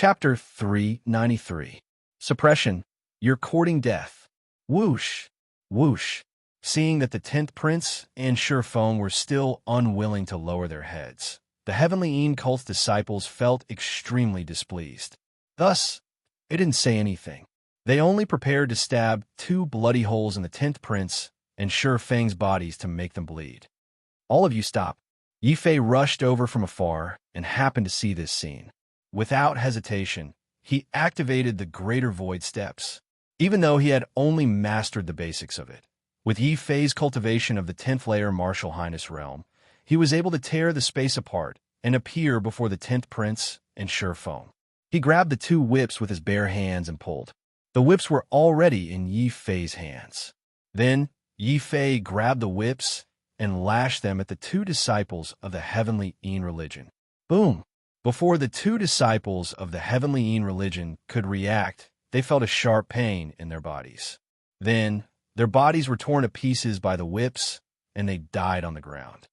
Chapter 393. Suppression. You're courting death. Whoosh. Whoosh. Seeing that the 10th prince and Sherfone were still unwilling to lower their heads, the heavenly cult's disciples felt extremely displeased. Thus, they didn't say anything. They only prepared to stab 2 bloody holes in the 10th prince and Sherfang's bodies to make them bleed. All of you stop. Yifei rushed over from afar and happened to see this scene. Without hesitation, he activated the Greater Void Steps, even though he had only mastered the basics of it. With Yifei's cultivation of the 10th layer Martial Highness realm, he was able to tear the space apart and appear before the 10th prince and Sherfone. He grabbed the 2 whips with his bare hands and pulled. The whips were already in Yifei's hands. Then, Yifei grabbed the whips and lashed them at the 2 disciples of the Heavenly Yin religion. Boom! Before the 2 disciples of the Heavenly Yin religion could react, they felt a sharp pain in their bodies. Then, their bodies were torn to pieces by the whips, and they died on the ground.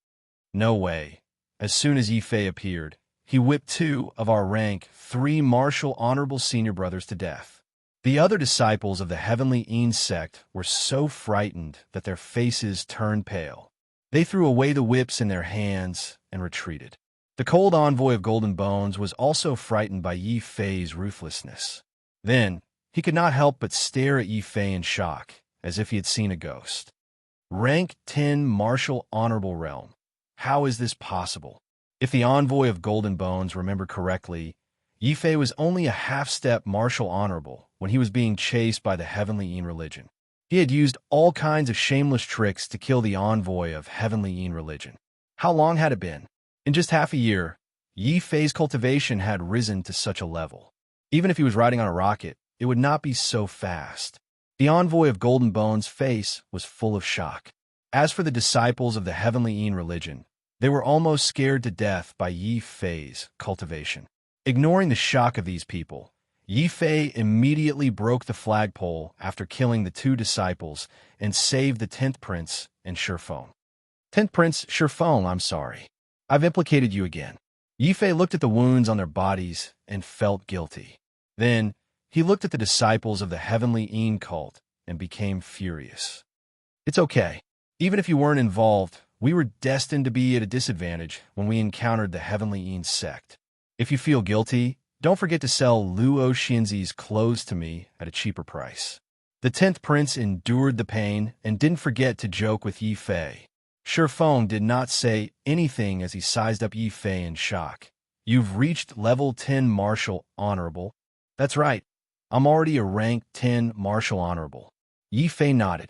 No way. As soon as Yifei appeared, he whipped 2 of our rank 3 martial honorable senior brothers to death. The other disciples of the Heavenly Yin sect were so frightened that their faces turned pale. They threw away the whips in their hands and retreated. The cold envoy of Golden Bones was also frightened by Yifei's ruthlessness. Then, he could not help but stare at Yifei in shock, as if he had seen a ghost. Rank 10 Martial Honorable Realm. How is this possible? If the envoy of Golden Bones remembered correctly, Yifei was only a half-step Martial Honorable when he was being chased by the Heavenly Yin religion. He had used all kinds of shameless tricks to kill the envoy of Heavenly Yin religion. How long had it been? In just half a year, Yifei's cultivation had risen to such a level. Even if he was riding on a rocket, it would not be so fast. The envoy of Golden Bones' face was full of shock. As for the disciples of the Heavenly Yin religion, they were almost scared to death by Yifei's cultivation. Ignoring the shock of these people, Yifei immediately broke the flagpole after killing the 2 disciples and saved the 10th prince and Sherfone. 10th prince Sherfone, I'm sorry. I've implicated you again. Yifei looked at the wounds on their bodies and felt guilty. Then, he looked at the disciples of the Heavenly Yin cult and became furious. It's okay. Even if you weren't involved, we were destined to be at a disadvantage when we encountered the Heavenly Yin sect. If you feel guilty, don't forget to sell Luo Xinzi's clothes to me at a cheaper price. The 10th prince endured the pain and didn't forget to joke with Yifei. Sherfone did not say anything as he sized up Yifei in shock. You've reached level 10 Martial Honorable. That's right. I'm already a rank 10 Martial Honorable. Yifei nodded.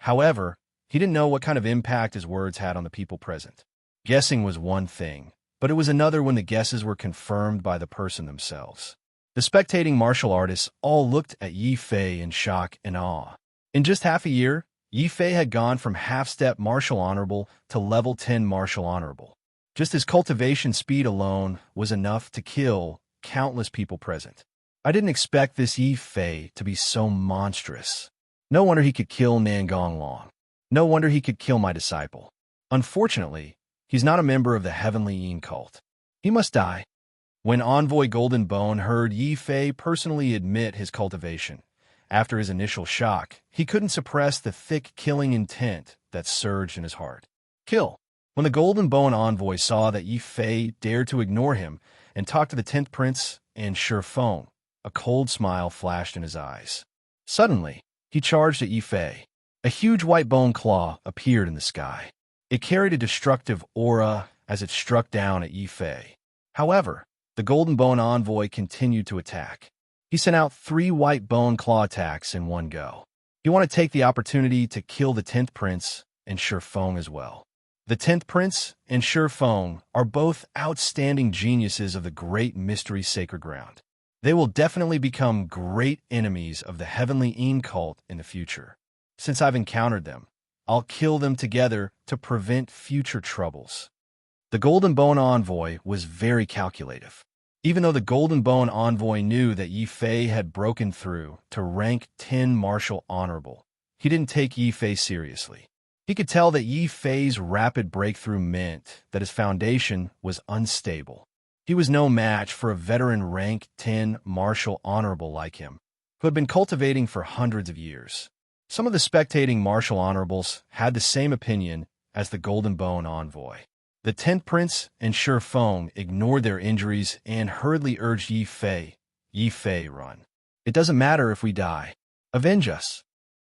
However, he didn't know what kind of impact his words had on the people present. Guessing was one thing, but it was another when the guesses were confirmed by the person themselves. The spectating martial artists all looked at Yifei in shock and awe. In just half a year, Yifei had gone from half-step Martial Honorable to level 10 Martial Honorable. Just his cultivation speed alone was enough to kill countless people present. I didn't expect this Yifei to be so monstrous. No wonder he could kill Nangong Long. No wonder he could kill my disciple. Unfortunately, he's not a member of the Heavenly Yin cult. He must die. When Envoy Golden Bone heard Yifei personally admit his cultivation, after his initial shock, he couldn't suppress the thick killing intent that surged in his heart. Kill. When the Golden Bone envoy saw that Yifei dared to ignore him and talk to the 10th prince and Sherfone, a cold smile flashed in his eyes. Suddenly, he charged at Yifei. A huge white bone claw appeared in the sky. It carried a destructive aura as it struck down at Yifei. However, the Golden Bone envoy continued to attack. He sent out 3 white bone claw attacks in one go. He wanted to take the opportunity to kill the 10th prince and Sherfone as well. The 10th prince and Sherfone are both outstanding geniuses of the great mystery sacred ground. They will definitely become great enemies of the Heavenly Yin cult in the future. Since I've encountered them, I'll kill them together to prevent future troubles. The Golden Bone envoy was very calculative. Even though the Golden Bone envoy knew that Yifei had broken through to rank 10 Martial Honorable, he didn't take Yifei seriously. He could tell that Yifei's rapid breakthrough meant that his foundation was unstable. He was no match for a veteran rank 10 martial honorable like him, who had been cultivating for hundreds of years. Some of the spectating martial honorables had the same opinion as the Golden Bone envoy. The 10th Prince and Shi Feng ignored their injuries and hurriedly urged Yi Fei, run. It doesn't matter if we die. Avenge us.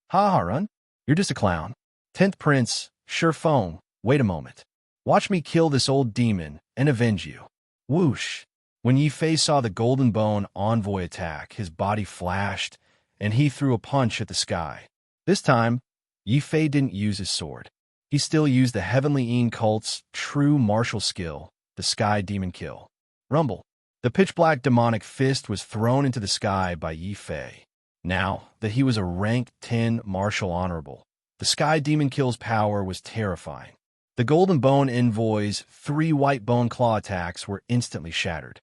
Ha ha, run. You're just a clown. 10th Prince, Shi Feng, wait a moment. Watch me kill this old demon and avenge you. Whoosh! When Yi Fei saw the Golden Bone envoy attack, his body flashed, and he threw a punch at the sky. This time, Yi Fei didn't use his sword. He still used the Heavenly Ean cult's true martial skill, the Sky Demon Kill. Rumble. The pitch-black demonic fist was thrown into the sky by Yi Fei. Now that he was a rank 10 martial honorable, the Sky Demon Kill's power was terrifying. The Golden Bone envoy's 3 white bone claw attacks were instantly shattered.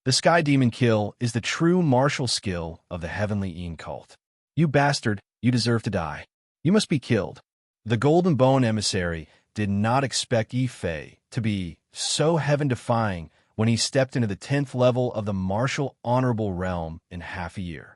The Sky Demon Kill is the true martial skill of the Heavenly Ean cult. You bastard, you deserve to die. You must be killed. The Golden Bone emissary did not expect Yi Fei to be so heaven-defying when he stepped into the 10th level of the martial honorable realm in half a year.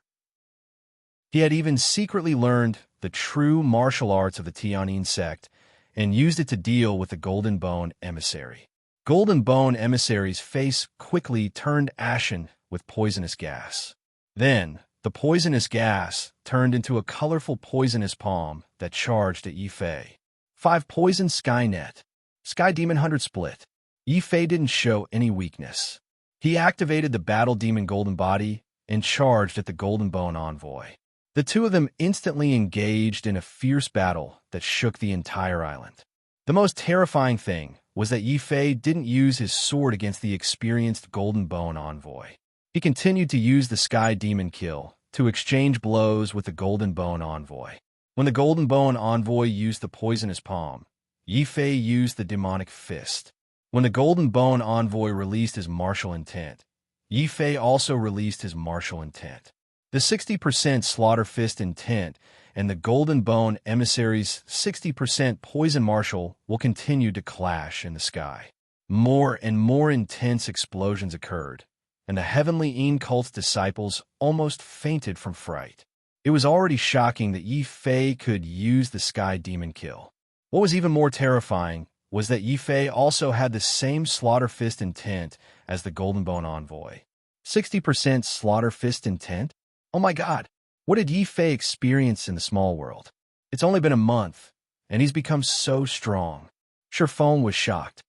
He had even secretly learned the true martial arts of the Tianyin sect and used it to deal with the Golden Bone emissary. Golden Bone emissary's face quickly turned ashen with poisonous gas. Then, the poisonous gas turned into a colorful poisonous palm that charged at Yi Fei. 5 poison Skynet. Sky Demon 100 split. Yi Fei didn't show any weakness. He activated the Battle Demon Golden Body and charged at the Golden Bone envoy. The two of them instantly engaged in a fierce battle that shook the entire island. The most terrifying thing was that Yi Fei didn't use his sword against the experienced Golden Bone envoy. He continued to use the Sky Demon Kill to exchange blows with the Golden Bone envoy. When the Golden Bone envoy used the poisonous palm, Yi Fei used the demonic fist. When the Golden Bone envoy released his martial intent, Yi Fei also released his martial intent. The 60% Slaughter Fist intent and the Golden Bone emissary's 60% Poison Martial will continue to clash in the sky. More and more intense explosions occurred, and the Heavenly Ean cult's disciples almost fainted from fright. It was already shocking that Yi Fei could use the Sky Demon Kill. What was even more terrifying was that Yi Fei also had the same Slaughter Fist intent as the Golden Bone envoy. 60% Slaughter Fist intent? Oh my god, what did Yi Fei experience in the small world? It's only been a month, and he's become so strong. Shi Feng was shocked.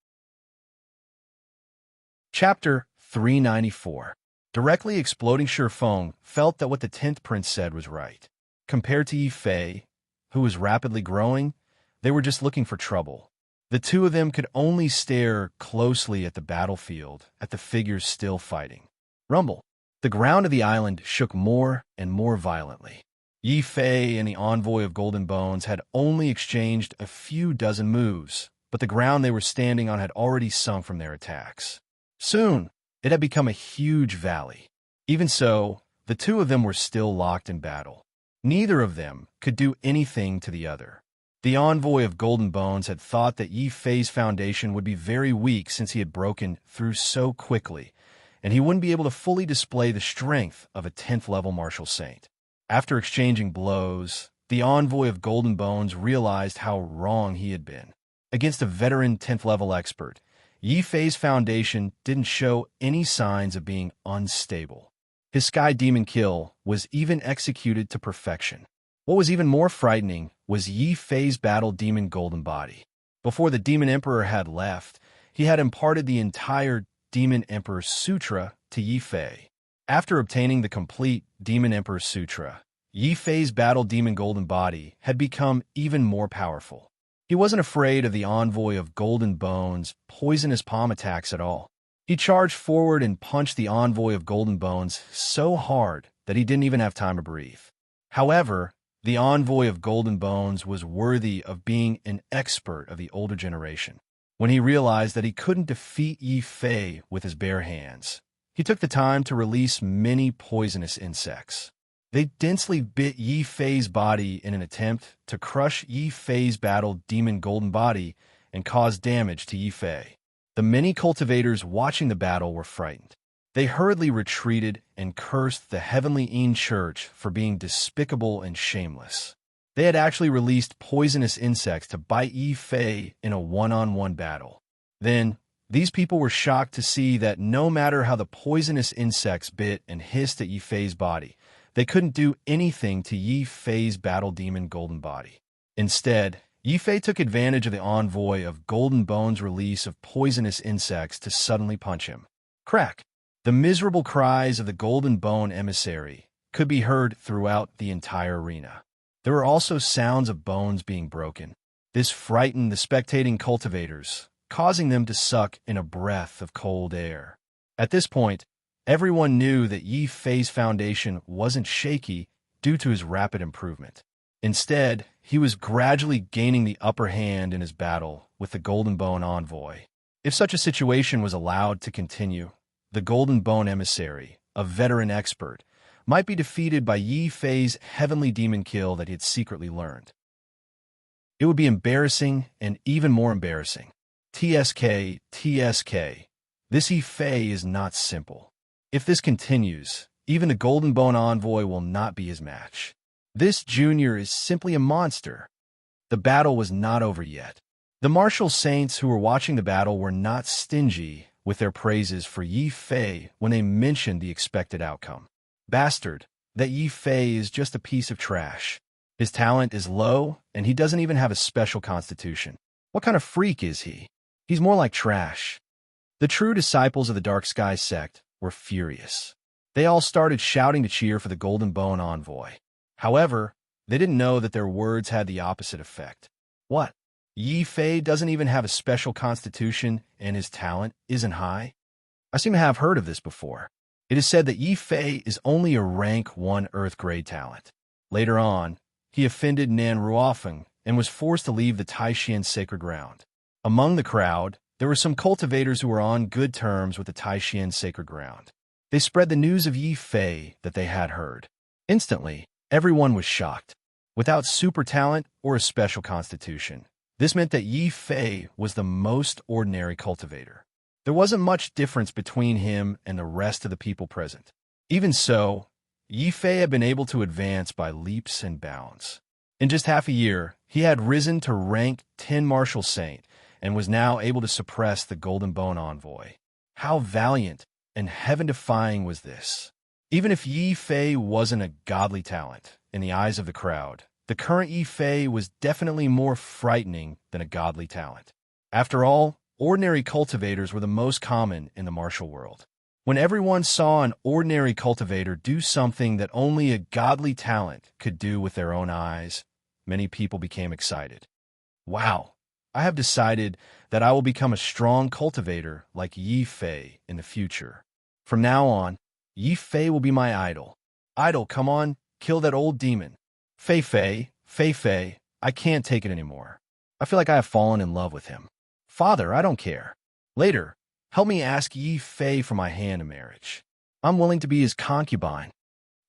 Chapter 394. Directly exploding Shi Feng felt that what the 10th Prince said was right. Compared to Yi Fei, who was rapidly growing, they were just looking for trouble. The two of them could only stare closely at the battlefield, at the figures still fighting. Rumble. The ground of the island shook more and more violently. Yi Fei and the envoy of Golden Bones had only exchanged a few dozen moves, but the ground they were standing on had already sunk from their attacks. Soon, it had become a huge valley. Even so, the two of them were still locked in battle. Neither of them could do anything to the other. The envoy of Golden Bones had thought that Yi Fei's foundation would be very weak since he had broken through so quickly, and he wouldn't be able to fully display the strength of a 10th level martial saint. After exchanging blows, the envoy of Golden Bones realized how wrong he had been. Against a veteran 10th level expert, Yi Fei's foundation didn't show any signs of being unstable. His Sky Demon Kill was even executed to perfection. What was even more frightening was Yi Fei's Battle Demon Golden Body. Before the Demon Emperor had left, he had imparted the entire Demon Emperor Sutra to Yi Fei. After obtaining the complete Demon Emperor Sutra, Yi Fei's Battle Demon Golden Body had become even more powerful. He wasn't afraid of the envoy of Golden Bones' poisonous palm attacks at all. He charged forward and punched the envoy of Golden Bones so hard that he didn't even have time to breathe. However, the envoy of Golden Bones was worthy of being an expert of the older generation. When he realized that he couldn't defeat Yi Fei with his bare hands, he took the time to release many poisonous insects. They densely bit Yi Fei's body in an attempt to crush Yi Fei's Battle Demon Golden Body and cause damage to Yi Fei. The many cultivators watching the battle were frightened. They hurriedly retreated and cursed the heavenly Een Church for being despicable and shameless. They had actually released poisonous insects to bite Yi Fei in a one-on-one battle. Then, these people were shocked to see that no matter how the poisonous insects bit and hissed at Yi Fei's body, they couldn't do anything to Yi Fei's battle demon golden body. Instead, Yi Fei took advantage of the envoy of Golden Bone's release of poisonous insects to suddenly punch him. Crack! The miserable cries of the Golden Bone emissary could be heard throughout the entire arena. There were also sounds of bones being broken. This frightened the spectating cultivators, causing them to suck in a breath of cold air. At this point, everyone knew that Yi Fei's foundation wasn't shaky due to his rapid improvement. Instead, he was gradually gaining the upper hand in his battle with the Golden Bone envoy. If such a situation was allowed to continue, the Golden Bone emissary, a veteran expert, might be defeated by Yi Fei's heavenly demon kill that he had secretly learned. It would be embarrassing and even more embarrassing. TSK. This Yi Fei is not simple. If this continues, even the Golden Bone envoy will not be his match. This junior is simply a monster. The battle was not over yet. The martial saints who were watching the battle were not stingy with their praises for Yi Fei when they mentioned the expected outcome. Bastard, that Yi Fei is just a piece of trash. His talent is low, and he doesn't even have a special constitution. What kind of freak is he? He's more like trash. The true disciples of the Dark Sky sect were furious. They all started shouting to cheer for the Golden Bone envoy. However, they didn't know that their words had the opposite effect. What? Yi Fei doesn't even have a special constitution, and his talent isn't high? I seem to have heard of this before. It is said that Yi Fei is only a rank 1 Earth grade talent. Later on, he offended Nan Ruofeng and was forced to leave the Taishan sacred ground. Among the crowd, there were some cultivators who were on good terms with the Taishan sacred ground. They spread the news of Yi Fei that they had heard. Instantly, everyone was shocked. Without super talent or a special constitution, this meant that Yi Fei was the most ordinary cultivator. There wasn't much difference between him and the rest of the people present. Even so, Yi Fei had been able to advance by leaps and bounds. In just half a year, he had risen to rank 10 martial saint and was now able to suppress the Golden Bone envoy. How valiant and heaven-defying was this? Even if Yi Fei wasn't a godly talent in the eyes of the crowd, the current Yi Fei was definitely more frightening than a godly talent. After all, ordinary cultivators were the most common in the martial world. When everyone saw an ordinary cultivator do something that only a godly talent could do with their own eyes, many people became excited. Wow, I have decided that I will become a strong cultivator like Yi Fei in the future. From now on, Yi Fei will be my idol. Idol, come on, kill that old demon. Fei, I can't take it anymore. I feel like I have fallen in love with him. Father, I don't care. Later, help me ask Yi Fei for my hand in marriage. I'm willing to be his concubine.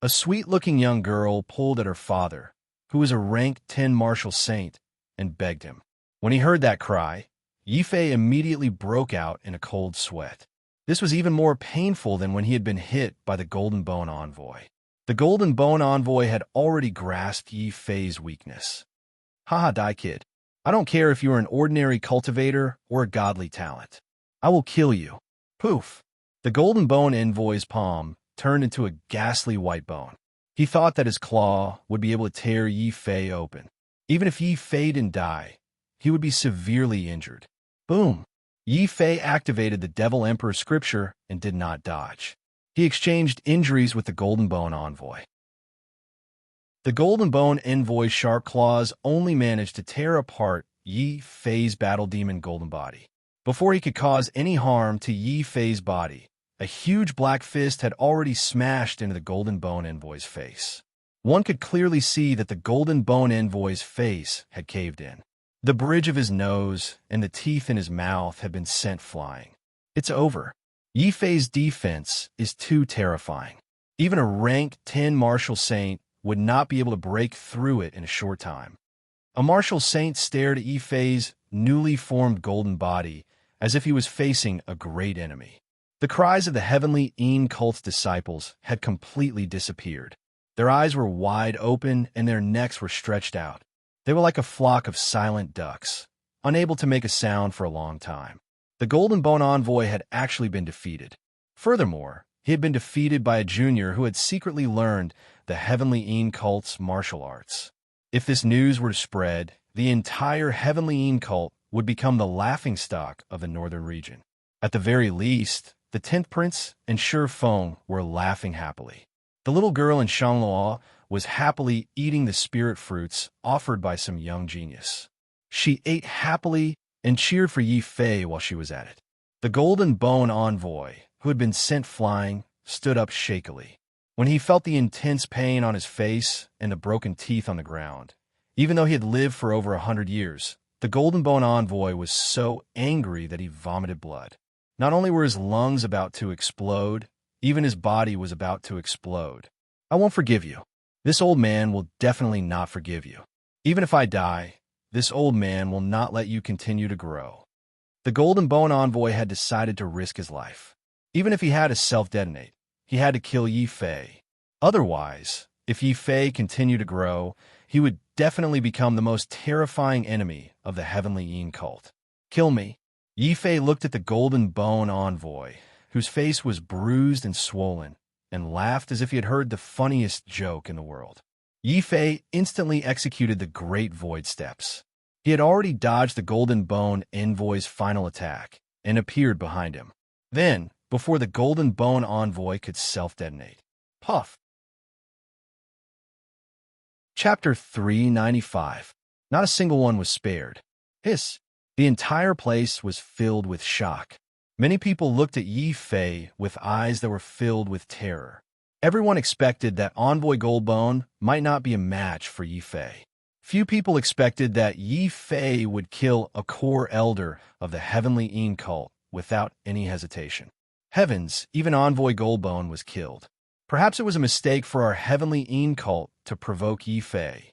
A sweet-looking young girl pulled at her father, who was a rank 10 martial saint, and begged him. When he heard that cry, Yi Fei immediately broke out in a cold sweat. This was even more painful than when he had been hit by the Golden Bone envoy. The Golden Bone envoy had already grasped Yi Fei's weakness. Haha, die kid. I don't care if you are an ordinary cultivator or a godly talent. I will kill you. Poof! The Golden Bone envoy's palm turned into a ghastly white bone. He thought that his claw would be able to tear Yi Fei open. Even if Yi Fei didn't die, he would be severely injured. Boom! Yi Fei activated the Devil Emperor scripture and did not dodge. He exchanged injuries with the Golden Bone envoy. The Golden Bone envoy's sharp claws only managed to tear apart Yi Fei's battle demon golden body. Before he could cause any harm to Yi Fei's body, a huge black fist had already smashed into the Golden Bone envoy's face. One could clearly see that the Golden Bone envoy's face had caved in. The bridge of his nose and the teeth in his mouth had been sent flying. It's over. Yi Fei's defense is too terrifying. Even a rank 10 martial saint would not be able to break through it in a short time. A martial saint stared at Yi Fei's newly formed golden body as if he was facing a great enemy. The cries of the heavenly cult's disciples had completely disappeared. Their eyes were wide open and their necks were stretched out. They were like a flock of silent ducks, unable to make a sound for a long time. The Golden Bone envoy had actually been defeated. Furthermore, he had been defeated by a junior who had secretly learned the heavenly cult's martial arts. If this news were to spread, the entire heavenly cult would become the laughingstock of the northern region. At the very least, the 10th Prince and Shi Feng were laughing happily. The little girl in Shanghua was happily eating the spirit fruits offered by some young genius. She ate happily and cheered for Yi Fei while she was at it. The Golden Bone envoy, who had been sent flying, stood up shakily. When he felt the intense pain on his face and the broken teeth on the ground, even though he had lived for over 100 years, the Golden Bone envoy was so angry that he vomited blood. Not only were his lungs about to explode, even his body was about to explode. I won't forgive you. This old man will definitely not forgive you. Even if I die, this old man will not let you continue to grow. The Golden Bone envoy had decided to risk his life. Even if he had to self-detonate, he had to kill Yi Fei. Otherwise, if Yi Fei continued to grow, he would definitely become the most terrifying enemy of the heavenly cult. Kill me. Yi Fei looked at the Golden Bone envoy, whose face was bruised and swollen, and laughed as if he had heard the funniest joke in the world. Yi Fei instantly executed the Great Void Steps. He had already dodged the Golden Bone envoy's final attack and appeared behind him. Then, before the Golden Bone envoy could self-detonate. Puff! Chapter 395. Not a single one was spared. Hiss! The entire place was filled with shock. Many people looked at Yi Fei with eyes that were filled with terror. Everyone expected that Envoy Goldbone might not be a match for Yi Fei. Few people expected that Yi Fei would kill a core elder of the heavenly cult without any hesitation. Heavens, even Envoy Goldbone was killed. Perhaps it was a mistake for our heavenly cult to provoke Yi Fei.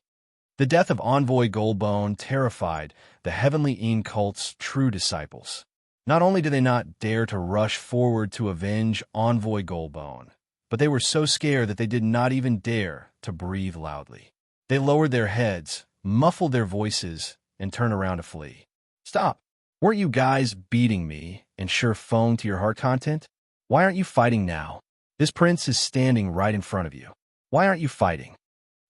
The death of Envoy Goldbone terrified the heavenly cult's true disciples. Not only did they not dare to rush forward to avenge Envoy Goldbone, but they were so scared that they did not even dare to breathe loudly. They lowered their heads, muffled their voices, and turned around to flee. Stop! Weren't you guys beating me and Shi Feng to your heart content? Why aren't you fighting now? This prince is standing right in front of you. Why aren't you fighting?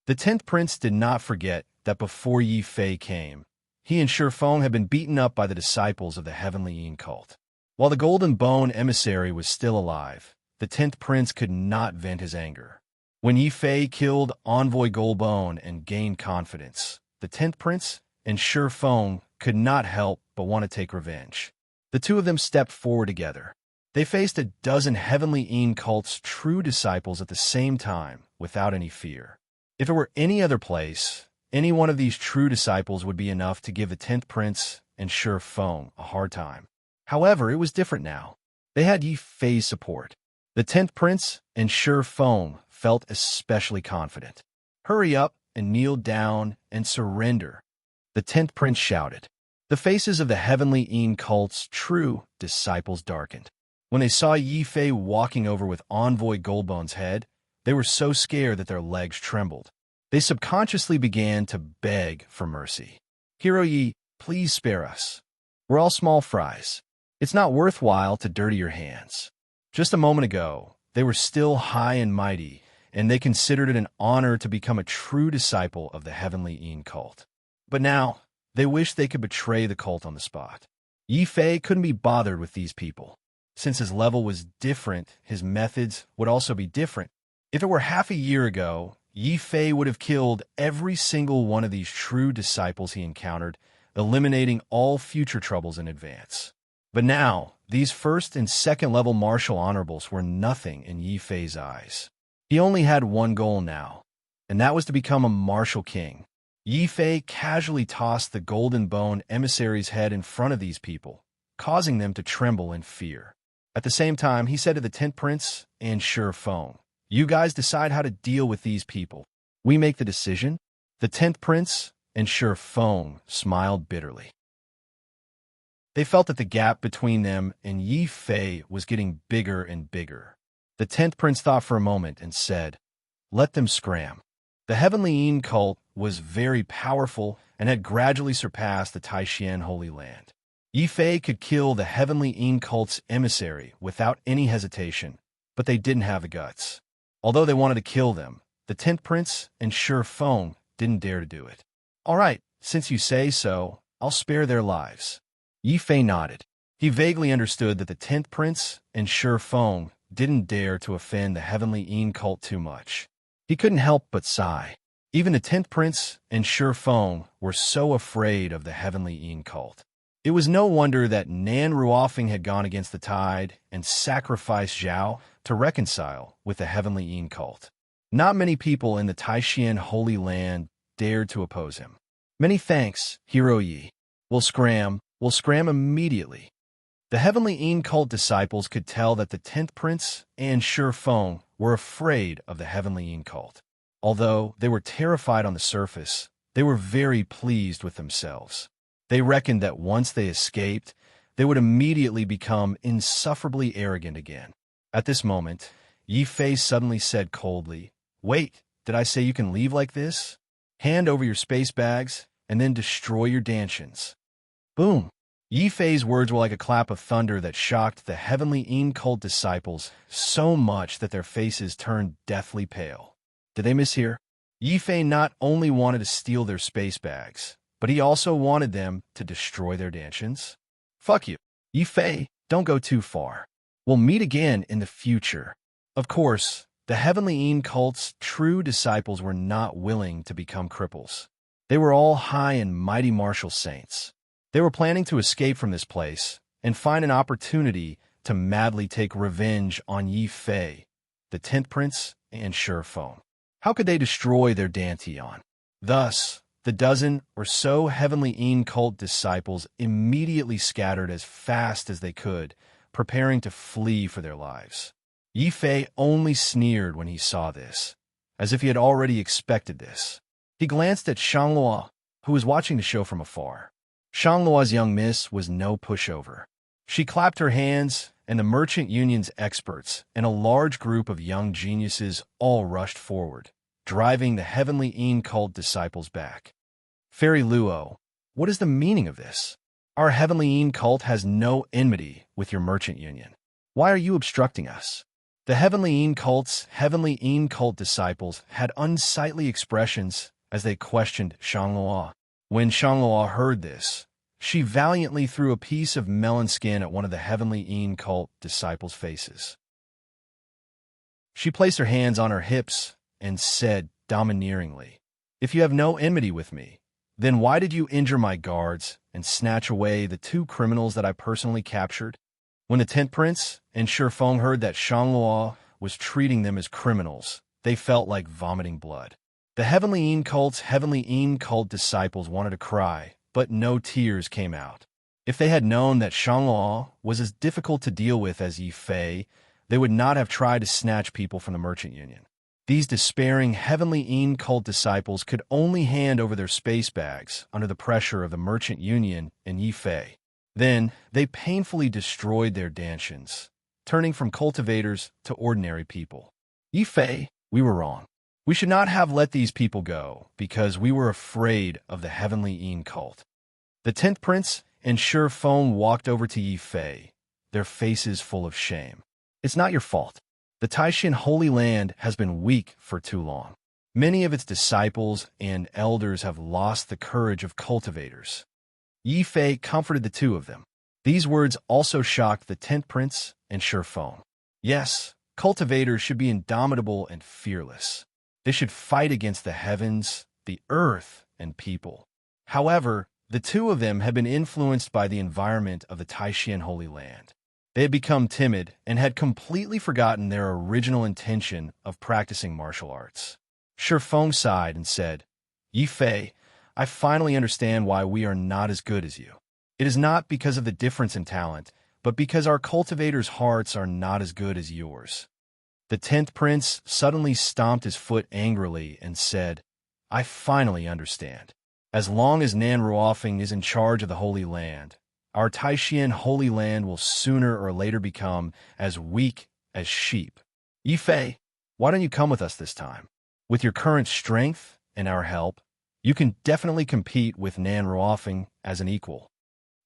The 10th prince did not forget that before Yi Fei came, he and Shi Feng had been beaten up by the disciples of the heavenly cult. While the Golden Bone emissary was still alive, the 10th prince could not vent his anger. When Yi Fei killed Envoy Goldbone and gained confidence, the 10th prince and Shi Feng could not help but want to take revenge. The two of them stepped forward together. They faced a dozen heavenly cult's true disciples at the same time without any fear. If it were any other place, any one of these true disciples would be enough to give the 10th prince and Shi Feng a hard time. However, it was different now. They had Yi Fei's support. The 10th prince and Shi Feng felt especially confident. Hurry up and kneel down and surrender, the 10th prince shouted. The faces of the heavenly cult's true disciples darkened. When they saw Yi Fei walking over with Envoy Goldbone's head, they were so scared that their legs trembled. They subconsciously began to beg for mercy. Hero Yi, please spare us. We're all small fries. It's not worthwhile to dirty your hands. Just a moment ago, they were still high and mighty, and they considered it an honor to become a true disciple of the heavenly cult. But now, they wished they could betray the cult on the spot. Yi Fei couldn't be bothered with these people. Since his level was different, his methods would also be different. If it were half a year ago, Yi Fei would have killed every single one of these true disciples he encountered, eliminating all future troubles in advance. But now, these first and second level martial honorables were nothing in Yi Fei's eyes. He only had one goal now, and that was to become a martial king. Yi Fei casually tossed the Golden Bone emissary's head in front of these people, causing them to tremble in fear. At the same time, he said to the 10th prince and Shi Feng, "You guys decide how to deal with these people. We make the decision." The 10th prince and Shi Feng smiled bitterly. They felt that the gap between them and Yi Fei was getting bigger and bigger. The 10th prince thought for a moment and said, "Let them scram." The Heavenly Yin cult was very powerful and had gradually surpassed the Taishan Holy Land. Yi Fei could kill the Heavenly Yin cult's emissary without any hesitation, but they didn't have the guts. Although they wanted to kill them, the 10th prince and Shi Feng didn't dare to do it. "All right, since you say so, I'll spare their lives." Yi Fei nodded. He vaguely understood that the 10th prince and Shi Feng didn't dare to offend the Heavenly Yin cult too much. He couldn't help but sigh. Even the 10th prince and Shi Feng were so afraid of the Heavenly Yin cult. It was no wonder that Nan Ruofing had gone against the tide and sacrificed Zhao to reconcile with the Heavenly Yin cult. Not many people in the Taishan Holy Land dared to oppose him. "Many thanks, Hero Yi. We'll scram immediately." The Heavenly Yin cult disciples could tell that the 10th prince and Shi Feng were afraid of the Heavenly Yin cult. Although they were terrified on the surface, they were very pleased with themselves. They reckoned that once they escaped, they would immediately become insufferably arrogant again. At this moment, Yi Fei suddenly said coldly, "Wait, did I say you can leave like this? Hand over your space bags, and then destroy your dantians." Boom! Yi Fei's words were like a clap of thunder that shocked the Heavenly Yin cult disciples so much that their faces turned deathly pale. Did they mishear? Yi Fei not only wanted to steal their space bags, but he also wanted them to destroy their dantians. "Fuck you. Yi Fei, don't go too far. We'll meet again in the future." Of course, the Heavenly Yin cult's true disciples were not willing to become cripples. They were all high and mighty martial saints. They were planning to escape from this place and find an opportunity to madly take revenge on Yi Fei, the 10th prince, and Shi Feng. How could they destroy their dantian? Thus, the dozen or so Heavenly Yin cult disciples immediately scattered as fast as they could, preparing to flee for their lives. Yi Fei only sneered when he saw this, as if he had already expected this. He glanced at Shangluo, who was watching the show from afar. Shangluo's young miss was no pushover. She clapped her hands, and the Merchant Union's experts and a large group of young geniuses all rushed forward, driving the Heavenly Yin cult disciples back. "Fairy Luo, what is the meaning of this? Our Heavenly Yin cult has no enmity with your Merchant Union. Why are you obstructing us?" The Heavenly Yin cult disciples had unsightly expressions as they questioned Shangluo. When Shangluo heard this, she valiantly threw a piece of melon skin at one of the Heavenly Yin cult disciples' faces. She placed her hands on her hips and said domineeringly, "If you have no enmity with me, then why did you injure my guards and snatch away the 2 criminals that I personally captured?" When the 10th prince and Shi Feng heard that Shangluo was treating them as criminals, they felt like vomiting blood. The Heavenly Yin cult disciples wanted to cry, but no tears came out. If they had known that Shangluo was as difficult to deal with as Yi Fei, they would not have tried to snatch people from the Merchant Union. These despairing Heavenly Yin cult disciples could only hand over their space bags under the pressure of the Merchant Union and Yi Fei. Then, they painfully destroyed their dantians, turning from cultivators to ordinary people. "Yi Fei, we were wrong. We should not have let these people go because we were afraid of the Heavenly Yin cult." The 10th prince and Shi Feng walked over to Yi Fei, their faces full of shame. "It's not your fault. The Taishan Holy Land has been weak for too long. Many of its disciples and elders have lost the courage of cultivators." Yi Fei comforted the 2 of them. These words also shocked the 10th prince and Shi Feng. Yes, cultivators should be indomitable and fearless. They should fight against the heavens, the earth, and people. However, the 2 of them had been influenced by the environment of the Taishan Holy Land. They had become timid and had completely forgotten their original intention of practicing martial arts. Shi Feng sighed and said, "Yi Fei, I finally understand why we are not as good as you. It is not because of the difference in talent, but because our cultivators' hearts are not as good as yours." The 10th prince suddenly stomped his foot angrily and said, "I finally understand. As long as Nan Ruofing is in charge of the Holy Land, our Taishian Holy Land will sooner or later become as weak as sheep. Yi Fei, why don't you come with us this time? With your current strength and our help, you can definitely compete with Nan Ruofeng as an equal.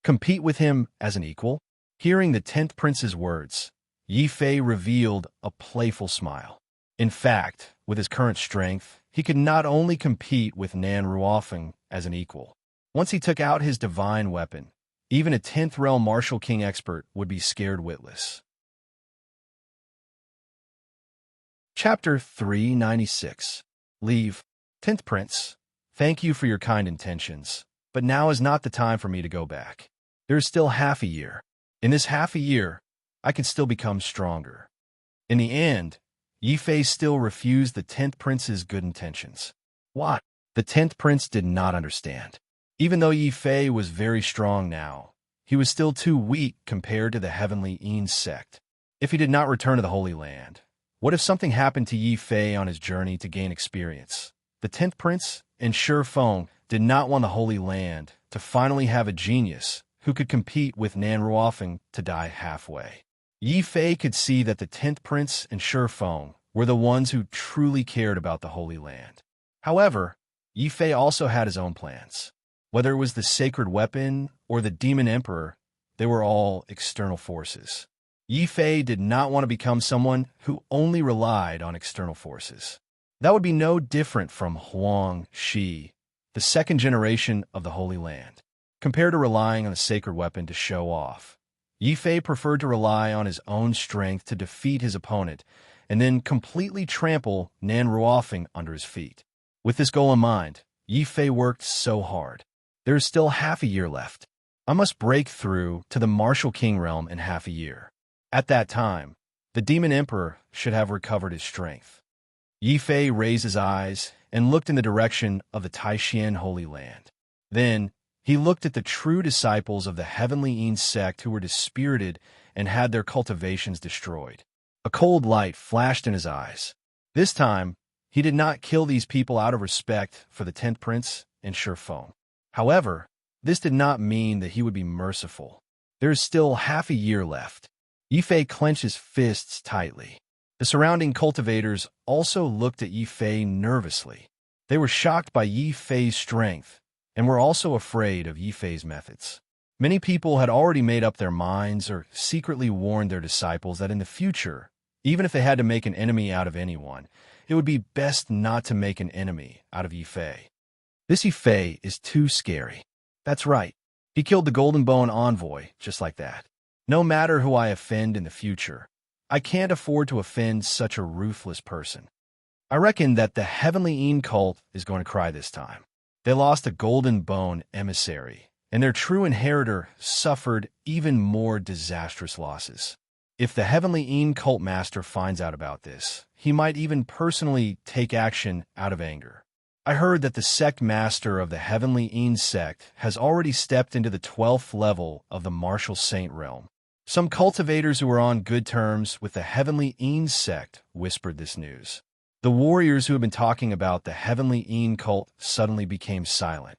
Compete with him as an equal? Hearing the 10th prince's words, Yi Fei revealed a playful smile. In fact, with his current strength, he could not only compete with Nan Ruofeng as an equal. Once he took out his divine weapon, even a 10th realm martial king expert would be scared witless. Chapter 396. Leave. 10th Prince, thank you for your kind intentions, but now is not the time for me to go back. There is still half a year. In this half a year, I can still become stronger. In the end, Yi Fei still refused the 10th Prince's good intentions. What? The 10th Prince did not understand. Even though Yi Fei was very strong now, he was still too weak compared to the Heavenly Yin sect. If he did not return to the Holy Land, what if something happened to Yi Fei on his journey to gain experience? The 10th Prince and Feng did not want the Holy Land to finally have a genius who could compete with Nan Ruofeng to die halfway. Yi Fei could see that the 10th Prince and Feng were the ones who truly cared about the Holy Land. However, Yi Fei also had his own plans. Whether it was the sacred weapon or the demon emperor, they were all external forces. Yi Fei did not want to become someone who only relied on external forces. That would be no different from Huang Shi, the second generation of the Holy Land. Compared to relying on a sacred weapon to show off, Yi Fei preferred to rely on his own strength to defeat his opponent and then completely trample Nan Ruofeng under his feet. With this goal in mind, Yi Fei worked so hard. There is still half a year left. I must break through to the Martial King realm in half a year. At that time, the Demon Emperor should have recovered his strength. Yi Fei raised his eyes and looked in the direction of the Taishian Holy Land. Then, he looked at the true disciples of the Heavenly Yin sect who were dispirited and had their cultivations destroyed. A cold light flashed in his eyes. This time, he did not kill these people out of respect for the 10th Prince and Feng. However, this did not mean that he would be merciful. There is still half a year left. Yi Fei clenched his fists tightly. The surrounding cultivators also looked at Yi Fei nervously. They were shocked by Yi Fei's strength and were also afraid of Yi Fei's methods. Many people had already made up their minds or secretly warned their disciples that in the future, even if they had to make an enemy out of anyone, it would be best not to make an enemy out of Yi Fei. This Yi Fei is too scary. That's right. He killed the Golden Bone envoy just like that. No matter who I offend in the future, I can't afford to offend such a ruthless person. I reckon that the Heavenly Yin cult is going to cry this time. They lost a Golden Bone emissary, and their true inheritor suffered even more disastrous losses. If the Heavenly Yin cult master finds out about this, he might even personally take action out of anger. I heard that the sect master of the Heavenly Yin sect has already stepped into the 12th level of the Martial Saint realm. Some cultivators who were on good terms with the Heavenly Yin sect whispered this news. The warriors who had been talking about the Heavenly Yin cult suddenly became silent.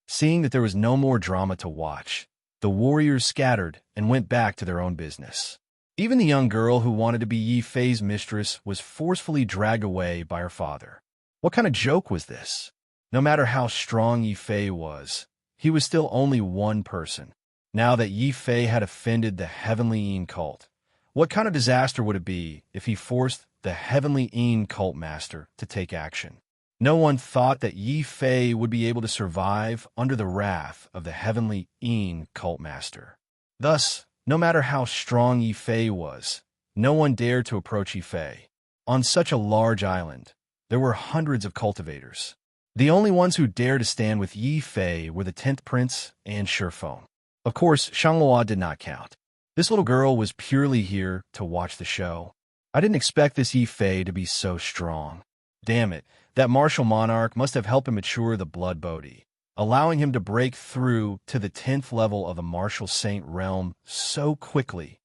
Seeing that there was no more drama to watch, the warriors scattered and went back to their own business. Even the young girl who wanted to be Yi Fei's mistress was forcefully dragged away by her father. What kind of joke was this? No matter how strong Yi Fei was, he was still only one person. Now that Yi Fei had offended the Heavenly Yin cult, what kind of disaster would it be if he forced the Heavenly Yin cult master to take action? No one thought that Yi Fei would be able to survive under the wrath of the Heavenly Yin cult master. Thus, no matter how strong Yi Fei was, no one dared to approach Yi Fei. On such a large island, there were hundreds of cultivators. The only ones who dared to stand with Yi Fei were the 10th Prince and Feng. Of course, Shanghua did not count. This little girl was purely here to watch the show. I didn't expect this Yi Fei to be so strong. Damn it, that martial monarch must have helped him mature the blood Bodhi, allowing him to break through to the 10th level of the martial saint realm so quickly.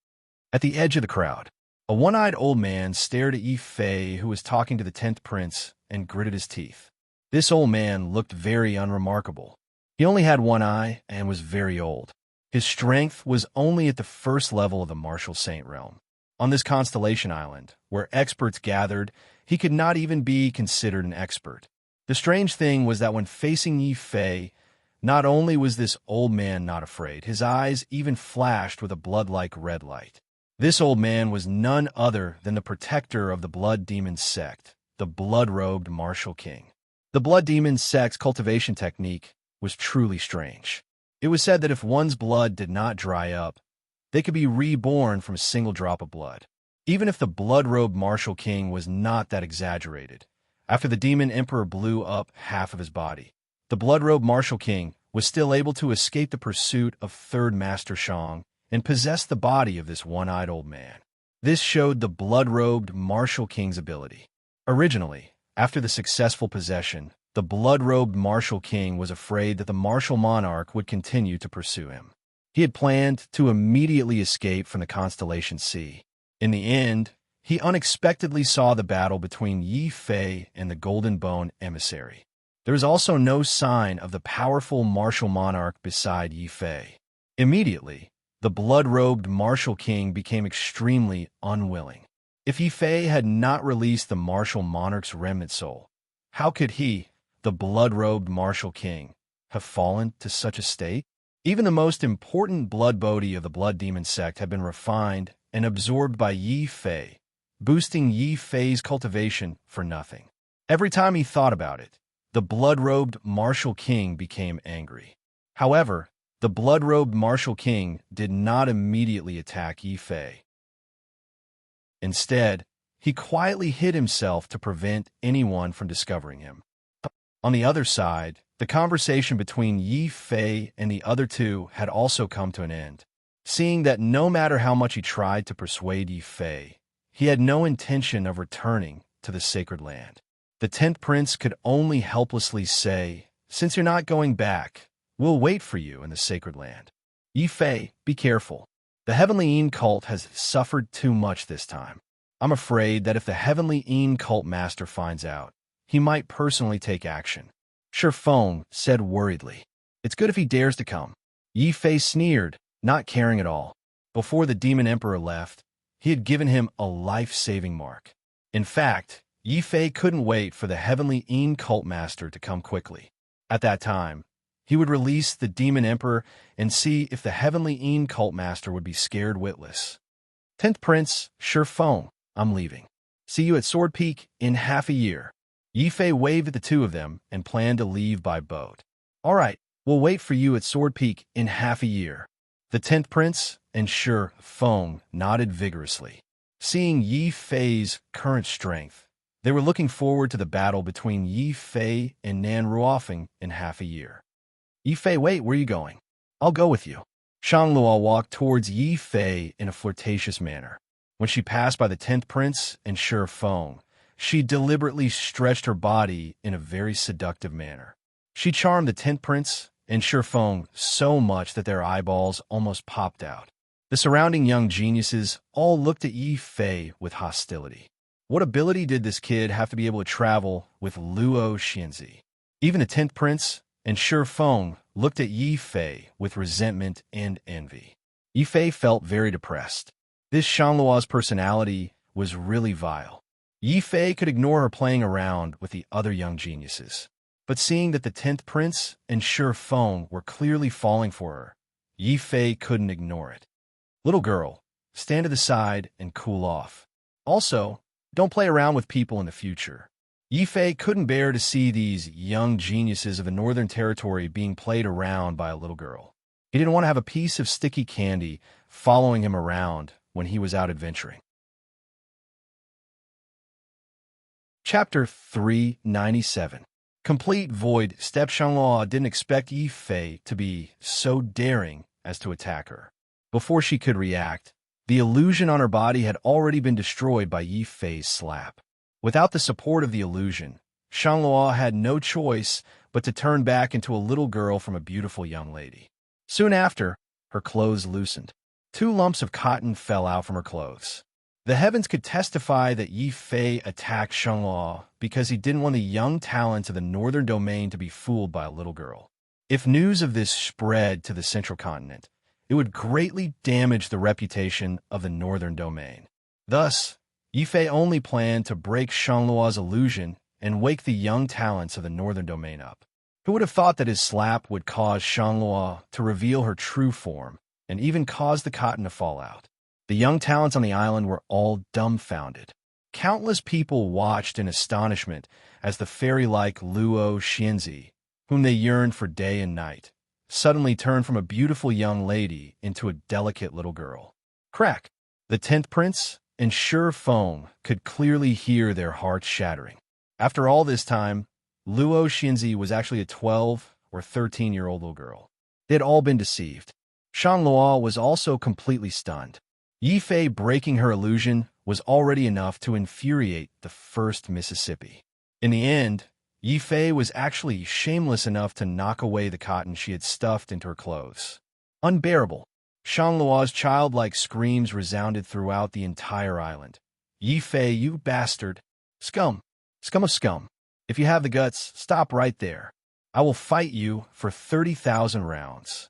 At the edge of the crowd, a one-eyed old man stared at Yi Fei, who was talking to the 10th Prince, and gritted his teeth. This old man looked very unremarkable. He only had one eye and was very old. His strength was only at the first level of the Martial Saint realm. On this constellation island, where experts gathered, he could not even be considered an expert. The strange thing was that when facing Yi Fei, not only was this old man not afraid, his eyes even flashed with a blood-like red light. This old man was none other than the protector of the Blood Demon sect, the blood-robed Martial King. The Blood Demon sect's cultivation technique was truly strange. It was said that if one's blood did not dry up, they could be reborn from a single drop of blood. Even if the blood-robed Martial King was not that exaggerated, after the Demon Emperor blew up half of his body, the blood-robed Martial King was still able to escape the pursuit of Third Master Shang and possess the body of this one-eyed old man. This showed the blood-robed Martial King's ability. Originally, after the successful possession, the blood-robed Martial King was afraid that the martial monarch would continue to pursue him. He had planned to immediately escape from the constellation Sea. In the end, he unexpectedly saw the battle between Yi Fei and the Golden Bone emissary. There was also no sign of the powerful martial monarch beside Yi Fei. Immediately, the blood-robed Martial King became extremely unwilling. If Yi Fei had not released the martial monarch's remnant soul, how could he, the blood-robed Martial King, have fallen to such a state? Even the most important blood bodhi of the Blood Demon sect had been refined and absorbed by Yi Fei, boosting Yi Fei's cultivation for nothing. Every time he thought about it, the blood-robed Martial King became angry. However, the blood-robed Martial King did not immediately attack Yi Fei. Instead, he quietly hid himself to prevent anyone from discovering him. On the other side, the conversation between Yi Fei and the other two had also come to an end. Seeing that no matter how much he tried to persuade Yi Fei, he had no intention of returning to the sacred land. The 10th Prince could only helplessly say, "Since you're not going back, we'll wait for you in the sacred land. Yi Fei, be careful. The Heavenly Een cult has suffered too much this time. I'm afraid that if the Heavenly Een cult master finds out, he might personally take action." Feng said worriedly, "It's good if he dares to come." Yi Fei sneered, not caring at all. Before the Demon Emperor left, he had given him a life-saving mark. In fact, Yi Fei couldn't wait for the Heavenly Een cult master to come quickly. At that time, he would release the Demon Emperor and see if the Heavenly Een cult master would be scared witless. 10th Prince, Feng, I'm leaving. See you at Sword Peak in half a year. Yi Fei waved at the two of them and planned to leave by boat. All right, we'll wait for you at Sword Peak in half a year. The 10th Prince and Feng nodded vigorously. Seeing Yi Fei's current strength, they were looking forward to the battle between Yi Fei and Nan Ruofeng in half a year. Yi Fei, wait, where are you going? I'll go with you. Shang Luo walked towards Yi Fei in a flirtatious manner. When she passed by the 10th Prince and Feng, she deliberately stretched her body in a very seductive manner. She charmed the 10th Prince and Feng so much that their eyeballs almost popped out. The surrounding young geniuses all looked at Yi Fei with hostility. What ability did this kid have to be able to travel with Luo Xianzi? Even the 10th Prince and Feng looked at Yi Fei with resentment and envy. Yi Fei felt very depressed. This Shangluo's personality was really vile. Yi Fei could ignore her playing around with the other young geniuses. But seeing that the 10th Prince and Feng were clearly falling for her, Yi Fei couldn't ignore it. Little girl, stand to the side and cool off. Also, don't play around with people in the future. Yi Fei couldn't bear to see these young geniuses of the Northern Territory being played around by a little girl. He didn't want to have a piece of sticky candy following him around when he was out adventuring. Chapter 397. Complete Void. Step Shangluo didn't expect Yi Fei to be so daring as to attack her. Before she could react, the illusion on her body had already been destroyed by Yi Fei's slap. Without the support of the illusion, Shangluo had no choice but to turn back into a little girl from a beautiful young lady. Soon after, her clothes loosened. 2 lumps of cotton fell out from her clothes. The heavens could testify that Yi Fei attacked Shangluo because he didn't want the young talents of the northern domain to be fooled by a little girl. If news of this spread to the central continent, it would greatly damage the reputation of the northern domain. Thus, Yifei only planned to break Shangluo's illusion and wake the young talents of the northern domain up. Who would have thought that his slap would cause Shangluo to reveal her true form and even cause the cotton to fall out? The young talents on the island were all dumbfounded. Countless people watched in astonishment as the fairy-like Luo Xianzi, whom they yearned for day and night, suddenly turned from a beautiful young lady into a delicate little girl. Crack! The 10th prince and Sure Foam could clearly hear their hearts shattering. After all this time, Luo Xianzi was actually a 12 or 13-year-old little girl. They had all been deceived. Shangluo was also completely stunned. Yifei breaking her illusion was already enough to infuriate the first Mississippi. In the end, Yifei was actually shameless enough to knock away the cotton she had stuffed into her clothes. Unbearable. Shangluo's childlike screams resounded throughout the entire island. Yifei, you bastard! Scum! Scum of scum! If you have the guts, stop right there. I will fight you for 30,000 rounds.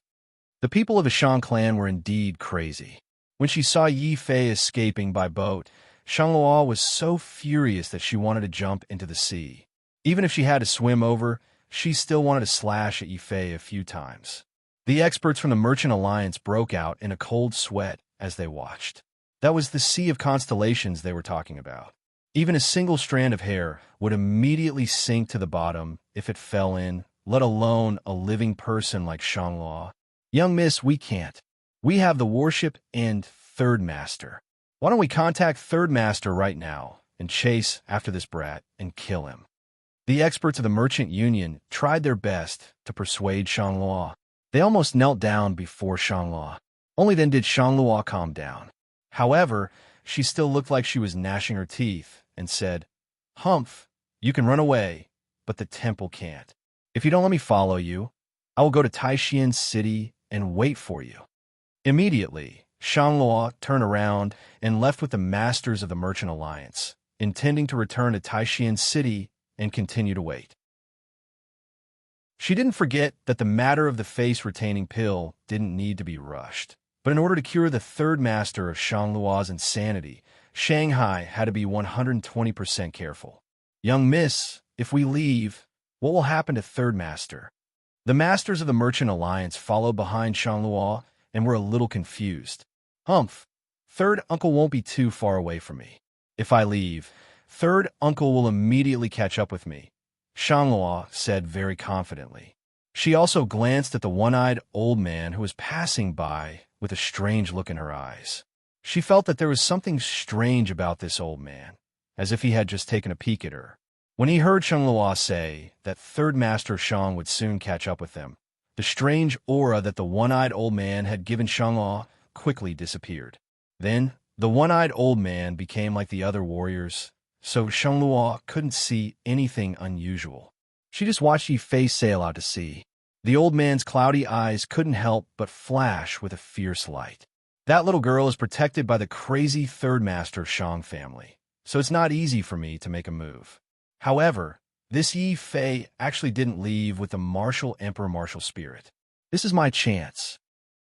The people of the Shang clan were indeed crazy. When she saw Yifei escaping by boat, Shangluo was so furious that she wanted to jump into the sea. Even if she had to swim over, she still wanted to slash at Yifei a few times. The experts from the Merchant Alliance broke out in a cold sweat as they watched. That was the sea of constellations they were talking about. Even a single strand of hair would immediately sink to the bottom if it fell in, let alone a living person like Shangluo. Young miss, we can't. We have the warship and Third Master. Why don't we contact Third Master right now and chase after this brat and kill him? The experts of the Merchant Union tried their best to persuade Shangluo. They almost knelt down before Shangluo. Only then did Shangluo calm down. However, she still looked like she was gnashing her teeth and said, "Humph, you can run away, but the temple can't. If you don't let me follow you, I will go to Taishian City and wait for you." Immediately, Shangluo turned around and left with the masters of the Merchant Alliance, intending to return to Taishian City and continue to wait. She didn't forget that the matter of the face-retaining pill didn't need to be rushed. But in order to cure the third master of Shangluo's insanity, Shanghai had to be 120% careful. Young miss, if we leave, what will happen to third master? The masters of the Merchant Alliance followed behind Shangluo and were a little confused. Humph, third uncle won't be too far away from me. If I leave, third uncle will immediately catch up with me, Shangluo said very confidently. She also glanced at the one-eyed old man who was passing by with a strange look in her eyes. She felt that there was something strange about this old man, as if he had just taken a peek at her. When he heard Shangluo say that Third Master Shang would soon catch up with them, the strange aura that the one-eyed old man had given Shangluo quickly disappeared. Then, the one-eyed old man became like the other warriors, so Shangluo couldn't see anything unusual. She just watched Yifei sail out to sea. The old man's cloudy eyes couldn't help but flash with a fierce light. That little girl is protected by the crazy Third Master Shang family, so it's not easy for me to make a move. However, this Yifei actually didn't leave with the martial emperor martial spirit. This is my chance.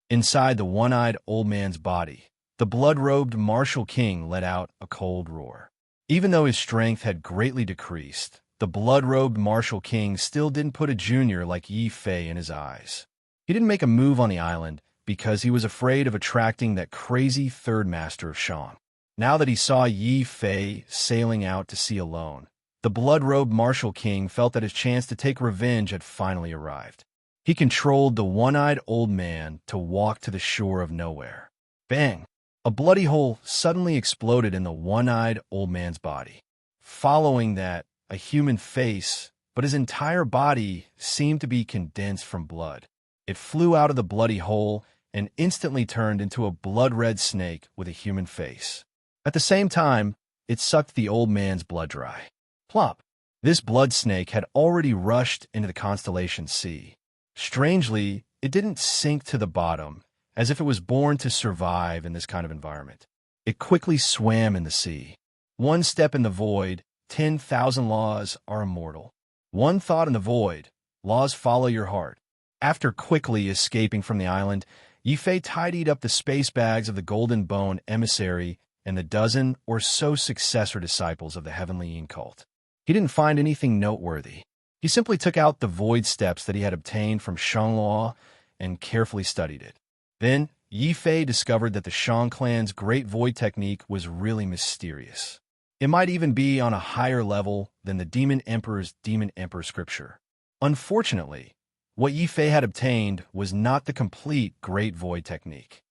Inside the one-eyed old man's body, the blood-robed martial king let out a cold roar. Even though his strength had greatly decreased, the blood-robed martial king still didn't put a junior like Yifei in his eyes. He didn't make a move on the island because he was afraid of attracting that crazy third master of Shang. Now that he saw Yifei sailing out to sea alone, the blood-robed martial king felt that his chance to take revenge had finally arrived. He controlled the one-eyed old man to walk to the shore of nowhere. Bang! A bloody hole suddenly exploded in the one-eyed old man's body. Following that, a human face, but his entire body seemed to be condensed from blood. It flew out of the bloody hole and instantly turned into a blood-red snake with a human face. At the same time, it sucked the old man's blood dry. Plop! This blood snake had already rushed into the constellation sea. Strangely, it didn't sink to the bottom, as if it was born to survive in this kind of environment. It quickly swam in the sea. One step in the void, 10,000 laws are immortal. One thought in the void, laws follow your heart. After quickly escaping from the island, Yi Fei tidied up the space bags of the Golden Bone emissary and the dozen or so successor disciples of the Heavenly Yin cult. He didn't find anything noteworthy. He simply took out the void steps that he had obtained from Shangluo and carefully studied it. Then, Yi Fei discovered that the Shang clan's Great Void technique was really mysterious. It might even be on a higher level than the Demon Emperor's Demon Emperor scripture. Unfortunately, what Yi Fei had obtained was not the complete Great Void technique.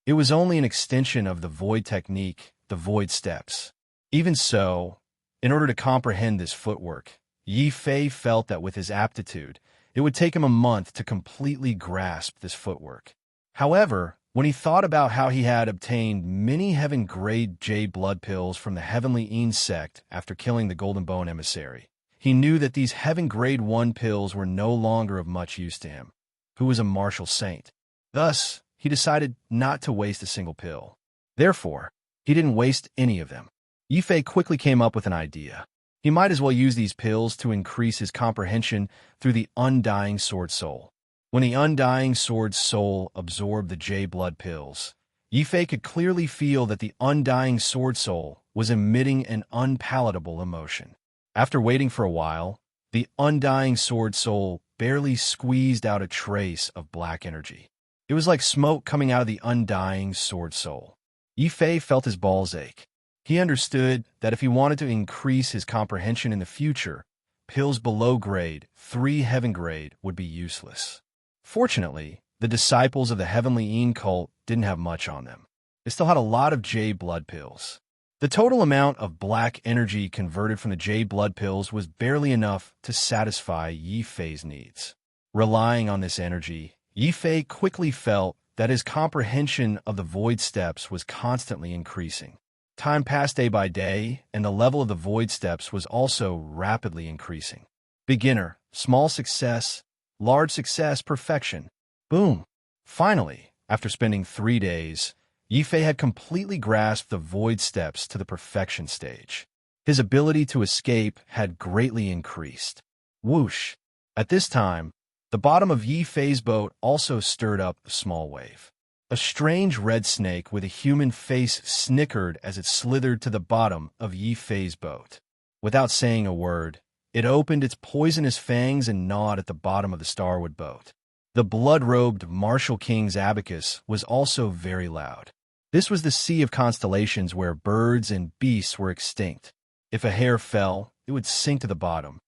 It was only an extension of the Void technique, the Void steps. Even so, in order to comprehend this footwork, Yi Fei felt that with his aptitude, it would take him a month to completely grasp this footwork. However, when he thought about how he had obtained many heaven-grade jade blood pills from the Heavenly Yin sect after killing the Golden Bone emissary, he knew that these heaven-grade 1 pills were no longer of much use to him, who was a martial saint. Thus, he decided not to waste a single pill. Therefore, he didn't waste any of them. Yi Fei quickly came up with an idea. He might as well use these pills to increase his comprehension through the Undying Sword Soul. When the Undying Sword Soul absorbed the jade blood pills, Yi Fei could clearly feel that the Undying Sword Soul was emitting an unpalatable emotion. After waiting for a while, the Undying Sword Soul barely squeezed out a trace of black energy. It was like smoke coming out of the Undying Sword Soul. Yi Fei felt his balls ache. He understood that if he wanted to increase his comprehension in the future, pills below grade 3 heaven grade would be useless. Fortunately, the disciples of the Heavenly Yin cult didn't have much on them. They still had a lot of jade blood pills. The total amount of black energy converted from the jade blood pills was barely enough to satisfy Yi Fei's needs. Relying on this energy, Yi Fei quickly felt that his comprehension of the void steps was constantly increasing. Time passed day by day, and the level of the void steps was also rapidly increasing. Beginner, small success, large success, perfection. Boom! Finally, after spending 3 days, Yi Fei had completely grasped the void steps to the perfection stage. His ability to escape had greatly increased. Whoosh! At this time, the bottom of Yi Fei's boat also stirred up a small wave. A strange red snake with a human face snickered as it slithered to the bottom of Yi Fei's boat. Without saying a word, it opened its poisonous fangs and gnawed at the bottom of the Starwood boat. The blood-robed Martial King's abacus was also very loud. This was the sea of constellations where birds and beasts were extinct. If a hair fell, it would sink to the bottom.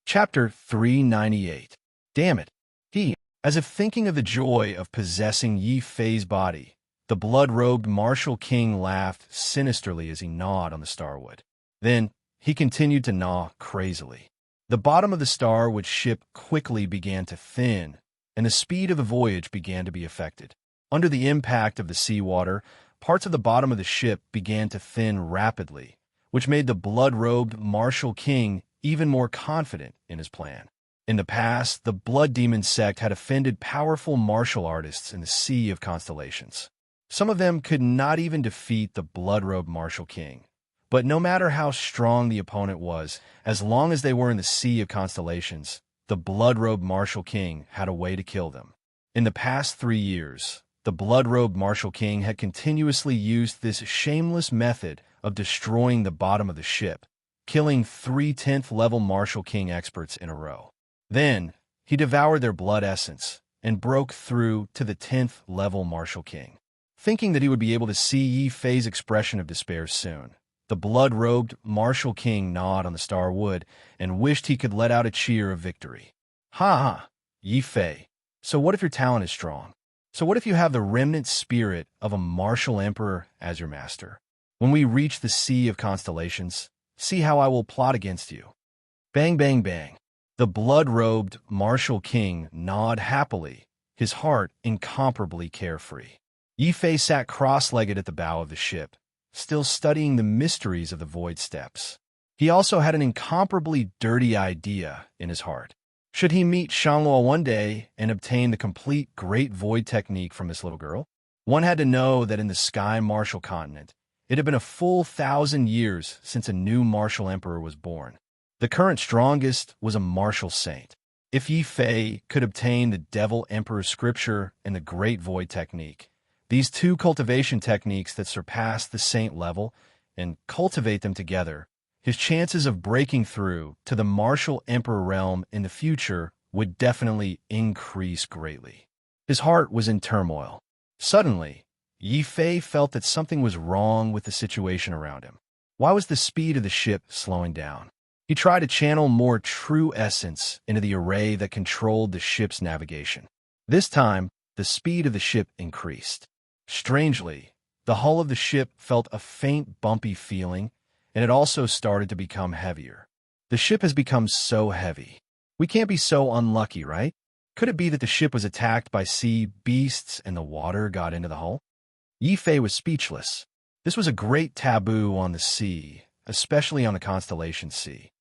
Chapter 398. Damn it. As if thinking of the joy of possessing Yi Fei's body, the blood-robed Martial King laughed sinisterly as he gnawed on the starwood. Then, he continued to gnaw crazily. The bottom of the Starwood ship quickly began to thin, and the speed of the voyage began to be affected. Under the impact of the seawater, parts of the bottom of the ship began to thin rapidly, which made the blood-robed Martial King even more confident in his plan. In the past, the Blood Demon sect had offended powerful martial artists in the Sea of Constellations. Some of them could not even defeat the blood-robed Martial King. But no matter how strong the opponent was, as long as they were in the Sea of Constellations, the blood-robed Martial King had a way to kill them. In the past 3 years, the blood-robed Martial King had continuously used this shameless method of destroying the bottom of the ship, killing 3 10th level Martial King experts in a row. Then, he devoured their blood essence and broke through to the 10th level Martial King. Thinking that he would be able to see Yi Fei's expression of despair soon, the blood-robed Martial King gnawed on the Starwood and wished he could let out a cheer of victory. Ha ha, Yi Fei. So what if your talent is strong? So what if you have the remnant spirit of a martial emperor as your master? When we reach the Sea of Constellations, see how I will plot against you. Bang, bang, bang. The blood-robed Martial King gnawed happily, his heart incomparably carefree. Yi Fei sat cross-legged at the bow of the ship, still studying the mysteries of the void steps. He also had an incomparably dirty idea in his heart. Should he meet Shangluo one day and obtain the complete Great Void technique from this little girl? One had to know that in the Sky Martial continent, it had been a full 1,000 years since a new martial emperor was born. The current strongest was a martial saint. If Yi Fei could obtain the Devil Emperor's scripture and the Great Void technique, these two cultivation techniques that surpass the saint level, and cultivate them together, his chances of breaking through to the martial emperor realm in the future would definitely increase greatly. His heart was in turmoil. Suddenly, Yi Fei felt that something was wrong with the situation around him. Why was the speed of the ship slowing down? He tried to channel more true essence into the array that controlled the ship's navigation. This time, the speed of the ship increased. Strangely, the hull of the ship felt a faint bumpy feeling, and it also started to become heavier. The ship has become so heavy. We can't be so unlucky, right? Could it be that the ship was attacked by sea beasts and the water got into the hull? Yi Fei was speechless. This was a great taboo on the sea, especially on the constellation sea.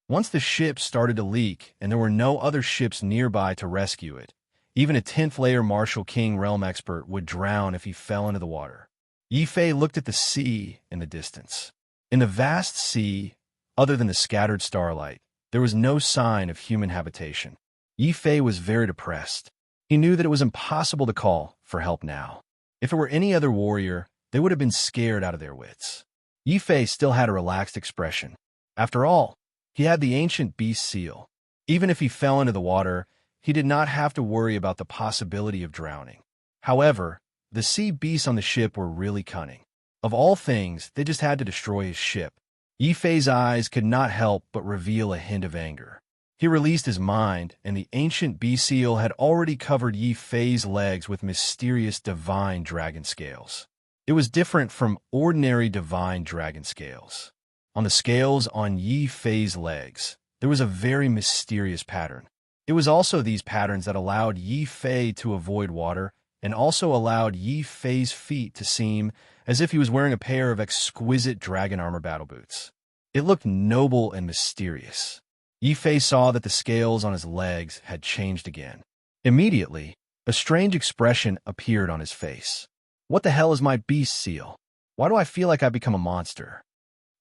Once the ship started to leak and there were no other ships nearby to rescue it, even a 10th-layer Martial King realm expert would drown if he fell into the water. Yi Fei looked at the sea in the distance. In the vast sea, other than the scattered starlight, there was no sign of human habitation. Yi Fei was very depressed. He knew that it was impossible to call for help now. If it were any other warrior, they would have been scared out of their wits. Yi Fei still had a relaxed expression. After all, he had the ancient beast seal. Even if he fell into the water, he did not have to worry about the possibility of drowning. However, the sea beasts on the ship were really cunning. Of all things, they just had to destroy his ship. Yi Fei's eyes could not help but reveal a hint of anger. He released his mind, and the ancient beast seal had already covered Yi Fei's legs with mysterious divine dragon scales. It was different from ordinary divine dragon scales. On the scales on Yi Fei's legs, there was a very mysterious pattern. It was also these patterns that allowed Yi Fei to avoid water and also allowed Yi Fei's feet to seem as if he was wearing a pair of exquisite dragon armor battle boots. It looked noble and mysterious. Yi Fei saw that the scales on his legs had changed again. Immediately, a strange expression appeared on his face. What the hell is my beast seal? Why do I feel like I've become a monster?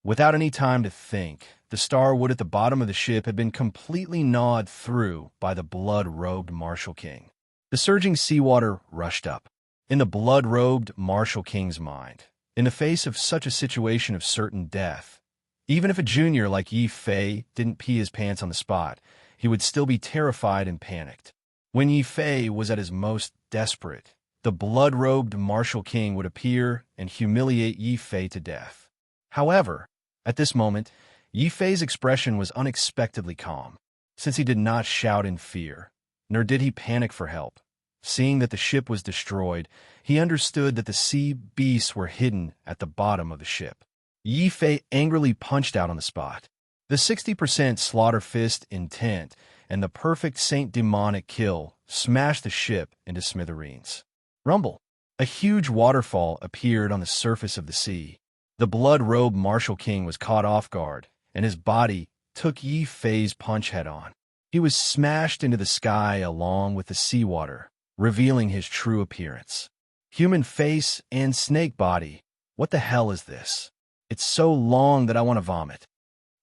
Without any time to think, the starwood at the bottom of the ship had been completely gnawed through by the blood-robed Martial King. The surging seawater rushed up. In the blood-robed Martial King's mind, in the face of such a situation of certain death, even if a junior like Yi Fei didn't pee his pants on the spot, he would still be terrified and panicked. When Yi Fei was at his most desperate, the blood-robed Martial King would appear and humiliate Yi Fei to death. However, at this moment, Yi Fei's expression was unexpectedly calm, since he did not shout in fear, nor did he panic for help. Seeing that the ship was destroyed, he understood that the sea beasts were hidden at the bottom of the ship. Yi Fei angrily punched out on the spot. The 60% slaughter fist intent and the perfect Saint Demonic kill smashed the ship into smithereens. Rumble! A huge waterfall appeared on the surface of the sea. The blood-robed Martial King was caught off guard, and his body took Yi Fei's punch head-on. He was smashed into the sky along with the seawater, revealing his true appearance. Human face and snake body. What the hell is this? It's so long that I want to vomit.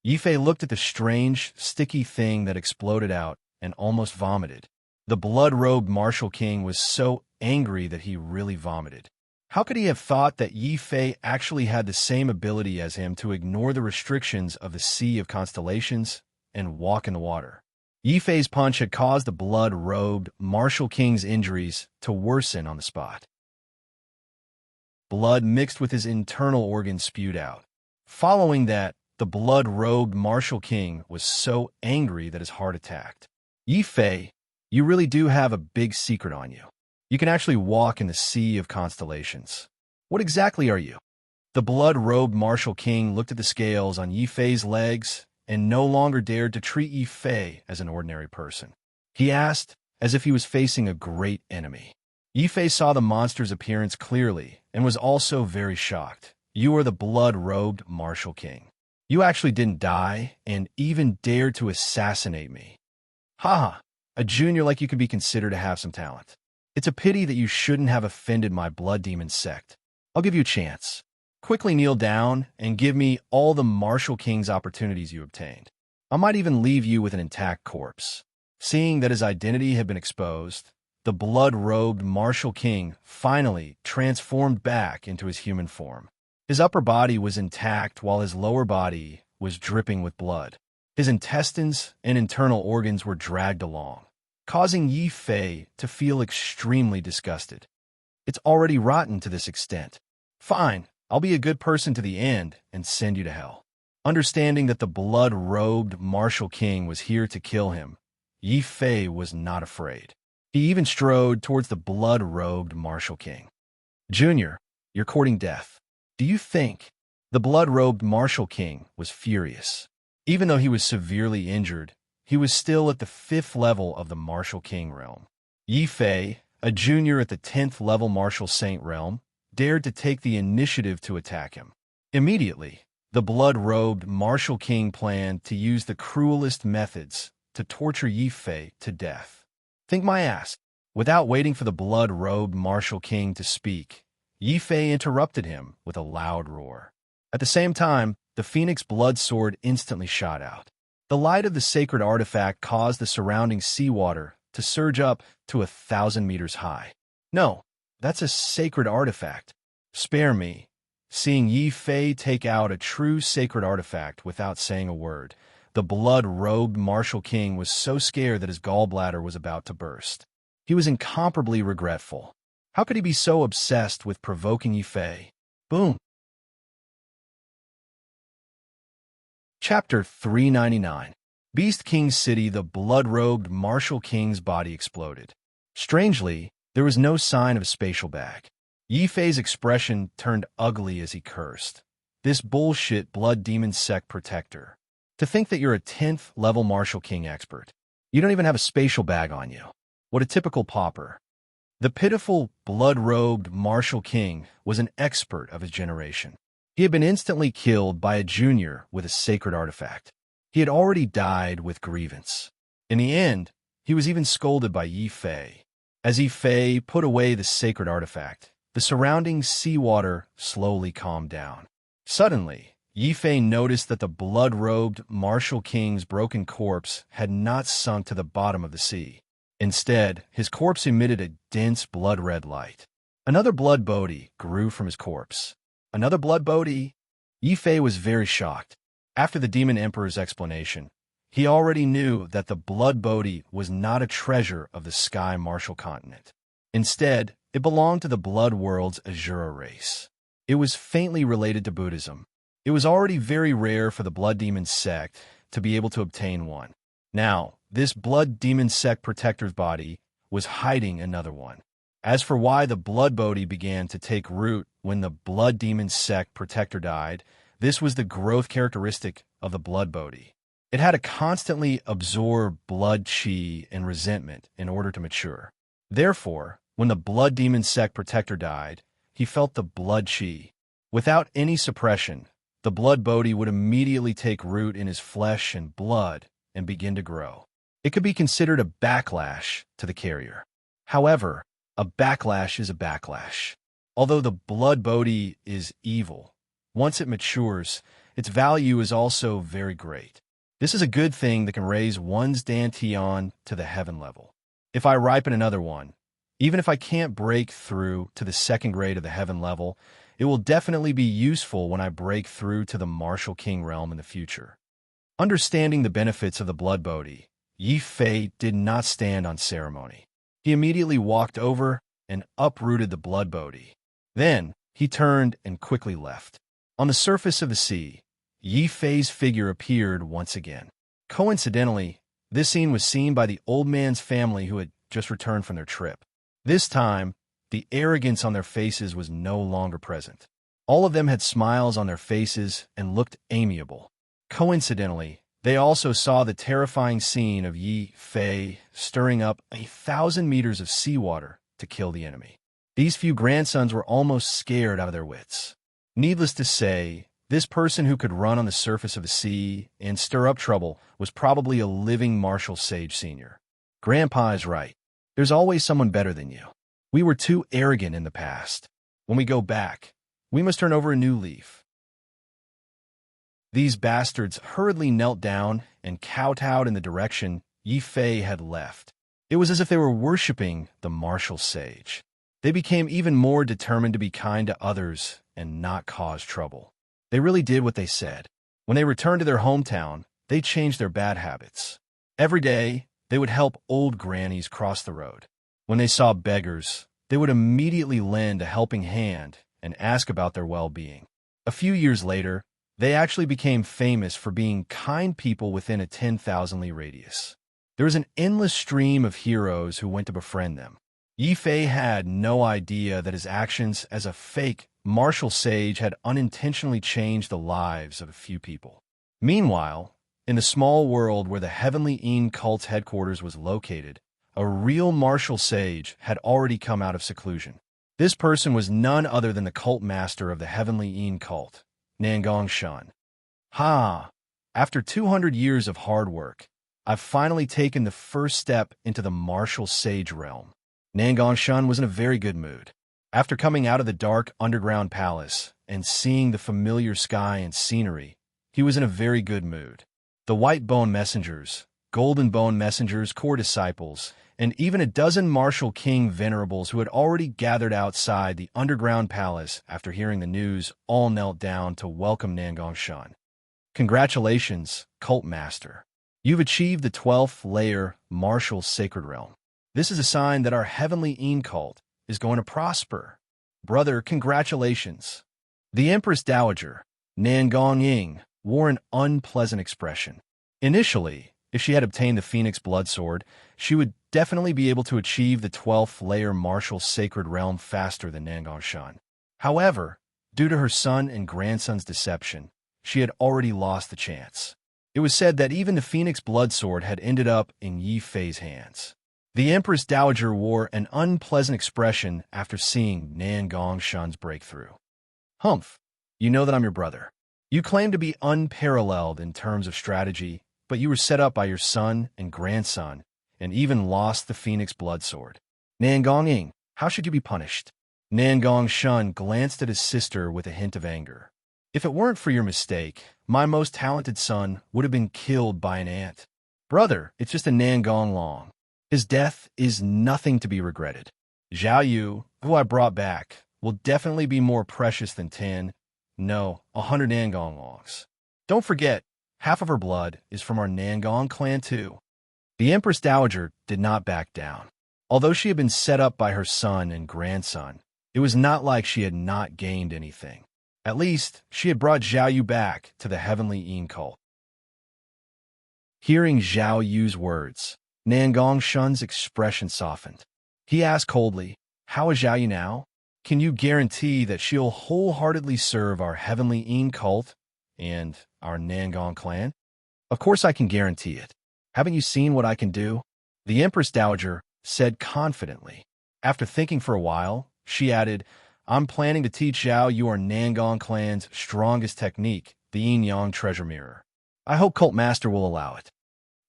Yi Fei looked at the strange, sticky thing that exploded out and almost vomited. The blood-robed Martial King was so angry that he really vomited. How could he have thought that Yi Fei actually had the same ability as him to ignore the restrictions of the Sea of Constellations and walk in the water? Yi Fei's punch had caused the blood-robed Martial King's injuries to worsen on the spot. Blood mixed with his internal organs spewed out. Following that, the blood-robed Martial King was so angry that his heart attacked. Yi Fei, you really do have a big secret on you. You can actually walk in the Sea of Constellations. What exactly are you? The blood-robed Martial King looked at the scales on Yi Fei's legs and no longer dared to treat Yi Fei as an ordinary person. He asked, as if he was facing a great enemy. Yi Fei saw the monster's appearance clearly and was also very shocked. You are the blood-robed Martial King. You actually didn't die and even dared to assassinate me. Haha, a junior like you could be considered to have some talent. It's a pity that you shouldn't have offended my blood demon sect. I'll give you a chance. Quickly kneel down and give me all the Martial King's opportunities you obtained. I might even leave you with an intact corpse." Seeing that his identity had been exposed, the blood-robed Martial King finally transformed back into his human form. His upper body was intact while his lower body was dripping with blood. His intestines and internal organs were dragged along, causing Yi Fei to feel extremely disgusted. "It's already rotten to this extent. Fine, I'll be a good person to the end and send you to hell." Understanding that the blood-robed Martial King was here to kill him, Yi Fei was not afraid. He even strode towards the blood-robed Martial King. "Junior, you're courting death. Do you think?" The blood-robed Martial King was furious. Even though he was severely injured, he was still at the 5th level of the Martial King realm. Yi Fei, a junior at the 10th level Martial Saint realm, dared to take the initiative to attack him. Immediately, the blood-robed Martial King planned to use the cruelest methods to torture Yi Fei to death. Think my ass. Without waiting for the blood-robed Martial King to speak, Yi Fei interrupted him with a loud roar. At the same time, the Phoenix blood sword instantly shot out. The light of the sacred artifact caused the surrounding seawater to surge up to 1,000 meters high. "No, that's a sacred artifact. Spare me." Seeing Yi Fei take out a true sacred artifact without saying a word, the blood-robed Martial King was so scared that his gallbladder was about to burst. He was incomparably regretful. How could he be so obsessed with provoking Yi Fei? Boom. Chapter 399. Beast King's City. The blood-robed Martial King's body exploded. Strangely, there was no sign of a spatial bag. Yi Fei's expression turned ugly as he cursed. "This bullshit blood demon sect protector. To think that you're a 10th level Martial King expert. You don't even have a spatial bag on you. What a typical pauper." The pitiful, blood-robed Martial King was an expert of his generation. He had been instantly killed by a junior with a sacred artifact. He had already died with grievance. In the end, he was even scolded by Yi Fei. As Yi Fei put away the sacred artifact, the surrounding seawater slowly calmed down. Suddenly, Yi Fei noticed that the blood-robed Martial King's broken corpse had not sunk to the bottom of the sea. Instead, his corpse emitted a dense blood-red light. Another blood bodhi grew from his corpse. Another blood bodhi? Yi Fei was very shocked. After the Demon Emperor's explanation, he already knew that the blood bodhi was not a treasure of the Sky Martial Continent. Instead, it belonged to the Blood World's Azura race. It was faintly related to Buddhism. It was already very rare for the Blood Demon sect to be able to obtain one. Now, this Blood Demon sect protector's body was hiding another one. As for why the Blood Bodhi began to take root when the Blood Demon sect protector died, this was the growth characteristic of the Blood Bodhi. It had to constantly absorb blood chi and resentment in order to mature. Therefore, when the Blood Demon sect protector died, he felt the blood chi. Without any suppression, the blood bodhi would immediately take root in his flesh and blood and begin to grow. It could be considered a backlash to the carrier. However, a backlash is a backlash. Although the blood bodhi is evil, once it matures, its value is also very great. This is a good thing that can raise one's dantian to the heaven level. If I ripen another one, even if I can't break through to the 2nd grade of the heaven level, it will definitely be useful when I break through to the Martial King realm in the future. Understanding the benefits of the blood bodhi, Yi Fei did not stand on ceremony. He immediately walked over and uprooted the blood bodhi. Then, he turned and quickly left. On the surface of the sea, Yi Fei's figure appeared once again. Coincidentally, this scene was seen by the old man's family who had just returned from their trip. This time, the arrogance on their faces was no longer present. All of them had smiles on their faces and looked amiable. Coincidentally, they also saw the terrifying scene of Yi Fei stirring up 1,000 meters of seawater to kill the enemy. These few grandsons were almost scared out of their wits. Needless to say, this person who could run on the surface of the sea and stir up trouble was probably a living martial sage senior. Grandpa is right. There's always someone better than you. We were too arrogant in the past. When we go back, We must turn over a new leaf. These bastards hurriedly knelt down and kowtowed in the direction Yi Fei had left. It was as if they were worshipping the martial sage. They became even more determined to be kind to others and not cause trouble. They really did what they said. When they returned to their hometown, they changed their bad habits. Every day, they would help old grannies cross the road. When they saw beggars, they would immediately lend a helping hand and ask about their well-being. A few years later, they actually became famous for being kind people within a 10,000-li radius. There was an endless stream of heroes who went to befriend them. Yi Fei had no idea that his actions as a fake martial sage had unintentionally changed the lives of a few people. Meanwhile, in the small world where the Heavenly Een cult's headquarters was located, a real martial sage had already come out of seclusion. This person was none other than the cult master of the Heavenly Een cult, Nangong Shan. After 200 years of hard work, I've finally taken the first step into the martial sage realm. Nangong Shan was in a very good mood. After coming out of the dark underground palace and seeing the familiar sky and scenery, he was in a very good mood. The white bone messengers, golden bone messengers, core disciples, and even a dozen martial king venerables who had already gathered outside the underground palace after hearing the news all knelt down to welcome Nangong Shan. Congratulations, cult master. You've achieved the 12th layer martial sacred realm. This is a sign that our Heavenly Een cult is going to prosper. Brother, congratulations. The Empress Dowager, Nangong Ying, wore an unpleasant expression. Initially, if she had obtained the Phoenix Blood Sword, she would definitely be able to achieve the 12th layer martial sacred realm faster than Nangong Shan. However, due to her son and grandson's deception, she had already lost the chance. It was said that even the Phoenix Blood Sword had ended up in Yi Fei's hands. The Empress Dowager wore an unpleasant expression after seeing Nangong Shan's breakthrough. Humph, you know that I'm your brother. You claim to be unparalleled in terms of strategy, but you were set up by your son and grandson, and even lost the Phoenix Blood Sword. Nangong Ying, how should you be punished? Nangong Shan glanced at his sister with a hint of anger. If it weren't for your mistake, my most talented son would have been killed by an ant. Brother, it's just a Nangong Long. His death is nothing to be regretted. Zhao Yu, who I brought back, will definitely be more precious than 100 Nangong Longs. Don't forget, half of her blood is from our Nangong clan too. The Empress Dowager did not back down. Although she had been set up by her son and grandson, it was not like she had not gained anything. At least, she had brought Zhao Yu back to the Heavenly Een cult. Hearing Zhao Yu's words, Nangong Shan's expression softened. He asked coldly, "How is Zhao Yu now? Can you guarantee that she'll wholeheartedly serve our Heavenly Een cult and our Nangong clan?" "Of course I can guarantee it. Haven't you seen what I can do?" The Empress Dowager said confidently. After thinking for a while, she added, "I'm planning to teach Zhao Yu our Nangong clan's strongest technique, the Yin Yang Treasure Mirror. I hope Cult Master will allow it."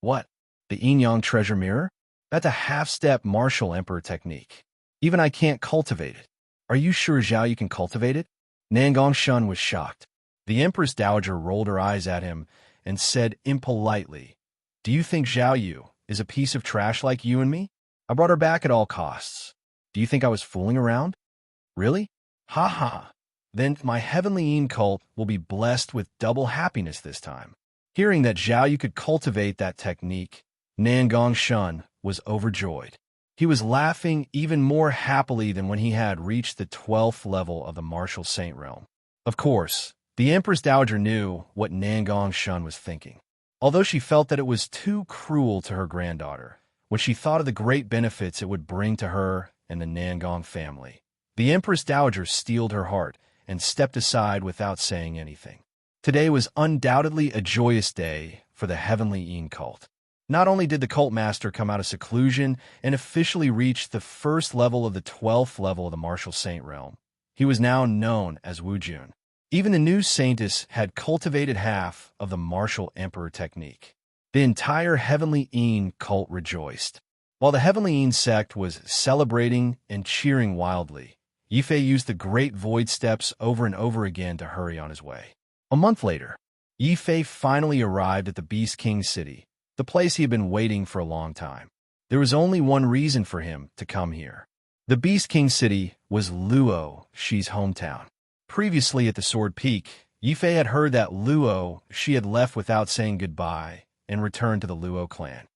"What? The Yin Yang Treasure Mirror? That's a half-step martial emperor technique. Even I can't cultivate it. Are you sure Zhao Yu can cultivate it?" Nangong Shan was shocked. The Empress Dowager rolled her eyes at him and said impolitely, "Do you think Zhao Yu is a piece of trash like you and me? I brought her back at all costs. Do you think I was fooling around? Really? Ha ha. Then my Heavenly Een cult will be blessed with double happiness this time." Hearing that Zhao Yu could cultivate that technique, Nangong Shan was overjoyed. He was laughing even more happily than when he had reached the 12th level of the martial saint realm. Of course, the Empress Dowager knew what Nangong Shan was thinking. Although she felt that it was too cruel to her granddaughter, when she thought of the great benefits it would bring to her and the Nangong family, the Empress Dowager steeled her heart and stepped aside without saying anything. Today was undoubtedly a joyous day for the Heavenly Een cult. Not only did the cult master come out of seclusion and officially reach the first level of the 12th level of the martial saint realm, he was now known as Wu Jun. Even the new saintess had cultivated half of the martial emperor technique. The entire Heavenly Een cult rejoiced. While the Heavenly Een sect was celebrating and cheering wildly, Yi Fei used the great void steps over and over again to hurry on his way. A month later, Yi Fei finally arrived at the Beast King's city, the place he had been waiting for a long time. There was only one reason for him to come here. The Beast King's city was Luo Shi's hometown. Previously at the Sword Peak, Yi Fei had heard that Luo Shi had left without saying goodbye and returned to the Luo clan.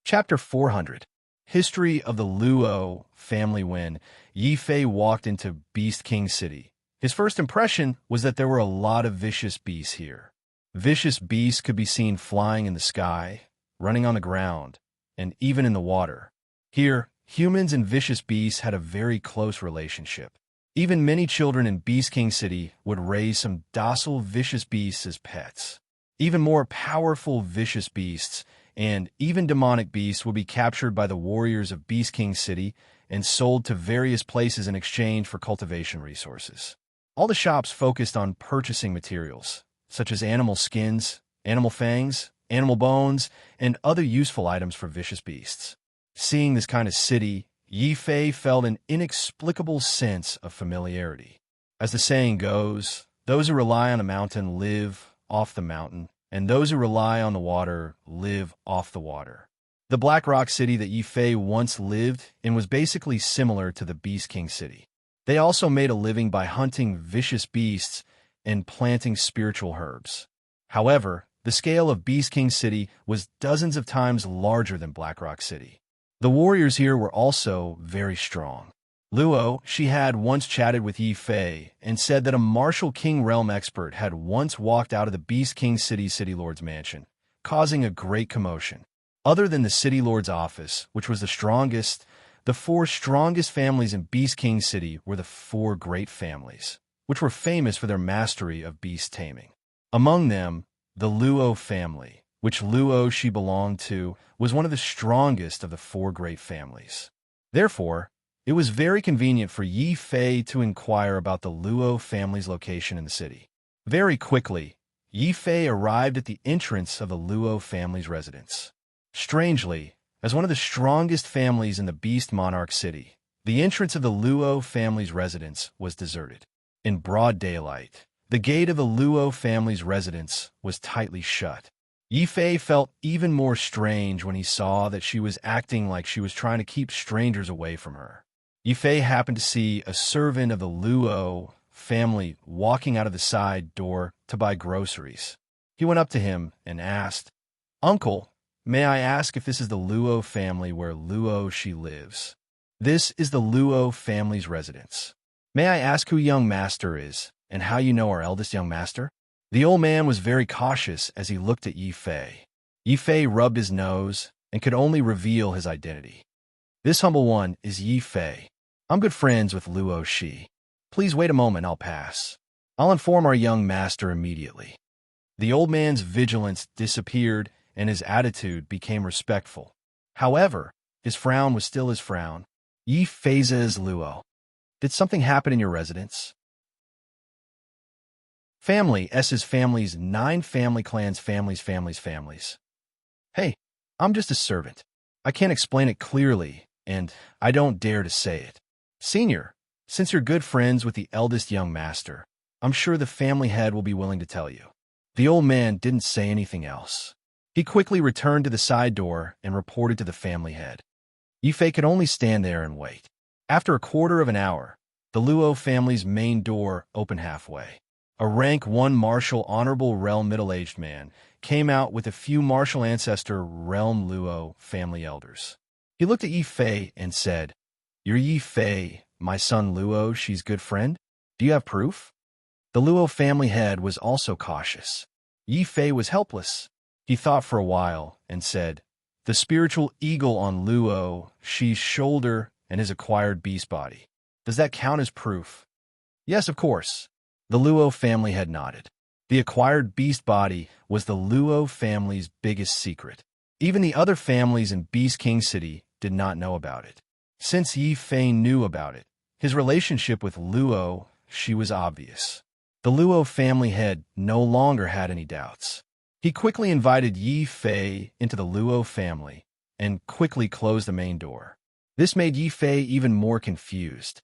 Chapter 400. History of the Luo family. When Yi Fei walked into Beast King City, his first impression was that there were a lot of vicious beasts here. Vicious beasts could be seen flying in the sky, running on the ground, and even in the water. Here, humans and vicious beasts had a very close relationship. Even many children in Beast King City would raise some docile vicious beasts as pets. Even more powerful vicious beasts and even demonic beasts would be captured by the warriors of Beast King City and sold to various places in exchange for cultivation resources. All the shops focused on purchasing materials, such as animal skins, animal fangs, animal bones, and other useful items for vicious beasts. Seeing this kind of city, Yi Fei felt an inexplicable sense of familiarity. As the saying goes, those who rely on a mountain live off the mountain, and those who rely on the water live off the water. The Black Rock city that Yi Fei once lived in was basically similar to the Beast King City. They also made a living by hunting vicious beasts and planting spiritual herbs. However, the scale of Beast King City was dozens of times larger than Black Rock City. The warriors here were also very strong. Luo Shi had once chatted with Yi Fei and said that a martial king realm expert had once walked out of the Beast King City's City Lord's mansion, causing a great commotion. Other than the City Lord's office, which was the strongest, the four strongest families in Beast King City were the four great families, which were famous for their mastery of beast taming. Among them, the Luo family, which Luo Shi belonged to, was one of the strongest of the four great families. Therefore, it was very convenient for Yi Fei to inquire about the Luo family's location in the city. Very quickly, Yi Fei arrived at the entrance of the Luo family's residence. Strangely, as one of the strongest families in the Beast Monarch City, the entrance of the Luo family's residence was deserted. In broad daylight, the gate of the Luo family's residence was tightly shut. Yi Fei felt even more strange when he saw that she was acting like she was trying to keep strangers away from her. Yi Fei happened to see a servant of the Luo family walking out of the side door to buy groceries. He went up to him and asked, "Uncle, may I ask if this is the Luo family where Luo Shi lives?" "This is the Luo family's residence." "May I ask who young master is, and how you know our eldest young master?" The old man was very cautious as he looked at Yi Fei. Yi Fei rubbed his nose and could only reveal his identity. "This humble one is Yi Fei. I'm good friends with Luo Shi. Please wait a moment, I'll pass. I'll inform our young master immediately." The old man's vigilance disappeared and his attitude became respectful. However, his frown was still his frown. "Yi Fei's Luo. Did something happen in your residence?" Family S's families, 9 family clans, families. "Hey, I'm just a servant. I can't explain it clearly, and I don't dare to say it. Senior, since you're good friends with the eldest young master, I'm sure the family head will be willing to tell you." The old man didn't say anything else. He quickly returned to the side door and reported to the family head. Yi Fei could only stand there and wait. After a quarter of an hour, the Luo family's main door opened halfway. A rank 1 martial honorable realm middle-aged man came out with a few martial ancestor realm Luo family elders. He looked at Yi Fei and said, "You're Yi Fei, my son Luo Shi's good friend? Do you have proof?" The Luo family head was also cautious. Yi Fei was helpless. He thought for a while and said, "The spiritual eagle on Luo Shi's shoulder and his acquired beast body. Does that count as proof?" "Yes, of course." The Luo family had nodded. The acquired beast body was the Luo family's biggest secret. Even the other families in Beast King City did not know about it. Since Yi Fei knew about it, his relationship with Luo Shi was obvious. The Luo family head no longer had any doubts. He quickly invited Yi Fei into the Luo family and quickly closed the main door. This made Yi Fei even more confused.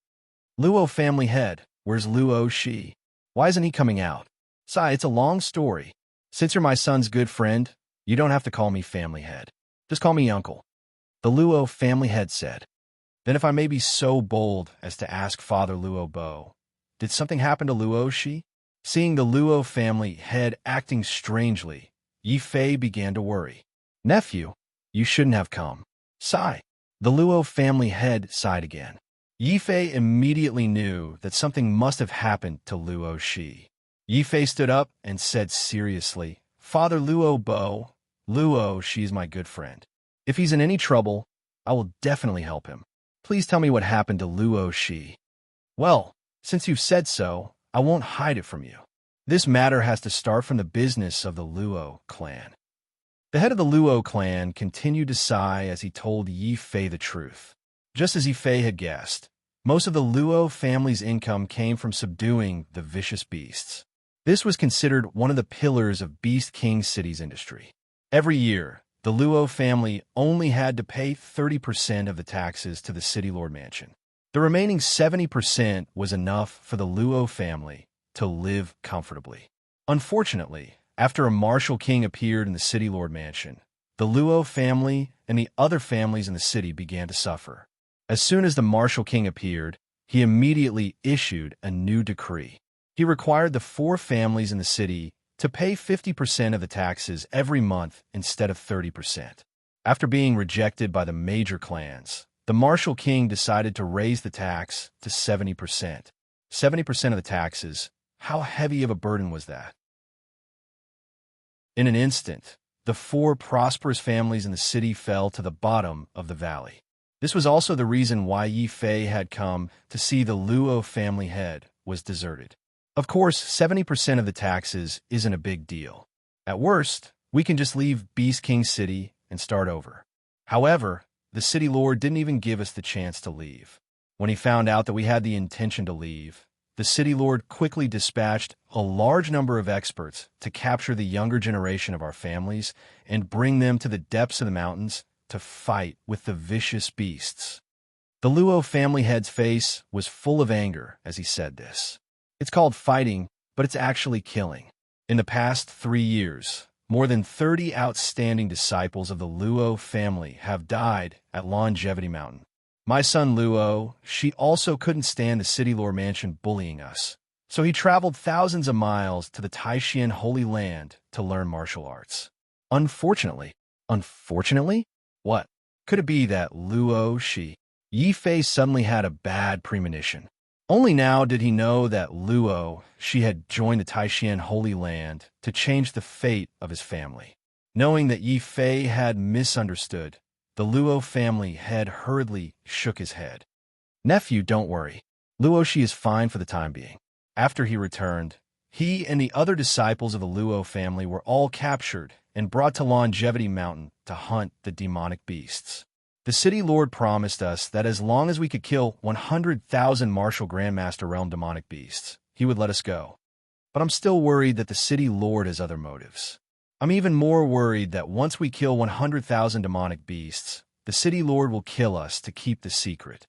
Luo family head, where's Luo Shi? Why isn't he coming out? Sai, it's a long story. Since you're my son's good friend, you don't have to call me family head. Just call me uncle. The Luo family head said. Then if I may be so bold as to ask Father Luo Bo, did something happen to Luo Shi? Seeing the Luo family head acting strangely, Yi Fei began to worry. Nephew, you shouldn't have come. Sigh. The Luo family head sighed again. Yi Fei immediately knew that something must have happened to Luo Shi. Yi Fei stood up and said seriously, Father Luo Bo, Luo Shi is my good friend. If he's in any trouble, I will definitely help him. Please tell me what happened to Luo Shi. Well, since you've said so, I won't hide it from you. This matter has to start from the business of the Luo clan. The head of the Luo clan continued to sigh as he told Yi Fei the truth. Just as Yi Fei had guessed, most of the Luo family's income came from subduing the vicious beasts. This was considered one of the pillars of Beast King City's industry. Every year, the Luo family only had to pay 30% of the taxes to the City Lord Mansion. The remaining 70% was enough for the Luo family to live comfortably. Unfortunately, after a martial king appeared in the City Lord Mansion, the Luo family and the other families in the city began to suffer. As soon as the martial king appeared, he immediately issued a new decree. He required the 4 families in the city to pay 50% of the taxes every month instead of 30%. After being rejected by the major clans, the martial king decided to raise the tax to 70%. 70% of the taxes, how heavy of a burden was that? In an instant, the 4 prosperous families in the city fell to the bottom of the valley. This was also the reason why Yi Fei had come to see the Luo family head was deserted. Of course, 70% of the taxes isn't a big deal. At worst, we can just leave Beast King City and start over. However, the city lord didn't even give us the chance to leave. When he found out that we had the intention to leave, the city lord quickly dispatched a large number of experts to capture the younger generation of our families and bring them to the depths of the mountains to fight with the vicious beasts. The Luo family head's face was full of anger as he said this. It's called fighting, but it's actually killing. In the past 3 years, more than 30 outstanding disciples of the Luo family have died at Longevity Mountain. My son Luo, she also couldn't stand the City Lord Mansion bullying us, so he traveled thousands of miles to the Taishan Holy Land to learn martial arts. Unfortunately, what? Could it be that Luo Shi? Yi Fei suddenly had a bad premonition. Only now did he know that Luo Shi had joined the Taishan Holy Land to change the fate of his family. Knowing that Yi Fei had misunderstood, the Luo family head hurriedly shook his head. Nephew, don't worry. Luo Shi is fine for the time being. After he returned, he and the other disciples of the Luo family were all captured and brought to Longevity Mountain to hunt the demonic beasts. The city lord promised us that as long as we could kill 100,000 martial Grandmaster Realm demonic beasts, he would let us go. But I'm still worried that the city lord has other motives. I'm even more worried that once we kill 100,000 demonic beasts, the city lord will kill us to keep the secret.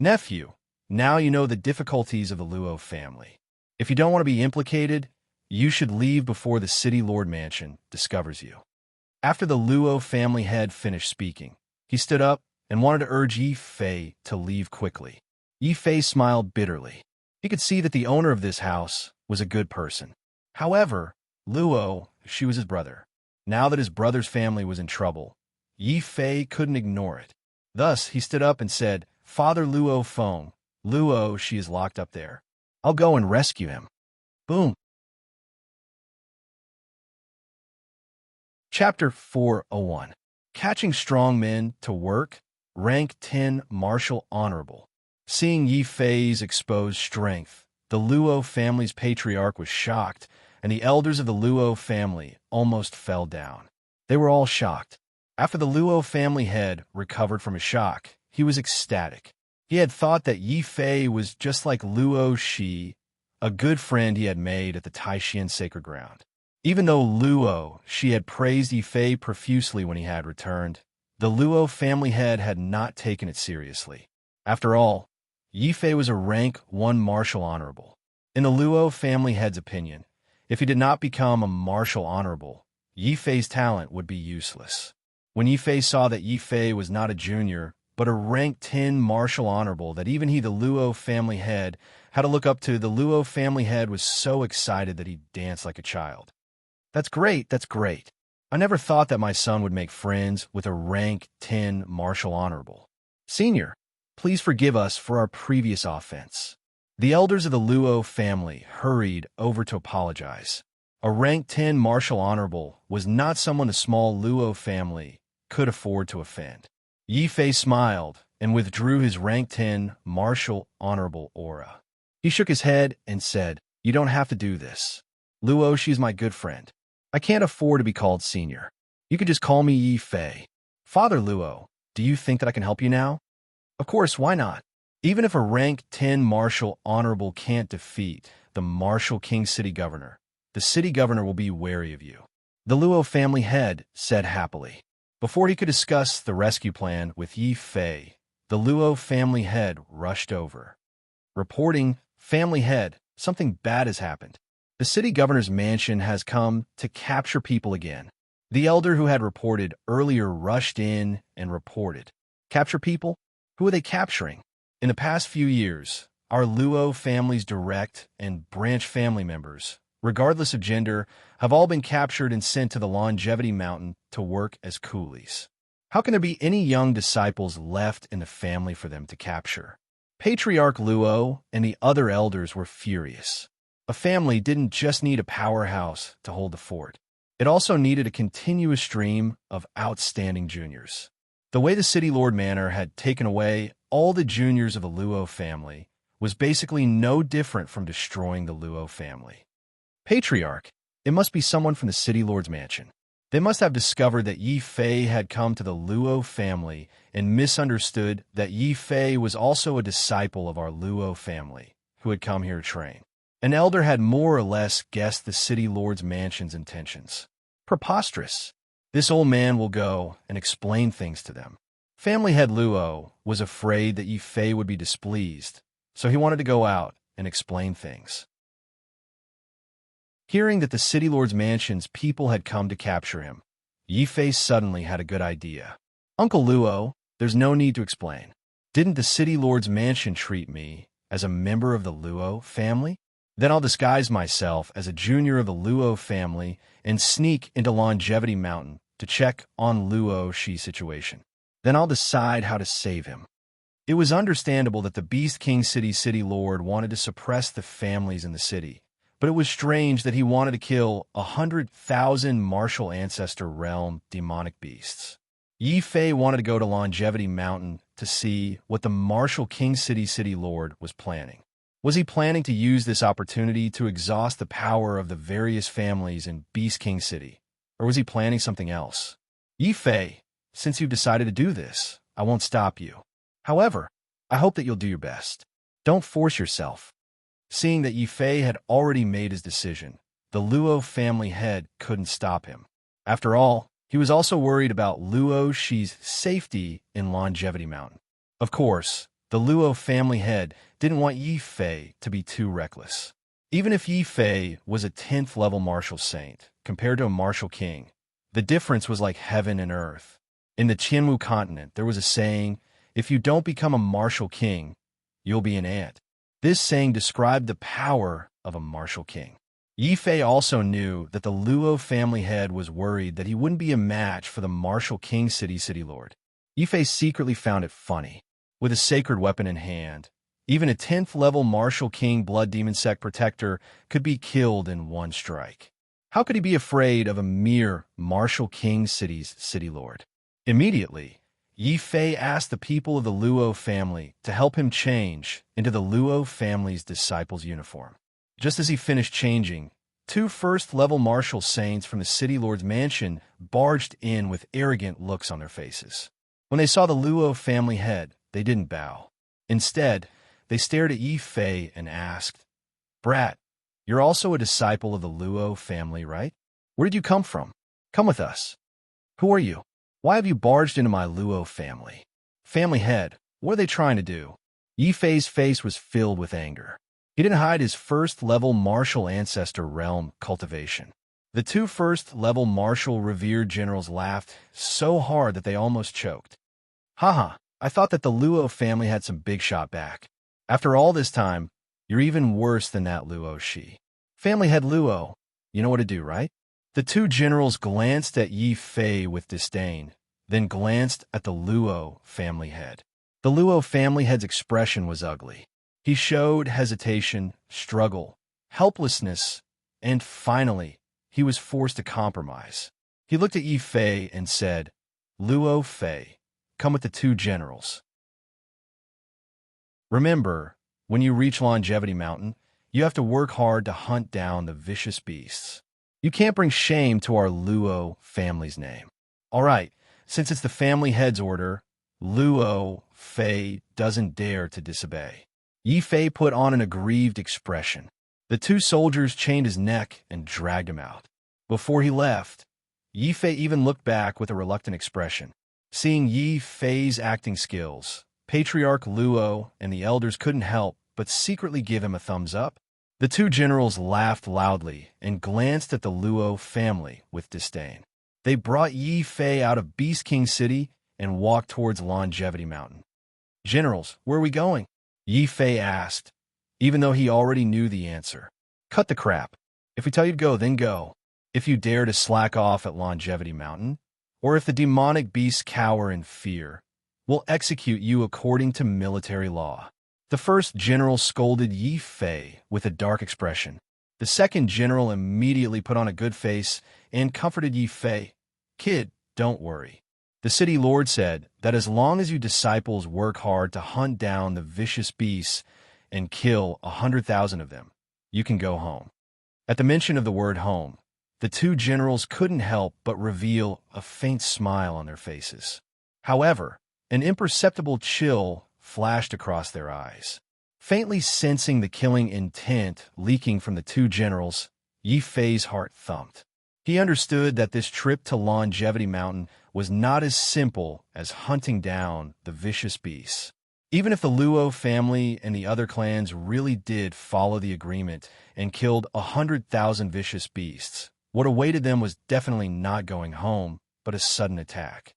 Nephew, now you know the difficulties of the Luo family. If you don't want to be implicated, you should leave before the city lord mansion discovers you. After the Luo family head finished speaking, he stood up and wanted to urge Yi Fei to leave quickly. Yi Fei smiled bitterly. He could see that the owner of this house was a good person. However, Luo, she was his brother. Now that his brother's family was in trouble, Yi Fei couldn't ignore it. Thus, he stood up and said, Father Luo Feng, Luo, she is locked up there. I'll go and rescue him. Boom. Chapter 401. Catching strong men to work, rank 10 martial honorable. Seeing Yi Fei's exposed strength, the Luo family's patriarch was shocked, and the elders of the Luo family almost fell down. They were all shocked. After the Luo family head recovered from his shock, he was ecstatic. He had thought that Yi Fei was just like Luo Shi, a good friend he had made at the Taishan Sacred Ground. Even though Luo Shi had praised Yi Fei profusely when he had returned, The Luo family head had not taken it seriously. After all, Yi Fei was a rank 1 martial honorable. In the Luo family head's opinion, if he did not become a martial honorable, Yi Fei's talent would be useless. When Yi Fei saw that Yi Fei was not a junior, but a rank 10 martial honorable that even he, the Luo family head, had to look up to, the Luo family head was so excited that he danced like a child. That's great, that's great. I never thought that my son would make friends with a rank 10 martial honorable. Senior, please forgive us for our previous offense. The elders of the Luo family hurried over to apologize. A rank 10 martial honorable was not someone a small Luo family could afford to offend. Yi Fei smiled and withdrew his rank 10 martial honorable aura. He shook his head and said, "You don't have to do this. Luo, she's my good friend. I can't afford to be called senior. You can just call me Yi Fei. Father Luo, do you think that I can help you now?" Of course, why not? Even if a rank 10 martial honorable can't defeat the martial king city governor, the city governor will be wary of you. The Luo family head said happily. Before he could discuss the rescue plan with Yi Fei, the Luo family head rushed over. Reporting, family head, something bad has happened. The city governor's mansion has come to capture people again. The elder who had reported earlier rushed in and reported. Capture people? Who are they capturing? In the past few years, our Luo family's direct and branch family members, regardless of gender, have all been captured and sent to the Longevity Mountain to work as coolies. How can there be any young disciples left in the family for them to capture? Patriarch Luo and the other elders were furious. A family didn't just need a powerhouse to hold the fort. It also needed a continuous stream of outstanding juniors. The way the City Lord Manor had taken away all the juniors of the Luo family was basically no different from destroying the Luo family. Patriarch, it must be someone from the City Lord's mansion. They must have discovered that Yi Fei had come to the Luo family and misunderstood that Yi Fei was also a disciple of our Luo family who had come here to train. An elder had more or less guessed the City Lord's mansion's intentions. Preposterous. This old man will go and explain things to them. Family head Luo was afraid that Yi Fei would be displeased, so he wanted to go out and explain things. Hearing that the City Lord's mansion's people had come to capture him, Yi Fei suddenly had a good idea. Uncle Luo, there's no need to explain. Didn't the City Lord's mansion treat me as a member of the Luo family? Then I'll disguise myself as a junior of the Luo family and sneak into Longevity Mountain to check on Luo Shi's situation. Then I'll decide how to save him. It was understandable that the Beast King City Lord wanted to suppress the families in the city, but it was strange that he wanted to kill 100,000 martial ancestor realm demonic beasts. Yi Fei wanted to go to Longevity Mountain to see what the martial King City Lord was planning. Was he planning to use this opportunity to exhaust the power of the various families in Beast King City? Or was he planning something else? Yi Fei, since you've decided to do this, I won't stop you. However, I hope that you'll do your best. Don't force yourself. Seeing that Yi Fei had already made his decision, the Luo family head couldn't stop him. After all, he was also worried about Luo Shi's safety in Longevity Mountain. Of course, the Luo family head didn't want Yi Fei to be too reckless. Even if Yi Fei was a 10th level martial saint compared to a martial king, the difference was like heaven and earth. In the Qianwu continent, there was a saying, "If you don't become a martial king, you'll be an ant." This saying described the power of a martial king. Yi Fei also knew that the Luo family head was worried that he wouldn't be a match for the martial King City Lord. Yi Fei secretly found it funny. With a sacred weapon in hand, even a 10th level martial king blood demon sect protector could be killed in one strike. How could he be afraid of a mere martial king City Lord? Immediately, Yi Fei asked the people of the Luo family to help him change into the Luo family's disciple's uniform. Just as he finished changing, 2 first-level martial saints from the City Lord's mansion barged in with arrogant looks on their faces. When they saw the Luo family head, they didn't bow. Instead, they stared at Yi Fei and asked, "Brat, you're also a disciple of the Luo family, right? Where did you come from? Come with us." "Who are you?" Why have you barged into my Luo family? Family head, what are they trying to do? Yi Fei's face was filled with anger. He didn't hide his first-level martial ancestor realm cultivation. The two first-level martial revered generals laughed so hard that they almost choked. Haha, I thought that the Luo family had some big shot back. After all this time, you're even worse than that Luo Shi. Family head Luo, you know what to do, right? The two generals glanced at Yi Fei with disdain, then glanced at the Luo family head. The Luo family head's expression was ugly. He showed hesitation, struggle, helplessness, and finally, he was forced to compromise. He looked at Yi Fei and said, Luo Fei, come with the two generals. Remember, when you reach Longevity Mountain, you have to work hard to hunt down the vicious beasts. You can't bring shame to our Luo family's name. All right, since it's the family head's order, Luo Fei doesn't dare to disobey. Yi Fei put on an aggrieved expression. The two soldiers chained his neck and dragged him out. Before he left, Yi Fei even looked back with a reluctant expression. Seeing Yi Fei's acting skills, Patriarch Luo and the elders couldn't help but secretly give him a thumbs up. The two generals laughed loudly and glanced at the Luo family with disdain. They brought Yi Fei out of Beast King City and walked towards Longevity Mountain. Generals, where are we going? Yi Fei asked, even though he already knew the answer. Cut the crap. If we tell you to go, then go. If you dare to slack off at Longevity Mountain, or if the demonic beasts cower in fear, we'll execute you according to military law. The first general scolded Yi Fei with a dark expression. The second general immediately put on a good face and comforted Yi Fei. Kid, don't worry. The city lord said that as long as you disciples work hard to hunt down the vicious beasts and kill 100,000 of them, you can go home. At the mention of the word home, the two generals couldn't help but reveal a faint smile on their faces. However, an imperceptible chill flashed across their eyes. Faintly sensing the killing intent leaking from the two generals, Yi Fei's heart thumped. He understood that this trip to Longevity Mountain was not as simple as hunting down the vicious beasts. Even if the Luo family and the other clans really did follow the agreement and killed 100,000 vicious beasts, what awaited them was definitely not going home, but a sudden attack.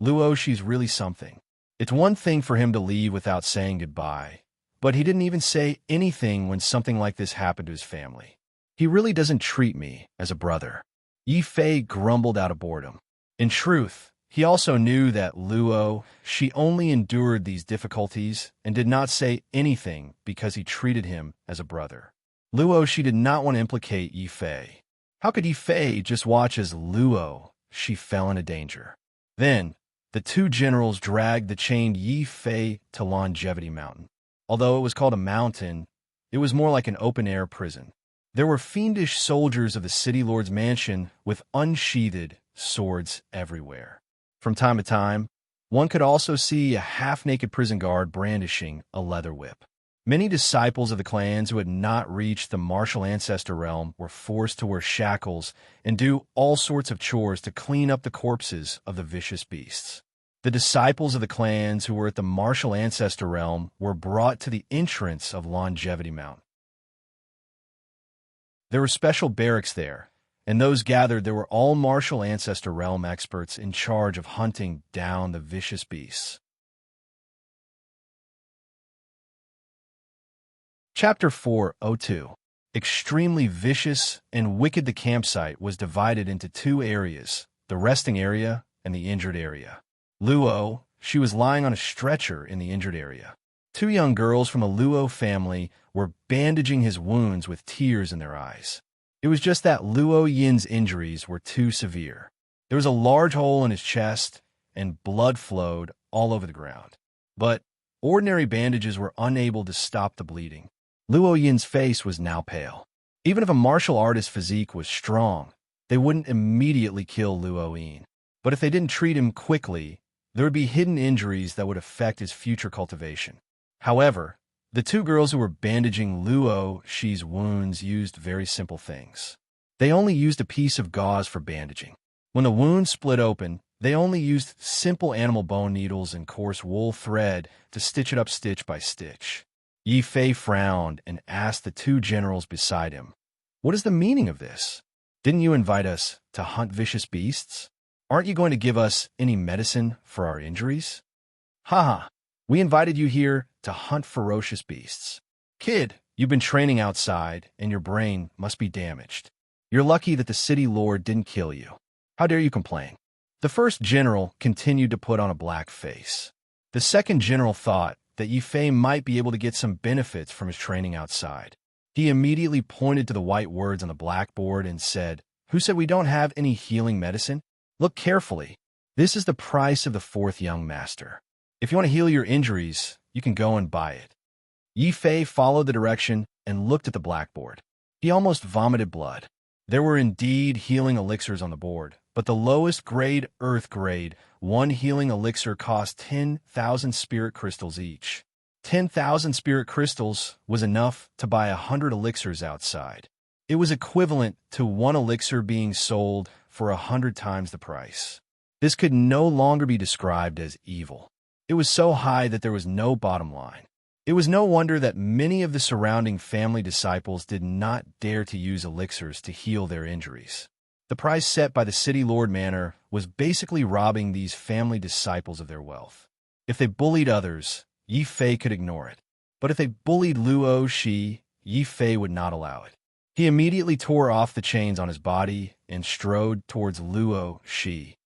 Luo Shi's really something. It's one thing for him to leave without saying goodbye, but he didn't even say anything when something like this happened to his family. He really doesn't treat me as a brother. Yi Fei grumbled out of boredom. In truth, he also knew that Luo Shi only endured these difficulties and did not say anything because he treated him as a brother. Luo Shi did not want to implicate Yi Fei. How could Yi Fei just watch as Luo Shi fell into danger? Then, the two generals dragged the chained Yi Fei to Longevity Mountain. Although it was called a mountain, it was more like an open-air prison. There were fiendish soldiers of the city lord's mansion with unsheathed swords everywhere. From time to time, one could also see a half-naked prison guard brandishing a leather whip. Many disciples of the clans who had not reached the martial ancestor realm were forced to wear shackles and do all sorts of chores to clean up the corpses of the vicious beasts. The disciples of the clans who were at the martial ancestor realm were brought to the entrance of Longevity Mountain. There were special barracks there, and those gathered there were all martial ancestor realm experts in charge of hunting down the vicious beasts. Chapter 402. Extremely vicious and wicked. The campsite was divided into two areas, the resting area and the injured area. Luo, she was lying on a stretcher in the injured area. Two young girls from a Luo family were bandaging his wounds with tears in their eyes. It was just that Luo Yin's injuries were too severe. There was a large hole in his chest, and blood flowed all over the ground. But ordinary bandages were unable to stop the bleeding. Luo Yin's face was now pale. Even if a martial artist's physique was strong, they wouldn't immediately kill Luo Yin. But if they didn't treat him quickly, there would be hidden injuries that would affect his future cultivation. However, the two girls who were bandaging Luo Shi's wounds used very simple things. They only used a piece of gauze for bandaging. When the wound split open, They only used simple animal bone needles and coarse wool thread to stitch it up stitch by stitch. Yi Fei frowned and asked the two generals beside him, "What is the meaning of this? Didn't you invite us to hunt vicious beasts? Aren't you going to give us any medicine for our injuries?" "Haha, we invited you here to hunt ferocious beasts. Kid, you've been training outside, and your brain must be damaged. You're lucky that the city lord didn't kill you. How dare you complain?" The first general continued to put on a black face. The second general thought that Yi Fei might be able to get some benefits from his training outside. He immediately pointed to the white words on the blackboard and said, "Who said we don't have any healing medicine? Look carefully. This is the price of the fourth young master. If you want to heal your injuries, you can go and buy it." Yi Fei followed the direction and looked at the blackboard. He almost vomited blood. There were indeed healing elixirs on the board, but the lowest grade, earth grade, one healing elixir cost 10,000 spirit crystals each. 10,000 spirit crystals was enough to buy 100 elixirs outside. It was equivalent to one elixir being sold for 100 times the price. This could no longer be described as evil. It was so high that there was no bottom line. It was no wonder that many of the surrounding family disciples did not dare to use elixirs to heal their injuries. The price set by the city lord manor was basically robbing these family disciples of their wealth. If they bullied others, Yi Fei could ignore it. But if they bullied Luo Shi, Yi Fei would not allow it. He immediately tore off the chains on his body and strode towards Luo Shi.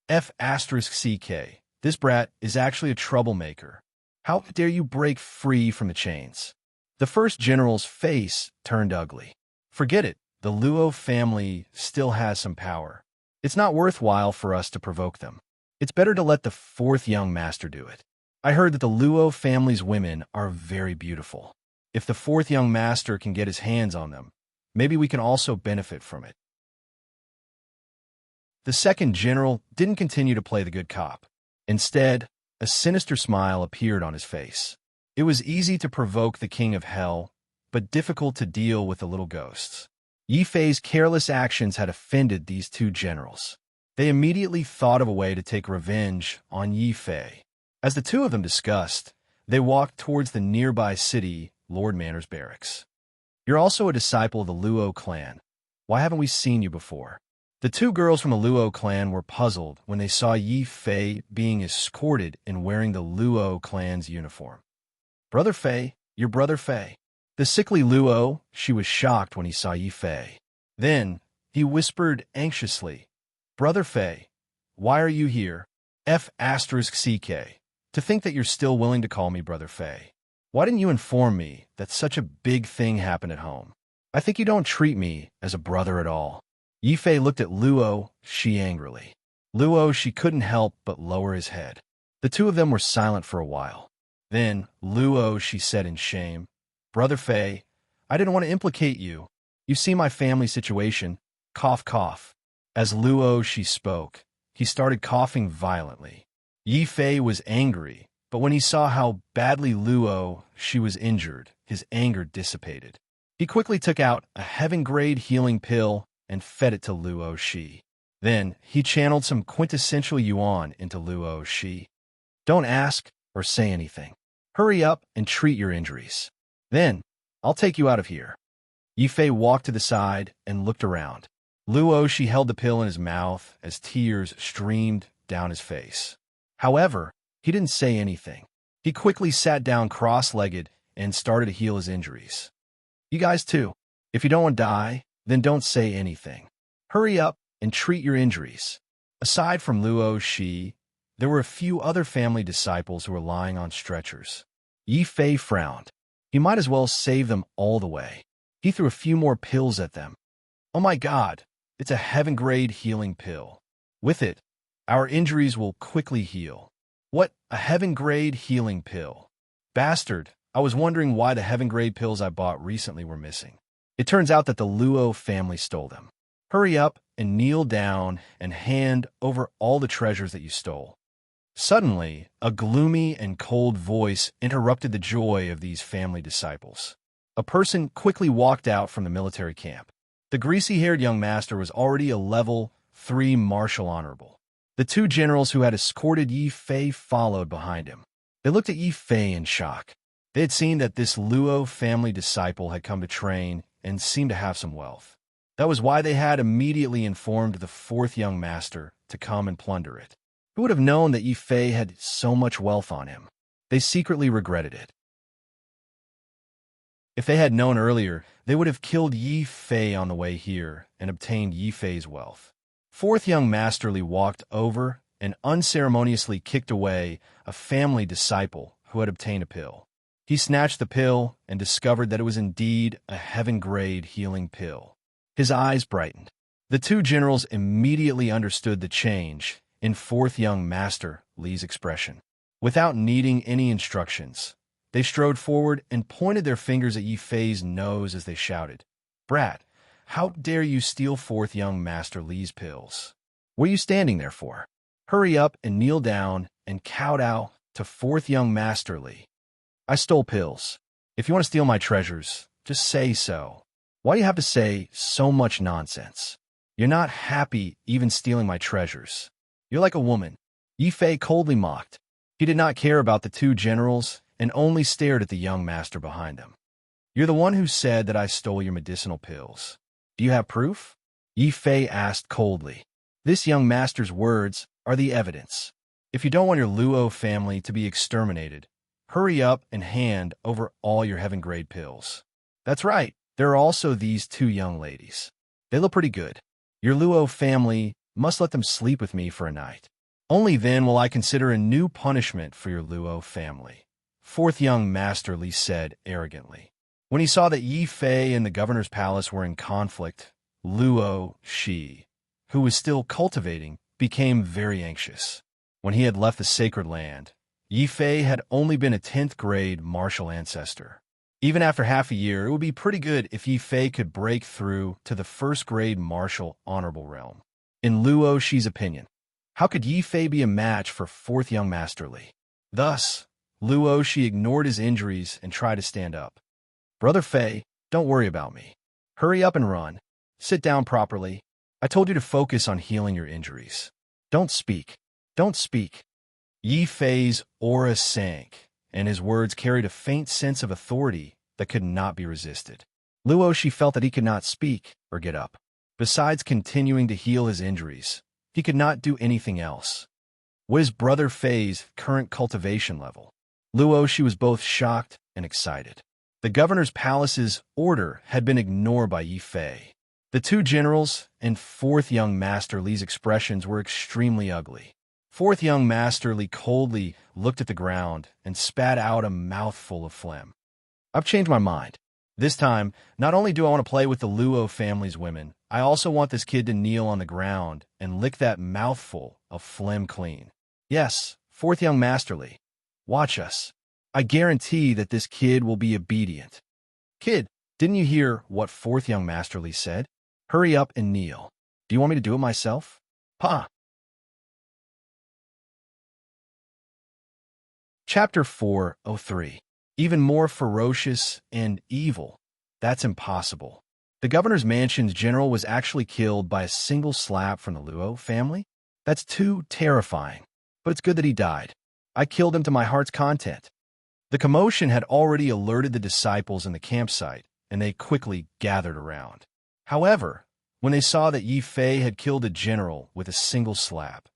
F*CK. This brat is actually a troublemaker. How dare you break free from the chains? The first general's face turned ugly. Forget it. The Luo family still has some power. It's not worthwhile for us to provoke them. It's better to let the fourth young master do it. I heard that the Luo family's women are very beautiful. If the fourth young master can get his hands on them, maybe we can also benefit from it." The second general didn't continue to play the good cop. Instead, a sinister smile appeared on his face. It was easy to provoke the king of hell, but difficult to deal with the little ghosts. Yi Fei's careless actions had offended these two generals. They immediately thought of a way to take revenge on Yi Fei. As the two of them discussed, they walked towards the nearby city Lord Manor's barracks. "You're also a disciple of the Luo clan. Why haven't we seen you before?" The two girls from the Luo clan were puzzled when they saw Yi Fei being escorted and wearing the Luo clan's uniform. "Brother Fei, your brother Fei." The sickly Luo, she was shocked when he saw Yi Fei. Then, he whispered anxiously, "Brother Fei, why are you here? F*CK. To think that you're still willing to call me Brother Fei. Why didn't you inform me that such a big thing happened at home? I think you don't treat me as a brother at all." Yi Fei looked at Luo Shi angrily. Luo Shi couldn't help but lower his head. The two of them were silent for a while. Then, Luo Shi said in shame, "Brother Fei, I didn't want to implicate you. You see my family situation. Cough, cough." As Luo Shi spoke, he started coughing violently. Yi Fei was angry, but when he saw how badly Luo Shi was injured, his anger dissipated. He quickly took out a heaven-grade healing pill and fed it to Luo Shi. Then, he channeled some quintessential yuan into Luo Shi. "Don't ask or say anything. Hurry up and treat your injuries. Then, I'll take you out of here." Yi Fei walked to the side and looked around. Luo Shi held the pill in his mouth as tears streamed down his face. However, he didn't say anything. He quickly sat down cross-legged and started to heal his injuries. "You guys too. If you don't want to die, then don't say anything. Hurry up and treat your injuries." Aside from Luo Shi, there were a few other family disciples who were lying on stretchers. Yi Fei frowned. He might as well save them all the way. He threw a few more pills at them. "Oh my God, it's a heaven-grade healing pill. With it, our injuries will quickly heal." "What? A heaven-grade healing pill? Bastard, I was wondering why the heaven-grade pills I bought recently were missing. It turns out that the Luo family stole them. Hurry up and kneel down and hand over all the treasures that you stole." Suddenly, a gloomy and cold voice interrupted the joy of these family disciples. A person quickly walked out from the military camp. The greasy-haired young master was already a level 3 martial honorable. The two generals who had escorted Yi Fei followed behind him. They looked at Yi Fei in shock. They had seen that this Luo family disciple had come to train and seemed to have some wealth. That was why they had immediately informed the fourth young master to come and plunder it. Who would have known that Yi Fei had so much wealth on him? They secretly regretted it. If they had known earlier, they would have killed Yi Fei on the way here and obtained Yi Fei's wealth. Fourth young masterly walked over and unceremoniously kicked away a family disciple who had obtained a pill. He snatched the pill and discovered that it was indeed a heaven-grade healing pill. His eyes brightened. The two generals immediately understood the change in fourth young master Li's expression. Without needing any instructions, they strode forward and pointed their fingers at Yi Fei's nose as they shouted, "Brat, how dare you steal fourth young master Li's pills? What are you standing there for? Hurry up and kneel down and kowtow to fourth young master Li. I stole pills. If you want to steal my treasures, just say so. Why do you have to say so much nonsense? You're not happy even stealing my treasures. You're like a woman." Yi Fei coldly mocked. He did not care about the two generals and only stared at the young master behind them. "You're the one who said that I stole your medicinal pills. Do you have proof?" Yi Fei asked coldly. "This young master's words are the evidence. If you don't want your Luo family to be exterminated, hurry up and hand over all your heaven-grade pills. That's right, there are also these two young ladies. They look pretty good. Your Luo family must let them sleep with me for a night. Only then will I consider a new punishment for your Luo family," fourth young master Li said arrogantly. When he saw that Yi Fei and the governor's palace were in conflict, Luo Shi, who was still cultivating, became very anxious. When he had left the sacred land, Yi Fei had only been a 10th grade martial ancestor. Even after half a year, it would be pretty good if Yi Fei could break through to the 1st grade martial honorable realm. In Luo Shi's opinion, how could Yi Fei be a match for fourth young master Li? Thus, Luo Shi ignored his injuries and tried to stand up. "Brother Fei, don't worry about me. Hurry up and run. Sit down properly. I told you to focus on healing your injuries. Don't speak. Don't speak." Yi Fei's aura sank, and his words carried a faint sense of authority that could not be resisted. Luo Shi felt that he could not speak or get up. Besides continuing to heal his injuries, he could not do anything else. What is Brother Fei's current cultivation level? Luo Shi was both shocked and excited. The governor's palace's order had been ignored by Yi Fei. The two generals and fourth young master Li's expressions were extremely ugly. Fourth young master Li coldly looked at the ground and spat out a mouthful of phlegm. "I've changed my mind. This time, not only do I want to play with the Luo family's women, I also want this kid to kneel on the ground and lick that mouthful of phlegm clean. Yes, fourth young master Li, watch us. I guarantee that this kid will be obedient." "Kid, didn't you hear what fourth young master Li said? Hurry up and kneel. Do you want me to do it myself?" "Pa." Chapter 403. Even more ferocious and evil. That's impossible. The governor's mansion's general was actually killed by a single slap from the Luo family? That's too terrifying. But it's good that he died. I killed him to my heart's content. The commotion had already alerted the disciples in the campsite, and they quickly gathered around. However, when they saw that Yi Fei had killed a general with a single slap,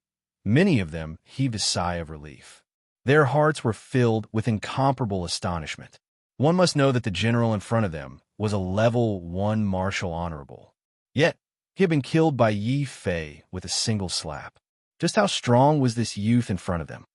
many of them heaved a sigh of relief. Their hearts were filled with incomparable astonishment. One must know that the general in front of them was a level 1 martial honorable. Yet, he had been killed by Yi Fei with a single slap. Just how strong was this youth in front of them?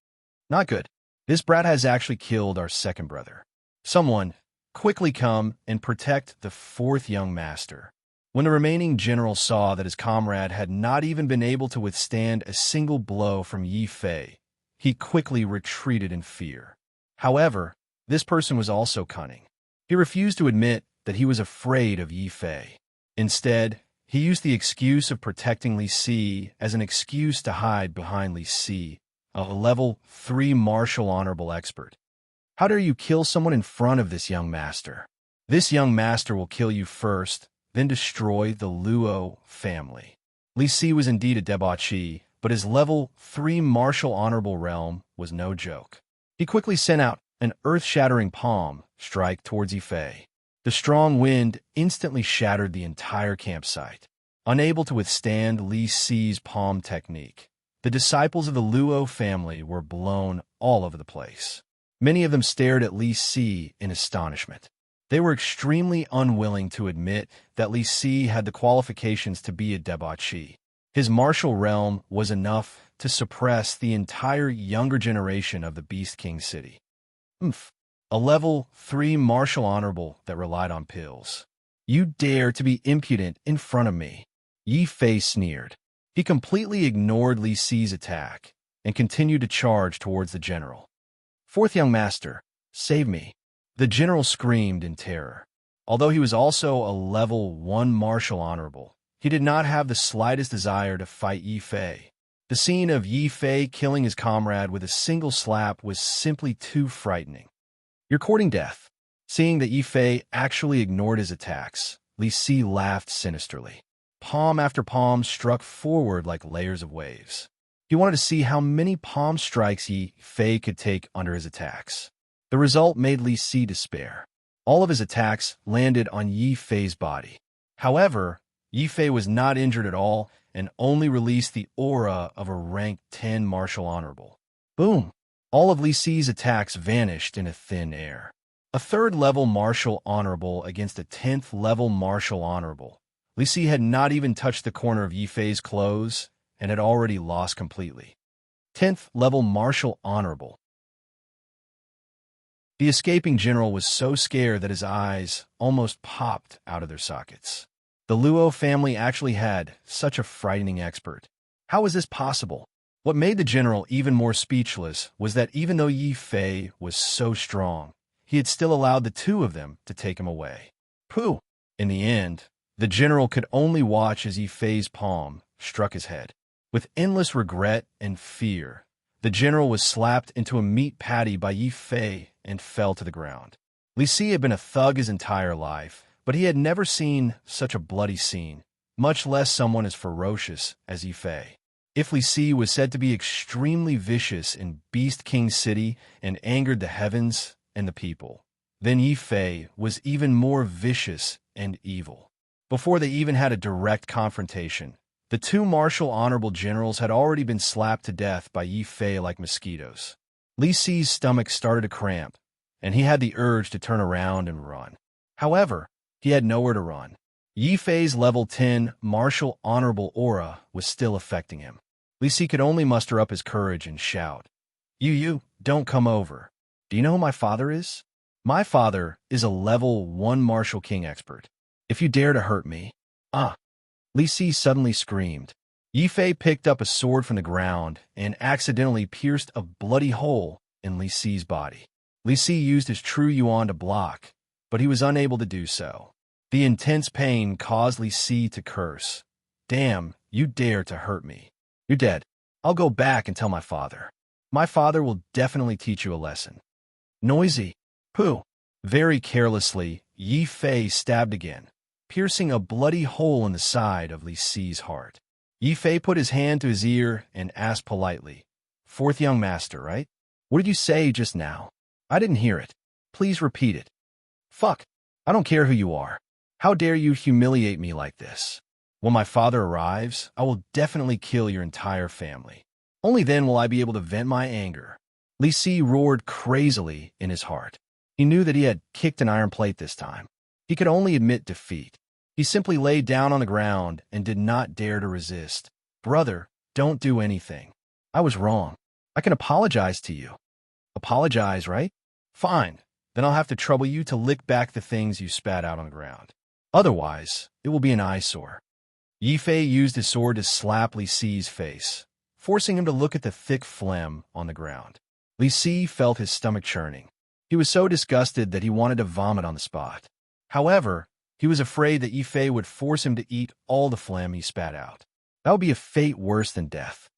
Not good. This brat has actually killed our second brother. Someone, quickly come and protect the fourth young master. When the remaining general saw that his comrade had not even been able to withstand a single blow from Yi Fei, he quickly retreated in fear. However, this person was also cunning. He refused to admit that he was afraid of Yi Fei. Instead, he used the excuse of protecting Li Si as an excuse to hide behind Li Si, a level 3 martial honorable expert. "How dare you kill someone in front of this young master? This young master will kill you first, then destroy the Luo family." Li Si was indeed a debauchee, but his level 3 martial honorable realm was no joke. He quickly sent out an earth-shattering palm strike towards Yifei. The strong wind instantly shattered the entire campsite. Unable to withstand Li Si's palm technique, the disciples of the Luo family were blown all over the place. Many of them stared at Li Si in astonishment. They were extremely unwilling to admit that Li Si had the qualifications to be a debauchee. His martial realm was enough to suppress the entire younger generation of the Beast King city. A level 3 martial honorable that relied on pills. You dare to be impudent in front of me? Yifei sneered. He completely ignored Li Si's attack and continued to charge towards the general. Fourth young master, save me. The general screamed in terror. Although he was also a level 1 martial honorable, he did not have the slightest desire to fight Yifei. The scene of Yifei killing his comrade with a single slap was simply too frightening. You're courting death. Seeing that Yifei actually ignored his attacks, Li Si laughed sinisterly. Palm after palm struck forward like layers of waves. He wanted to see how many palm strikes Yifei could take under his attacks. The result made Li Si despair. All of his attacks landed on Yifei's body. However, Yifei was not injured at all and only released the aura of a rank 10 martial honorable. Boom! All of Li Si's attacks vanished in a thin air. A 3rd level martial honorable against a 10th level martial honorable. Li Si had not even touched the corner of Yifei's clothes and had already lost completely. 10th level martial honorable. The escaping general was so scared that his eyes almost popped out of their sockets. The Luo family actually had such a frightening expert. How was this possible? What made the general even more speechless was that even though Yifei was so strong, he had still allowed the two of them to take him away. Pooh! In the end, the general could only watch as Yifei's palm struck his head. With endless regret and fear, the general was slapped into a meat patty by Yifei and fell to the ground. Li Si had been a thug his entire life, but he had never seen such a bloody scene, much less someone as ferocious as Yifei. If Li Si was said to be extremely vicious in Beast King City and angered the heavens and the people, then Yifei was even more vicious and evil. Before they even had a direct confrontation, the two martial honorable generals had already been slapped to death by Yifei like mosquitoes. Li Si's stomach started to cramp, and he had the urge to turn around and run. However, he had nowhere to run. Yifei's level 10 martial honorable aura was still affecting him. Li Si could only muster up his courage and shout, You, don't come over. Do you know who my father is? My father is a level 1 martial king expert. If you dare to hurt me, Li Si suddenly screamed. Yifei picked up a sword from the ground and accidentally pierced a bloody hole in Li Si's body. Li Si used his true yuan to block, but he was unable to do so. The intense pain caused Li Si to curse. Damn, you dare to hurt me. You're dead. I'll go back and tell my father. My father will definitely teach you a lesson. Noisy. Pooh. Very carelessly, Yifei stabbed again, piercing a bloody hole in the side of Li Si's heart. Yifei put his hand to his ear and asked politely, Fourth young master, right? What did you say just now? I didn't hear it. Please repeat it. Fuck. I don't care who you are. How dare you humiliate me like this? When my father arrives, I will definitely kill your entire family. Only then will I be able to vent my anger. Li Si roared crazily in his heart. He knew that he had kicked an iron plate this time. He could only admit defeat. He simply lay down on the ground and did not dare to resist. Brother, don't do anything. I was wrong. I can apologize to you. Apologize, right? Fine. Then I'll have to trouble you to lick back the things you spat out on the ground. Otherwise, it will be an eyesore. Yifei used his sword to slap Li Si's face, forcing him to look at the thick phlegm on the ground. Li Si felt his stomach churning. He was so disgusted that he wanted to vomit on the spot. However, he was afraid that Yifei would force him to eat all the phlegm he spat out. That would be a fate worse than death.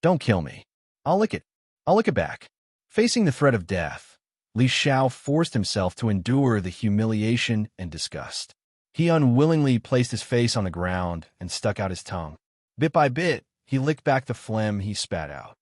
Don't kill me. I'll lick it. I'll lick it back. Facing the threat of death, Li Xiao forced himself to endure the humiliation and disgust. He unwillingly placed his face on the ground and stuck out his tongue. Bit by bit, he licked back the phlegm he spat out.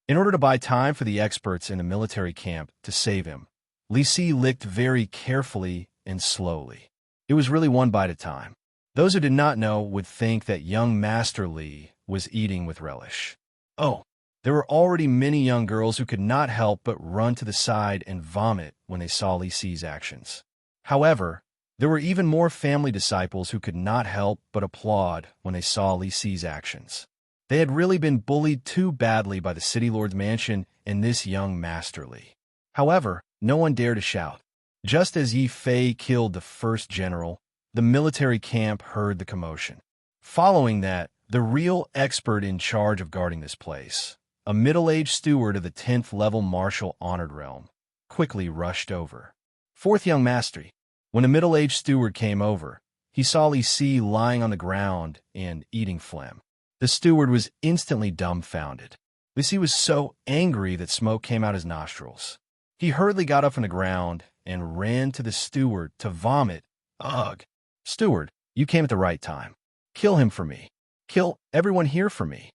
In order to buy time for the experts in the military camp to save him, Li Si licked very carefully and slowly. It was really one bite at a time. Those who did not know would think that young Master Li was eating with relish. Oh, there were already many young girls who could not help but run to the side and vomit when they saw Li Si's actions. However, there were even more family disciples who could not help but applaud when they saw Li Si's actions. They had really been bullied too badly by the city lord's mansion and this young Master Li. However, no one dared to shout. Just as Yi Fei killed the first general, the military camp heard the commotion. Following that, the real expert in charge of guarding this place, a middle-aged steward of the 10th level martial honored realm, quickly rushed over. Fourth young master. When a middle-aged steward came over, he saw Li Si lying on the ground and eating phlegm. The steward was instantly dumbfounded. Li Si was so angry that smoke came out his nostrils. He hurriedly got up from the ground and ran to the steward to vomit. Ugh! Steward, you came at the right time. Kill him for me. Kill everyone here for me.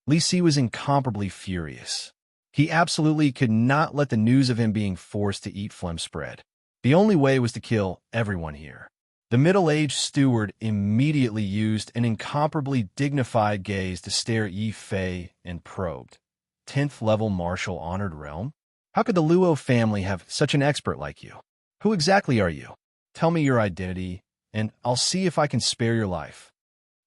Li Si was incomparably furious. He absolutely could not let the news of him being forced to eat phlegm spread. The only way was to kill everyone here. The middle-aged steward immediately used an incomparably dignified gaze to stare at Yi Fei and probed. 10th level martial honored realm? How could the Luo family have such an expert like you? Who exactly are you? Tell me your identity, and I'll see if I can spare your life.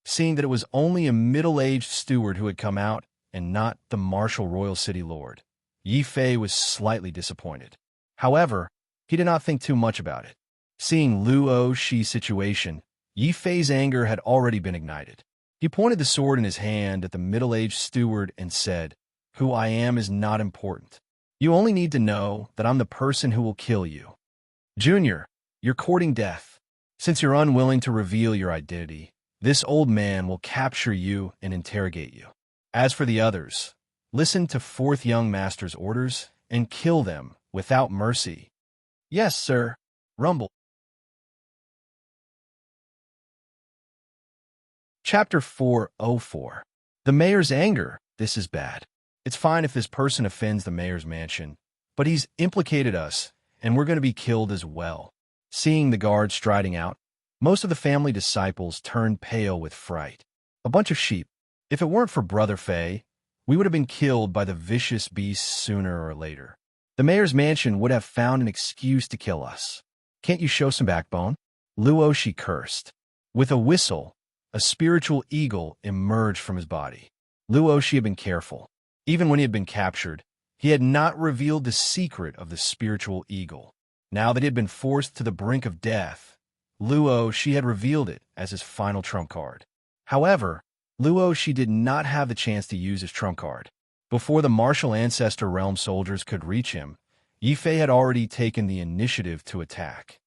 Seeing that it was only a middle-aged steward who had come out, and not the martial royal city lord, Yi Fei was slightly disappointed. However, he did not think too much about it. Seeing Luo Shi's situation, Yi Fei's anger had already been ignited. He pointed the sword in his hand at the middle-aged steward and said, "Who I am is not important. You only need to know that I'm the person who will kill you. Junior, you're courting death. Since you're unwilling to reveal your identity, this old man will capture you and interrogate you. As for the others, listen to fourth young master's orders and kill them without mercy." "Yes, sir." Rumble. Chapter 404. The mayor's anger. This is bad. It's fine if this person offends the mayor's mansion, but he's implicated us, and we're going to be killed as well. Seeing the guards striding out, most of the family disciples turned pale with fright. A bunch of sheep. If it weren't for Brother Fei, we would have been killed by the vicious beasts sooner or later. The mayor's mansion would have found an excuse to kill us. Can't you show some backbone? Luo Shi cursed. With a whistle, a spiritual eagle emerged from his body. Luo Shi had been careful. Even when he had been captured, he had not revealed the secret of the spiritual eagle. Now that he had been forced to the brink of death, Luo Shi had revealed it as his final trump card. However, Luo Shi did not have the chance to use his trump card. Before the martial ancestor realm soldiers could reach him, Yi Fei had already taken the initiative to attack.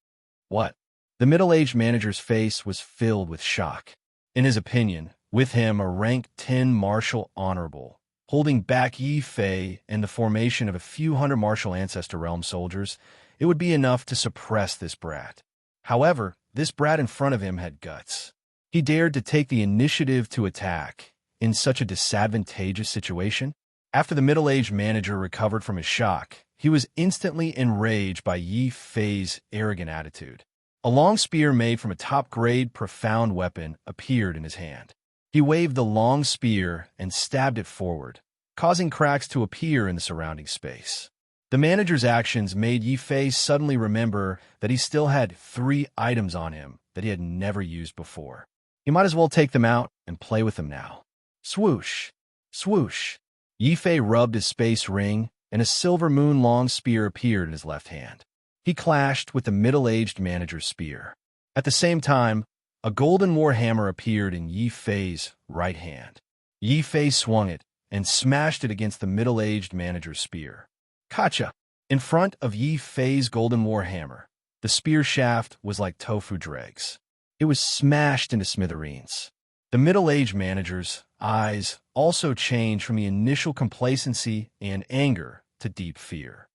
What? The middle-aged manager's face was filled with shock. In his opinion, with him a rank 10 martial honorable, holding back Yi Fei and the formation of a few hundred martial ancestor realm soldiers, it would be enough to suppress this brat. However, this brat in front of him had guts. He dared to take the initiative to attack in such a disadvantageous situation. After the middle-aged manager recovered from his shock, he was instantly enraged by Yi Fei's arrogant attitude. A long spear made from a top-grade profound weapon appeared in his hand. He waved the long spear and stabbed it forward, causing cracks to appear in the surrounding space. The manager's actions made Yi Fei suddenly remember that he still had 3 items on him that he had never used before. He might as well take them out and play with them now. Swoosh! Swoosh! Yi Fei rubbed his space ring, and a silver moon-long spear appeared in his left hand. He clashed with the middle-aged manager's spear. At the same time, a golden war hammer appeared in Yi Fei's right hand. Yi Fei swung it and smashed it against the middle-aged manager's spear. Kacha! In front of Yi Fei's golden war hammer, the spear shaft was like tofu dregs. It was smashed into smithereens. The middle-aged manager's eyes also changed from the initial complacency and anger to deep fear.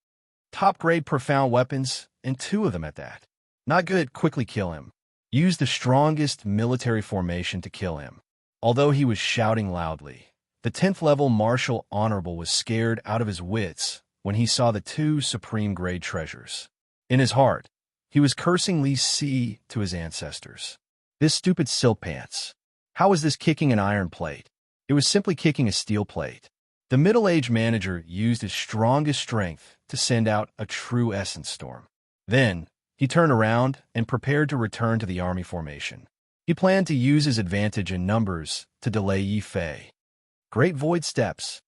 Top-grade profound weapons, and 2 of them at that. Not good, quickly kill him. Use the strongest military formation to kill him. Although he was shouting loudly, the 10th level Martial Honorable was scared out of his wits when he saw the two supreme grade treasures. In his heart, he was cursing Li Si to his ancestors. This stupid silk pants. How was this kicking an iron plate? It was simply kicking a steel plate. The middle-aged manager used his strongest strength to send out a true essence storm. Then, he turned around and prepared to return to the army formation. He planned to use his advantage in numbers to delay Yi Fei. Great void steps.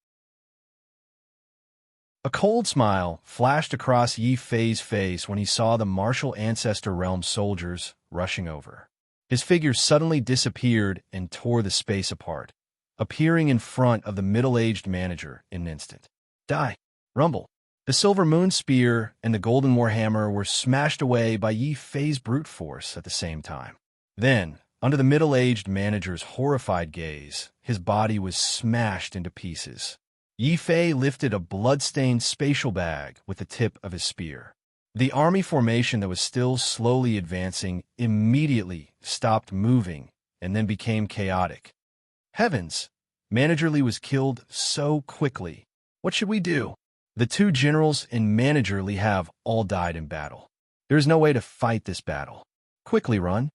A cold smile flashed across Yi Fei's face when he saw the martial ancestor realm soldiers rushing over. His figure suddenly disappeared and tore the space apart, appearing in front of the middle-aged manager in an instant. Die! Rumble! The silver moon spear and the golden warhammer were smashed away by Yi Fei's brute force at the same time. Then, under the middle-aged manager's horrified gaze, his body was smashed into pieces. Yi Fei lifted a blood-stained spatial bag with the tip of his spear. The army formation that was still slowly advancing immediately stopped moving and then became chaotic. Heavens! Manager Li was killed so quickly. What should we do? The two generals and Manager Li have all died in battle. There is no way to fight this battle. Quickly run.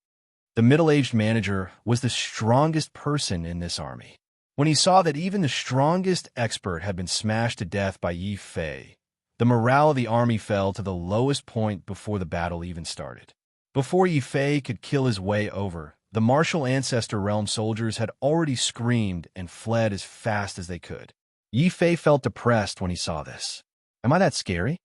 The middle-aged manager was the strongest person in this army. When he saw that even the strongest expert had been smashed to death by Yi Fei, the morale of the army fell to the lowest point before the battle even started. Before Yi Fei could kill his way over, the martial ancestor realm soldiers had already screamed and fled as fast as they could. Yi Fei felt depressed when he saw this. Am I that scary?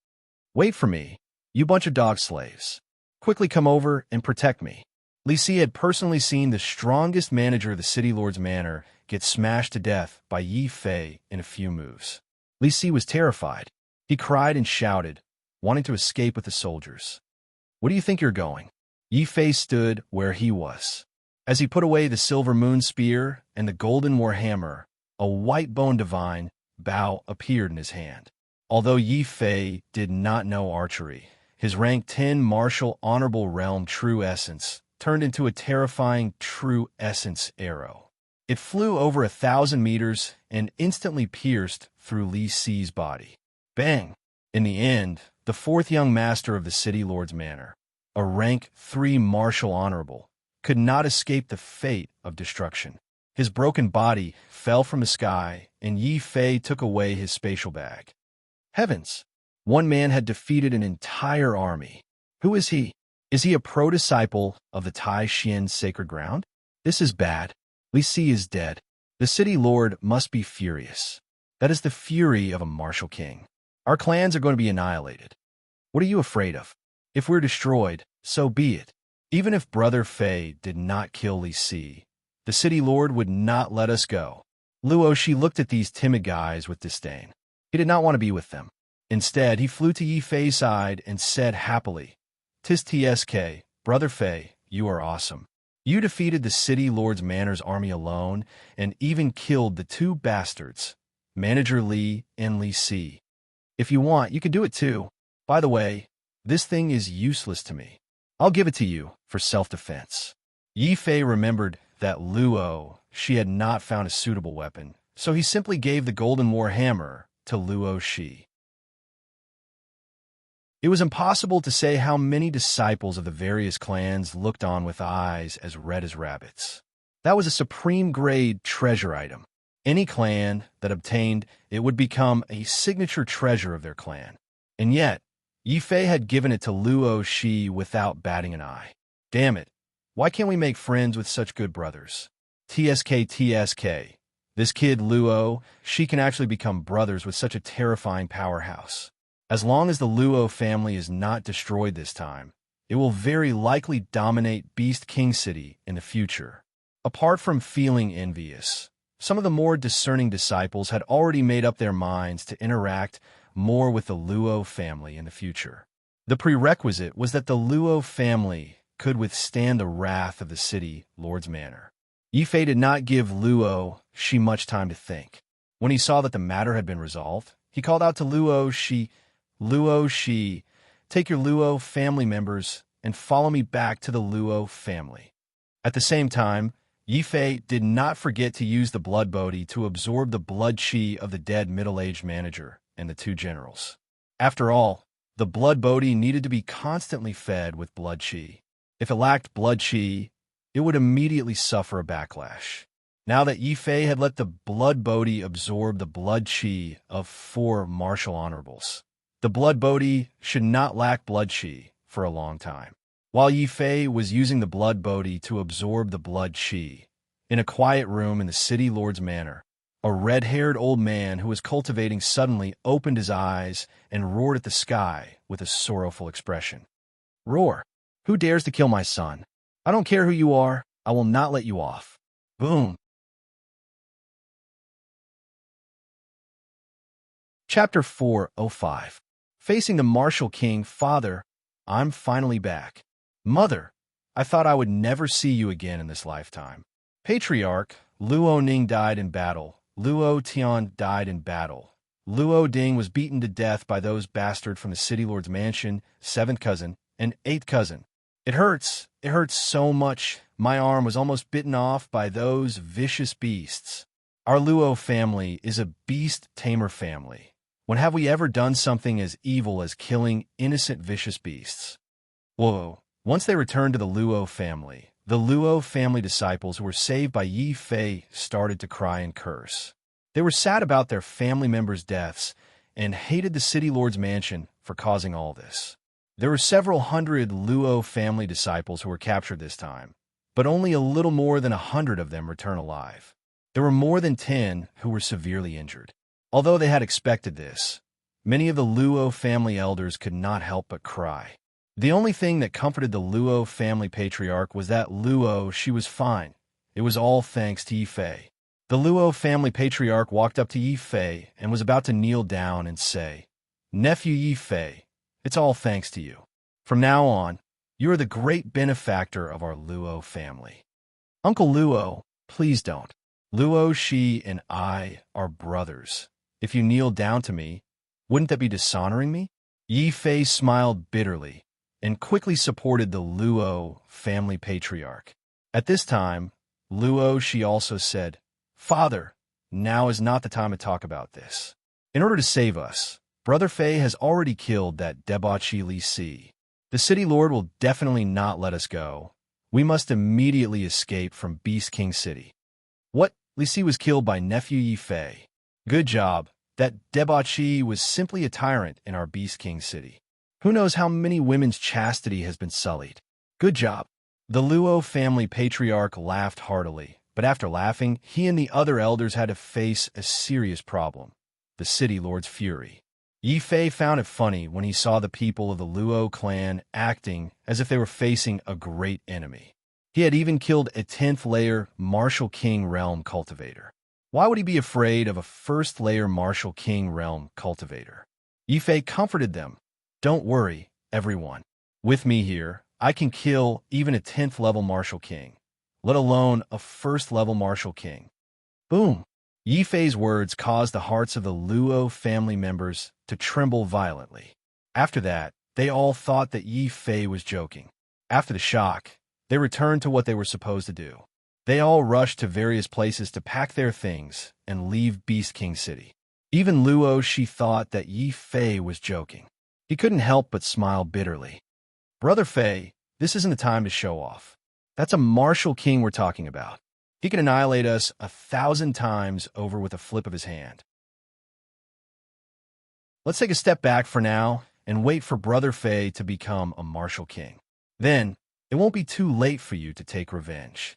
Wait for me, you bunch of dog slaves. Quickly come over and protect me. Li Si had personally seen the strongest manager of the City Lord's Manor get smashed to death by Yi Fei in a few moves. Li Si was terrified. He cried and shouted, wanting to escape with the soldiers. Where do you think you're going? Yi Fei stood where he was. As he put away the silver moon spear and the golden warhammer, a white-boned divine bow appeared in his hand. Although Yi Fei did not know archery, his rank 10 martial honorable realm true essence turned into a terrifying true essence arrow. It flew over 1,000 meters and instantly pierced through Li Si's body. Bang! In the end, the fourth young master of the City Lord's Manor, a rank 3 martial honorable, could not escape the fate of destruction. His broken body fell from the sky, and Yi Fei took away his spatial bag. Heavens! One man had defeated an entire army. Who is he? Is he a pro-disciple of the Tai Xian sacred ground? This is bad. Li Si is dead. The city lord must be furious. That is the fury of a martial king. Our clans are going to be annihilated. What are you afraid of? If we're destroyed, so be it. Even if Brother Fei did not kill Li Si, the city lord would not let us go. Luo Shi looked at these timid guys with disdain. He did not want to be with them. Instead, he flew to Yi Fei's side and said happily, "Tis TSK, Brother Fei, you are awesome. You defeated the City Lord's Manor's army alone and even killed the two bastards, Manager Li and Li Si. If you want, you can do it too. By the way, this thing is useless to me. I'll give it to you for self-defense." Yi Fei remembered that Luo Shi had not found a suitable weapon, so he simply gave the golden warhammer to Luo Shi. It was impossible to say how many disciples of the various clans looked on with eyes as red as rabbits. That was a supreme grade treasure item. Any clan that obtained it would become a signature treasure of their clan. And yet, Yi Fei had given it to Luo Shi without batting an eye. Damn it, why can't we make friends with such good brothers? TSK. This kid Luo, she can actually become brothers with such a terrifying powerhouse. As long as the Luo family is not destroyed this time, it will very likely dominate Beast King City in the future. Apart from feeling envious, some of the more discerning disciples had already made up their minds to interact more with the Luo family in the future. The prerequisite was that the Luo family could withstand the wrath of the City Lord's Manor. Yi Fei did not give Luo Shi much time to think. When he saw that the matter had been resolved, he called out to Luo Shi, "Luo Shi, take your Luo family members and follow me back to the Luo family." At the same time, Yi Fei did not forget to use the blood bodhi to absorb the blood chi of the dead middle-aged manager and the two generals. After all, the blood bodhi needed to be constantly fed with blood chi. If it lacked blood chi, it would immediately suffer a backlash. Now that Yi Fei had let the blood bodhi absorb the blood chi of 4 martial honorables, the blood bodhi should not lack blood chi for a long time. While Yi Fei was using the blood bodhi to absorb the blood chi, in a quiet room in the city lord's manor, a red-haired old man who was cultivating suddenly opened his eyes and roared at the sky with a sorrowful expression. "Roar! Who dares to kill my son? I don't care who you are, I will not let you off." Boom! Chapter 405. Facing the martial king. Father, I'm finally back. Mother, I thought I would never see you again in this lifetime. Patriarch, Luo Ning died in battle. Luo Tian died in battle. Luo Ding was beaten to death by those bastards from the city lord's mansion, 7th cousin, and 8th cousin. It hurts so much. My arm was almost bitten off by those vicious beasts. Our Luo family is a beast-tamer family. When have we ever done something as evil as killing innocent vicious beasts? Whoa. Once they returned to the Luo family disciples who were saved by Yi Fei started to cry and curse. They were sad about their family members' deaths and hated the city lord's mansion for causing all this. There were several hundred Luo family disciples who were captured this time, but only a little more than 100 of them returned alive. There were more than 10 who were severely injured. Although they had expected this, many of the Luo family elders could not help but cry. The only thing that comforted the Luo family patriarch was that she was fine. It was all thanks to Yi Fei. The Luo family patriarch walked up to Yi Fei and was about to kneel down and say, "Nephew Yi Fei, it's all thanks to you. From now on, you are the great benefactor of our Luo family." "Uncle Luo, please don't. Luo Shi and I are brothers. If you kneel down to me, wouldn't that be dishonoring me?" Yi Fei smiled bitterly and quickly supported the Luo family patriarch. At this time, Luo Shi also said, "Father, now is not the time to talk about this. In order to save us, Brother Fei has already killed that debauchee Li Si. The city lord will definitely not let us go. We must immediately escape from Beast King City." "What? Li Si was killed by nephew Yi Fei. Good job. That debauchee was simply a tyrant in our Beast King City. Who knows how many women's chastity has been sullied. Good job." The Luo family patriarch laughed heartily, but after laughing, he and the other elders had to face a serious problem: the city lord's fury. Yi Fei found it funny when he saw the people of the Luo clan acting as if they were facing a great enemy. He had even killed a 10th-layer Martial King Realm cultivator. Why would he be afraid of a 1st-layer Martial King Realm cultivator? Yi Fei comforted them. "Don't worry, everyone. With me here, I can kill even a 10th-level Martial King, let alone a 1st-level Martial King." Boom! Yi Fei's words caused the hearts of the Luo family members to tremble violently. After that, they all thought that Yi Fei was joking. After the shock, they returned to what they were supposed to do. They all rushed to various places to pack their things and leave Beast King City. Even Luo Shi thought that Yi Fei was joking. He couldn't help but smile bitterly. "Brother Fei, this isn't the time to show off. That's a martial king we're talking about. He can annihilate us 1,000 times over with a flip of his hand. Let's take a step back for now and wait for Brother Fei to become a martial king. Then, it won't be too late for you to take revenge."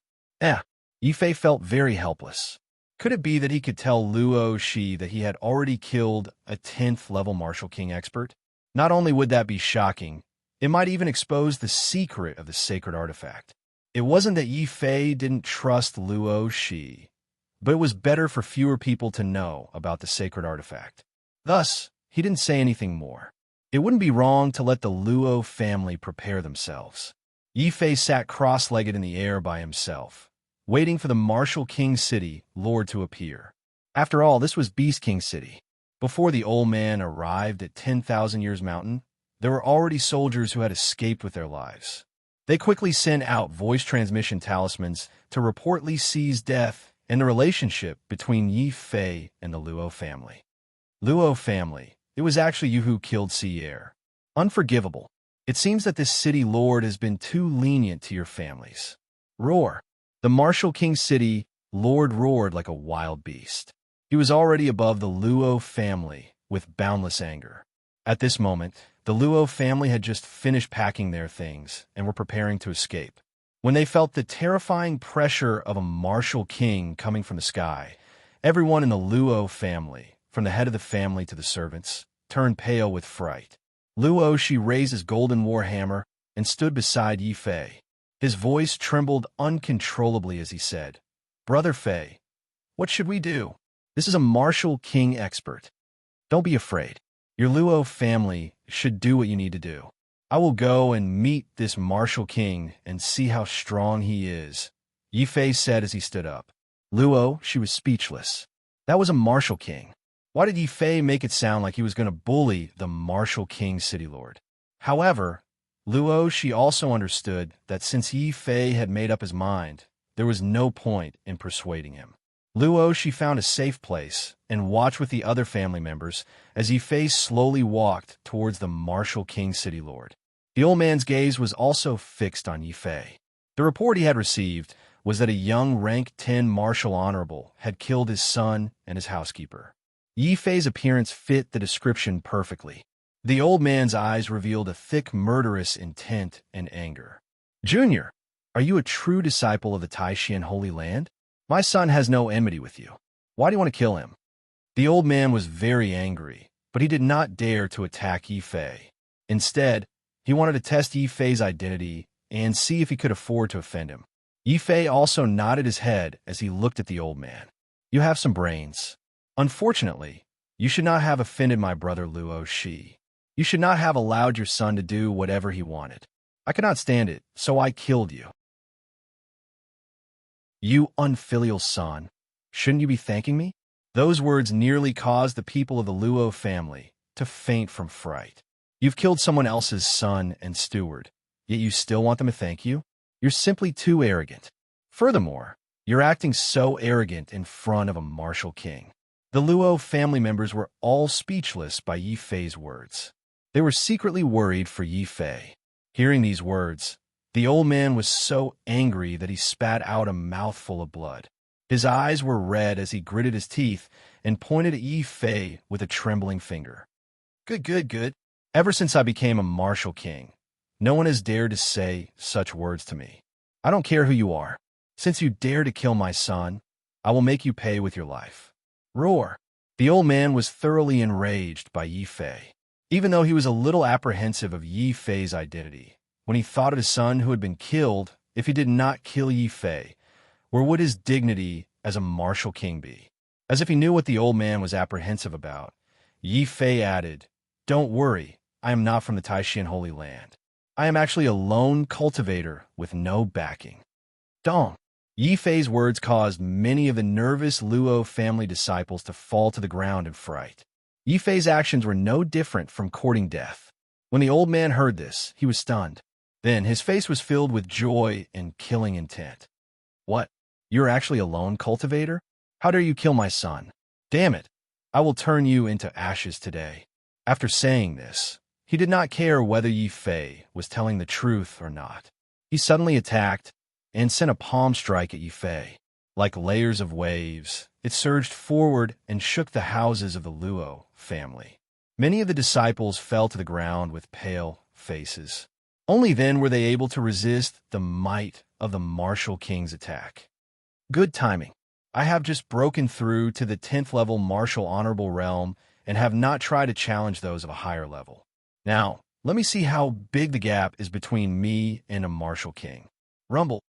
Yi Fei felt very helpless. Could it be that he could tell Luo Shi that he had already killed a 10th-level martial king expert? Not only would that be shocking, it might even expose the secret of the sacred artifact. It wasn't that Yi Fei didn't trust Luo Shi, but it was better for fewer people to know about the sacred artifact. Thus, he didn't say anything more. It wouldn't be wrong to let the Luo family prepare themselves. Yi Fei sat cross-legged in the air by himself, waiting for the Martial King City Lord to appear. After all, this was Beast King City. Before the old man arrived at 10,000 Years Mountain, there were already soldiers who had escaped with their lives. They quickly sent out voice transmission talismans to reportedly seize death and the relationship between Yi Fei and the Luo family. Luo family, it was actually you who killed Sierre. Unforgivable. It seems that this city lord has been too lenient to your families. Roar. The Martial King city lord roared like a wild beast. He was already above the Luo family with boundless anger. At this moment, the Luo family had just finished packing their things and were preparing to escape. When they felt the terrifying pressure of a martial king coming from the sky, everyone in the Luo family, from the head of the family to the servants, turned pale with fright. Luo Shi raised his golden war hammer and stood beside Yi Fei. His voice trembled uncontrollably as he said, "Brother Fei, what should we do? This is a martial king expert. Don't be afraid. Your Luo family should do what you need to do. I will go and meet this martial king and see how strong he is," Yi Fei said as he stood up. Luo, she was speechless. That was a martial king. Why did Yi Fei make it sound like he was going to bully the martial king city lord? However, Luo, she also understood that since Yi Fei had made up his mind, there was no point in persuading him. Luo, she found a safe place and watched with the other family members as Yi Fei slowly walked towards the martial king city lord. The old man's gaze was also fixed on Yi Fei. The report he had received was that a young rank 10 martial honorable had killed his son and his housekeeper. Yi Fei's appearance fit the description perfectly. The old man's eyes revealed a thick murderous intent and anger. "Junior, are you a true disciple of the Taishan Holy Land? My son has no enmity with you. Why do you want to kill him?" The old man was very angry, but he did not dare to attack Yi Fei. Instead, he wanted to test Yi Fei's identity and see if he could afford to offend him. Yi Fei also nodded his head as he looked at the old man. "You have some brains. Unfortunately, you should not have offended my brother Luo Shi. You should not have allowed your son to do whatever he wanted. I could not stand it, so I killed you. You unfilial son. Shouldn't you be thanking me?" Those words nearly caused the people of the Luo family to faint from fright. You've killed someone else's son and steward, yet you still want them to thank you? You're simply too arrogant. Furthermore, you're acting so arrogant in front of a martial king. The Luo family members were all speechless by Yi Fei's words. They were secretly worried for Yi Fei. Hearing these words, the old man was so angry that he spat out a mouthful of blood. His eyes were red as he gritted his teeth and pointed at Yi Fei with a trembling finger. Good. Ever since I became a martial king, no one has dared to say such words to me. I don't care who you are. Since you dare to kill my son, I will make you pay with your life." Roar. The old man was thoroughly enraged by Yi Fei. Even though he was a little apprehensive of Yi Fei's identity, when he thought of his son who had been killed if he did not kill Yi Fei, where would his dignity as a martial king be? As if he knew what the old man was apprehensive about, Yi Fei added, "Don't worry, I am not from the Taishan Holy Land. I am actually a lone cultivator with no backing." Dong. Yi Fei's words caused many of the nervous Luo family disciples to fall to the ground in fright. Yi Fei's actions were no different from courting death. When the old man heard this, he was stunned. Then his face was filled with joy and killing intent. "What? You're actually a lone cultivator? How dare you kill my son? Damn it! I will turn you into ashes today." After saying this, he did not care whether Yi Fei was telling the truth or not. He suddenly attacked and sent a palm strike at Yi Fei. Like layers of waves, it surged forward and shook the houses of the Luo family. Many of the disciples fell to the ground with pale faces. Only then were they able to resist the might of the martial king's attack. Good timing. I have just broken through to the 10th level martial honorable realm and have not tried to challenge those of a higher level. Now, let me see how big the gap is between me and a martial king. Rumble.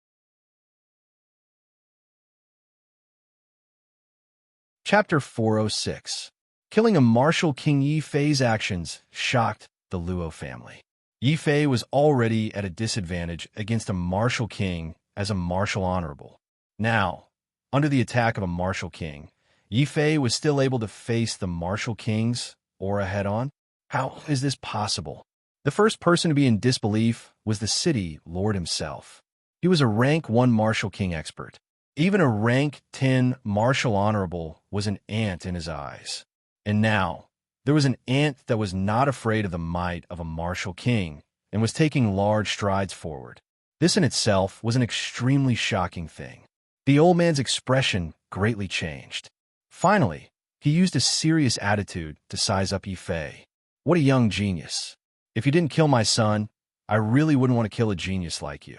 Chapter 406. Killing a martial king. Yi Fei's actions shocked the Luo family. Yi Fei was already at a disadvantage against a martial king as a martial honorable. Now, under the attack of a martial king, Yi Fei was still able to face the martial king's aura head-on. How is this possible? The first person to be in disbelief was the city lord himself. He was a rank 1 martial king expert. Even a rank 10 martial honorable was an ant in his eyes. And now, there was an ant that was not afraid of the might of a martial king and was taking large strides forward. This in itself was an extremely shocking thing. The old man's expression greatly changed. Finally, he used a serious attitude to size up Yi Fei. What a young genius. If you didn't kill my son, I really wouldn't want to kill a genius like you.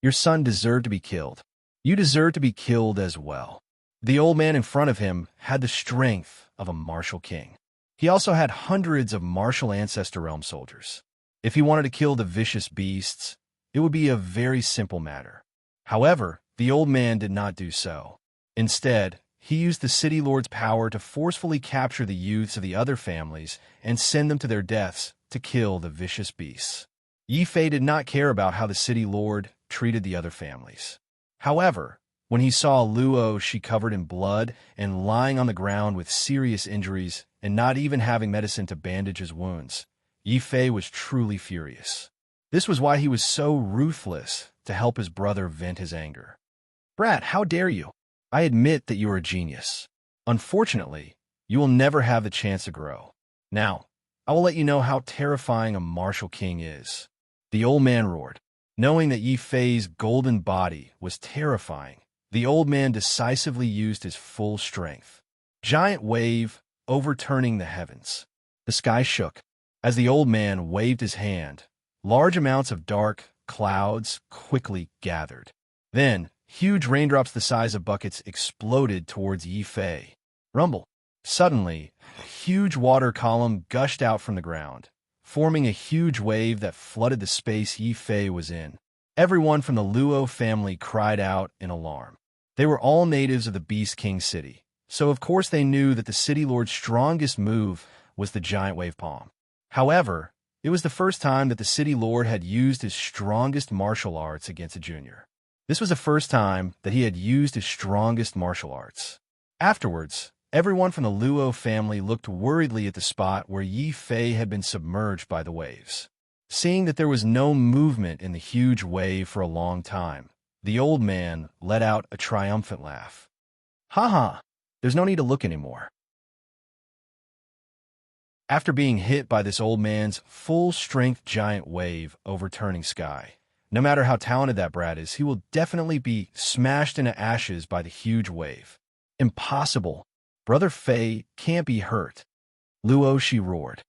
Your son deserved to be killed. You deserve to be killed as well. The old man in front of him had the strength of a martial king. He also had hundreds of martial ancestor realm soldiers. If he wanted to kill the vicious beasts, it would be a very simple matter. However, the old man did not do so. Instead, he used the city lord's power to forcefully capture the youths of the other families and send them to their deaths to kill the vicious beasts. Yi Fei did not care about how the city lord treated the other families. However, when he saw Luo she covered in blood and lying on the ground with serious injuries and not even having medicine to bandage his wounds, Yi Fei was truly furious. This was why he was so ruthless to help his brother vent his anger. Brat, how dare you? I admit that you are a genius. Unfortunately, you will never have the chance to grow. Now, I will let you know how terrifying a martial king is. The old man roared. Knowing that Yi Fei's golden body was terrifying, the old man decisively used his full strength. Giant wave overturning the heavens. The sky shook. As the old man waved his hand, large amounts of dark clouds quickly gathered. Then, huge raindrops the size of buckets exploded towards Yi Fei. Rumble. Suddenly, a huge water column gushed out from the ground, forming a huge wave that flooded the space Yi Fei was in. Everyone from the Luo family cried out in alarm. They were all natives of the Beast King city, so of course they knew that the city lord's strongest move was the giant wave palm. However, it was the first time that the city lord had used his strongest martial arts against a junior. This was the first time that he had used his strongest martial arts. Afterwards, everyone from the Luo family looked worriedly at the spot where Yi Fei had been submerged by the waves. Seeing that there was no movement in the huge wave for a long time, the old man let out a triumphant laugh. Ha ha, there's no need to look anymore. After being hit by this old man's full-strength giant wave overturning sky, no matter how talented that brat is, he will definitely be smashed into ashes by the huge wave. Impossible. Brother Fei can't be hurt. Luo, she roared.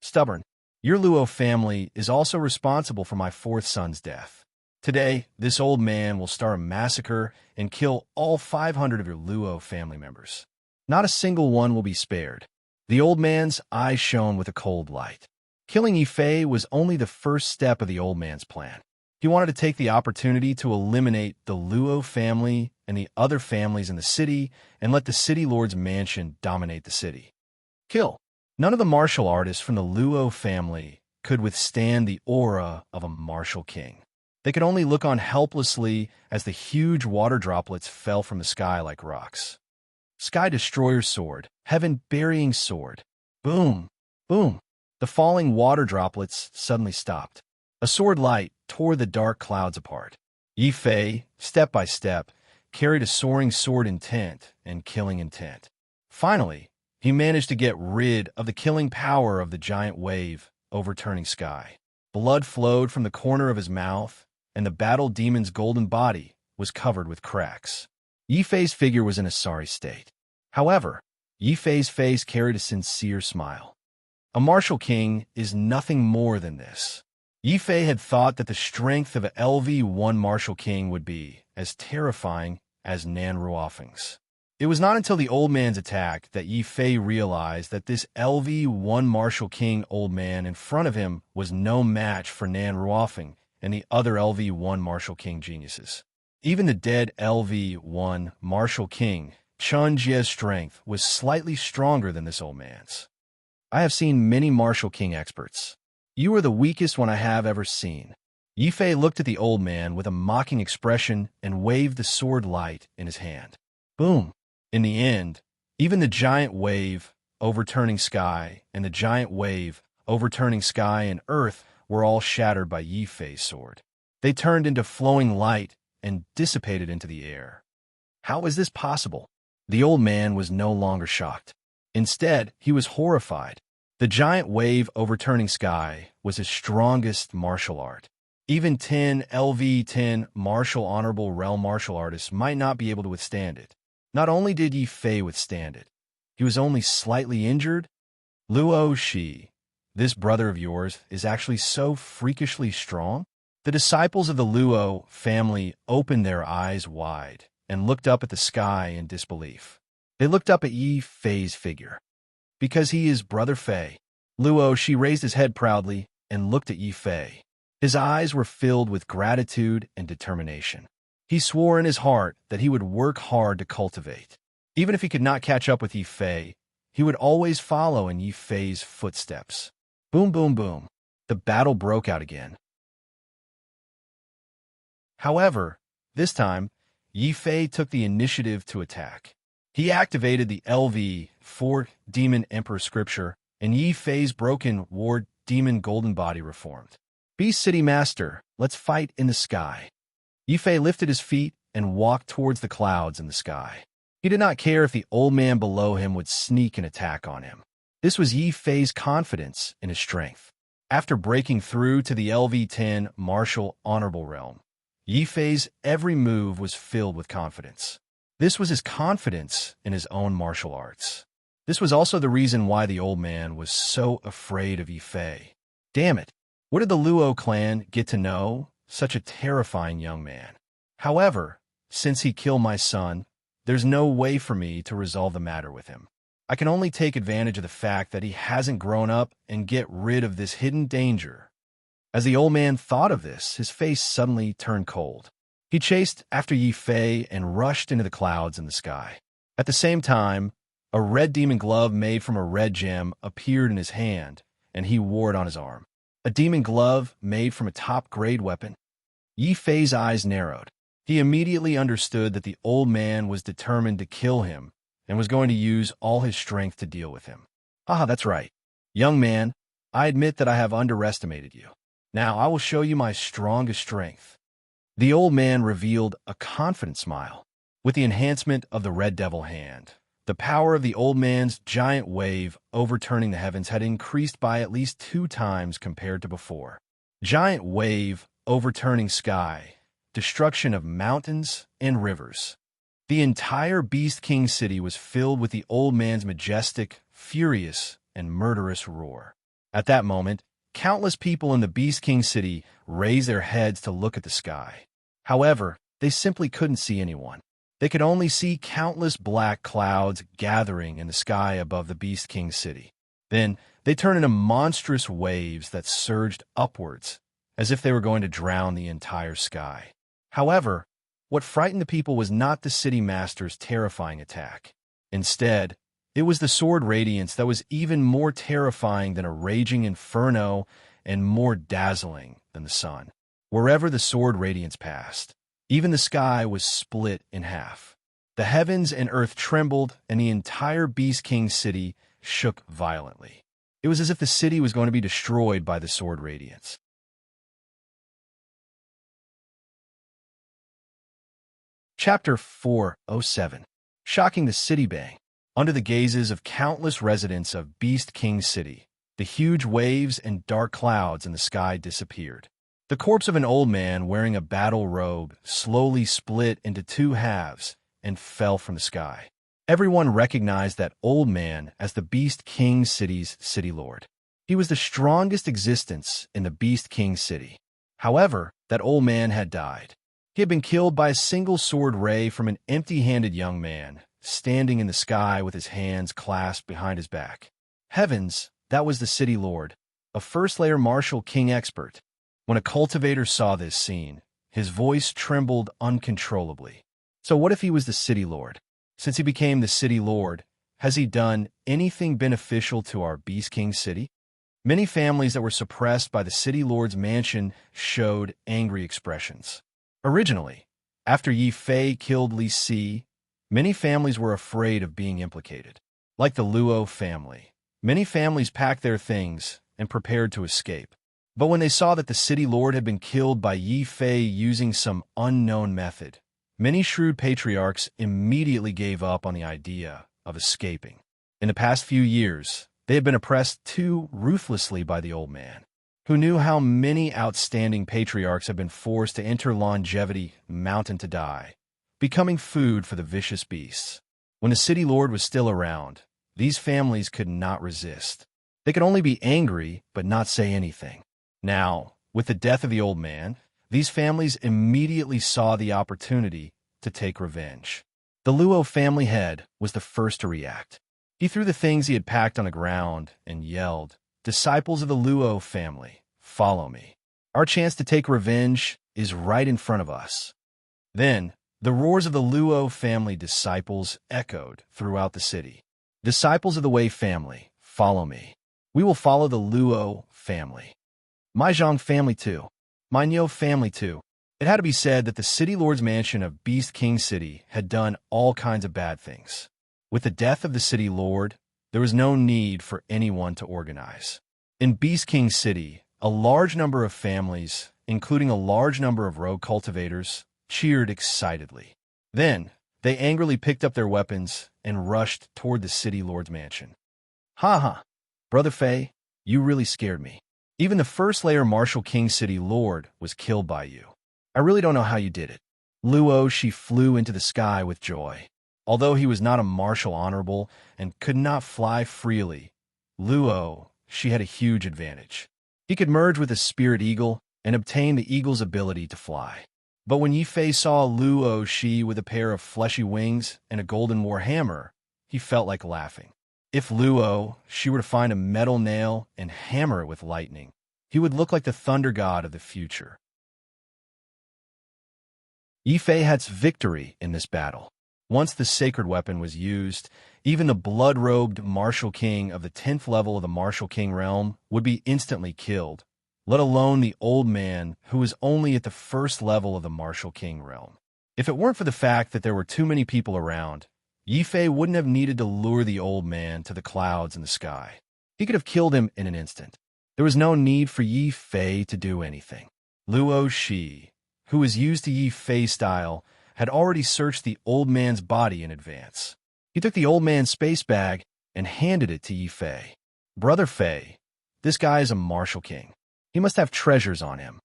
Stubborn. Your Luo family is also responsible for my fourth son's death. Today, this old man will start a massacre and kill all 500 of your Luo family members. Not a single one will be spared. The old man's eyes shone with a cold light. Killing Yi Fei was only the first step of the old man's plan. He wanted to take the opportunity to eliminate the Luo family and the other families in the city and let the city lord's mansion dominate the city. Kill. None of the martial artists from the Luo family could withstand the aura of a martial king. They could only look on helplessly as the huge water droplets fell from the sky like rocks. Sky Destroyer's sword, heaven-burying sword. Boom, boom. The falling water droplets suddenly stopped. A sword light tore the dark clouds apart. Yi Fei, step by step, carried a soaring sword intent and killing intent. Finally, he managed to get rid of the killing power of the giant wave overturning sky. Blood flowed from the corner of his mouth, and the battle demon's golden body was covered with cracks. Yi Fei's figure was in a sorry state. However, Yi Fei's face carried a sincere smile. A martial king is nothing more than this. Yi Fei had thought that the strength of a LV-1 martial king would be as terrifying as Nan Ruofeng's. It was not until the old man's attack that Yi Fei realized that this LV-1 martial king old man in front of him was no match for Nan Ruofeng and the other LV-1 martial king geniuses. Even the dead LV-1 martial king, Chun Jie's strength was slightly stronger than this old man's. I have seen many martial king experts. You are the weakest one I have ever seen. Yi Fei looked at the old man with a mocking expression and waved the sword light in his hand. Boom! In the end, even the giant wave overturning sky and the giant wave overturning sky, and earth were all shattered by Yi Fei's sword. They turned into flowing light and dissipated into the air. How is this possible? The old man was no longer shocked. Instead, he was horrified. The giant wave overturning sky was his strongest martial art. Even 10 LV-10 martial honorable realm martial artists might not be able to withstand it. Not only did Yi Fei withstand it, he was only slightly injured. Luo Shi, this brother of yours, is actually so freakishly strong? The disciples of the Luo family opened their eyes wide and looked up at the sky in disbelief. They looked up at Yi Fei's figure. Because he is Brother Fei. Luo Shi raised his head proudly and looked at Yi Fei. His eyes were filled with gratitude and determination. He swore in his heart that he would work hard to cultivate. Even if he could not catch up with Yi Fei, he would always follow in Yi Fei's footsteps. Boom, boom, boom. The battle broke out again. However, this time, Yi Fei took the initiative to attack. He activated the LV-4 Demon Emperor scripture, and Yi Fei's broken war demon golden body reformed. Beast City Master, let's fight in the sky. Yi Fei lifted his feet and walked towards the clouds in the sky. He did not care if the old man below him would sneak an attack on him. This was Yi Fei's confidence in his strength. After breaking through to the LV-10 martial honorable realm, Yi Fei's every move was filled with confidence. This was his confidence in his own martial arts. This was also the reason why the old man was so afraid of Yi Fei. Damn it! What did the Luo clan get to know such a terrifying young man? However, since he killed my son, there's no way for me to resolve the matter with him. I can only take advantage of the fact that he hasn't grown up and get rid of this hidden danger. As the old man thought of this, his face suddenly turned cold. He chased after Yi Fei and rushed into the clouds in the sky. At the same time, a red demon glove made from a red gem appeared in his hand, and he wore it on his arm. A demon glove made from a top-grade weapon. Yi Fei's eyes narrowed. He immediately understood that the old man was determined to kill him and was going to use all his strength to deal with him. Haha, that's right. Young man, I admit that I have underestimated you. Now I will show you my strongest strength. The old man revealed a confident smile. With the enhancement of the Red Devil hand, the power of the old man's giant wave overturning the heavens had increased by at least 2 times compared to before. Giant wave overturning sky, destruction of mountains and rivers. The entire Beast King city was filled with the old man's majestic, furious, and murderous roar. At that moment, countless people in the Beast King city raised their heads to look at the sky. However, they simply couldn't see anyone. They could only see countless black clouds gathering in the sky above the Beast King city. Then, they turned into monstrous waves that surged upwards, as if they were going to drown the entire sky. However, what frightened the people was not the city master's terrifying attack. Instead, it was the sword radiance that was even more terrifying than a raging inferno and more dazzling than the sun. Wherever the sword radiance passed, even the sky was split in half. The heavens and earth trembled, and the entire Beast King city shook violently. It was as if the city was going to be destroyed by the sword radiance. Chapter 407. Shocking the City Bang. Under the gazes of countless residents of Beast King City, the huge waves and dark clouds in the sky disappeared. The corpse of an old man wearing a battle robe slowly split into 2 halves and fell from the sky. Everyone recognized that old man as the Beast King City's city lord. He was the strongest existence in the Beast King City. However, that old man had died. He had been killed by a single sword ray from an empty-handed young man, standing in the sky with his hands clasped behind his back. Heavens, that was the city lord, a first-layer martial king expert. When a cultivator saw this scene, his voice trembled uncontrollably. So what if he was the city lord? Since he became the city lord, has he done anything beneficial to our Beast King city? Many families that were suppressed by the city lord's mansion showed angry expressions. Originally, after Yi Fei killed Li Si, many families were afraid of being implicated. Like the Luo family, many families packed their things and prepared to escape. But when they saw that the city lord had been killed by Yi Fei using some unknown method, many shrewd patriarchs immediately gave up on the idea of escaping. In the past few years, they had been oppressed too ruthlessly by the old man, who knew how many outstanding patriarchs had been forced to enter longevity mountain to die, becoming food for the vicious beasts. When the city lord was still around, these families could not resist. They could only be angry but not say anything. Now, with the death of the old man, these families immediately saw the opportunity to take revenge. The Luo family head was the first to react. He threw the things he had packed on the ground and yelled, "Disciples of the Luo family, follow me. Our chance to take revenge is right in front of us." Then, the roars of the Luo family disciples echoed throughout the city. "Disciples of the Wei family, follow me. We will follow the Luo family. My Zhang family too. My Niu family too." It had to be said that the city lord's mansion of Beast King City had done all kinds of bad things. With the death of the city lord, there was no need for anyone to organize. In Beast King City, a large number of families, including a large number of rogue cultivators, cheered excitedly. Then, they angrily picked up their weapons and rushed toward the city lord's mansion. "Ha ha! Brother Fei, you really scared me. Even the first layer Martial King City Lord was killed by you. I really don't know how you did it." Luo Shi flew into the sky with joy. Although he was not a martial honorable and could not fly freely, Luo Shi had a huge advantage. He could merge with a spirit eagle and obtain the eagle's ability to fly. But when Yi Fei saw Luo Shi with a pair of fleshy wings and a golden war hammer, he felt like laughing. If Luo Shi were to find a metal nail and hammer it with lightning, he would look like the thunder god of the future. Yi Fei had victory in this battle. Once the sacred weapon was used, even the blood-robed martial king of the 10th level of the martial king realm would be instantly killed, let alone the old man who was only at the first level of the martial king realm. If it weren't for the fact that there were too many people around, Yi Fei wouldn't have needed to lure the old man to the clouds in the sky. He could have killed him in an instant. There was no need for Yi Fei to do anything. Luo Shi, who was used to Yi Fei's style, had already searched the old man's body in advance. He took the old man's space bag and handed it to Yi Fei. "Brother Fei, this guy is a martial king. He must have treasures on him."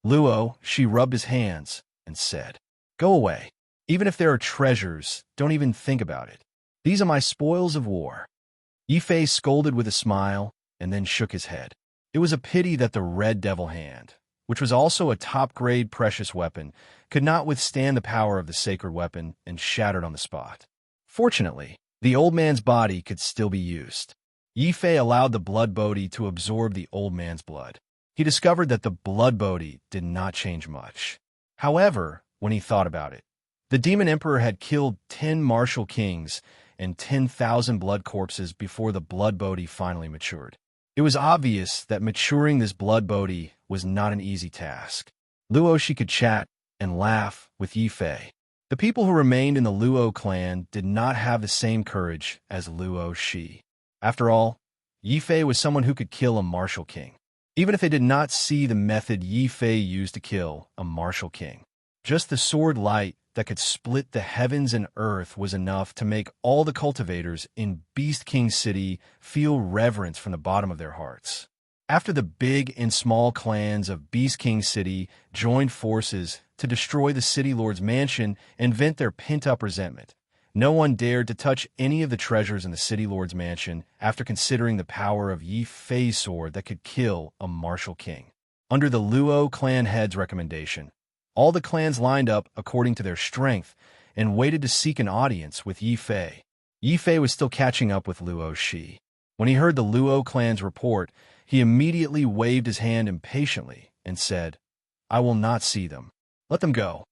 Luo Shi rubbed his hands and said, "Go away. Even if there are treasures, don't even think about it. These are my spoils of war." Yi Fei scolded with a smile and then shook his head. It was a pity that the Red Devil Hand, which was also a top-grade precious weapon, could not withstand the power of the sacred weapon and shattered on the spot. Fortunately, the old man's body could still be used. Yi Fei allowed the blood bodhi to absorb the old man's blood. He discovered that the blood bodhi did not change much. However, when he thought about it, the demon emperor had killed 10 martial kings and 10,000 blood corpses before the blood bodhi finally matured. It was obvious that maturing this blood bodhi was not an easy task. Luo Shi could chat and laugh with Yi Fei. The people who remained in the Luo clan did not have the same courage as Luo Shi. After all, Yi Fei was someone who could kill a martial king, even if they did not see the method Yi Fei used to kill a martial king. Just the sword light that could split the heavens and earth was enough to make all the cultivators in Beast King City feel reverence from the bottom of their hearts. After the big and small clans of Beast King City joined forces to destroy the city lord's mansion and vent their pent-up resentment, no one dared to touch any of the treasures in the city lord's mansion after considering the power of Yi Fei's sword that could kill a martial king. Under the Luo clan head's recommendation, all the clans lined up according to their strength and waited to seek an audience with Yi Fei. Yi Fei was still catching up with Luo Shi. When he heard the Luo clan's report, he immediately waved his hand impatiently and said, "I will not see them. Let them go."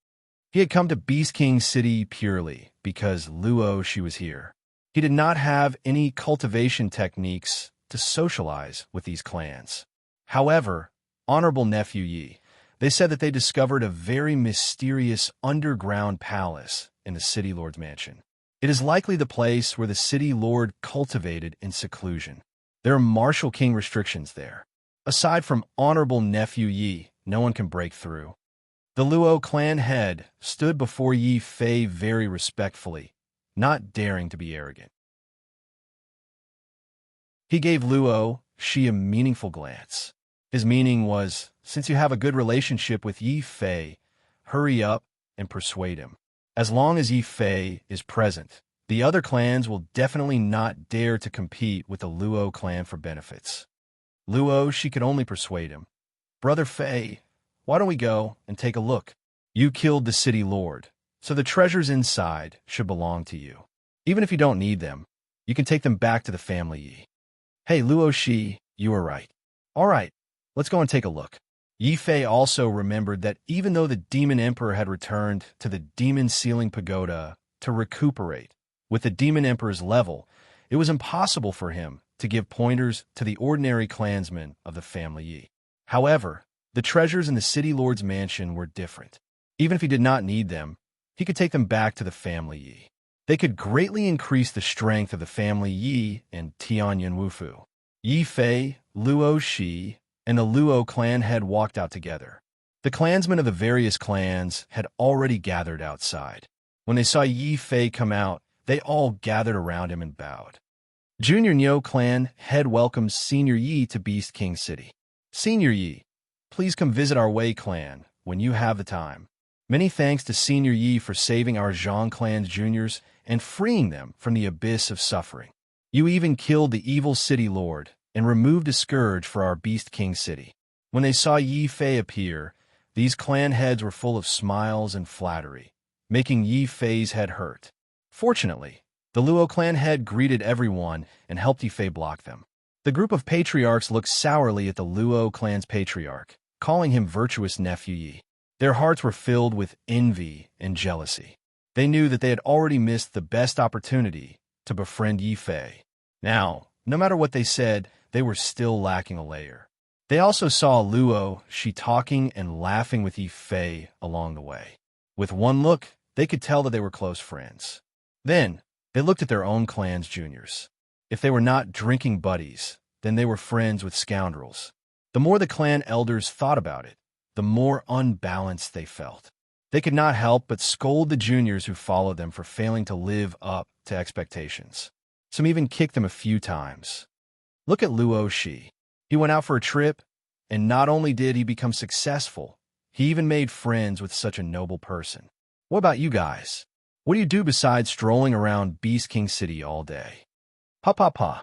He had come to Beast King City purely because Luo Shi was here. He did not have any cultivation techniques to socialize with these clans. However, Honorable Nephew Yi, they said that they discovered a very mysterious underground palace in the city lord's mansion. It is likely the place where the city lord cultivated in seclusion. There are martial king restrictions there. Aside from honorable nephew Yi, no one can break through. The Luo clan head stood before Yi Fei very respectfully, not daring to be arrogant. He gave Luo Shi a meaningful glance. His meaning was, since you have a good relationship with Yi Fei, hurry up and persuade him. As long as Yi Fei is present, the other clans will definitely not dare to compete with the Luo clan for benefits. Luo Shi could only persuade him. Brother Fei, why don't we go and take a look? You killed the city lord, so the treasures inside should belong to you. Even if you don't need them, you can take them back to the family Yi. Hey, Luo Shi, you were right. All right, let's go and take a look. Yi Fei also remembered that even though the Demon Emperor had returned to the Demon Ceiling Pagoda to recuperate with the Demon Emperor's level, it was impossible for him to give pointers to the ordinary clansmen of the family Yi. However, the treasures in the City Lord's mansion were different. Even if he did not need them, he could take them back to the family Yi. They could greatly increase the strength of the family Yi and Tianyan Wufu. Yi Fei, Luo Shi, and the Luo clan had walked out together. The clansmen of the various clans had already gathered outside. When they saw Yi Fei come out, they all gathered around him and bowed. Junior Nyo clan head welcomes Senior Yi to Beast King City. Senior Yi, please come visit our Wei clan when you have the time. Many thanks to Senior Yi for saving our Zhang clan's juniors and freeing them from the abyss of suffering. You even killed the evil city lord and removed a scourge for our Beast King City. When they saw Yi Fei appear, these clan heads were full of smiles and flattery, making Yi Fei's head hurt. Fortunately, the Luo clan head greeted everyone and helped Yi Fei block them. The group of patriarchs looked sourly at the Luo clan's patriarch, calling him virtuous nephew Yi. Their hearts were filled with envy and jealousy. They knew that they had already missed the best opportunity to befriend Yi Fei. Now, no matter what they said, they were still lacking a layer. They also saw Luo Shi talking and laughing with Yi Fei along the way. With one look, they could tell that they were close friends. Then, they looked at their own clan's juniors. If they were not drinking buddies, then they were friends with scoundrels. The more the clan elders thought about it, the more unbalanced they felt. They could not help but scold the juniors who followed them for failing to live up to expectations. Some even kicked them a few times. Look at Luo Shi. He went out for a trip, and not only did he become successful, he even made friends with such a noble person. What about you guys? What do you do besides strolling around Beast King City all day? Pa pa pa.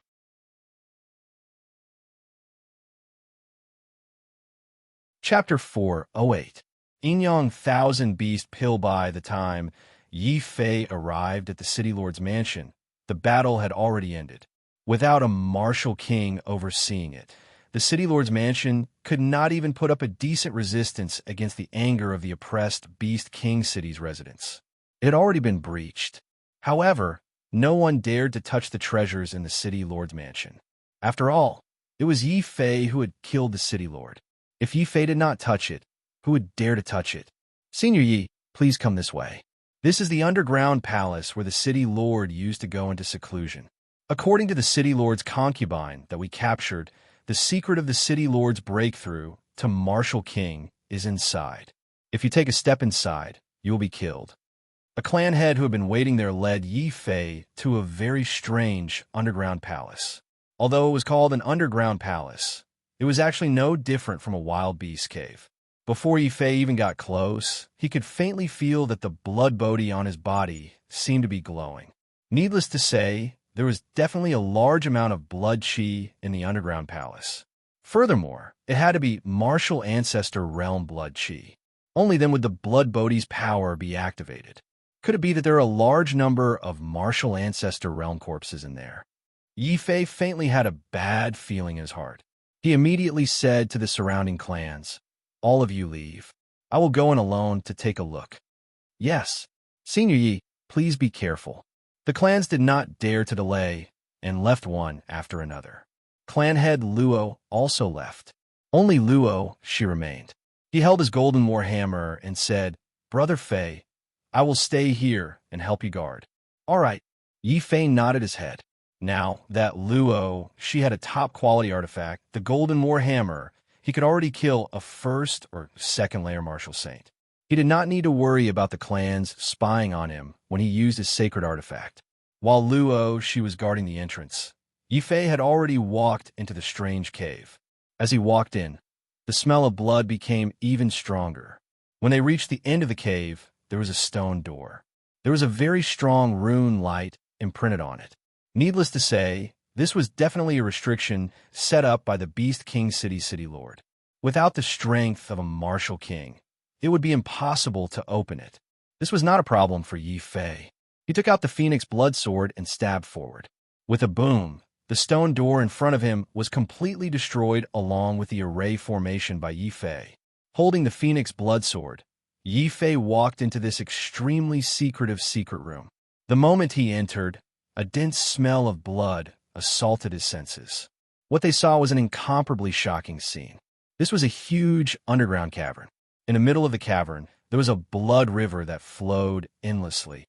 Chapter 408. Inyang Thousand Beast Pill. By the time Yi Fei arrived at the City Lord's mansion, the battle had already ended. Without a martial king overseeing it, the City Lord's mansion could not even put up a decent resistance against the anger of the oppressed Beast King City's residents. It had already been breached. However, no one dared to touch the treasures in the City Lord's mansion. After all, it was Yi Fei who had killed the City Lord. If Yi Fei did not touch it, who would dare to touch it? Senior Yi, please come this way. This is the underground palace where the City Lord used to go into seclusion. According to the City Lord's concubine that we captured, the secret of the City Lord's breakthrough to Martial King is inside. If you take a step inside, you will be killed. A clan head who had been waiting there led Yi Fei to a very strange underground palace. Although it was called an underground palace, it was actually no different from a wild beast cave. Before Yi Fei even got close, he could faintly feel that the blood body on his body seemed to be glowing. Needless to say, there was definitely a large amount of blood chi in the underground palace. Furthermore, it had to be martial ancestor realm blood chi. Only then would the blood body's power be activated. Could it be that there are a large number of martial ancestor realm corpses in there? Yi Fei faintly had a bad feeling in his heart. He immediately said to the surrounding clans, "All of you leave. I will go in alone to take a look." Yes, Senior Yi, please be careful. The clans did not dare to delay and left one after another. Clan head Luo also left. Only Luo Shi remained. He held his golden warhammer and said, "Brother Fei, I will stay here and help you guard." All right. Yi Fei nodded his head. Now that Luo, she had a top-quality artifact, the Golden War Hammer, he could already kill a first or second layer Martial Saint. He did not need to worry about the clans spying on him when he used his sacred artifact. While Luo, she was guarding the entrance, Yifei had already walked into the strange cave. As he walked in, the smell of blood became even stronger. When they reached the end of the cave, there was a stone door. There was a very strong rune light imprinted on it. Needless to say, this was definitely a restriction set up by the Beast King City Lord. Without the strength of a martial king, it would be impossible to open it. This was not a problem for Yi Fei. He took out the Phoenix blood sword and stabbed forward. With a boom, the stone door in front of him was completely destroyed along with the array formation by Yi Fei. Holding the Phoenix blood sword, Yi Fei walked into this extremely secretive secret room. The moment he entered, a dense smell of blood assaulted his senses. What they saw was an incomparably shocking scene. This was a huge underground cavern. In the middle of the cavern, there was a blood river that flowed endlessly.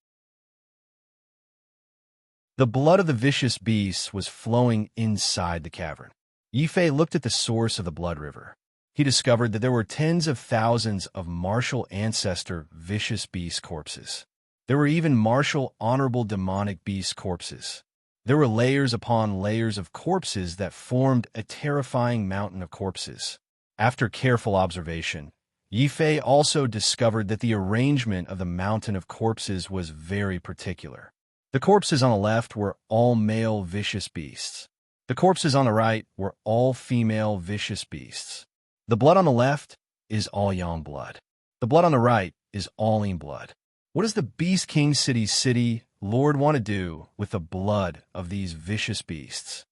The blood of the vicious beasts was flowing inside the cavern. Yi Fei looked at the source of the blood river. He discovered that there were tens of thousands of martial ancestor vicious beast corpses. There were even martial honorable demonic beast corpses. There were layers upon layers of corpses that formed a terrifying mountain of corpses. After careful observation, Yi Fei also discovered that the arrangement of the mountain of corpses was very particular. The corpses on the left were all male vicious beasts. The corpses on the right were all female vicious beasts. The blood on the left is all Yang blood. The blood on the right is all Yin blood. What does the Beast King City Lord want to do with the blood of these vicious beasts?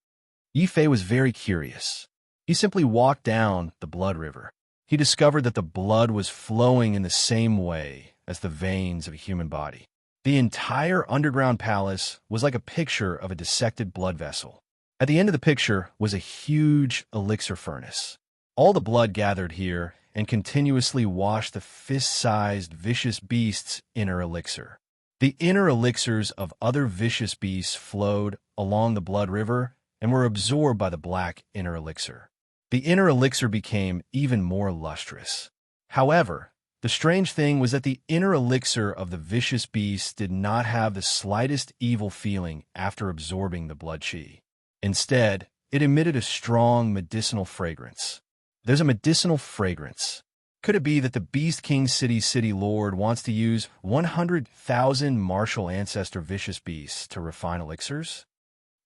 Yi Fei was very curious. He simply walked down the blood river. He discovered that the blood was flowing in the same way as the veins of a human body. The entire underground palace was like a picture of a dissected blood vessel. At the end of the picture was a huge elixir furnace. All the blood gathered here and continuously washed the fist-sized vicious beast's inner elixir. The inner elixirs of other vicious beasts flowed along the blood river and were absorbed by the black inner elixir. The inner elixir became even more lustrous. However, the strange thing was that the inner elixir of the vicious beast did not have the slightest evil feeling after absorbing the blood chi. Instead, it emitted a strong medicinal fragrance. There's a medicinal fragrance. Could it be that the Beast King City Lord wants to use 100,000 martial ancestor vicious beasts to refine elixirs?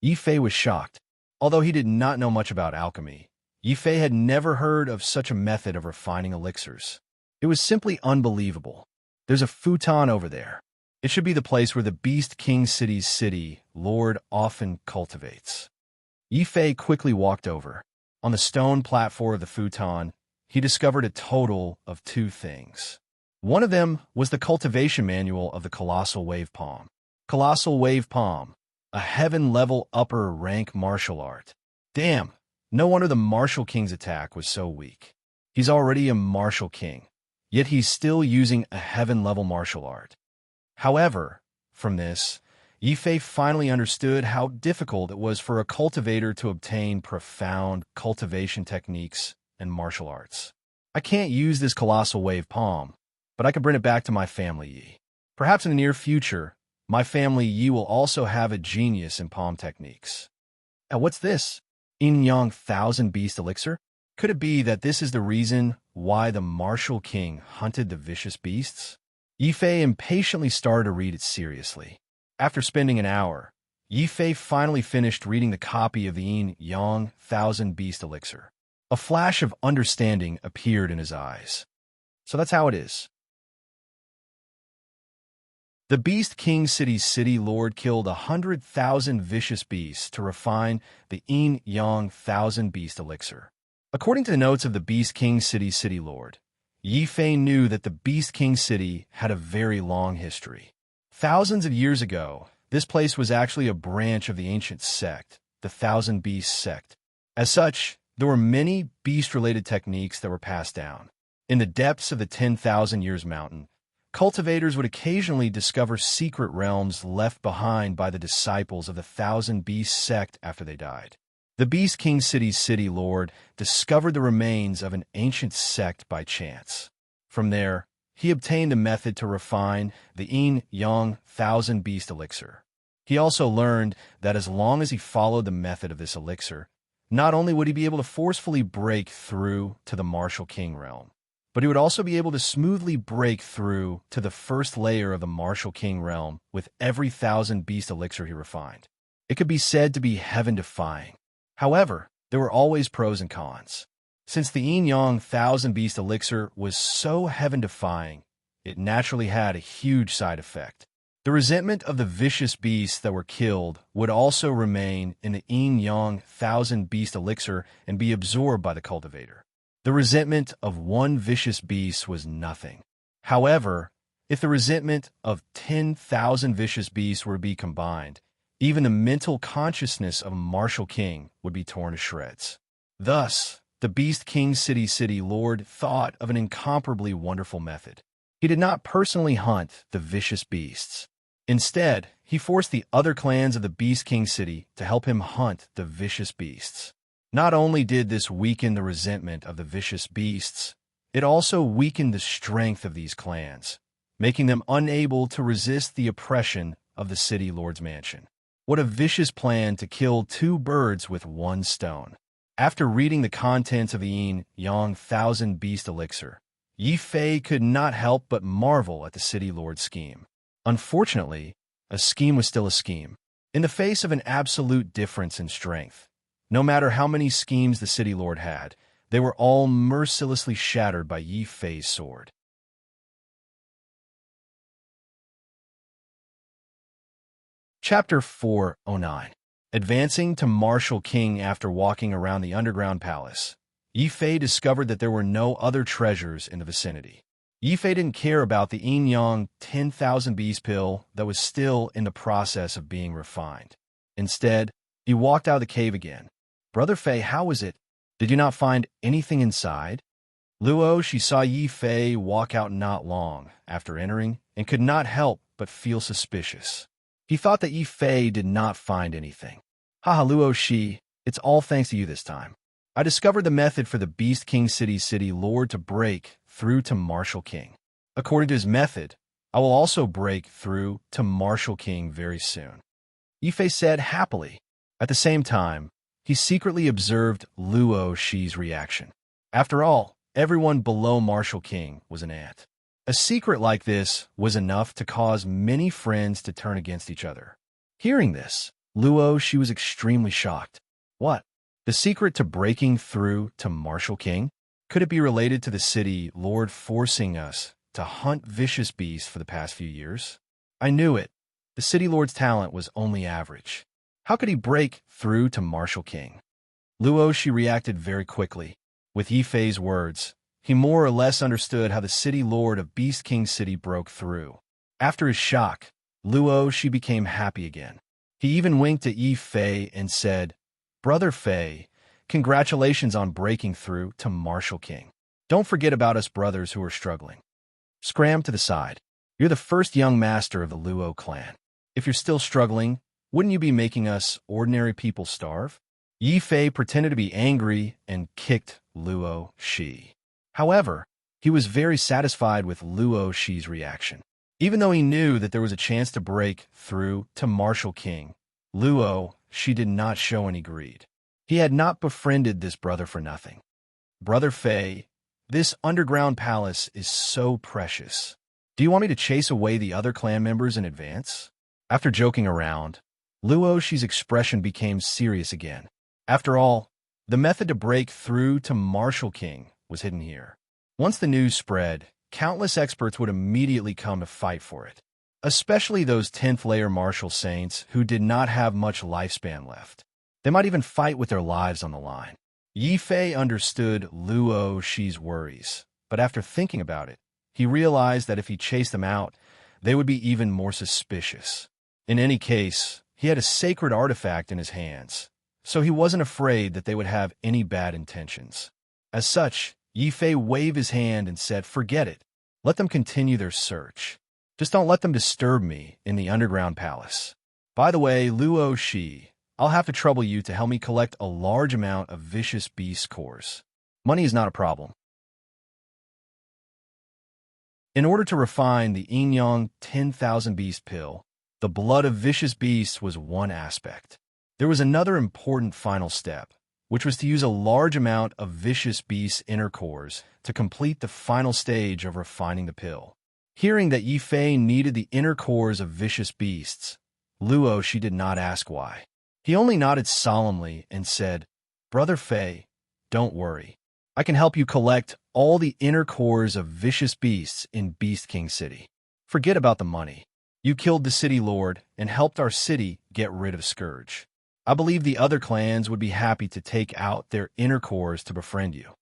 Yi Fei was shocked. Although he did not know much about alchemy, Yi Fei had never heard of such a method of refining elixirs. It was simply unbelievable. There's a futon over there. It should be the place where the Beast King City Lord often cultivates. Yi Fei quickly walked over. On the stone platform of the futon, he discovered a total of 2 things. One of them was the cultivation manual of the Colossal Wave Palm. Colossal Wave Palm, a heaven-level upper-rank martial art. Damn, no wonder the Martial King's attack was so weak. He's already a martial king, yet he's still using a heaven-level martial art. However, from this, Yi Fei finally understood how difficult it was for a cultivator to obtain profound cultivation techniques and martial arts. I can't use this Colossal Wave Palm, but I can bring it back to my family Yi. Perhaps in the near future, my family Yi will also have a genius in palm techniques. And what's this? Yin Yang 1000 Beast Elixir? Could it be that this is the reason why the Martial King hunted the vicious beasts? Yi Fei impatiently started to read it seriously. After spending an hour, Yi Fei finally finished reading the copy of the Yin Yang 1000 Beast Elixir. A flash of understanding appeared in his eyes. So that's how it is. The Beast King City Lord killed 100,000 vicious beasts to refine the Yin Yang 1000 Beast Elixir. According to the notes of the Beast King City Lord, Yi Fei knew that the Beast King City had a very long history. Thousands of years ago, this place was actually a branch of the ancient sect, the Thousand Beasts sect. As such, there were many beast-related techniques that were passed down. In the depths of the 10,000 Years Mountain, cultivators would occasionally discover secret realms left behind by the disciples of the Thousand Beasts sect after they died. The Beast King City's city lord discovered the remains of an ancient sect by chance. From there, he obtained a method to refine the yin-yang Thousand Beast elixir. He also learned that as long as he followed the method of this elixir, not only would he be able to forcefully break through to the Martial King realm, but he would also be able to smoothly break through to the first layer of the Martial King realm with every Thousand Beast elixir he refined. It could be said to be heaven-defying. However, there were always pros and cons. Since the yin-yang Thousand Beast elixir was so heaven-defying, it naturally had a huge side effect. The resentment of the vicious beasts that were killed would also remain in the yin-yang Thousand Beast elixir and be absorbed by the cultivator. The resentment of one vicious beast was nothing. However, if the resentment of 10,000 vicious beasts were to be combined, even the mental consciousness of a martial king would be torn to shreds. Thus, the Beast King City Lord thought of an incomparably wonderful method. He did not personally hunt the vicious beasts. Instead, he forced the other clans of the Beast King City to help him hunt the vicious beasts. Not only did this weaken the resentment of the vicious beasts, it also weakened the strength of these clans, making them unable to resist the oppression of the City Lord's mansion. What a vicious plan to kill two birds with one stone. After reading the contents of the yin-yang Thousand Beast elixir, Yi Fei could not help but marvel at the City Lord's scheme. Unfortunately, a scheme was still a scheme. In the face of an absolute difference in strength, no matter how many schemes the City Lord had, they were all mercilessly shattered by Yi Fei's sword. Chapter 409. Advancing to Martial King after walking around the underground palace, Yi Fei discovered that there were no other treasures in the vicinity. Yi Fei didn't care about the yin-yang 10,000 beast pill that was still in the process of being refined. Instead, he walked out of the cave again. "Brother Fei, how is it? Did you not find anything inside?" Luo, she saw Yi Fei walk out not long after entering and could not help but feel suspicious. He thought that Yi Fei did not find anything. "Haha, Luo Shi, it's all thanks to you this time. I discovered the method for the Beast King City Lord to break through to Martial King. According to his method, I will also break through to Martial King very soon," Yi Fei said happily. At the same time, he secretly observed Luo Shi's reaction. After all, everyone below Martial King was an ant. A secret like this was enough to cause many friends to turn against each other. Hearing this, Luo Shi was extremely shocked. What? The secret to breaking through to Martial King? Could it be related to the City Lord forcing us to hunt vicious beasts for the past few years? I knew it. The City Lord's talent was only average. How could he break through to Martial King? Luo Shi reacted very quickly. With Yi Fei's words, he more or less understood how the City Lord of Beast King City broke through. After his shock, Luo Shi became happy again. He even winked at Yi Fei and said, "Brother Fei, congratulations on breaking through to Martial King. Don't forget about us brothers who are struggling." Scram to the side. You're the first young master of the Luo clan. If you're still struggling, wouldn't you be making us ordinary people starve? Yi Fei pretended to be angry and kicked Luo Shi. However, he was very satisfied with Luo Shi's reaction. Even though he knew that there was a chance to break through to Martial King, Luo Shi did not show any greed. He had not befriended this brother for nothing. "Brother Fei, this underground palace is so precious. Do you want me to chase away the other clan members in advance?" After joking around, Luo Shi's expression became serious again. After all, the method to break through to Martial King was hidden here. Once the news spread, countless experts would immediately come to fight for it, especially those 10th layer martial saints who did not have much lifespan left. They might even fight with their lives on the line. Yi Fei understood Luo Shi's worries, but after thinking about it, he realized that if he chased them out, they would be even more suspicious. In any case, he had a sacred artifact in his hands, so he wasn't afraid that they would have any bad intentions. As such, Yi Fei waved his hand and said, "Forget it. Let them continue their search. Just don't let them disturb me in the underground palace. By the way, Luo Shi, I'll have to trouble you to help me collect a large amount of vicious beast cores. Money is not a problem. In order to refine the Yin-Yang 10,000 beast pill, the blood of vicious beasts was one aspect. There was another important final step, which was to use a large amount of vicious beast inner cores to complete the final stage of refining the pill. Hearing that Yi Fei needed the inner cores of vicious beasts, Luo Shi did not ask why. He only nodded solemnly and said, "Brother Fei, don't worry. I can help you collect all the inner cores of vicious beasts in Beast King City. Forget about the money. You killed the city lord and helped our city get rid of Scourge. I believe the other clans would be happy to take out their inner cores to befriend you.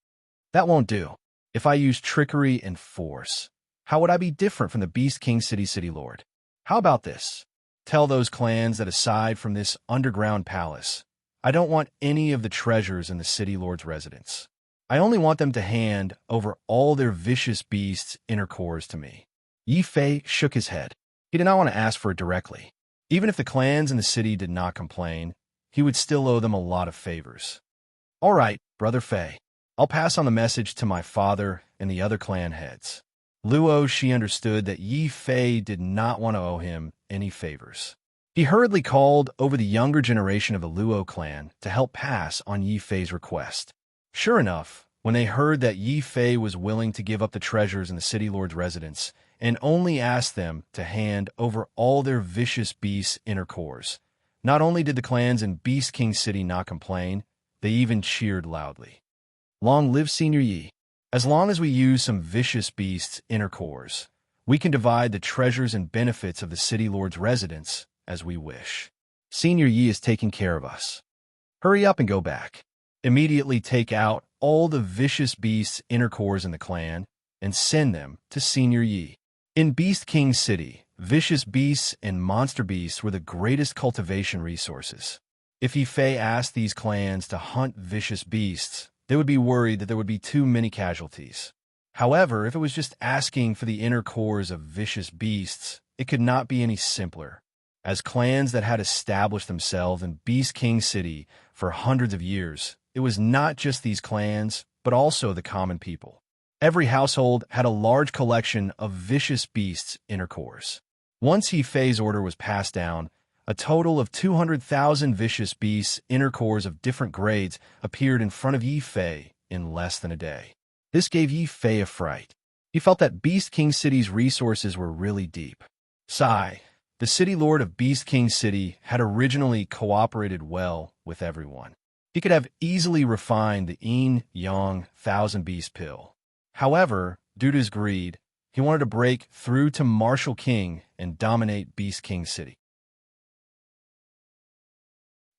That won't do. If I use trickery and force, how would I be different from the Beast King City Lord? How about this? Tell those clans that aside from this underground palace, I don't want any of the treasures in the City Lord's residence. I only want them to hand over all their vicious beasts' inner cores to me." Yi Fei shook his head. He did not want to ask for it directly. Even if the clans in the city did not complain, he would still owe them a lot of favors. "All right, Brother Fei. I'll pass on the message to my father and the other clan heads." Luo Shi understood that Yi Fei did not want to owe him any favors. He hurriedly called over the younger generation of the Luo clan to help pass on Yi Fei's request. Sure enough, when they heard that Yi Fei was willing to give up the treasures in the city lord's residence and only asked them to hand over all their vicious beasts' inner cores, not only did the clans in Beast King City not complain, they even cheered loudly. "Long live Senior Yi. As long as we use some vicious beasts' inner cores, we can divide the treasures and benefits of the city lord's residence as we wish. Senior Yi is taking care of us. Hurry up and go back. Immediately take out all the vicious beasts' inner cores in the clan and send them to Senior Yi." In Beast King City, vicious beasts and monster beasts were the greatest cultivation resources. If Yi Fei asked these clans to hunt vicious beasts, they would be worried that there would be too many casualties. However, if it was just asking for the inner cores of vicious beasts, it could not be any simpler. As clans that had established themselves in Beast King City for hundreds of years, it was not just these clans, but also the common people. Every household had a large collection of vicious beasts' inner cores. Once Yi Fei's order was passed down, a total of 200,000 vicious beasts' inner cores of different grades appeared in front of Yi Fei in less than a day. This gave Yi Fei a fright. He felt that Beast King City's resources were really deep. Sigh. The city lord of Beast King City had originally cooperated well with everyone. He could have easily refined the Yin-Yang 1000 beast pill. However, due to his greed, he wanted to break through to Martial King and dominate Beast King City.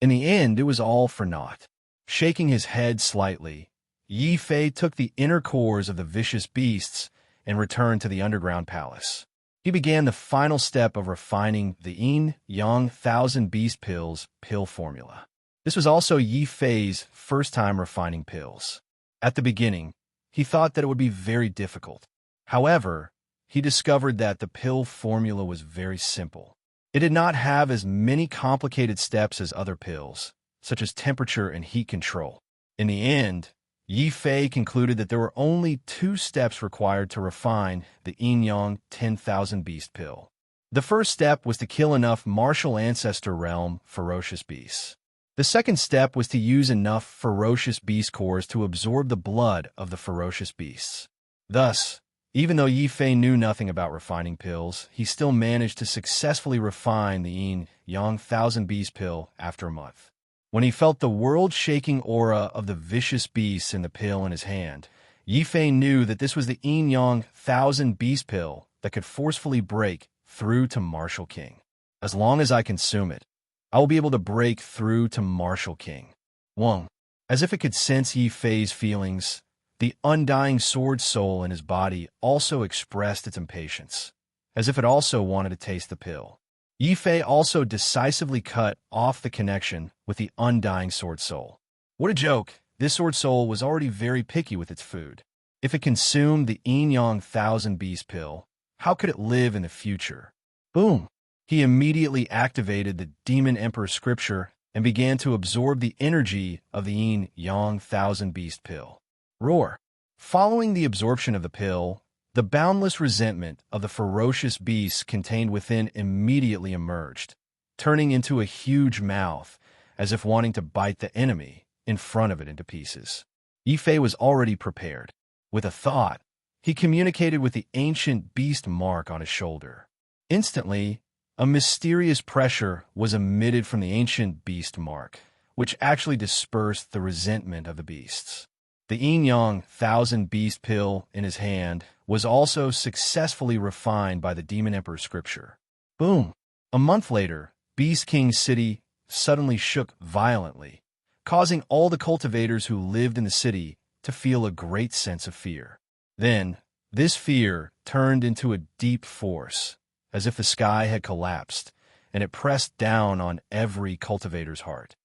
In the end, it was all for naught. Shaking his head slightly, Yi Fei took the inner cores of the vicious beasts and returned to the underground palace. He began the final step of refining the Yin-Yang 1000 beast pills pill formula. This was also Yi Fei's first time refining pills. At the beginning, he thought that it would be very difficult. However, he discovered that the pill formula was very simple. It did not have as many complicated steps as other pills, such as temperature and heat control. In the end, Yi Fei concluded that there were only 2 steps required to refine the Yin-Yang 10,000 beast pill. The first step was to kill enough martial ancestor realm ferocious beasts. The second step was to use enough ferocious beast cores to absorb the blood of the ferocious beasts. Thus, even though Yi Fei knew nothing about refining pills, he still managed to successfully refine the Yin-Yang 1000 beast pill after a month. When he felt the world-shaking aura of the vicious beasts in the pill in his hand, Yi Fei knew that this was the Yin-Yang 1000 beast pill that could forcefully break through to Martial King. As long as I consume it, I will be able to break through to Martial King. Wong. As if it could sense Yi Fei's feelings, the undying sword soul in his body also expressed its impatience, as if it also wanted to taste the pill. Yi Fei also decisively cut off the connection with the undying sword soul. What a joke! This sword soul was already very picky with its food. If it consumed the yin-yang thousand beast pill, how could it live in the future? Boom! He immediately activated the Demon Emperor scripture and began to absorb the energy of the yin-yang thousand beast pill. Roar! Following the absorption of the pill, the boundless resentment of the ferocious beasts contained within immediately emerged, turning into a huge mouth, as if wanting to bite the enemy in front of it into pieces. Yi Fei was already prepared. With a thought, he communicated with the ancient beast mark on his shoulder. Instantly, a mysterious pressure was emitted from the ancient beast mark, which actually dispersed the resentment of the beasts. The yin-yang thousand beast pill in his hand was also successfully refined by the Demon Emperor scripture. Boom! A month later, Beast King City suddenly shook violently, causing all the cultivators who lived in the city to feel a great sense of fear. Then, this fear turned into a deep force, as if the sky had collapsed, and it pressed down on every cultivator's heart.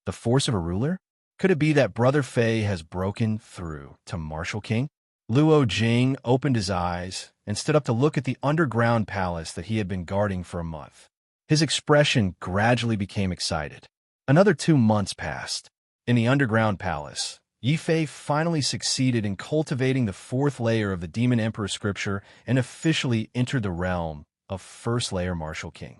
The force of a ruler? Could it be that Brother Fei has broken through to Martial King? Luo Jing opened his eyes and stood up to look at the underground palace that he had been guarding for a month. His expression gradually became excited. Another 2 months passed. In the underground palace, Yi Fei finally succeeded in cultivating the 4th layer of the Demon Emperor scripture and officially entered the realm of 1st layer Martial King.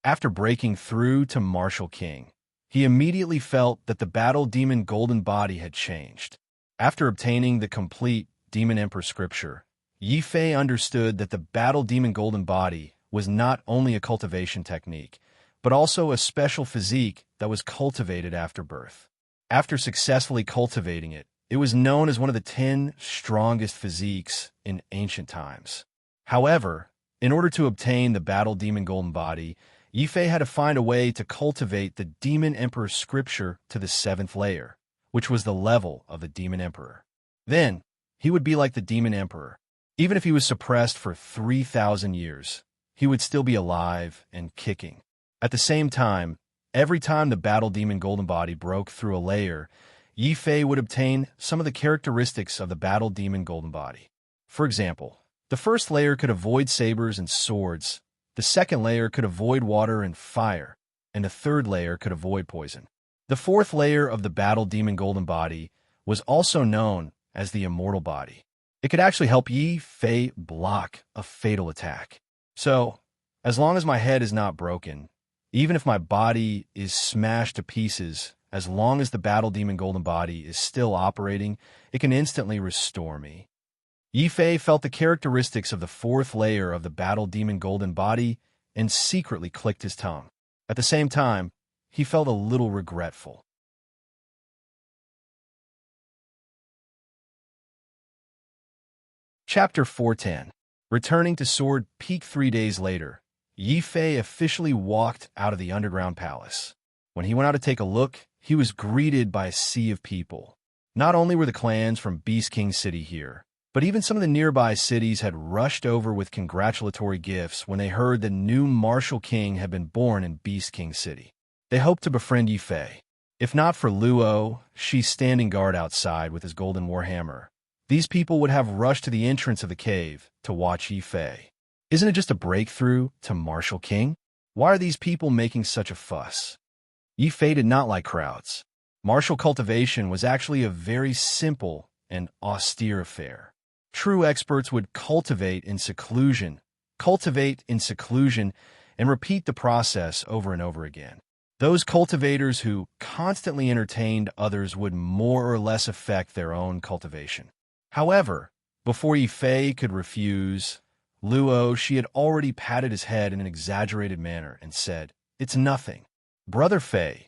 After breaking through to Martial King, he immediately felt that the battle demon golden body had changed. After obtaining the complete Demon Emperor scripture, Yi Fei understood that the battle demon golden body was not only a cultivation technique, but also a special physique that was cultivated after birth. After successfully cultivating it, it was known as one of the 10 strongest physiques in ancient times. However, in order to obtain the battle demon golden body, Yi Fei had to find a way to cultivate the Demon Emperor scripture to the 7th layer, which was the level of the Demon Emperor. Then, he would be like the Demon Emperor. Even if he was suppressed for 3,000 years, he would still be alive and kicking. At the same time, every time the battle demon golden body broke through a layer, Yi Fei would obtain some of the characteristics of the battle demon golden body. For example, the 1st layer could avoid sabers and swords, the 2nd layer could avoid water and fire, and the 3rd layer could avoid poison. The 4th layer of the battle demon golden body was also known as the immortal body. It could actually help Yi Fei block a fatal attack. So, as long as my head is not broken, even if my body is smashed to pieces, as long as the battle demon golden body is still operating, it can instantly restore me. Yi Fei felt the characteristics of the 4th layer of the battle demon golden body and secretly clicked his tongue. At the same time, he felt a little regretful. Chapter 410. Returning to Sword Peak 3 days later, Yi Fei officially walked out of the underground palace. When he went out to take a look, he was greeted by a sea of people. Not only were the clans from Beast King City here, but even some of the nearby cities had rushed over with congratulatory gifts when they heard the new Martial King had been born in Beast King City. They hoped to befriend Yi Fei. If not for Luo, she standing guard outside with his golden warhammer, these people would have rushed to the entrance of the cave to watch Yi Fei. Isn't it just a breakthrough to Martial King? Why are these people making such a fuss? Yi Fei did not like crowds. Martial cultivation was actually a very simple and austere affair. True experts would cultivate in seclusion, and repeat the process over and over again. Those cultivators who constantly entertained others would more or less affect their own cultivation. However, before Yi Fei could refuse, Luo, she had already patted his head in an exaggerated manner and said, "It's nothing. Brother Fei,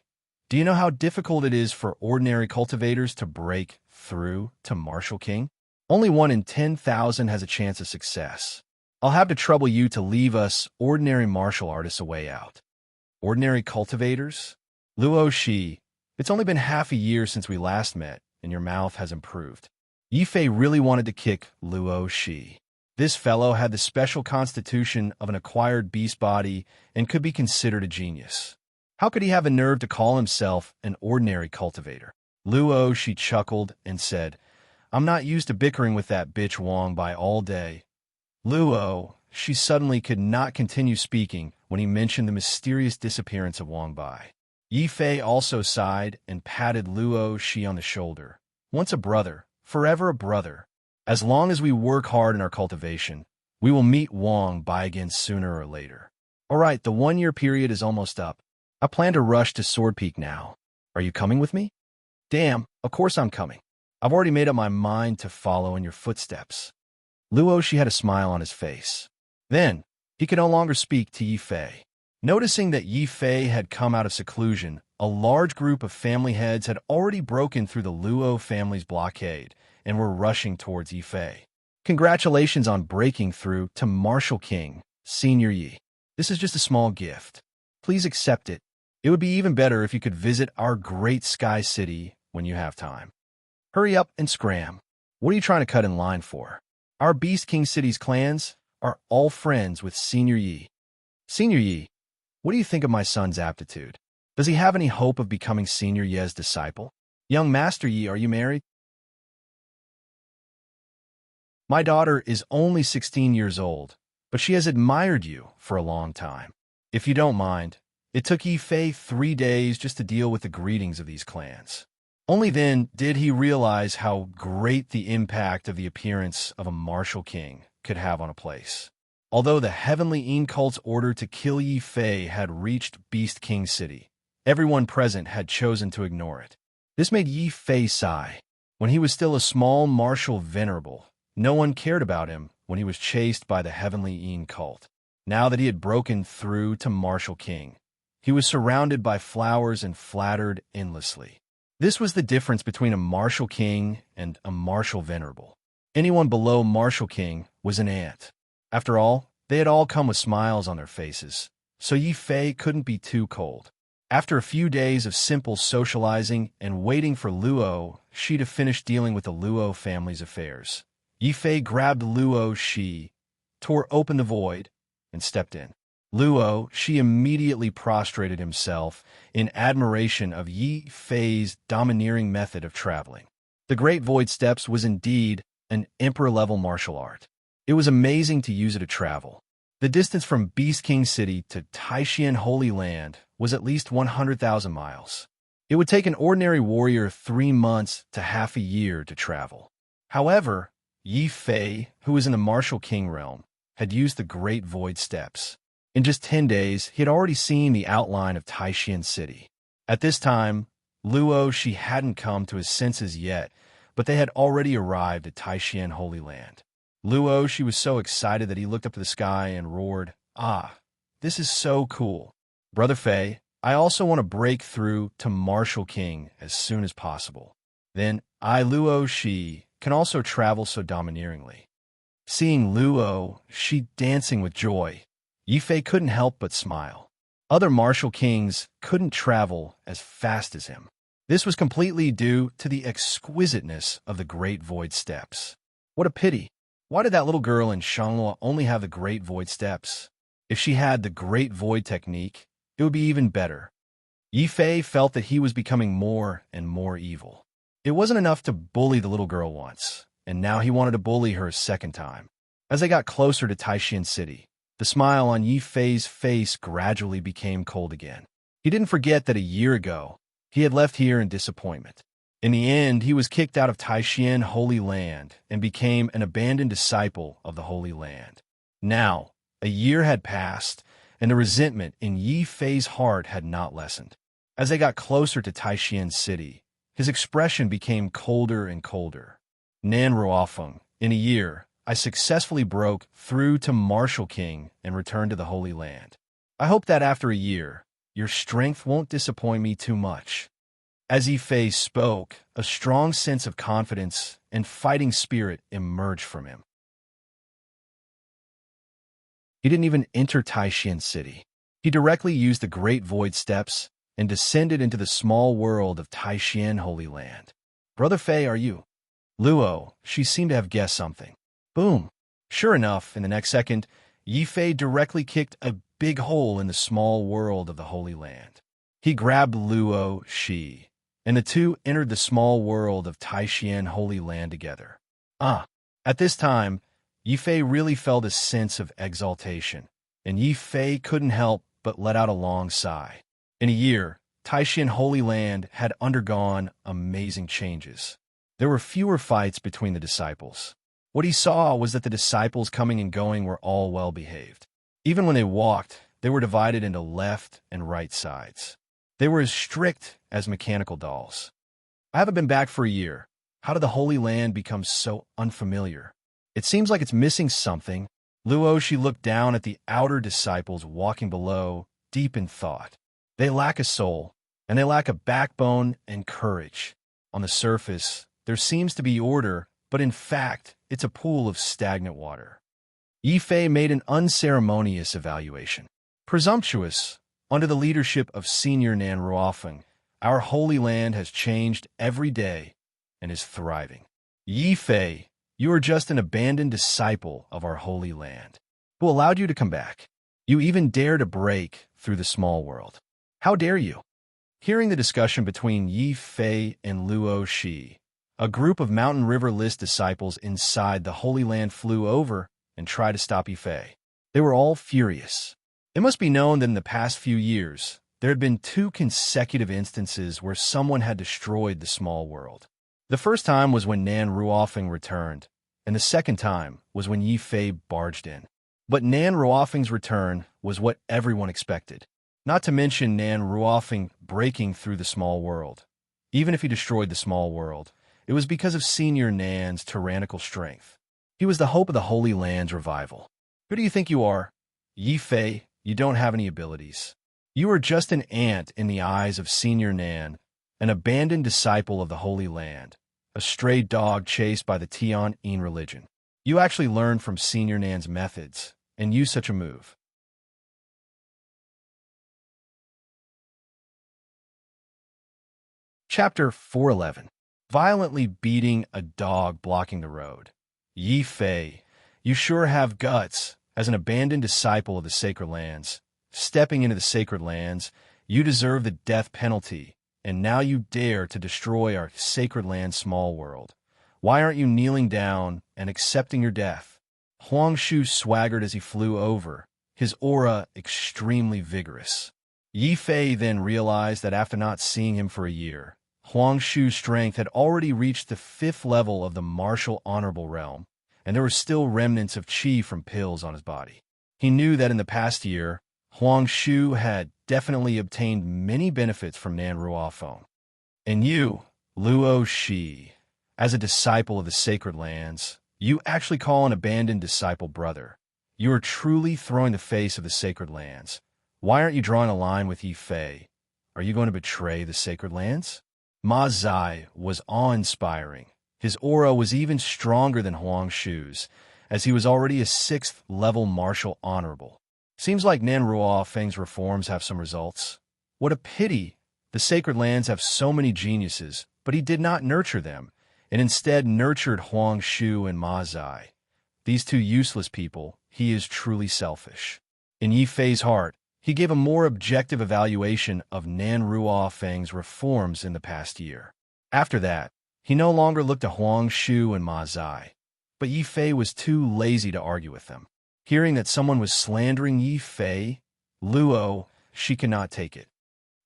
do you know how difficult it is for ordinary cultivators to break through to Martial King? Only 1 in 10,000 has a chance of success. I'll have to trouble you to leave us ordinary martial artists a way out." Ordinary cultivators? Luo Shi, it's only been half a year since we last met, and your mouth has improved. Yi Fei really wanted to kick Luo Shi. This fellow had the special constitution of an acquired beast body and could be considered a genius. How could he have a nerve to call himself an ordinary cultivator? Luo, she chuckled and said, I'm not used to bickering with that bitch Wang Bai all day. Luo, she suddenly could not continue speaking when he mentioned the mysterious disappearance of Wang Bai. Yi Fei also sighed and patted Luo Shi on the shoulder. Once a brother, forever a brother. As long as we work hard in our cultivation, we will meet Wang Bai again sooner or later. All right, the 1-year period is almost up. I plan to rush to Sword Peak now. Are you coming with me? Damn, of course I'm coming. I've already made up my mind to follow in your footsteps. Luo Shi had a smile on his face. Then, he could no longer speak to Yi Fei. Noticing that Yi Fei had come out of seclusion, a large group of family heads had already broken through the Luo family's blockade and were rushing towards Yi Fei. Congratulations on breaking through to Martial King, Senior Yi. This is just a small gift. Please accept it. It would be even better if you could visit our great Sky City when you have time. Hurry up and scram. What are you trying to cut in line for? Our Beast King City's clans are all friends with Senior Yi. Senior Yi, what do you think of my son's aptitude? Does he have any hope of becoming Senior Ye's disciple? Young Master Yi, are you married? My daughter is only 16 years old, but she has admired you for a long time. If you don't mind, it took Yi Fei 3 days just to deal with the greetings of these clans. Only then did he realize how great the impact of the appearance of a martial king could have on a place. Although the Heavenly Ean cult's order to kill Yi Fei had reached Beast King City, everyone present had chosen to ignore it. This made Yi Fei sigh. When he was still a small martial venerable, no one cared about him when he was chased by the Heavenly Ean cult. Now that he had broken through to Martial King, he was surrounded by flowers and flattered endlessly. This was the difference between a martial king and a martial venerable. Anyone below Martial King was an ant. After all, they had all come with smiles on their faces, so Yi Fei couldn't be too cold. After a few days of simple socializing and waiting for Luo Shi to finish dealing with the Luo family's affairs, Yi Fei grabbed Luo Shi, tore open the void, and stepped in. Luo Shi immediately prostrated himself in admiration of Yi Fei's domineering method of traveling. The Great Void Steps was indeed an emperor-level martial art. It was amazing to use it to travel. The distance from Beast King City to Taishan Holy Land was at least 100,000 miles. It would take an ordinary warrior 3 months to half a year to travel. However, Yi Fei, who was in the Martial King realm, had used the Great Void Steps. In just 10 days, he had already seen the outline of Taishan City. At this time, Luo Shi hadn't come to his senses yet, but they had already arrived at Taishan Holy Land. Luo Shi was so excited that he looked up to the sky and roared, "Ah, this is so cool. Brother Fei, I also want to break through to Martial King as soon as possible. Then I, Luo Shi, can also travel so domineeringly." Seeing Luo Shi dancing with joy, Yi Fei couldn't help but smile. Other martial kings couldn't travel as fast as him. This was completely due to the exquisiteness of the Great Void Steps. What a pity. Why did that little girl in Shanghua only have the Great Void Steps? If she had the Great Void Technique, it would be even better. Yi Fei felt that he was becoming more and more evil. It wasn't enough to bully the little girl once, and now he wanted to bully her a second time. As they got closer to Taishan City, the smile on Yi Fei's face gradually became cold again. He didn't forget that a year ago, he had left here in disappointment. In the end, he was kicked out of Taishan Holy Land and became an abandoned disciple of the Holy Land. Now, a year had passed, and the resentment in Yi Fei's heart had not lessened. As they got closer to Taishan City, his expression became colder and colder. Nan Ruofeng, in a year, I successfully broke through to Martial King and returned to the Holy Land. I hope that after a year, your strength won't disappoint me too much. As Yi Fei spoke, a strong sense of confidence and fighting spirit emerged from him. He didn't even enter Taishan City. He directly used the Great Void Steps and descended into the small world of Taishan Holy Land. Brother Fei, are you? Luo, she seemed to have guessed something. Boom! Sure enough, in the next second, Yi Fei directly kicked a big hole in the small world of the Holy Land. He grabbed Luo Shi, and the two entered the small world of Taishan Holy Land together. At this time, Yi Fei really felt a sense of exaltation, and Yi Fei couldn't help but let out a long sigh. In a year, Taishan Holy Land had undergone amazing changes. There were fewer fights between the disciples. What he saw was that the disciples coming and going were all well-behaved. Even when they walked, they were divided into left and right sides. They were as strict as mechanical dolls. I haven't been back for a year. How did the Holy Land become so unfamiliar? It seems like it's missing something. Luo, she looked down at the outer disciples walking below, deep in thought. They lack a soul, and they lack a backbone and courage. On the surface, there seems to be order, but in fact, it's a pool of stagnant water. Yi Fei made an unceremonious evaluation. Presumptuous, under the leadership of Senior Nan Ruofeng, our Holy Land has changed every day and is thriving. Yi Fei, you are just an abandoned disciple of our Holy Land. Who allowed you to come back? You even dare to break through the small world. How dare you? Hearing the discussion between Yi Fei and Luo Shi, a group of Mountain River List disciples inside the Holy Land flew over and tried to stop Yi Fei. They were all furious. It must be known that in the past few years, there had been 2 consecutive instances where someone had destroyed the small world. The first time was when Nan Ruofeng returned, and the second time was when Yi Fei barged in. But Nan Ruofeng's return was what everyone expected. Not to mention Nan Ruofeng breaking through the small world. Even if he destroyed the small world, it was because of Senior Nan's tyrannical strength. He was the hope of the Holy Land's revival. Who do you think you are? Yi Fei, you don't have any abilities. You are just an ant in the eyes of Senior Nan, an abandoned disciple of the Holy Land, a stray dog chased by the Tian-in religion. You actually learned from Senior Nan's methods and use such a move. Chapter 411. Violently beating a dog blocking the road. Yi Fei, you sure have guts. As an abandoned disciple of the sacred lands, stepping into the sacred lands, you deserve the death penalty, and now you dare to destroy our sacred land small world. Why aren't you kneeling down and accepting your death? Huang Shu swaggered as he flew over, his aura extremely vigorous. Yi Fei then realized that after not seeing him for a year, Huang Shu's strength had already reached the 5th level of the martial honorable realm, and there were still remnants of qi from pills on his body. He knew that in the past year, Huang Shu had definitely obtained many benefits from Nan Ruofeng. And you, Luo Shi, as a disciple of the sacred lands, you actually call an abandoned disciple brother. You are truly throwing the face of the sacred lands. Why aren't you drawing a line with Yi Fei? Are you going to betray the sacred lands? Ma Zai was awe-inspiring. His aura was even stronger than Huang Shu's, as he was already a 6th level martial honorable. Seems like Nan Ruofeng's reforms have some results. What a pity! The sacred lands have so many geniuses, but he did not nurture them, and instead nurtured Huang Shu and Ma Zai. These 2 useless people, he is truly selfish. In Yi Fei's heart, he gave a more objective evaluation of Nan Ruofeng's reforms in the past year. After that, he no longer looked to Huang Shu and Ma Zai, but Yi Fei was too lazy to argue with them. Hearing that someone was slandering Yi Fei, Luo, she could not take it.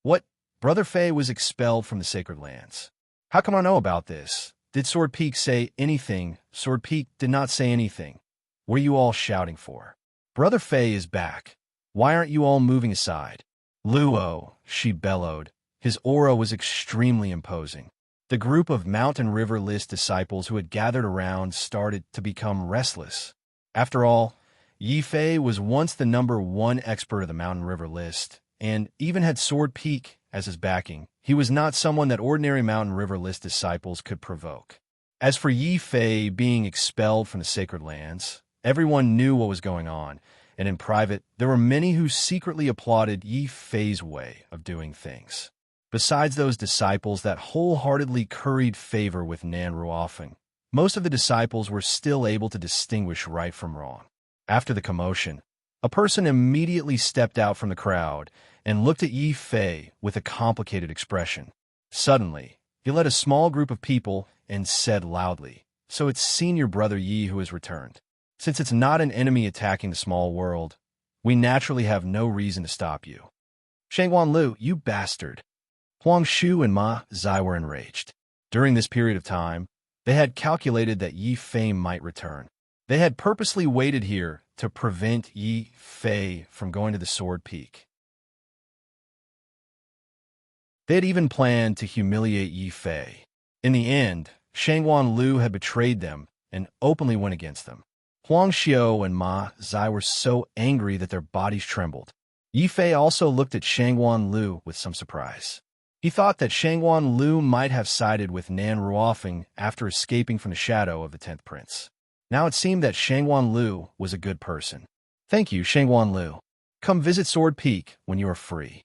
What? Brother Fei was expelled from the sacred lands. How come I know about this? Did Sword Peak say anything? Sword Peak did not say anything. What are you all shouting for? Brother Fei is back. Why aren't you all moving aside? Luo, she bellowed. His aura was extremely imposing. The group of Mountain River List disciples who had gathered around started to become restless. After all, Yi Fei was once the #1 expert of the Mountain River List, and even had Sword Peak as his backing, he was not someone that ordinary Mountain River List disciples could provoke. As for Yi Fei being expelled from the sacred lands, everyone knew what was going on, and in private, there were many who secretly applauded Yi Fei's way of doing things. Besides those disciples that wholeheartedly curried favor with Nan Ruofeng, most of the disciples were still able to distinguish right from wrong. After the commotion, a person immediately stepped out from the crowd and looked at Yi Fei with a complicated expression. Suddenly, he led a small group of people and said loudly, "So it's senior brother Yi who has returned. Since it's not an enemy attacking the small world, we naturally have no reason to stop you." "Shangguan Lu, you bastard!" Huang Shu and Ma Zai were enraged. During this period of time, they had calculated that Yi Fei might return. They had purposely waited here to prevent Yi Fei from going to the Sword Peak. They had even planned to humiliate Yi Fei. In the end, Shangguan Lu had betrayed them and openly went against them. Huang Xiu and Ma Zai were so angry that their bodies trembled. Yi Fei also looked at Shangguan Lu with some surprise. He thought that Shangguan Lu might have sided with Nan Ruofeng after escaping from the shadow of the 10th Prince. Now it seemed that Shangguan Lu was a good person. "Thank you, Shangguan Lu. Come visit Sword Peak when you are free."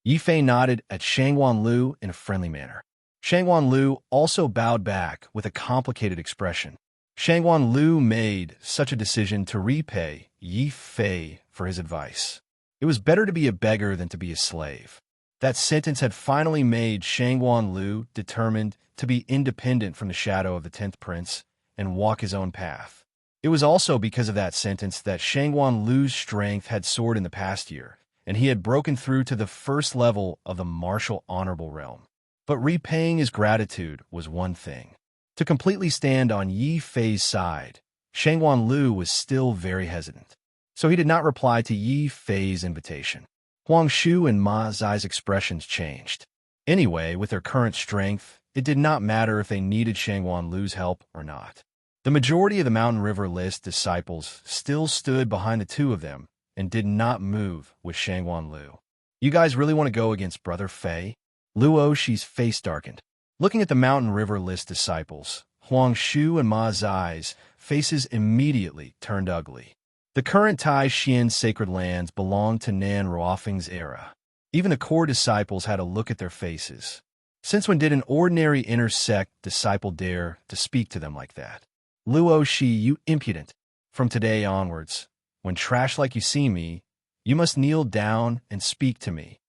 Yi Fei nodded at Shangguan Lu in a friendly manner. Shangguan Lu also bowed back with a complicated expression. Shangguan Lu made such a decision to repay Yi Fei for his advice. It was better to be a beggar than to be a slave. That sentence had finally made Shangguan Lu determined to be independent from the shadow of the 10th Prince and walk his own path. It was also because of that sentence that Shangguan Lu's strength had soared in the past year, and he had broken through to the first level of the martial honorable realm. But repaying his gratitude was one thing. To completely stand on Yi Fei's side, Shangguan Lu was still very hesitant. So he did not reply to Yi Fei's invitation. Huang Shu and Ma Zai's expressions changed. Anyway, with their current strength, it did not matter if they needed Shangguan Lu's help or not. The majority of the Mountain River List disciples still stood behind the two of them and did not move with Shangguan Lu. "You guys really want to go against Brother Fei?" Luo Shi's face darkened. Looking at the Mountain River List disciples, Huang Shu and Ma Zai's faces immediately turned ugly. The current Tai Xian sacred lands belonged to Nan Ruofeng's era. Even the core disciples had a look at their faces. Since when did an ordinary inner sect disciple dare to speak to them like that? "Luo Shi, you impudent. From today onwards, when trash like you see me, you must kneel down and speak to me."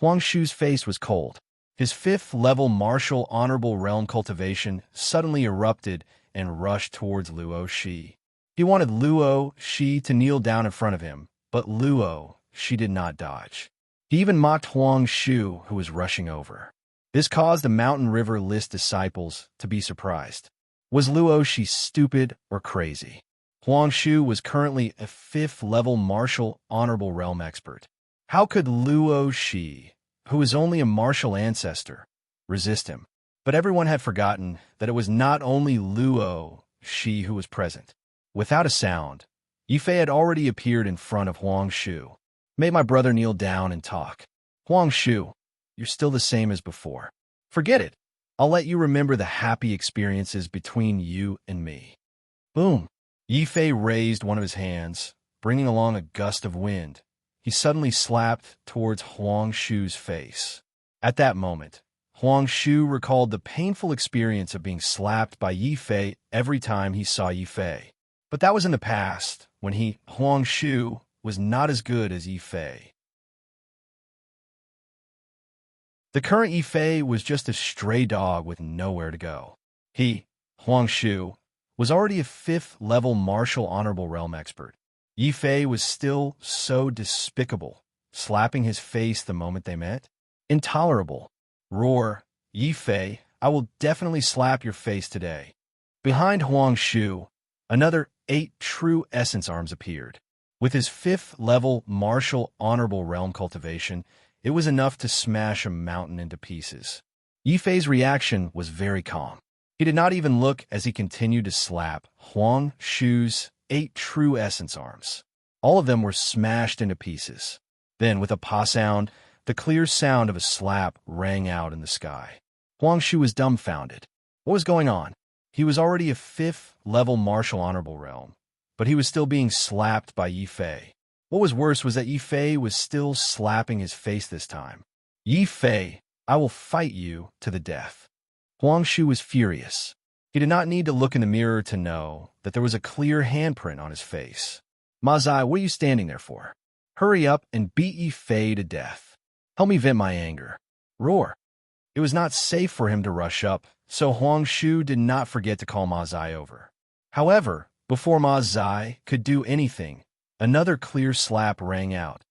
Huang Shu's face was cold. His 5th-level martial honorable realm cultivation suddenly erupted and rushed towards Luo Shi. He wanted Luo Shi to kneel down in front of him, but Luo Shi did not dodge. He even mocked Huang Shu, who was rushing over. This caused the Mountain River List disciples to be surprised. Was Luo Shi stupid or crazy? Huang Shu was currently a 5th-level martial honorable realm expert. How could Luo Shi, who was only a martial ancestor, resist him? But everyone had forgotten that it was not only Luo Shi who was present. Without a sound, Yi Fei had already appeared in front of Huang Shu. "May my brother kneel down and talk." "Huang Shu, you're still the same as before. Forget it. I'll let you remember the happy experiences between you and me." Boom! Yi Fei raised one of his hands, bringing along a gust of wind. He suddenly slapped towards Huang Shu's face. At that moment, Huang Shu recalled the painful experience of being slapped by Yi Fei every time he saw Yi Fei. But that was in the past, when Huang Shu, was not as good as Yi Fei. The current Yi Fei was just a stray dog with nowhere to go. Huang Shu, was already a 5th-level martial honorable realm expert. Yi Fei was still so despicable, slapping his face the moment they met. Intolerable. Roar, "Yi Fei, I will definitely slap your face today." Behind Huang Shu, another 8 true essence arms appeared. With his 5th-level martial honorable realm cultivation, it was enough to smash a mountain into pieces. Yi Fei's reaction was very calm. He did not even look as he continued to slap Huang Shu's 8 true essence arms. All of them were smashed into pieces. Then, with a pa sound, the clear sound of a slap rang out in the sky. Huang Shu was dumbfounded. What was going on? He was already a 5th-level martial honorable realm, but he was still being slapped by Yi Fei. What was worse was that Yi Fei was still slapping his face this time. "Yi Fei, I will fight you to the death." Huang Shu was furious. He did not need to look in the mirror to know that there was a clear handprint on his face. "Ma Zai, what are you standing there for? Hurry up and beat Yi Fei to death. Help me vent my anger." Roar. It It was not safe for him to rush up, so Huang Shu did not forget to call Ma Zai over. However, before Ma Zai could do anything, another clear slap rang out,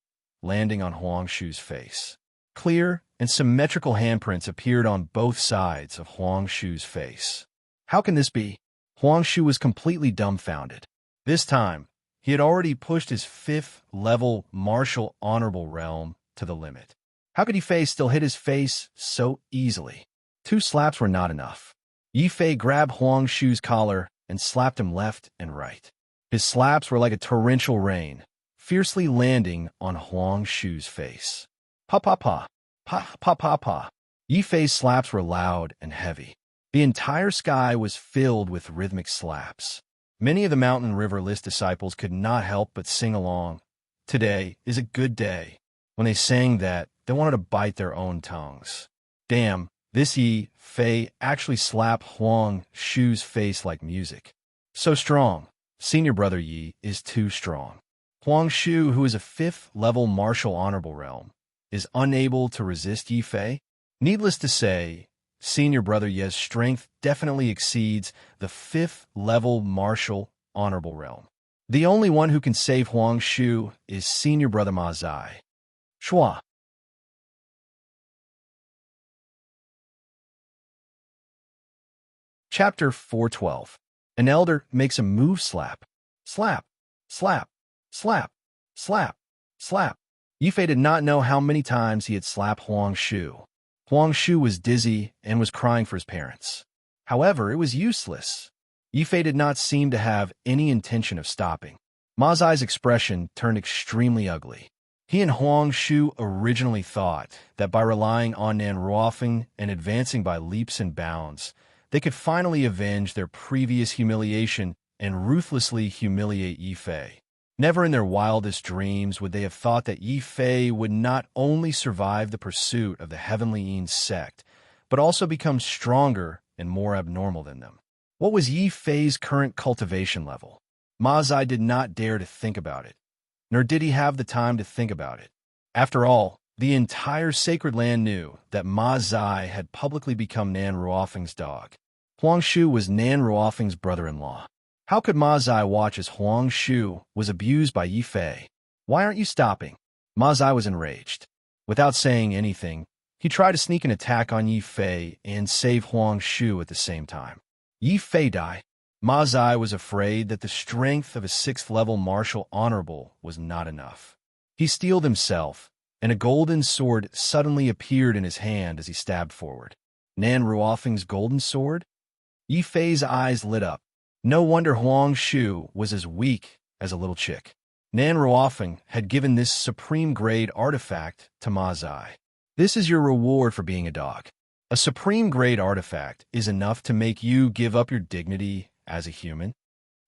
landing on Huang Shu's face. Clear and symmetrical handprints appeared on both sides of Huang Shu's face. How can this be? Huang Shu was completely dumbfounded. This time, he had already pushed his 5th-level martial honorable realm to the limit. How could Yi Fei still hit his face so easily? 2 slaps were not enough. Yi Fei grabbed Huang Shu's collar and slapped him left and right. His slaps were like a torrential rain, fiercely landing on Huang Shu's face. Pa-pa-pa, pa-pa-pa-pa. Yi Fei's slaps were loud and heavy. The entire sky was filled with rhythmic slaps. Many of the Mountain River List disciples could not help but sing along. Today is a good day. When they sang that, they wanted to bite their own tongues. Damn, this Yi Fei actually slapped Huang Shu's face like music. So strong. Senior brother Yi is too strong. Huang Shu, who is a 5th-level martial honorable realm, is unable to resist Yi Fei. Needless to say, senior brother Yi's strength definitely exceeds the 5th-level martial honorable realm. The only one who can save Huang Shu is senior brother Ma Zai. Shua. Chapter 412. An elder makes a move slap. Slap, slap, slap, slap, slap. Yi Fei did not know how many times he had slapped Huang Shu. Huang Shu was dizzy and was crying for his parents. However, it was useless. Yi Fei did not seem to have any intention of stopping. Ma Zai's expression turned extremely ugly. He and Huang Shu originally thought that by relying on Nan Ruofeng and advancing by leaps and bounds, they could finally avenge their previous humiliation and ruthlessly humiliate Yi Fei. Never in their wildest dreams would they have thought that Yi Fei would not only survive the pursuit of the Heavenly Yin sect, but also become stronger and more abnormal than them. What was Yi Fei's current cultivation level? Ma Zai did not dare to think about it, nor did he have the time to think about it. After all, the entire sacred land knew that Ma Zai had publicly become Nan Ruofeng's dog. Huang Shu was Nan Ruofeng's brother-in-law. How could Ma Zai watch as Huang Shu was abused by Yi Fei? Why aren't you stopping? Ma Zai was enraged. Without saying anything, he tried to sneak an attack on Yi Fei and save Huang Shu at the same time. Yi Fei died. Ma Zai was afraid that the strength of a 6th-level martial honorable was not enough. He steeled himself, and a golden sword suddenly appeared in his hand as he stabbed forward. Nan Ruofeng's golden sword? Yi Fei's eyes lit up. No wonder Huang Shu was as weak as a little chick. Nan Ruofeng had given this supreme-grade artifact to Ma Zai. This is your reward for being a dog. A supreme-grade artifact is enough to make you give up your dignity as a human.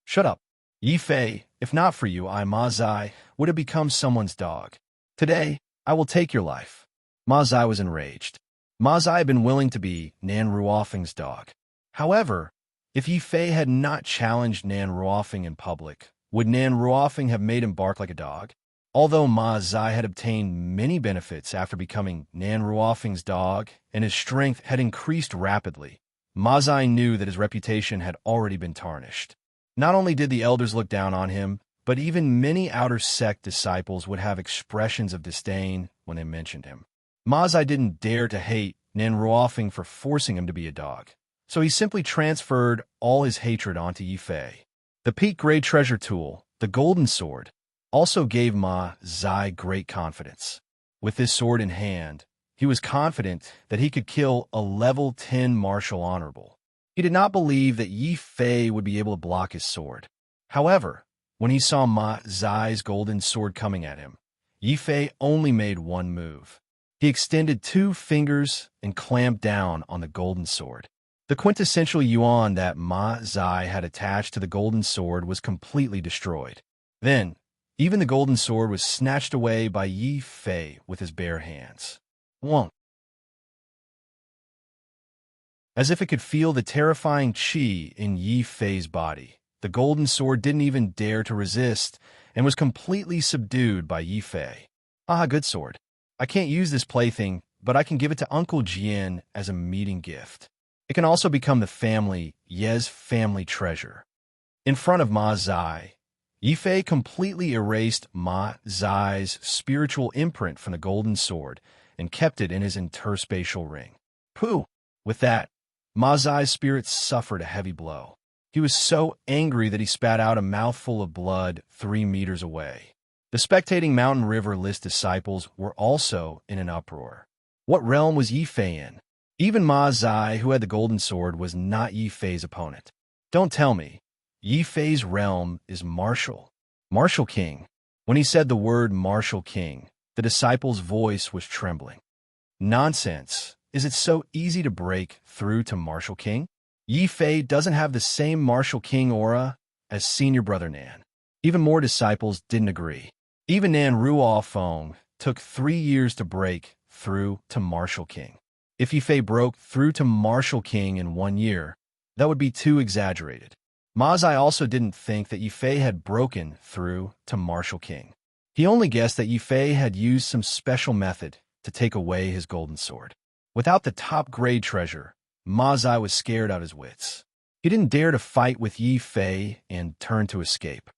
Shut up. Yi Fei, if not for you, I, Ma Zai, would have become someone's dog. Today, I will take your life. Ma Zai was enraged. Ma Zai had been willing to be Nan Ruofeng's dog. However, if Yi Fei had not challenged Nan Ruofeng in public, would Nan Ruofeng have made him bark like a dog? Although Ma Zai had obtained many benefits after becoming Nan Ruofeng's dog, and his strength had increased rapidly, Ma Zai knew that his reputation had already been tarnished. Not only did the elders look down on him, but even many outer sect disciples would have expressions of disdain when they mentioned him. Ma Zai didn't dare to hate Nan Ruofeng for forcing him to be a dog, so he simply transferred all his hatred onto Yi Fei. The peak-grade treasure tool, the Golden Sword, also gave Ma Zai great confidence. With this sword in hand, he was confident that he could kill a level 10 martial honorable. He did not believe that Yi Fei would be able to block his sword. However, when he saw Ma Zai's golden sword coming at him, Yi Fei only made one move. He extended 2 fingers and clamped down on the golden sword. The quintessential yuan that Ma Zai had attached to the golden sword was completely destroyed. Then, even the golden sword was snatched away by Yi Fei with his bare hands. Wonk. As if it could feel the terrifying qi in Yi Fei's body, the golden sword didn't even dare to resist and was completely subdued by Yi Fei. Ah, good sword. I can't use this plaything but I can give it to Uncle Jian as a meeting gift. It can also become the Ye's family treasure. In front of Ma Zai, Yifei completely erased Ma Zai's spiritual imprint from the golden sword and kept it in his interspatial ring. Pooh! With that, Ma Zai's spirit suffered a heavy blow. He was so angry that he spat out a mouthful of blood 3 meters away. The spectating Mountain River List disciples were also in an uproar. What realm was Yifei in? Even Ma Zai, who had the golden sword, was not Yifei's opponent. Don't tell me. Yifei's realm is Martial. Martial King. When he said the word Martial King, the disciple's voice was trembling. Nonsense. Is it so easy to break through to Martial King? Yifei doesn't have the same Martial King aura as senior brother Nan. Even more disciples didn't agree. Even Nan Ruofeng took 3 years to break through to Martial King. If Yifei broke through to Martial King in 1 year, that would be too exaggerated. Ma Zai also didn't think that Yifei had broken through to Martial King. He only guessed that Yifei had used some special method to take away his golden sword. Without the top-grade treasure, Ma Zai was scared out of his wits. He didn't dare to fight with Yifei and turn to escape.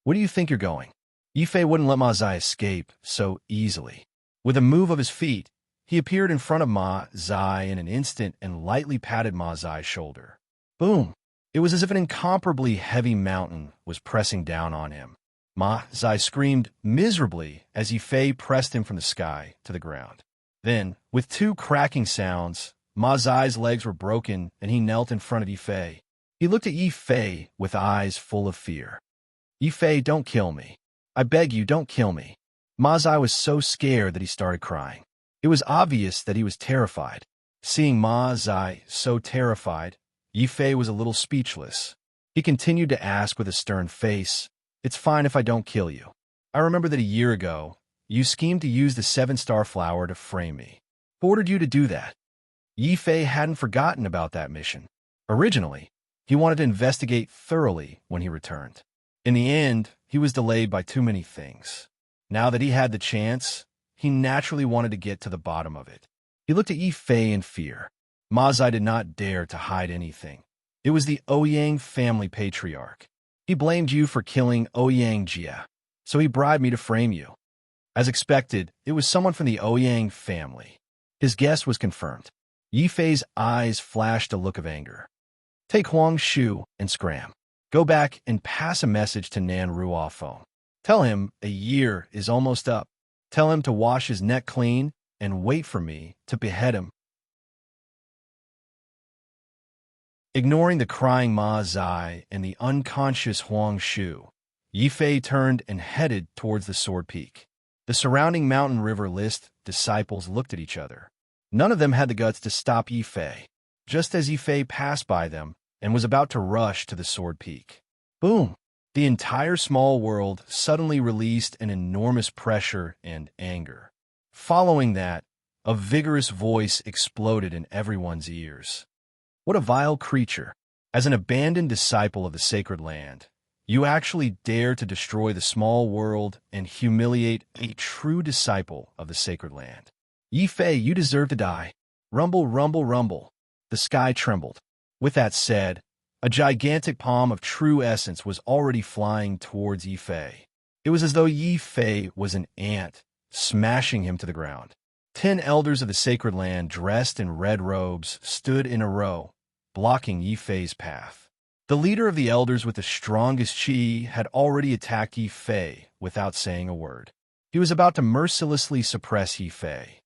Where do you think you're going? Yifei wouldn't let Ma Zai escape so easily. With a move of his feet, he appeared in front of Ma Zai in an instant and lightly patted Ma Zai's shoulder. Boom! It was as if an incomparably heavy mountain was pressing down on him. Ma Zai screamed miserably as Yifei pressed him from the sky to the ground. Then, with 2 cracking sounds, Ma Zai's legs were broken and he knelt in front of Yifei. He looked at Yifei with eyes full of fear. Yifei, don't kill me. I beg you, don't kill me. Ma Zai was so scared that he started crying. It was obvious that he was terrified. Seeing Ma Zai so terrified, Yifei was a little speechless. He continued to ask with a stern face, "It's fine if I don't kill you. I remember that a year ago, you schemed to use the 7-star flower to frame me. Who ordered you to do that?" Yifei hadn't forgotten about that mission. Originally, he wanted to investigate thoroughly when he returned. In the end, he was delayed by too many things. Now that he had the chance, he naturally wanted to get to the bottom of it. He looked at Yifei in fear. Ma Zai did not dare to hide anything. It was the Ouyang family patriarch. He blamed you for killing Ouyang Jia, so he bribed me to frame you. As expected, it was someone from the Ouyang family. His guess was confirmed. Yifei's eyes flashed a look of anger. Take Huang Shu and scram. Go back and pass a message to Nan Ruofeng. Tell him a year is almost up. Tell him to wash his neck clean and wait for me to behead him. Ignoring the crying Ma Zai and the unconscious Huang Shu, Yifei turned and headed towards the Sword Peak. The surrounding Mountain River List disciples looked at each other. None of them had the guts to stop Yifei. Just as Yifei passed by them and was about to rush to the Sword Peak. Boom! The entire small world suddenly released an enormous pressure and anger. Following that, a vigorous voice exploded in everyone's ears. What a vile creature! As an abandoned disciple of the sacred land, you actually dare to destroy the small world and humiliate a true disciple of the sacred land. Yifei, you deserve to die. Rumble, rumble, rumble. The sky trembled. With that said, a gigantic palm of true essence was already flying towards Yifei. It was as though Yifei was an ant, smashing him to the ground. 10 elders of the sacred land dressed in red robes stood in a row, blocking Yifei's path. The leader of the elders with the strongest chi had already attacked Yifei without saying a word. He was about to mercilessly suppress Yifei.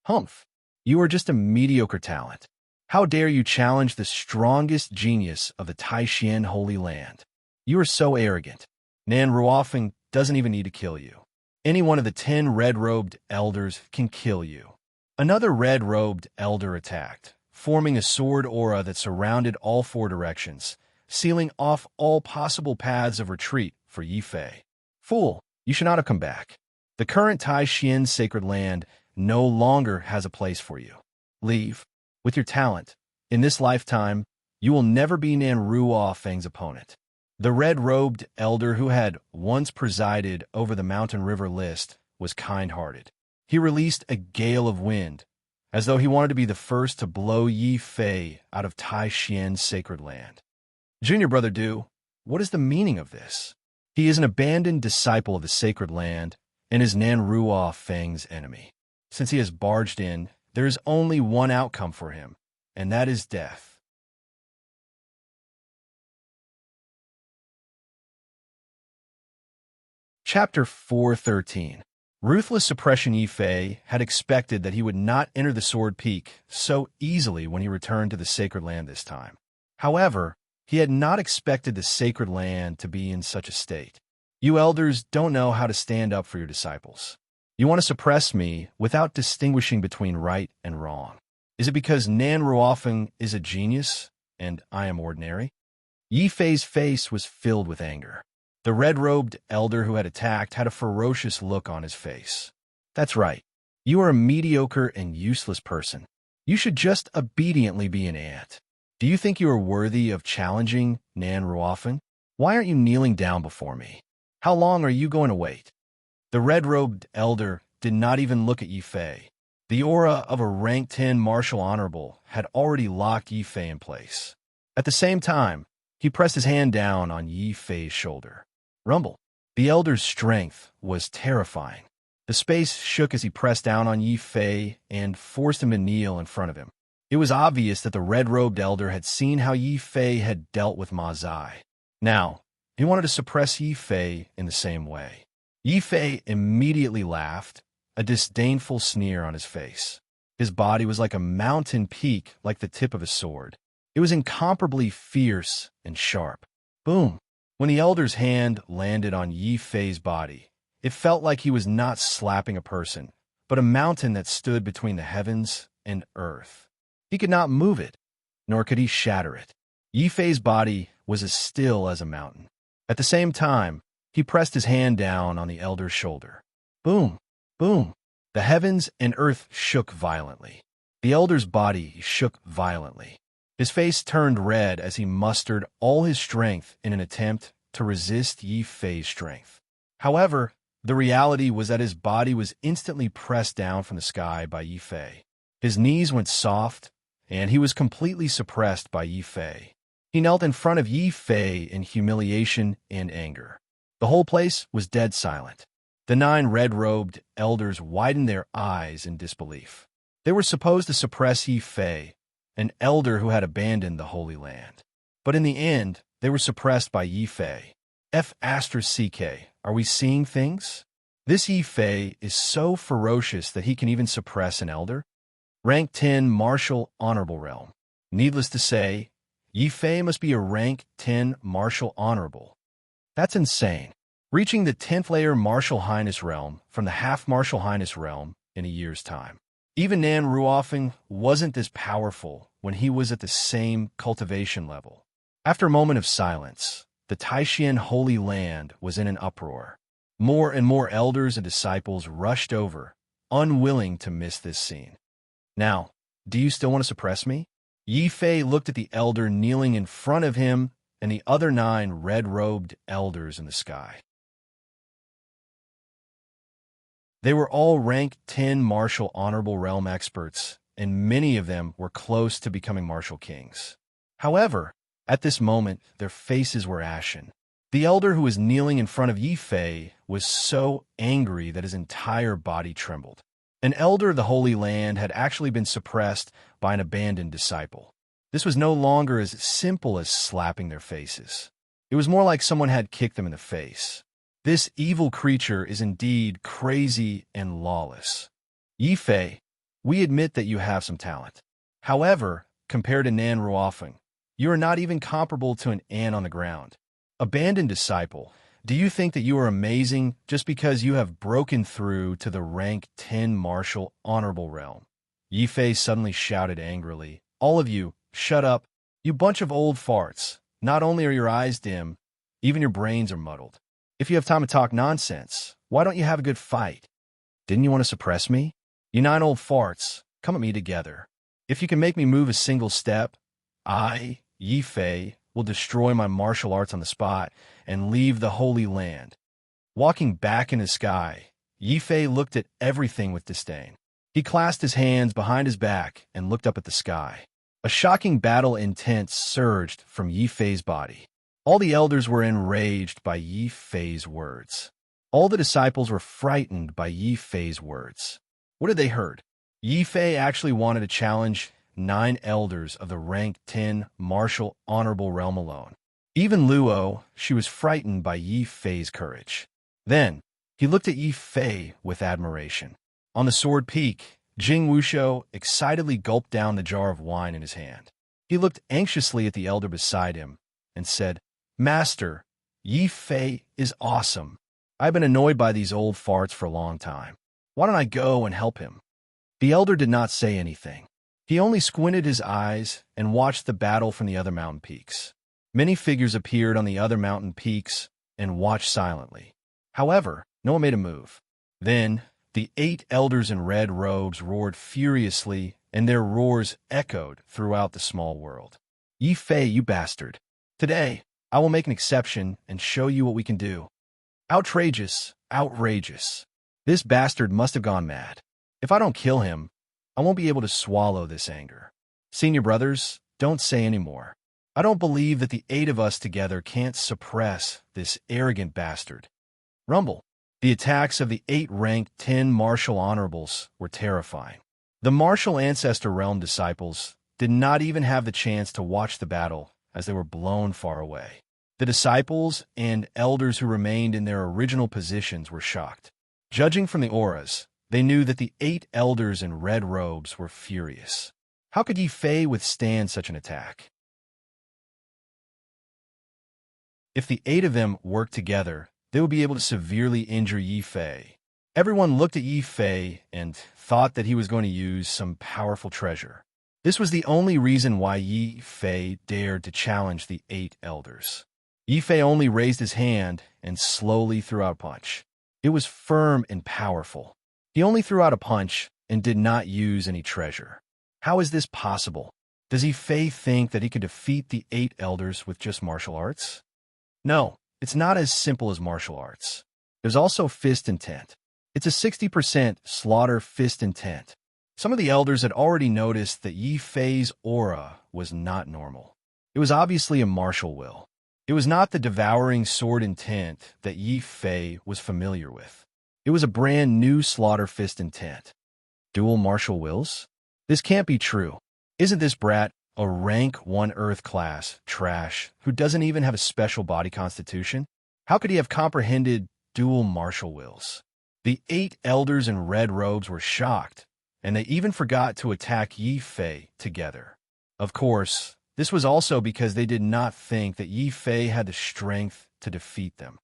Humph! You are just a mediocre talent. How dare you challenge the strongest genius of the Taishan Holy Land? You are so arrogant. Nan Ruofeng doesn't even need to kill you. Any one of the 10 red-robed elders can kill you. Another red-robed elder attacked, forming a sword aura that surrounded all 4 directions, sealing off all possible paths of retreat for Yifei. Fool, you should not have come back. The current Taishan sacred land no longer has a place for you. Leave. With your talent, in this lifetime, you will never be Nan Ruofeng's opponent. The red-robed elder who had once presided over the Mountain River List was kind-hearted. He released a gale of wind, as though he wanted to be the first to blow Yi Fei out of Tai Xian's sacred land. Junior brother Du, what is the meaning of this? He is an abandoned disciple of the sacred land and is Nanruo Feng's enemy. Since he has barged in, there is only one outcome for him, and that is death. Chapter 413. Ruthless Suppression. Yi Fei had expected that he would not enter the Sword Peak so easily when he returned to the sacred land this time. However, he had not expected the sacred land to be in such a state. You elders don't know how to stand up for your disciples. You want to suppress me without distinguishing between right and wrong. Is it because Nanruo is a genius and I am ordinary? Yi Fei's face was filled with anger. The red-robed elder who had attacked had a ferocious look on his face. That's right. You are a mediocre and useless person. You should just obediently be an ant. Do you think you are worthy of challenging Nanruo? Why aren't you kneeling down before me? How long are you going to wait? The red-robed elder did not even look at Yi Fei. The aura of a rank 10 martial honorable had already locked Yi Fei in place. At the same time, he pressed his hand down on Yi Fei's shoulder. Rumble. The elder's strength was terrifying. The space shook as he pressed down on Yi Fei and forced him to kneel in front of him. It was obvious that the red-robed elder had seen how Yi Fei had dealt with Ma Zai. Now, he wanted to suppress Yi Fei in the same way. Yi Fei immediately laughed, a disdainful sneer on his face. His body was like a mountain peak, like the tip of a sword. It was incomparably fierce and sharp. Boom! When the elder's hand landed on Yi Fei's body, it felt like he was not slapping a person, but a mountain that stood between the heavens and earth. He could not move it, nor could he shatter it. Yi Fei's body was as still as a mountain. At the same time, he pressed his hand down on the elder's shoulder. Boom! Boom! The heavens and earth shook violently. The elder's body shook violently. His face turned red as he mustered all his strength in an attempt to resist Yi Fei's strength. However, the reality was that his body was instantly pressed down from the sky by Yi Fei. His knees went soft, and he was completely suppressed by Yi Fei. He knelt in front of Yi Fei in humiliation and anger. The whole place was dead silent. The 9 red-robed elders widened their eyes in disbelief. They were supposed to suppress Yi Fei, an elder who had abandoned the Holy Land. But in the end, they were suppressed by Yi Fei. F***CK, are we seeing things? This Yi Fei is so ferocious that he can even suppress an elder? Rank 10 Martial Honorable Realm. Needless to say, Yi Fei must be a Rank 10 Martial Honorable. That's insane. Reaching the 10th layer Martial Highness Realm from the Half Martial Highness Realm in a year's time. Even Nanruo wasn't this powerful when he was at the same cultivation level. After a moment of silence, the Taishan Holy Land was in an uproar. More and more elders and disciples rushed over, unwilling to miss this scene. Now, do you still want to suppress me? Yi Fei looked at the elder kneeling in front of him and the other 9 red-robed elders in the sky. They were all rank 10 martial honorable realm experts, and many of them were close to becoming martial kings. However, at this moment, their faces were ashen. The elder who was kneeling in front of Yi Fei was so angry that his entire body trembled. An elder of the Holy Land had actually been suppressed by an abandoned disciple. This was no longer as simple as slapping their faces. It was more like someone had kicked them in the face. This evil creature is indeed crazy and lawless. Yi Fei, we admit that you have some talent. However, compared to Nanruo, you are not even comparable to an ant on the ground. Abandoned disciple, do you think that you are amazing just because you have broken through to the rank 10 martial honorable realm? Yi Fei suddenly shouted angrily, all of you, shut up, you bunch of old farts. Not only are your eyes dim, even your brains are muddled. If you have time to talk nonsense, why don't you have a good fight? Didn't you want to suppress me? You 9 old farts, come at me together. If you can make me move a single step, I, Yi Fei, will destroy my martial arts on the spot and leave the Holy Land. Walking back in the sky, Yi Fei looked at everything with disdain. He clasped his hands behind his back and looked up at the sky. A shocking battle intent surged from Yi Fei's body. All the elders were enraged by Yi Fei's words. All the disciples were frightened by Yi Fei's words. What had they heard? Yi Fei actually wanted to challenge 9 elders of the rank 10 martial honorable realm alone. Even Luo, she was frightened by Yi Fei's courage. Then, he looked at Yi Fei with admiration. On the sword peak, Jing Wushou excitedly gulped down the jar of wine in his hand. He looked anxiously at the elder beside him and said, "Master, Yi Fei is awesome. I've been annoyed by these old farts for a long time. Why don't I go and help him?" The elder did not say anything. He only squinted his eyes and watched the battle from the other mountain peaks. Many figures appeared on the other mountain peaks and watched silently. However, no one made a move. Then, the 8 elders in red robes roared furiously, and their roars echoed throughout the small world. "Yi Fei, you bastard! Today, I will make an exception and show you what we can do." Outrageous, outrageous. This bastard must have gone mad. If I don't kill him, I won't be able to swallow this anger. Senior brothers, don't say any more. I don't believe that the 8 of us together can't suppress this arrogant bastard. Rumble. The attacks of the 8 ranked 10 martial honorables were terrifying. The martial ancestor realm disciples did not even have the chance to watch the battle as they were blown far away. The disciples and elders who remained in their original positions were shocked. Judging from the auras, they knew that the 8 elders in red robes were furious. How could Yi Fei withstand such an attack? If the 8 of them worked together, they would be able to severely injure Yi Fei. Everyone looked at Yi Fei and thought that he was going to use some powerful treasure. This was the only reason why Yi Fei dared to challenge the 8 elders. Yi Fei only raised his hand and slowly threw out a punch. It was firm and powerful. He only threw out a punch and did not use any treasure. How is this possible? Does Yi Fei think that he could defeat the 8 elders with just martial arts? No, it's not as simple as martial arts. There's also fist intent. It's a 60% slaughter fist intent. Some of the elders had already noticed that Yi Fei's aura was not normal. It was obviously a martial will. It was not the devouring sword intent that Yi Fei was familiar with. It was a brand new slaughter fist intent. Dual martial wills? This can't be true. Isn't this brat a rank 1 Earth class trash who doesn't even have a special body constitution? How could he have comprehended dual martial wills? The 8 elders in red robes were shocked, and they even forgot to attack Yi Fei together. Of course, this was also because they did not think that Yi Fei had the strength to defeat them.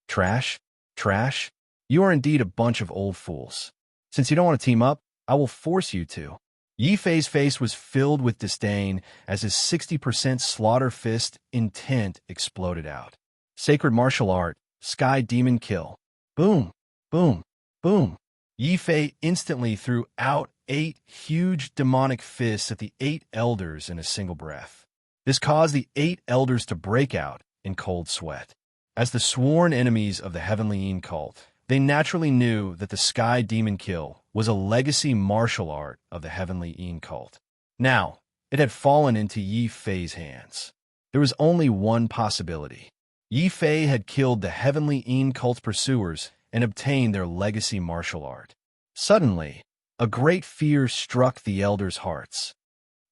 Trash? Trash? You are indeed a bunch of old fools. Since you don't want to team up, I will force you to. Yi Fei's face was filled with disdain as his 60% slaughter fist intent exploded out. Sacred martial art, sky demon kill. Boom, boom, boom. Yi Fei instantly threw out 8 huge demonic fists at the 8 elders in a single breath. This caused the 8 elders to break out in cold sweat. As the sworn enemies of the Heavenly Yin cult, they naturally knew that the Sky Demon Kill was a legacy martial art of the Heavenly Yin cult. Now, it had fallen into Yi Fei's hands. There was only one possibility. Yi Fei had killed the Heavenly Yin cult's pursuers and obtained their legacy martial art. Suddenly, a great fear struck the elders' hearts.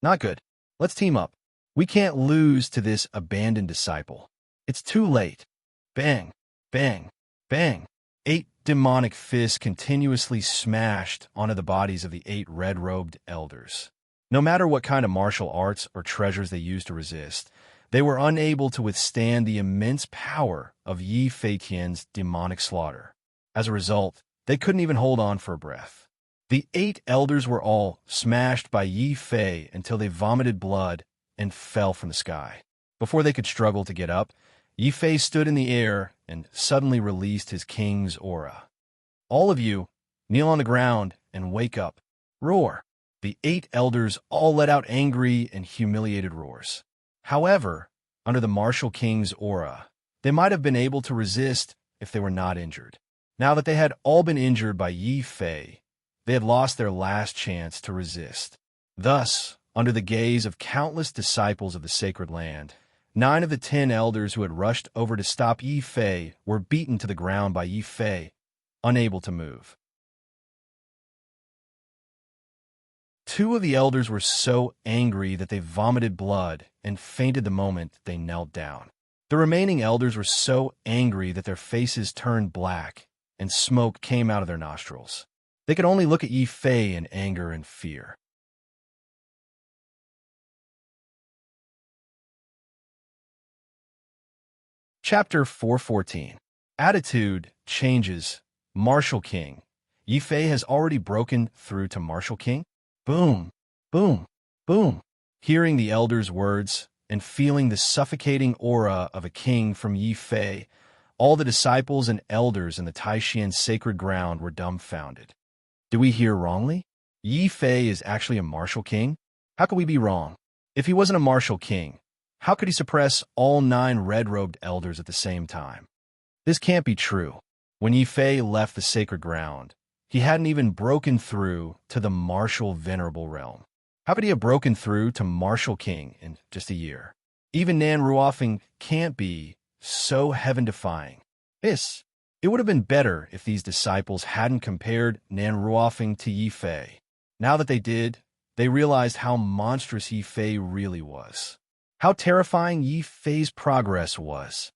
Not good. Let's team up. We can't lose to this abandoned disciple. It's too late. Bang, bang, bang. 8 demonic fists continuously smashed onto the bodies of the 8 red-robed elders. No matter what kind of martial arts or treasures they used to resist, they were unable to withstand the immense power of Yi Fei Tian's demonic slaughter. As a result, they couldn't even hold on for a breath. The 8 elders were all smashed by Yi Fei until they vomited blood and fell from the sky. Before they could struggle to get up, Yi Fei stood in the air and suddenly released his king's aura. All of you, kneel on the ground and wake up. Roar. The 8 elders all let out angry and humiliated roars. However, under the martial king's aura, they might have been able to resist if they were not injured. Now that they had all been injured by Yi Fei, They had lost their last chance to resist. Thus, under the gaze of countless disciples of the sacred land, 9 of the 10 elders who had rushed over to stop Yi Fei were beaten to the ground by Yi Fei, unable to move. 2 of the elders were so angry that they vomited blood and fainted the moment they knelt down. The remaining elders were so angry that their faces turned black and smoke came out of their nostrils. They could only look at Yi Fei in anger and fear. Chapter 414. Attitude changes. Martial King. Yi Fei has already broken through to Martial King. Boom, boom, boom. Hearing the elders' words and feeling the suffocating aura of a king from Yi Fei, all the disciples and elders in the Taishan sacred ground were dumbfounded. Do we hear wrongly? Yi Fei is actually a martial king? How could we be wrong? If he wasn't a martial king, how could he suppress all 9 red-robed elders at the same time? This can't be true. When Yi Fei left the sacred ground, he hadn't even broken through to the martial venerable realm. How could he have broken through to martial king in just a year? Even Nan Ruofing can't be so heaven-defying. It would have been better if these disciples hadn't compared Nan Ruofing to Yi Fei. Now that they did, they realized how monstrous Yi Fei really was. How terrifying Yi Fei's progress was.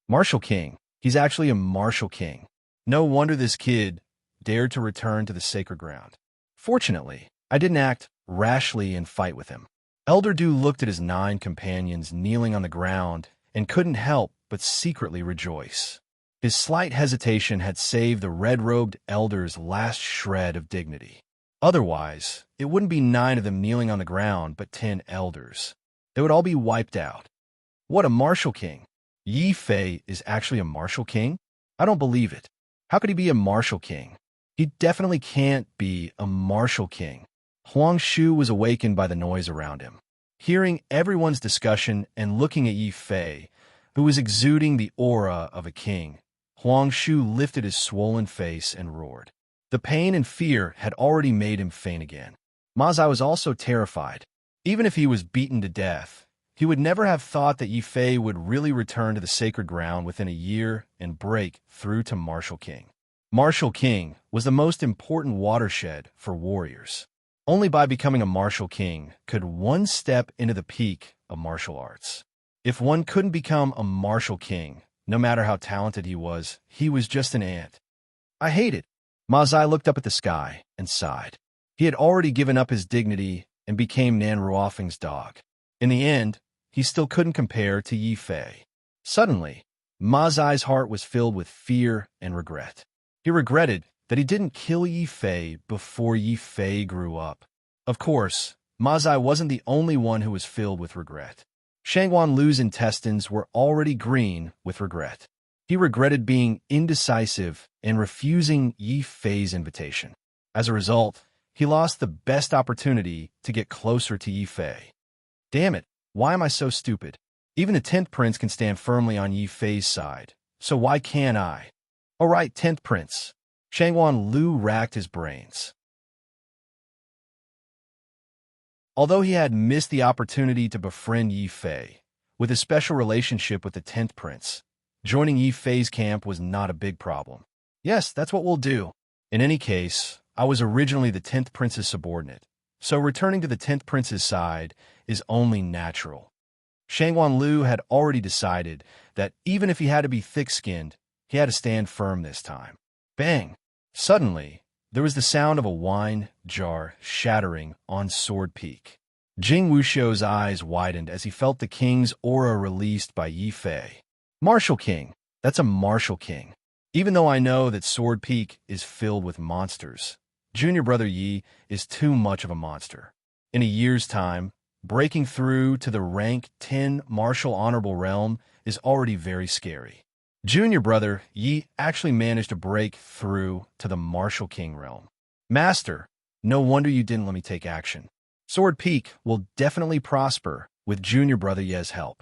Martial King. He's actually a martial king. No wonder this kid dared to return to the sacred ground. Fortunately, I didn't act rashly and fight with him. Elder Du looked at his 9 companions kneeling on the ground and couldn't help but secretly rejoice. His slight hesitation had saved the red-robed elders' last shred of dignity. Otherwise, it wouldn't be 9 of them kneeling on the ground, but 10 elders. They would all be wiped out. What a martial king! Yi Fei is actually a martial king? I don't believe it. How could he be a martial king? He definitely can't be a martial king. Huang Shu was awakened by the noise around him. Hearing everyone's discussion and looking at Yi Fei, who was exuding the aura of a king, Huang Shu lifted his swollen face and roared. The pain and fear had already made him faint again. Ma Zai was also terrified. Even if he was beaten to death, he would never have thought that Yi Fei would really return to the sacred ground within a year and break through to Martial King. Martial King was the most important watershed for warriors. Only by becoming a martial king could one step into the peak of martial arts. If one couldn't become a martial king, no matter how talented he was just an ant. I hate it. Ma Zai looked up at the sky and sighed. He had already given up his dignity and became Nan Ruofing's dog. In the end, he still couldn't compare to Yi Fei. Suddenly, Ma Zai's heart was filled with fear and regret. He regretted that he didn't kill Yi Fei before Yi Fei grew up. Of course, Ma Zai wasn't the only one who was filled with regret. Shangwan Lu's intestines were already green with regret. He regretted being indecisive and refusing Yi Fei's invitation. As a result, he lost the best opportunity to get closer to Yi Fei. Damn it, why am I so stupid? Even the 10th prince can stand firmly on Yi Fei's side, so why can't I? All right, 10th prince. Shangwan Lu racked his brains. Although he had missed the opportunity to befriend Yi Fei, with his special relationship with the 10th prince, joining Yi Fei's camp was not a big problem. Yes, that's what we'll do. In any case, I was originally the 10th prince's subordinate, so returning to the 10th prince's side is only natural. Shangwan Lu had already decided that even if he had to be thick-skinned, he had to stand firm this time. Bang! Suddenly, there was the sound of a wine jar shattering on Sword Peak. Jing Wuxiu's eyes widened as he felt the king's aura released by Yi Fei. Martial King. That's a martial king. Even though I know that Sword Peak is filled with monsters, Junior Brother Yi is too much of a monster. In a year's time, breaking through to the rank 10 martial honorable realm is already very scary. Junior Brother Yi actually managed to break through to the Martial King realm. Master, no wonder you didn't let me take action. Sword Peak will definitely prosper with Junior Brother Ye's help.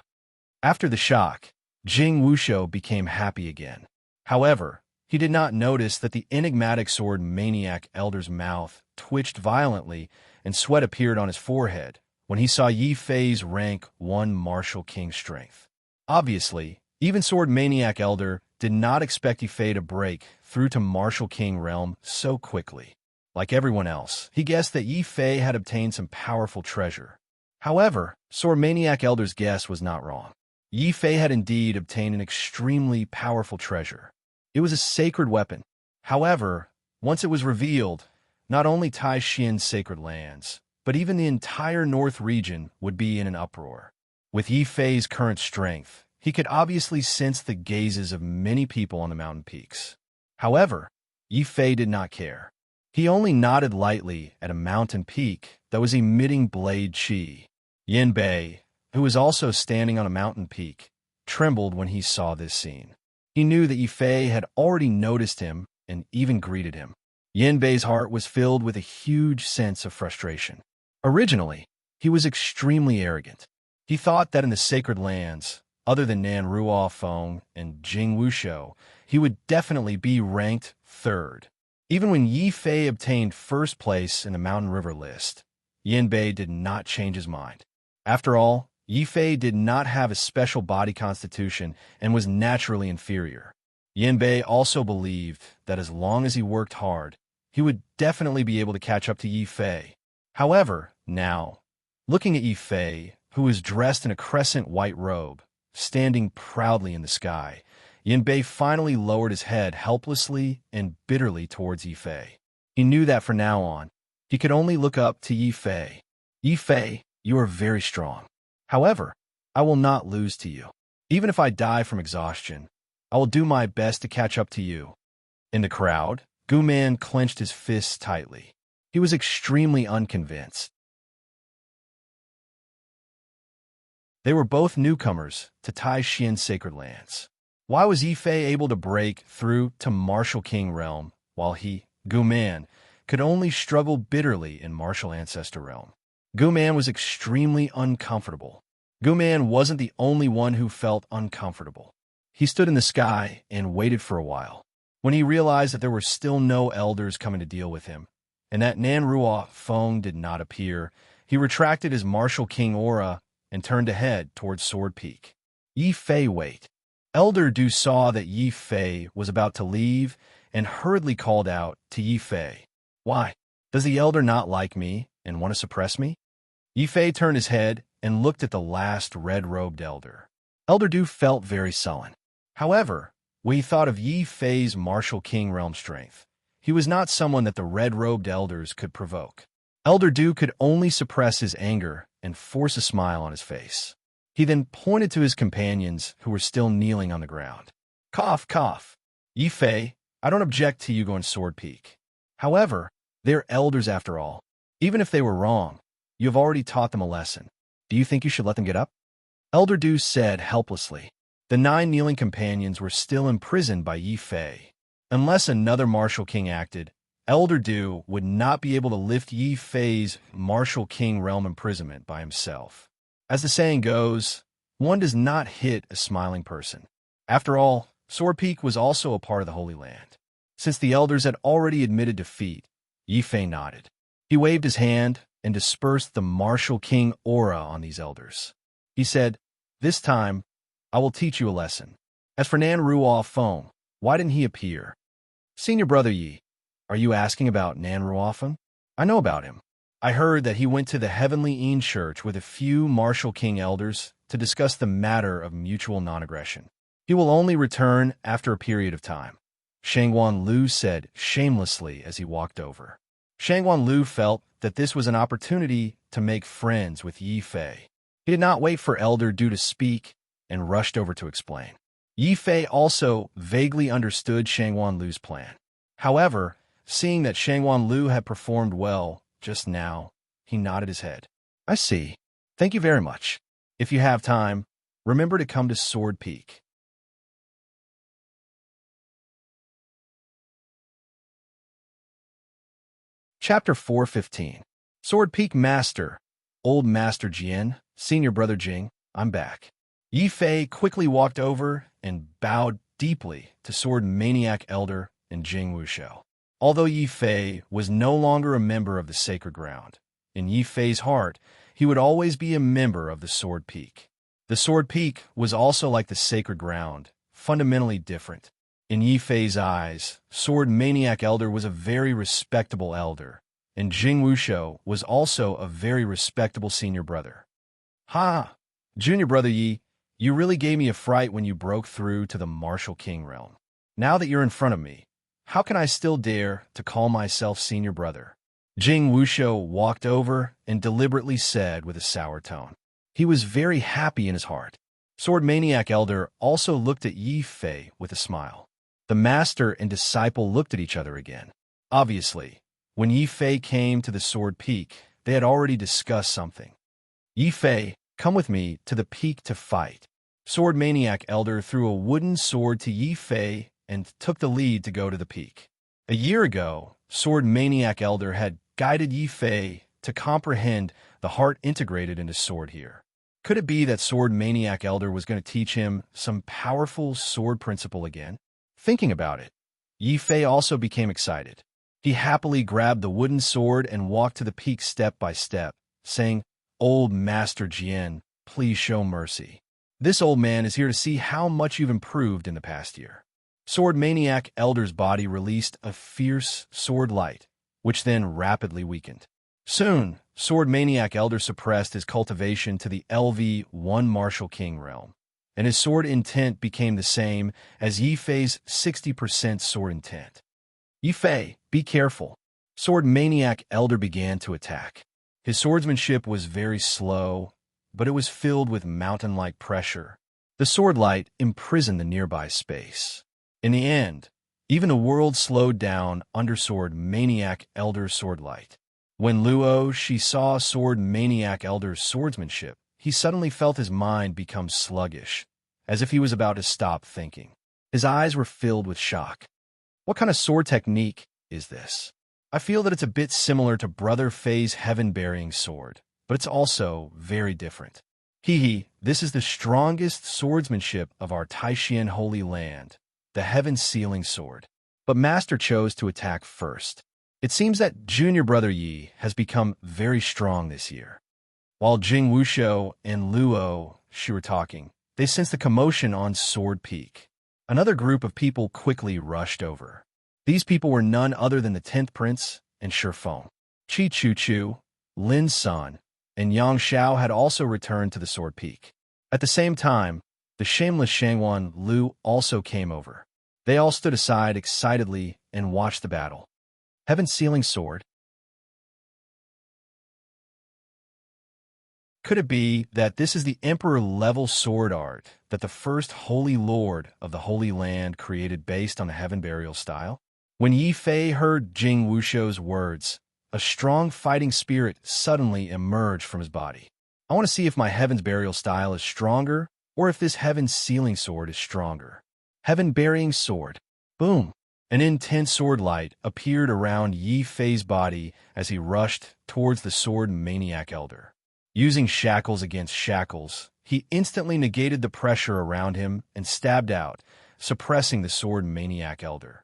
After the shock, Jing Wuxiu became happy again. However, He did not notice that the enigmatic sword maniac elder's mouth twitched violently and sweat appeared on his forehead when he saw Yi Fei's rank 1 martial king strength. Obviously, even sword maniac elder did not expect Yi Fei to break through to martial king realm so quickly. Like everyone else, he guessed that Yi Fei had obtained some powerful treasure. However, sword maniac elder's guess was not wrong. Yi Fei had indeed obtained an extremely powerful treasure. It was a sacred weapon. However, once it was revealed, not only Tai Xian's sacred lands, but even the entire North region would be in an uproar. With Yi Fei's current strength, he could obviously sense the gazes of many people on the mountain peaks. However, Yi Fei did not care. He only nodded lightly at a mountain peak that was emitting blade qi. Yan Bei, who was also standing on a mountain peak, trembled when he saw this scene. He knew that Yi Fei had already noticed him and even greeted him. Yan Bei's heart was filled with a huge sense of frustration. Originally, he was extremely arrogant. He thought that in the sacred lands, other than Nan Ruo Feng and Jing Wushou, he would definitely be ranked 3rd. Even when Yi Fei obtained 1st place in the Mountain River list, Yan Bei did not change his mind. After all, Yi Fei did not have a special body constitution and was naturally inferior. Yan Bei also believed that as long as he worked hard, he would definitely be able to catch up to Yi Fei. However, now, looking at Yi Fei, who was dressed in a crescent white robe, standing proudly in the sky, Yan Bei finally lowered his head helplessly and bitterly towards Yi Fei. He knew that from now on, he could only look up to Yi Fei. Yi Fei, you are very strong. However, I will not lose to you. Even if I die from exhaustion, I will do my best to catch up to you. In the crowd, Gu Man clenched his fists tightly. He was extremely unconvinced. They were both newcomers to Tai Xian's sacred lands. Why was Yi Fei able to break through to martial king realm, while he, Gu Man, could only struggle bitterly in martial ancestor realm? Gu Man was extremely uncomfortable. Gu Man wasn't the only one who felt uncomfortable. He stood in the sky and waited for a while. When he realized that there were still no elders coming to deal with him, and that Nan Ruo Feng did not appear, he retracted his martial king aura and turned ahead towards Sword Peak. Yi Fei wait. Elder Du saw that Yi Fei was about to leave and hurriedly called out to Yi Fei. Why? Does the elder not like me and want to suppress me? Yi Fei turned his head and looked at the last red-robed elder. Elder Du felt very sullen. However, when he thought of Yi Fei's martial king realm strength, he was not someone that the red-robed elders could provoke. Elder Du could only suppress his anger and force a smile on his face. He then pointed to his companions who were still kneeling on the ground. Cough, cough. Yi Fei, I don't object to you going Sword Peak. However, they're elders after all. Even if they were wrong, you have already taught them a lesson. Do you think you should let them get up? Elder Du said helplessly. The 9 kneeling companions were still imprisoned by Yi Fei. Unless another martial king acted, Elder Du would not be able to lift Yi Fei's martial king realm imprisonment by himself. As the saying goes, one does not hit a smiling person. After all, Sword Peak was also a part of the Holy Land. Since the elders had already admitted defeat, Yi Fei nodded. He waved his hand and dispersed the martial king aura on these elders. He said, "This time, I will teach you a lesson. As for Nan Ruo Feng, why didn't he appear?" "Senior brother Yi, are you asking about Nan Ruo Feng? I know about him. I heard that he went to the Heavenly Yin Church with a few martial king elders to discuss the matter of mutual non-aggression. He will only return after a period of time," Shangguan Lu said shamelessly as he walked over. Shangguan Lu felt that this was an opportunity to make friends with Yi Fei. He did not wait for Elder Du to speak and rushed over to explain. Yi Fei also vaguely understood Shangguan Lu's plan. However, seeing that Shangguan Lu had performed well just now, he nodded his head. "I see. Thank you very much. If you have time, remember to come to Sword Peak." Chapter 415. Sword Peak Master. Old Master Jian, Senior Brother Jing, I'm back. Yi Fei quickly walked over and bowed deeply to Sword Maniac Elder and Jing Wushou. Although Yi Fei was no longer a member of the Sacred Ground, in Yi Fei's heart, he would always be a member of the Sword Peak. The Sword Peak was also like the Sacred Ground, fundamentally different. In Yi Fei's eyes, Sword Maniac Elder was a very respectable elder, and Jing Wushou was also a very respectable senior brother. Ha! Junior brother Yi, you really gave me a fright when you broke through to the Martial King realm. Now that you're in front of me, how can I still dare to call myself senior brother? Jing Wushou walked over and deliberately said with a sour tone. He was very happy in his heart. Sword Maniac Elder also looked at Yi Fei with a smile. The master and disciple looked at each other again. Obviously, when Yi Fei came to the Sword Peak, they had already discussed something. Yi Fei, come with me to the peak to fight. Sword Maniac Elder threw a wooden sword to Yi Fei and took the lead to go to the peak. A year ago, Sword Maniac Elder had guided Yi Fei to comprehend the heart integrated into sword here. Could it be that Sword Maniac Elder was going to teach him some powerful sword principle again? Thinking about it, Yi Fei also became excited. He happily grabbed the wooden sword and walked to the peak step by step, saying, "Old Master Jian, please show mercy. This old man is here to see how much you've improved in the past year." Sword Maniac Elder's body released a fierce sword light, which then rapidly weakened. Soon, Sword Maniac Elder suppressed his cultivation to the LV1 Martial King realm, and his sword intent became the same as Yi Fei's 60% sword intent. Yi Fei, be careful. Sword Maniac Elder began to attack. His swordsmanship was very slow, but it was filled with mountain-like pressure. The sword light imprisoned the nearby space. In the end, even the world slowed down under Sword Maniac Elder's sword light. When Luo she saw Sword Maniac Elder's swordsmanship, he suddenly felt his mind become sluggish, as if he was about to stop thinking. His eyes were filled with shock. What kind of sword technique is this? I feel that it's a bit similar to Brother Fei's heaven-burying sword, but it's also very different. This is the strongest swordsmanship of our Taishan Holy Land, the heaven-sealing sword. But Master chose to attack first. It seems that Junior Brother Yi has become very strong this year. While Jing Wushou and Luo she were talking, they sensed a commotion on Sword Peak. Another group of people quickly rushed over. These people were none other than the 10th Prince and Shifeng. Chi Chu Chu, Lin Sun, and Yang Xiao had also returned to the Sword Peak. At the same time, the shameless Shangwan Lu also came over. They all stood aside excitedly and watched the battle. Heaven-sealing sword? Could it be that this is the Emperor-level sword art that the first Holy Lord of the Holy Land created based on the Heaven Burial style? When Yi Fei heard Jing Wushou's words, a strong fighting spirit suddenly emerged from his body. I want to see if my Heaven's Burial style is stronger or if this Heaven-sealing sword is stronger. Heaven-burying sword. Boom! An intense sword light appeared around Yi Fei's body as he rushed towards the Sword Maniac Elder. Using shackles against shackles, he instantly negated the pressure around him and stabbed out, suppressing the Sword Maniac Elder.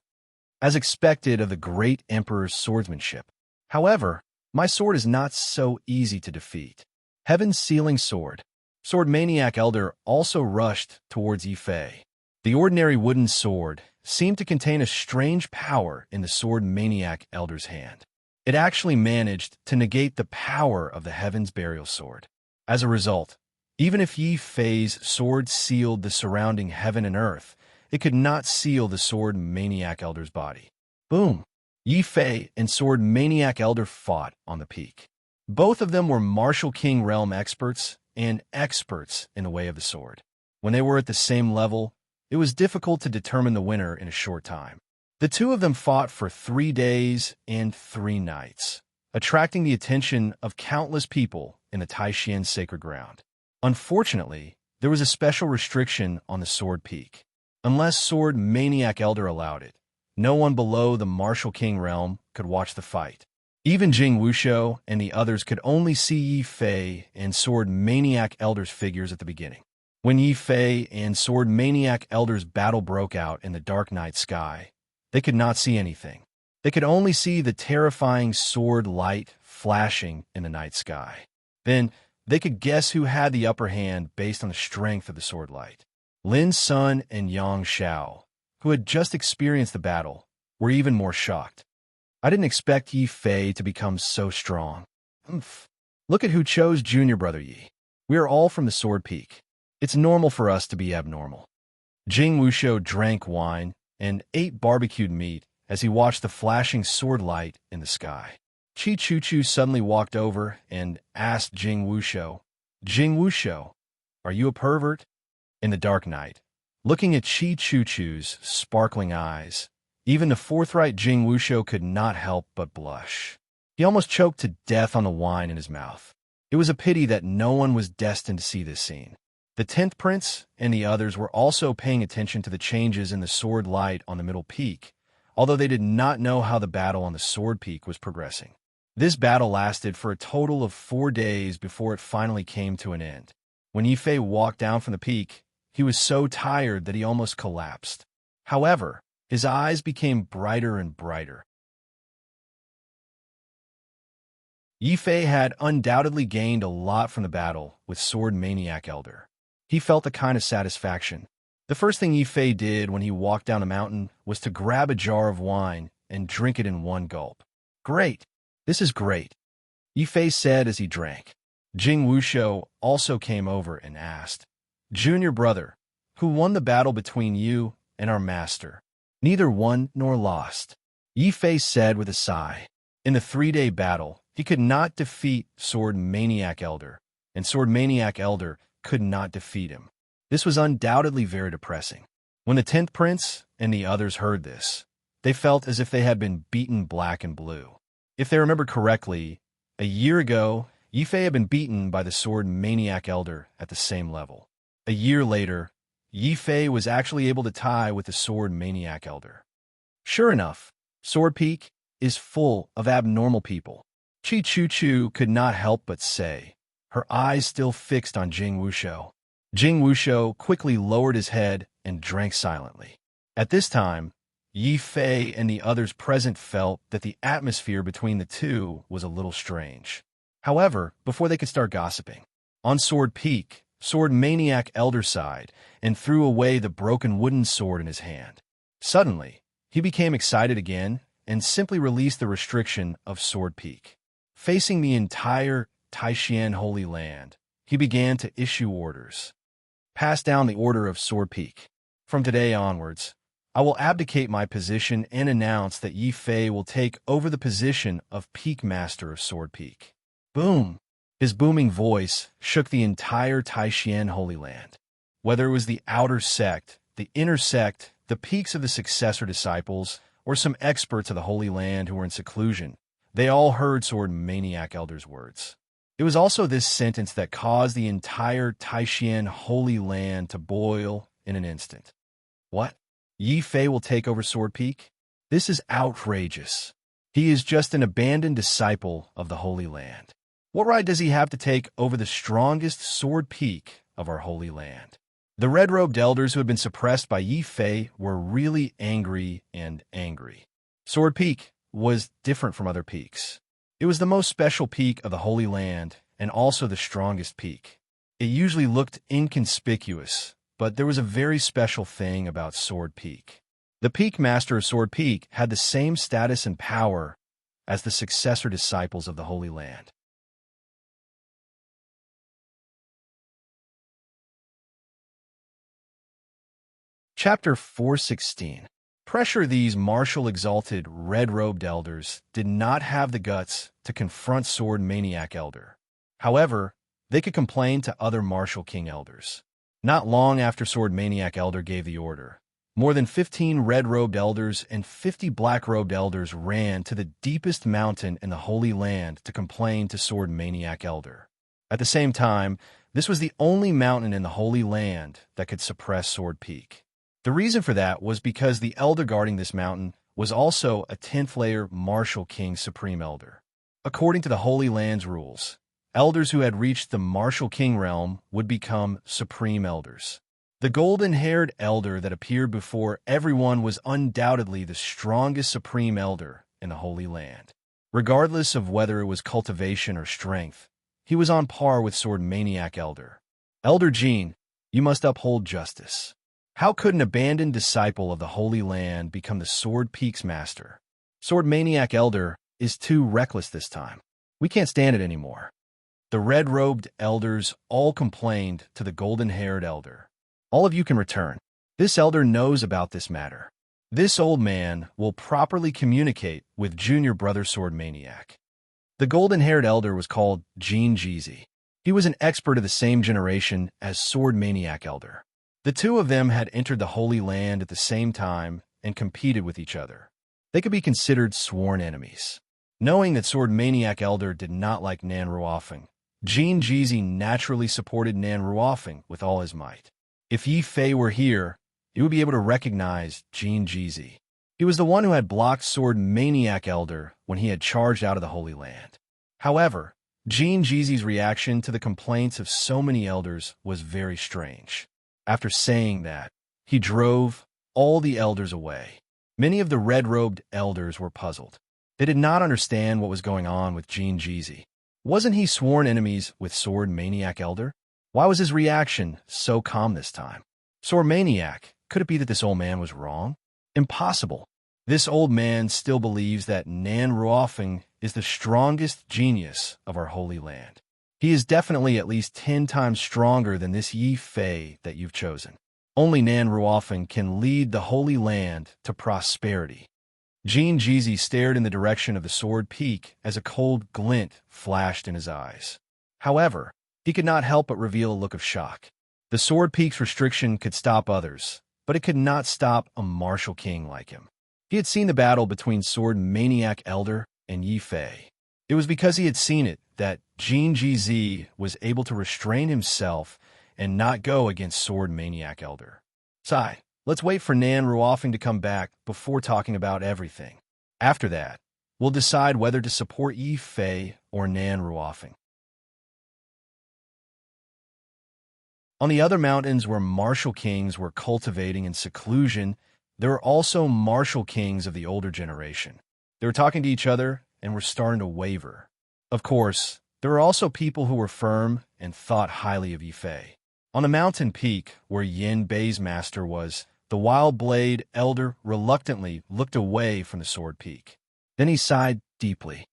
As expected of the great Emperor's swordsmanship. However, my sword is not so easy to defeat. Heaven-sealing sword. Sword Maniac Elder also rushed towards Yi Fei. The ordinary wooden sword seemed to contain a strange power in the Sword Maniac Elder's hand. It actually managed to negate the power of the Heaven's Burial sword. As a result, even if Yi Fei's sword sealed the surrounding heaven and earth, it could not seal the Sword Maniac Elder's body. Boom! Yi Fei and Sword Maniac Elder fought on the peak. Both of them were Martial King realm experts and experts in the way of the sword. When they were at the same level, it was difficult to determine the winner in a short time. The two of them fought for 3 days and 3 nights, attracting the attention of countless people in the Taishan Sacred Ground. Unfortunately, there was a special restriction on the Sword Peak. Unless Sword Maniac Elder allowed it, no one below the Martial King realm could watch the fight. Even Jing Wushou and the others could only see Yi Fei and Sword Maniac Elder's figures at the beginning. When Yi Fei and Sword Maniac Elder's battle broke out in the dark night sky, they could not see anything. They could only see the terrifying sword light flashing in the night sky. Then, they could guess who had the upper hand based on the strength of the sword light. Lin Sun and Yang Xiao, who had just experienced the battle, were even more shocked. I didn't expect Yi Fei to become so strong. Oomph. Look at who chose junior brother Yi. We are all from the Sword Peak. It's normal for us to be abnormal. Jing Wushou drank wine and ate barbecued meat as he watched the flashing sword light in the sky. Qi Chuchu suddenly walked over and asked Jing Wushou, "Jing Wushou, are you a pervert?" In the dark night, looking at Qi Chuchu's sparkling eyes, even the forthright Jing Wushou could not help but blush. He almost choked to death on the wine in his mouth. It was a pity that no one was destined to see this scene. The 10th Prince and the others were also paying attention to the changes in the sword light on the middle peak, although they did not know how the battle on the sword peak was progressing. This battle lasted for a total of 4 days before it finally came to an end. When Yi Fei walked down from the peak, he was so tired that he almost collapsed. However, his eyes became brighter and brighter. Yi Fei had undoubtedly gained a lot from the battle with Sword Maniac Elder. He felt a kind of satisfaction. The first thing Yi Fei did when he walked down the mountain was to grab a jar of wine and drink it in one gulp. "Great! This is great," Yi Fei said as he drank. Jing Wushou also came over and asked, "Junior brother, who won the battle between you and our master?" "Neither won nor lost," Yi Fei said with a sigh. In the 3-day battle, he could not defeat Sword Maniac Elder, and Sword Maniac Elder could not defeat him. This was undoubtedly very depressing. When the 10th Prince and the others heard this, they felt as if they had been beaten black and blue. If they remember correctly, a year ago, Yi Fei had been beaten by the Sword Maniac Elder at the same level. A year later, Yi Fei was actually able to tie with the Sword Maniac Elder. Sure enough, Sword Peak is full of abnormal people. Qi Chuchu could not help but say, her eyes still fixed on Jing Wushou. Jing Wushou quickly lowered his head and drank silently. At this time, Yi Fei and the others present felt that the atmosphere between the two was a little strange. However, before they could start gossiping, on Sword Peak, Sword Maniac Elder sighed and threw away the broken wooden sword in his hand. Suddenly, he became excited again and simply released the restriction of Sword Peak. Facing the entire Taishan Holy Land, he began to issue orders. Pass down the order of Sword Peak. From today onwards, I will abdicate my position and announce that Yi Fei will take over the position of Peak Master of Sword Peak. Boom! His booming voice shook the entire Taishan Holy Land. Whether it was the outer sect, the inner sect, the peaks of the successor disciples, or some experts of the Holy Land who were in seclusion, they all heard Sword Maniac Elder's words. It was also this sentence that caused the entire Taishan Holy Land to boil in an instant. What? Yi Fei will take over Sword Peak? This is outrageous. He is just an abandoned disciple of the Holy Land. What right does he have to take over the strongest Sword Peak of our Holy Land? The red-robed elders who had been suppressed by Yi Fei were really angry and angry. Sword Peak was different from other peaks. It was the most special peak of the Holy Land and also the strongest peak. It usually looked inconspicuous, but there was a very special thing about Sword Peak. The Peak Master of Sword Peak had the same status and power as the successor disciples of the Holy Land. Chapter 416. Pressure. These martial exalted red-robed elders did not have the guts to confront Sword Maniac Elder. However, they could complain to other martial king elders. Not long after Sword Maniac Elder gave the order, more than 15 red-robed elders and 50 black-robed elders ran to the deepest mountain in the Holy Land to complain to Sword Maniac Elder. At the same time, this was the only mountain in the Holy Land that could suppress Sword Peak. The reason for that was because the elder guarding this mountain was also a 10th layer martial king supreme elder. According to the Holy Land's rules, elders who had reached the martial king realm would become supreme elders. The golden-haired elder that appeared before everyone was undoubtedly the strongest supreme elder in the Holy Land. Regardless of whether it was cultivation or strength, he was on par with Sword Maniac Elder. Elder Jean, you must uphold justice. How could an abandoned disciple of the Holy Land become the Sword Peak's master? Sword Maniac Elder is too reckless this time. We can't stand it anymore. The red-robed elders all complained to the golden-haired elder. All of you can return. This elder knows about this matter. This old man will properly communicate with junior brother Sword Maniac. The golden-haired elder was called Jean Jeezy. He was an expert of the same generation as Sword Maniac Elder. The two of them had entered the Holy Land at the same time and competed with each other. They could be considered sworn enemies. Knowing that Sword Maniac Elder did not like Nan Ruofeng, Jean Jeezy naturally supported Nan Ruofeng with all his might. If Yi Fei were here, he would be able to recognize Jean Jeezy. He was the one who had blocked Sword Maniac Elder when he had charged out of the Holy Land. However, Jean Jeezy's reaction to the complaints of so many elders was very strange. After saying that, he drove all the elders away. Many of the red-robed elders were puzzled. They did not understand what was going on with Jean Jeezy. Wasn't he sworn enemies with Sword Maniac Elder? Why was his reaction so calm this time? Sword Maniac, could it be that this old man was wrong? Impossible. This old man still believes that Nan Ruofeng is the strongest genius of our Holy Land. He is definitely at least 10 times stronger than this Yi Fei that you've chosen. Only Nan Ruofeng can lead the Holy Land to prosperity. Jean Jeezy stared in the direction of the Sword Peak as a cold glint flashed in his eyes. However, he could not help but reveal a look of shock. The Sword Peak's restriction could stop others, but it could not stop a martial king like him. He had seen the battle between Sword Maniac Elder and Yi Fei. It was because he had seen it that Jean Jeezy was able to restrain himself and not go against Sword Maniac Elder. Sigh, let's wait for Nan Ruofeng to come back before talking about everything. After that, we'll decide whether to support Yi Fei or Nan Ruofeng. On the other mountains where martial kings were cultivating in seclusion, there were also martial kings of the older generation. They were talking to each other and were starting to waver. Of course, there were also people who were firm and thought highly of Yi Fei. On the mountain peak where Yin Bei's master was, the Wild Blade Elder reluctantly looked away from the Sword Peak. Then he sighed deeply.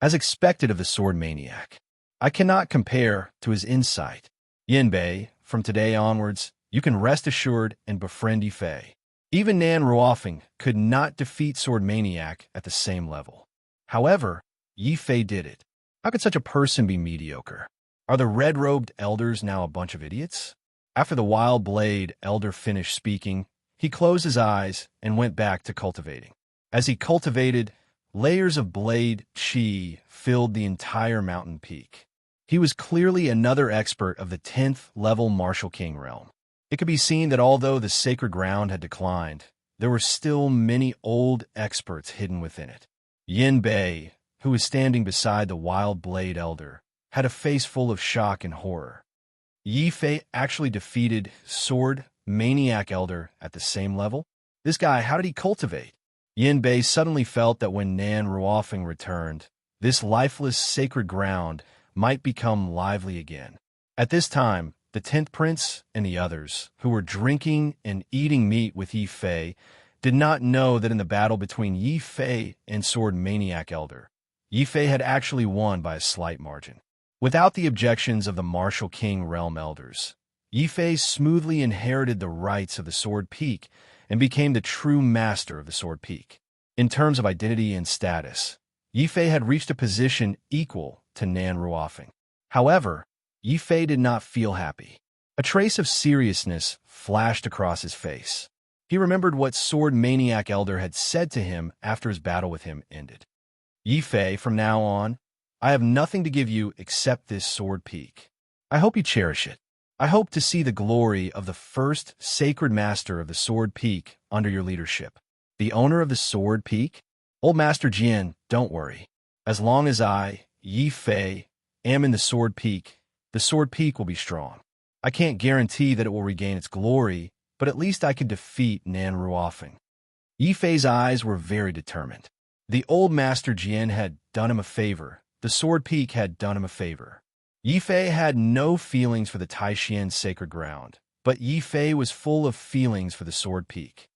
As expected of the Sword Maniac, I cannot compare to his insight. Yin Bei, from today onwards, you can rest assured and befriend Yi Fei. Even Nan Ruofeng could not defeat Sword Maniac at the same level. However, Yi Fei did it. How could such a person be mediocre? Are the red-robed elders now a bunch of idiots? After the Wild Blade Elder finished speaking, he closed his eyes and went back to cultivating. As he cultivated, layers of blade chi filled the entire mountain peak. He was clearly another expert of the 10th level Martial King realm. It could be seen that although the sacred ground had declined, there were still many old experts hidden within it. Yin Bei, who was standing beside the Wild Blade Elder, had a face full of shock and horror. Yi Fei actually defeated Sword Maniac Elder at the same level? This guy, how did he cultivate? Yin Bei suddenly felt that when Nan Ruofeng returned, this lifeless sacred ground might become lively again. At this time, the 10th Prince and the others, who were drinking and eating meat with Yi Fei, did not know that in the battle between Yi Fei and Sword Maniac Elder, Yi Fei had actually won by a slight margin. Without the objections of the Martial King realm elders, Yi Fei smoothly inherited the rights of the Sword Peak and became the true master of the Sword Peak. In terms of identity and status, Yi Fei had reached a position equal to Nan Ruofeng. However, Yi Fei did not feel happy. A trace of seriousness flashed across his face. He remembered what Sword Maniac Elder had said to him after his battle with him ended. Yi Fei, from now on, I have nothing to give you except this Sword Peak. I hope you cherish it. I hope to see the glory of the first sacred master of the Sword Peak under your leadership. The owner of the Sword Peak? Old Master Jian, don't worry. As long as I, Yi Fei, am in the sword peak will be strong. I can't guarantee that it will regain its glory, but at least I could defeat Nan Ruofeng. Yi Fei's eyes were very determined. The old Master Jian had done him a favor. The sword peak had done him a favor. Yi Fei had no feelings for the Taishian's sacred ground, but Yi Fei was full of feelings for the sword peak.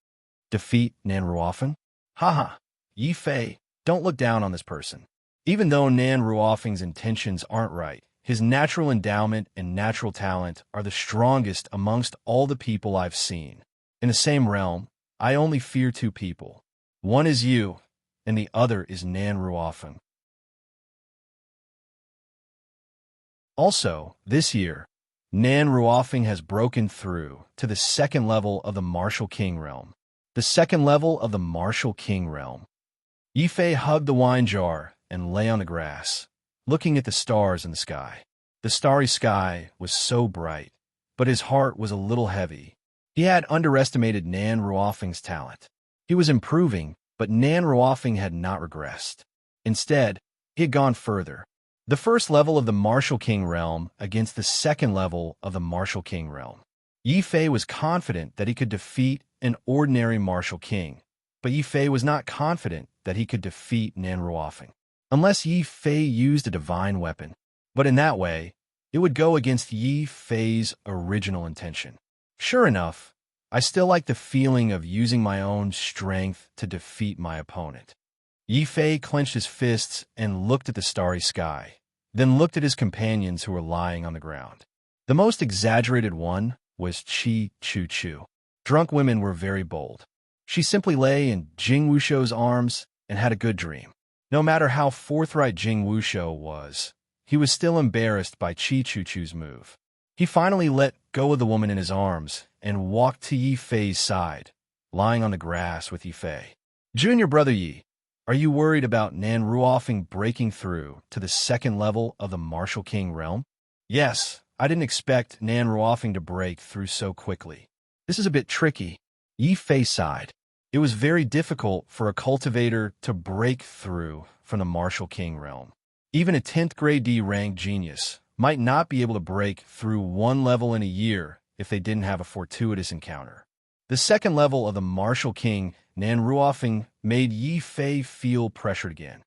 Defeat Nan Ruofeng? Haha, Yi Fei, don't look down on this person. Even though Nan Ruofeng's intentions aren't right, his natural endowment and natural talent are the strongest amongst all the people I've seen. In the same realm, I only fear two people. One is you, and the other is Nan Ruofeng. Also, this year, Nan Ruofeng has broken through to the second level of the Martial King realm. The second level of the Martial King realm. Yi Fei hugged the wine jar and lay on the grass, looking at the stars in the sky. The starry sky was so bright, but his heart was a little heavy. He had underestimated Nan Ruofeng's talent. He was improving, but Nan Ruofeng had not regressed. Instead, he had gone further. The first level of the Martial King realm against the second level of the Martial King realm. Yi Fei was confident that he could defeat an ordinary Martial King, but Yi Fei was not confident that he could defeat Nan Ruofeng, unless Yi Fei used a divine weapon. But in that way, it would go against Yi Fei's original intention. Sure enough, I still like the feeling of using my own strength to defeat my opponent. Yi Fei clenched his fists and looked at the starry sky, then looked at his companions who were lying on the ground. The most exaggerated one was Qi Chu Chu. Drunk women were very bold. She simply lay in Jing Wushou's arms and had a good dream. No matter how forthright Jing Wushou was, he was still embarrassed by Qi Chu Chu's move. He finally let go of the woman in his arms and walked to Yi Fei's side, lying on the grass with Yi Fei. Junior brother Yi, are you worried about Nan Ruofeng breaking through to the second level of the Martial King realm? Yes, I didn't expect Nan Ruofeng to break through so quickly. This is a bit tricky. Yi Fei sighed. It was very difficult for a cultivator to break through from the Martial King realm. Even a 10th grade D rank genius might not be able to break through one level in a year if they didn't have a fortuitous encounter. The second level of the Martial King, Nan Ruofeng, made Yi Fei feel pressured again.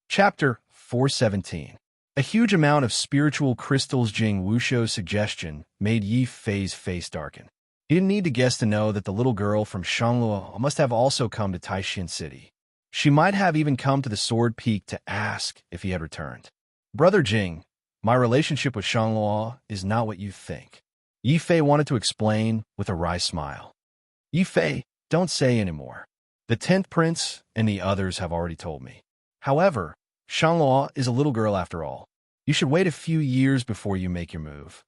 Chapter 417. A huge amount of spiritual crystals. Jing Wushou's suggestion made Yi Fei's face darken. He didn't need to guess to know that the little girl from Shangluo must have also come to Taishan City. She might have even come to the Sword Peak to ask if he had returned. Brother Jing, my relationship with Shangluo is not what you think. Yi Fei wanted to explain with a wry smile. Yi Fei, don't say anymore. The 10th prince and the others have already told me. However, Shangluo is a little girl after all. You should wait a few years before you make your move.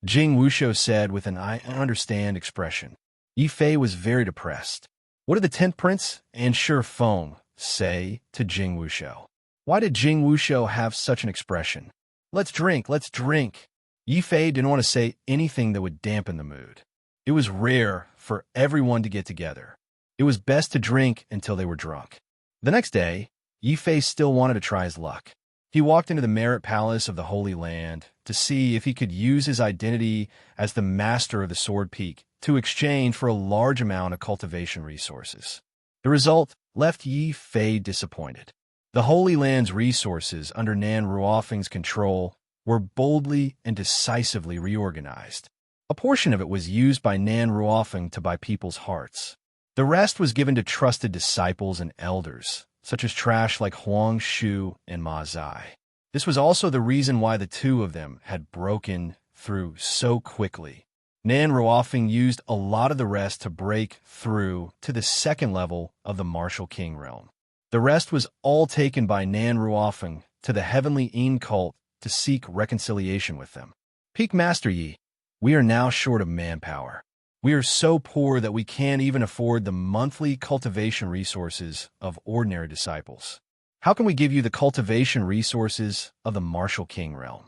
Jing Wushou said with an I understand expression. Yi Fei was very depressed. What did the 10th prince and Shi Feng say to Jing Wushou? Why did Jing Wushou have such an expression? Let's drink, let's drink. Yi Fei didn't want to say anything that would dampen the mood. It was rare for everyone to get together. It was best to drink until they were drunk. The next day, Yi Fei still wanted to try his luck. He walked into the Merit Palace of the Holy Land to see if he could use his identity as the master of the Sword Peak to exchange for a large amount of cultivation resources. The result left Yi Fei disappointed. The Holy Land's resources under Nan Ruofeng's control were boldly and decisively reorganized. A portion of it was used by Nan Ruofeng to buy people's hearts. The rest was given to trusted disciples and elders, such as trash like Huang Shu and Ma Zai. This was also the reason why the two of them had broken through so quickly. Nan Ruofeng used a lot of the rest to break through to the second level of the Martial King realm. The rest was all taken by Nan Ruofeng to the Heavenly Yin cult to seek reconciliation with them. Peak Master Yi, we are now short of manpower. We are so poor that we can't even afford the monthly cultivation resources of ordinary disciples. How can we give you the cultivation resources of the Martial King realm?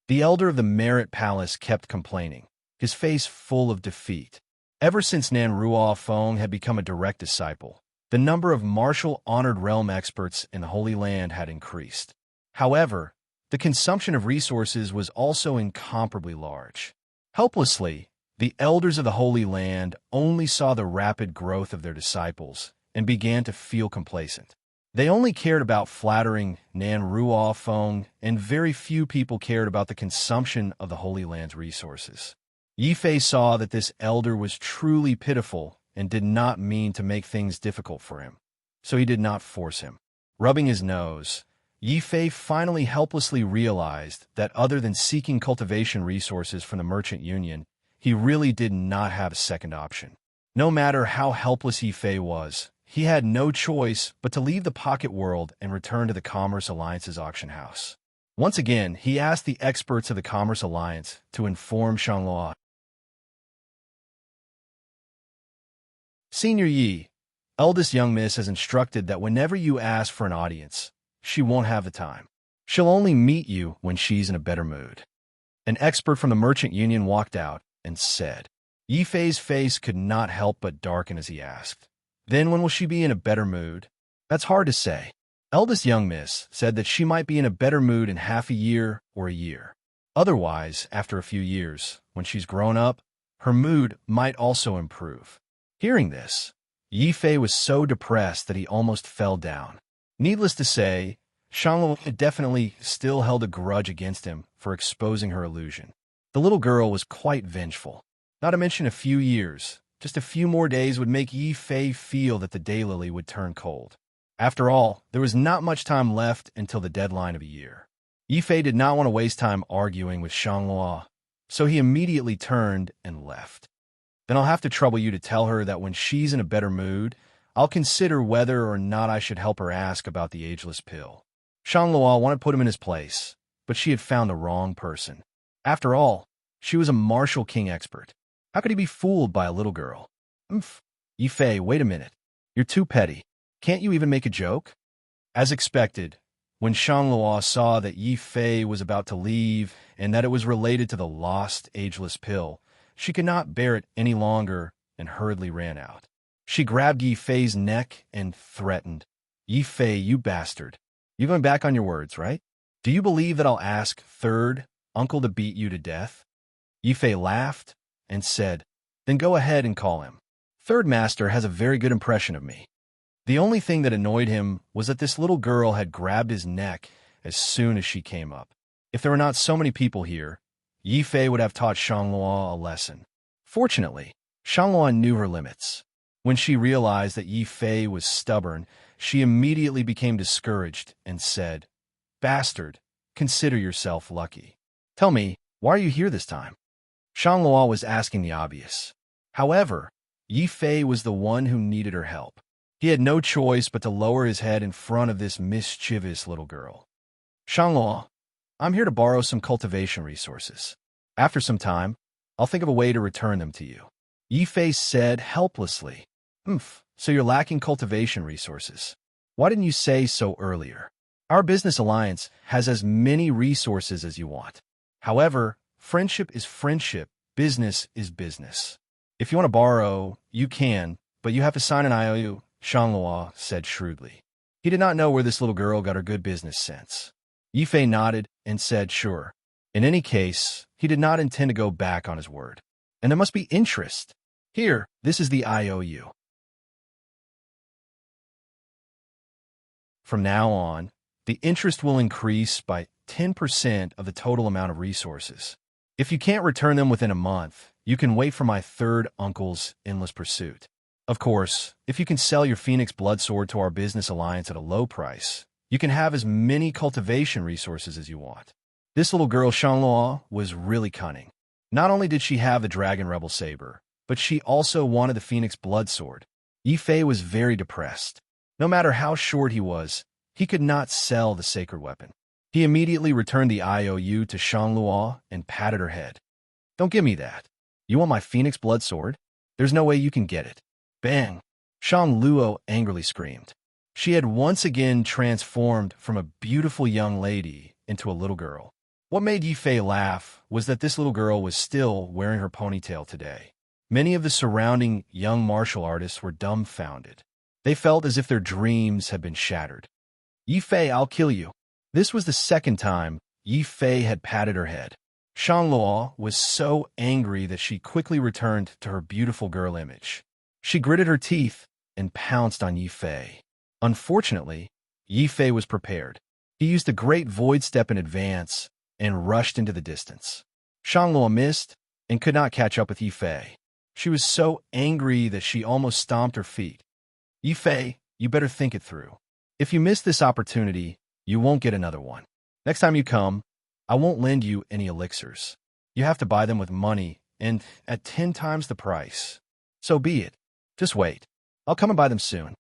The elder of the Merit Palace kept complaining, his face full of defeat. Ever since Nan Ruo Feng had become a direct disciple, the number of martial honored realm experts in the Holy Land had increased. However, the consumption of resources was also incomparably large. Helplessly, the elders of the Holy Land only saw the rapid growth of their disciples and began to feel complacent. They only cared about flattering Nan Ruo Feng, and very few people cared about the consumption of the Holy Land's resources. Yi Fei saw that this elder was truly pitiful and did not mean to make things difficult for him, so he did not force him. Rubbing his nose, Yi Fei finally helplessly realized that other than seeking cultivation resources from the Merchant Union, he really did not have a second option. No matter how helpless Yi Fei was, he had no choice but to leave the pocket world and return to the Commerce Alliance's auction house. Once again, he asked the experts of the Commerce Alliance to inform Shangluo. Senior Yi, eldest young miss, has instructed that whenever you ask for an audience, she won't have the time. She'll only meet you when she's in a better mood. An expert from the Merchant Union walked out and said. Yi Fei's face could not help but darken as he asked, "Then when will she be in a better mood?" "That's hard to say." Eldest young miss said that she might be in a better mood in half a year or a year. Otherwise, after a few years, when she's grown up, her mood might also improve. Hearing this, Yi Fei was so depressed that he almost fell down. Needless to say, Shangluo definitely still held a grudge against him for exposing her illusion. The little girl was quite vengeful. Not to mention a few years, just a few more days would make Yi Fei feel that the daylily would turn cold. After all, there was not much time left until the deadline of a year. Yi Fei did not want to waste time arguing with Shangluo, so he immediately turned and left. "Then I'll have to trouble you to tell her that when she's in a better mood, I'll consider whether or not I should help her ask about the ageless pill." Shangluo wanted to put him in his place, but she had found the wrong person. After all, she was a martial king expert. How could he be fooled by a little girl? Yi Fei, wait a minute. You're too petty. Can't you even make a joke? As expected, when Shangluo saw that Yi Fei was about to leave and that it was related to the lost ageless pill, she could not bear it any longer and hurriedly ran out. She grabbed Yi Fei's neck and threatened, "Yi Fei, you bastard. You're going back on your words, right? Do you believe that I'll ask third uncle to beat you to death?" Yi Fei laughed and said, "Then go ahead and call him. Third master has a very good impression of me." The only thing that annoyed him was that this little girl had grabbed his neck as soon as she came up. If there were not so many people here, Yi Fei would have taught Shangluo a lesson. Fortunately, Shangluo knew her limits. When she realized that Yi Fei was stubborn, she immediately became discouraged and said, "Bastard, consider yourself lucky. Tell me, why are you here this time?" Shangluo was asking the obvious. However, Yi Fei was the one who needed her help. He had no choice but to lower his head in front of this mischievous little girl. "Shangluo, I'm here to borrow some cultivation resources. After some time, I'll think of a way to return them to you." Yi Fei said helplessly, "So you're lacking cultivation resources. Why didn't you say so earlier? Our business alliance has as many resources as you want. However, friendship is friendship, business is business. If you want to borrow, you can, but you have to sign an IOU," Shangluo said shrewdly. He did not know where this little girl got her good business sense. Yi Fei nodded and said sure. In any case, he did not intend to go back on his word. And there must be interest. Here, this is the IOU. From now on, the interest will increase by 10% of the total amount of resources. If you can't return them within a month, you can wait for my third uncle's endless pursuit. Of course, if you can sell your Phoenix Blood Sword to our business alliance at a low price, you can have as many cultivation resources as you want. This little girl Shangluo was really cunning. Not only did she have the Dragon Rebel Saber, but she also wanted the Phoenix Blood Sword. Yi Fei was very depressed. No matter how short he was, he could not sell the sacred weapon. He immediately returned the IOU to Shangluo and patted her head. "Don't give me that. You want my Phoenix Blood Sword? There's no way you can get it." Bang! Shangluo angrily screamed. She had once again transformed from a beautiful young lady into a little girl. What made Yi Fei laugh was that this little girl was still wearing her ponytail today. Many of the surrounding young martial artists were dumbfounded. They felt as if their dreams had been shattered. Yi Fei, I'll kill you. This was the second time Yi Fei had patted her head. Shangluo was so angry that she quickly returned to her beautiful girl image. She gritted her teeth and pounced on Yi Fei. Unfortunately, Yi Fei was prepared. He used a great void step in advance and rushed into the distance. Shangluo missed and could not catch up with Yi Fei. She was so angry that she almost stomped her feet. Yi Fei, you better think it through. If you miss this opportunity, you won't get another one. Next time you come, I won't lend you any elixirs. You have to buy them with money and at 10 times the price. So be it. Just wait. I'll come and buy them soon.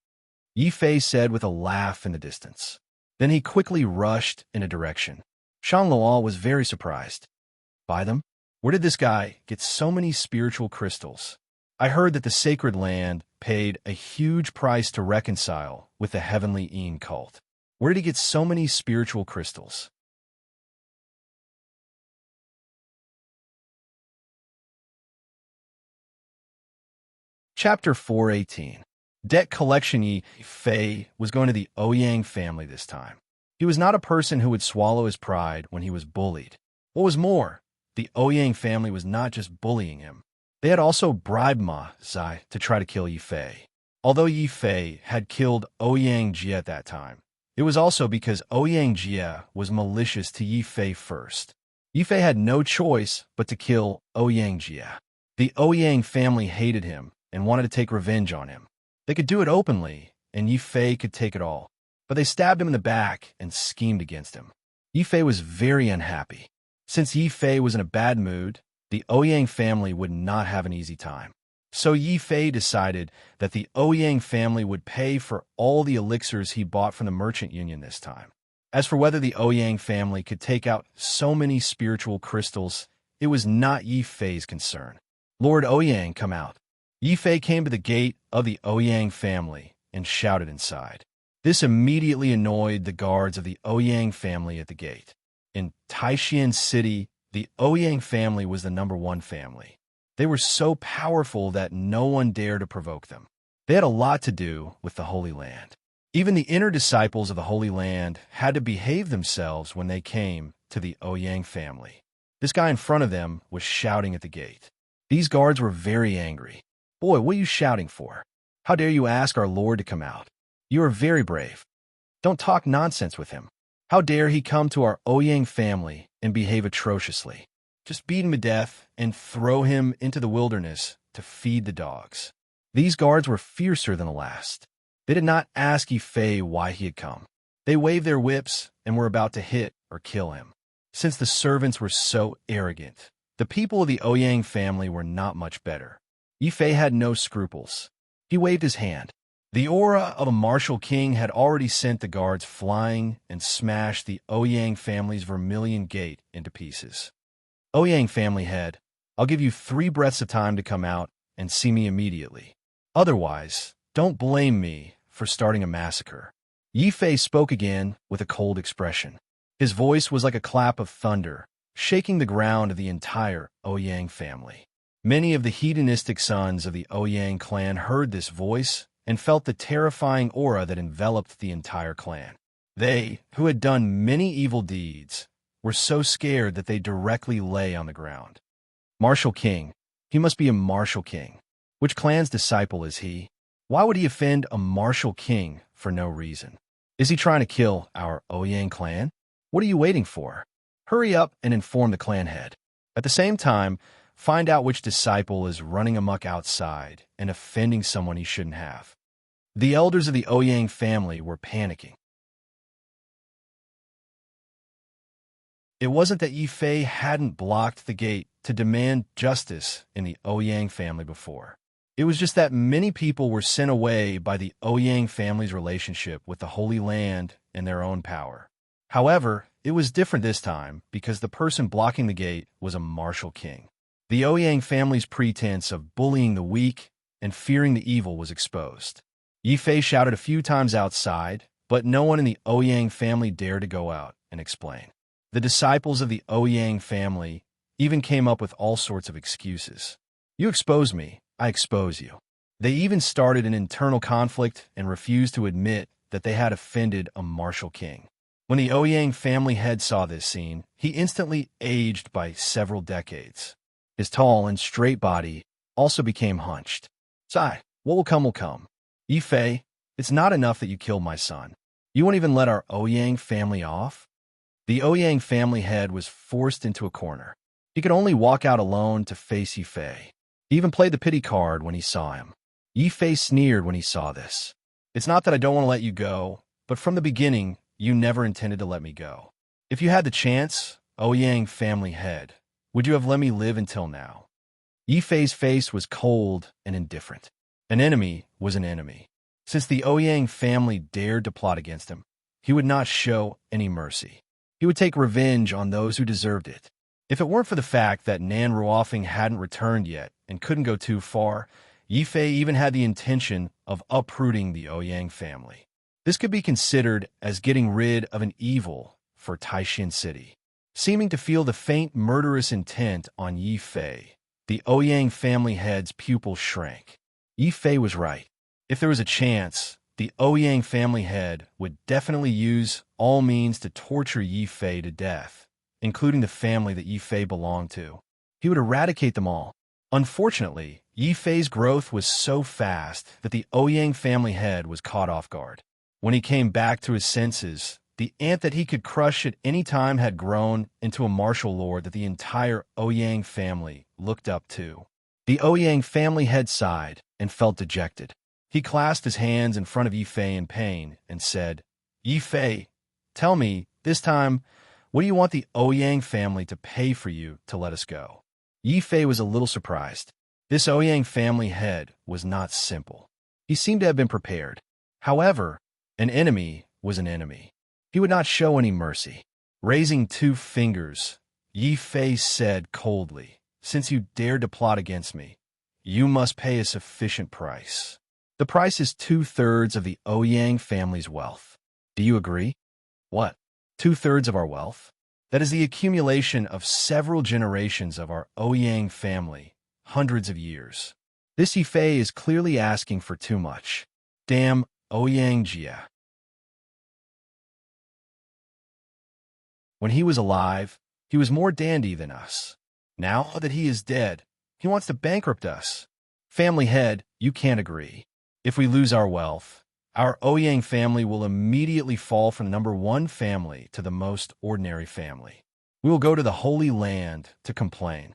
Yi Fei said with a laugh in the distance. Then he quickly rushed in a direction. Shangluo was very surprised. Buy them? Where did this guy get so many spiritual crystals? I heard that the sacred land paid a huge price to reconcile with the heavenly Yin cult. Where did he get so many spiritual crystals? Chapter 418. Debt collection. Yi Fei was going to the Ouyang family this time. He was not a person who would swallow his pride when he was bullied. What was more, the Ouyang family was not just bullying him. They had also bribed Ma Zai to try to kill Yi Fei. Although Yi Fei had killed Ouyang Jie at that time, it was also because Ouyang Jie was malicious to Yi Fei first. Yi Fei had no choice but to kill Ouyang Jie. The Ouyang family hated him and wanted to take revenge on him. They could do it openly, and Yi Fei could take it all. But they stabbed him in the back and schemed against him. Yi Fei was very unhappy. Since Yi Fei was in a bad mood, the Ouyang family would not have an easy time. So Yi Fei decided that the Ouyang family would pay for all the elixirs he bought from the merchant union this time. As for whether the Ouyang family could take out so many spiritual crystals, it was not Yi Fei's concern. Lord Ouyang, come out. Yi Fei came to the gate of the Ouyang family and shouted inside. This immediately annoyed the guards of the Ouyang family at the gate. In Taishan City, the Ouyang family was the #1 family. They were so powerful that no one dared to provoke them. They had a lot to do with the Holy Land. Even the inner disciples of the Holy Land had to behave themselves when they came to the Ouyang family. This guy in front of them was shouting at the gate. These guards were very angry. Boy, what are you shouting for? How dare you ask our Lord to come out? You are very brave. Don't talk nonsense with him. How dare he come to our Ouyang family and behave atrociously? Just beat him to death and throw him into the wilderness to feed the dogs. These guards were fiercer than the last. They did not ask Yi Fei why he had come. They waved their whips and were about to hit or kill him. Since the servants were so arrogant, the people of the Ouyang family were not much better. Yi Fei had no scruples. He waved his hand. The aura of a martial king had already sent the guards flying and smashed the Ouyang family's vermilion gate into pieces. Ouyang family head, I'll give you 3 breaths of time to come out and see me immediately. Otherwise, don't blame me for starting a massacre. Yi Fei spoke again with a cold expression. His voice was like a clap of thunder, shaking the ground of the entire Ouyang family. Many of the hedonistic sons of the Ouyang clan heard this voice and felt the terrifying aura that enveloped the entire clan. They, who had done many evil deeds, were so scared that they directly lay on the ground. Martial king. He must be a martial king. Which clan's disciple is he? Why would he offend a martial king for no reason? Is he trying to kill our Ouyang clan? What are you waiting for? Hurry up and inform the clan head. At the same time, find out which disciple is running amok outside and offending someone he shouldn't have. The elders of the Ouyang family were panicking. It wasn't that Yi Fei hadn't blocked the gate to demand justice in the Ouyang family before. It was just that many people were sent away by the Ouyang family's relationship with the Holy Land and their own power. However, it was different this time because the person blocking the gate was a martial king. The Ouyang family's pretense of bullying the weak and fearing the evil was exposed. Yi Fei shouted a few times outside, but no one in the Ouyang family dared to go out and explain. The disciples of the Ouyang family even came up with all sorts of excuses. You expose me, I expose you. They even started an internal conflict and refused to admit that they had offended a martial king. When the Ouyang family head saw this scene, he instantly aged by several decades. His tall and straight body also became hunched. Sigh, what will come will come. Yi Fei, it's not enough that you killed my son. You won't even let our Ouyang family off? The Ouyang family head was forced into a corner. He could only walk out alone to face Yi Fei. He even played the pity card when he saw him. Yi Fei sneered when he saw this. It's not that I don't want to let you go, but from the beginning, you never intended to let me go. If you had the chance, Ouyang family head, would you have let me live until now? Yi Fei's face was cold and indifferent. An enemy was an enemy. Since the Ouyang family dared to plot against him, he would not show any mercy. He would take revenge on those who deserved it. If it weren't for the fact that Nan Ruofing hadn't returned yet and couldn't go too far, Yi Fei even had the intention of uprooting the Ouyang family. This could be considered as getting rid of an evil for Taishan City. Seeming to feel the faint murderous intent on Yi Fei, the Ouyang family head's pupil shrank. Yi Fei was right. If there was a chance, the Ouyang family head would definitely use all means to torture Yi Fei to death, including the family that Yi Fei belonged to. He would eradicate them all. Unfortunately, Yi Fei's growth was so fast that the Ouyang family head was caught off guard. When he came back to his senses, the ant that he could crush at any time had grown into a martial lord that the entire Ouyang family looked up to. The Ouyang family head sighed and felt dejected. He clasped his hands in front of Yi Fei in pain and said, Yi Fei, tell me, this time, what do you want the Ouyang family to pay for you to let us go? Yi Fei was a little surprised. This Ouyang family head was not simple. He seemed to have been prepared. However, an enemy was an enemy. He would not show any mercy. Raising 2 fingers, Yi Fei said coldly, since you dared to plot against me, you must pay a sufficient price. The price is 2/3 of the Ouyang family's wealth. Do you agree? What? 2/3 of our wealth? That is the accumulation of several generations of our Ouyang family, hundreds of years. This Yi Fei is clearly asking for too much. Damn Ouyang Jia. When he was alive, he was more dandy than us. Now that he is dead, he wants to bankrupt us. Family head, you can't agree. If we lose our wealth, our Ouyang family will immediately fall from number 1 family to the most ordinary family. We will go to the Holy Land to complain.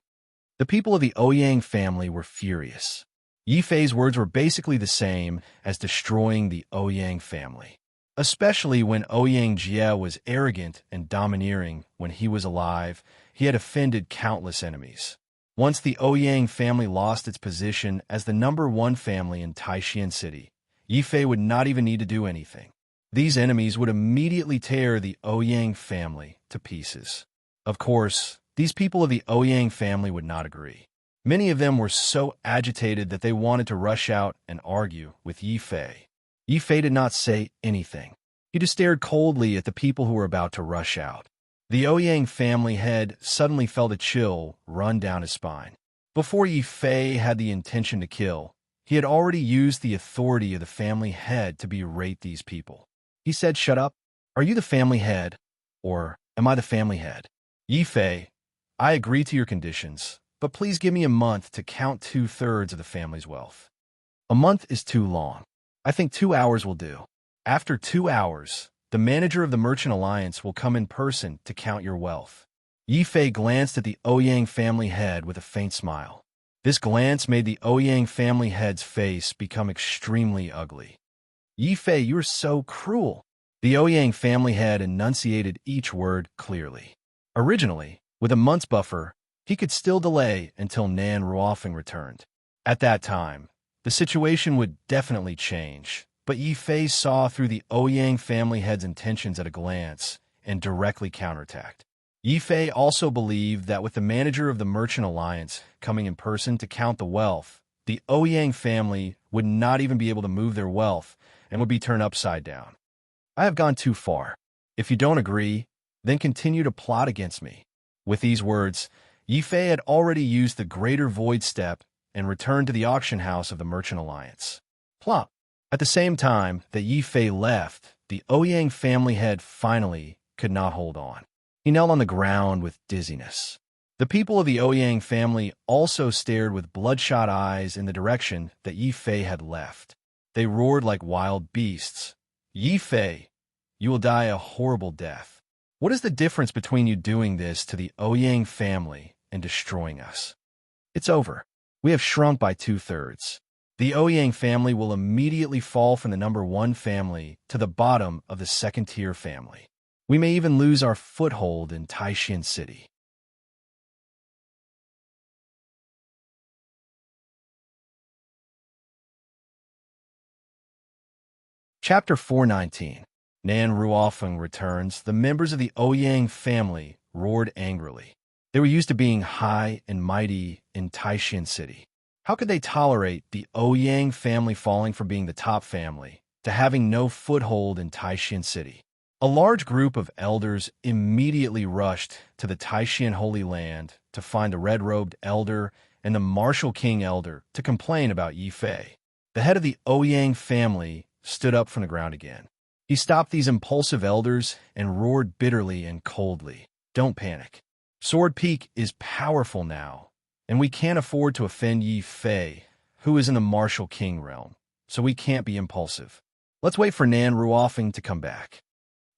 The people of the Ouyang family were furious. Yi Fei's words were basically the same as destroying the Ouyang family. Especially when Ouyang Jia was arrogant and domineering when he was alive, he had offended countless enemies. Once the Ouyang family lost its position as the number 1 family in Taishan City, Yi Fei would not even need to do anything. These enemies would immediately tear the Ouyang family to pieces. Of course, these people of the Ouyang family would not agree. Many of them were so agitated that they wanted to rush out and argue with Yi Fei. Yi Fei did not say anything. He just stared coldly at the people who were about to rush out. The Ouyang family head suddenly felt a chill run down his spine. Before Yi Fei had the intention to kill, he had already used the authority of the family head to berate these people. He said, "Shut up. Are you the family head? Or am I the family head? Yi Fei, I agree to your conditions, but please give me a month to count 2/3 of the family's wealth." A month is too long. I think 2 hours will do. After 2 hours, the manager of the Merchant Alliance will come in person to count your wealth. Yi Fei glanced at the Ouyang family head with a faint smile. This glance made the Ouyang family head's face become extremely ugly. Yi Fei, you're so cruel. The Ouyang family head enunciated each word clearly. Originally, with a month's buffer, he could still delay until Nan Ruofing returned. At that time, the situation would definitely change, but Yi Fei saw through the Ouyang family head's intentions at a glance and directly counterattacked. Yi Fei also believed that with the manager of the Merchant Alliance coming in person to count the wealth, the Ouyang family would not even be able to move their wealth and would be turned upside down. I have gone too far. If you don't agree, then continue to plot against me. With these words, Yi Fei had already used the Greater Void step and returned to the auction house of the Merchant Alliance. Plop! At the same time that Yi Fei left, the Ouyang family head finally could not hold on. He knelt on the ground with dizziness. The people of the Ouyang family also stared with bloodshot eyes in the direction that Yi Fei had left. They roared like wild beasts. Yi Fei, you will die a horrible death. What is the difference between you doing this to the Ouyang family and destroying us? It's over. We have shrunk by 2/3. The Ouyang family will immediately fall from the number 1 family to the bottom of the second-tier family. We may even lose our foothold in Taishan City. Chapter 419. Nan Ruofeng returns. The members of the Ouyang family roared angrily. They were used to being high and mighty in Taishan City. How could they tolerate the Ouyang family falling from being the top family to having no foothold in Taishan City? A large group of elders immediately rushed to the Taishan Holy Land to find the red-robed elder and the martial king elder to complain about Yi Fei. The head of the Ouyang family stood up from the ground again. He stopped these impulsive elders and roared bitterly and coldly. Don't panic. Sword Peak is powerful now, and we can't afford to offend Yi Fei, who is in the martial king realm, so we can't be impulsive. Let's wait for Nan Ruofeng to come back.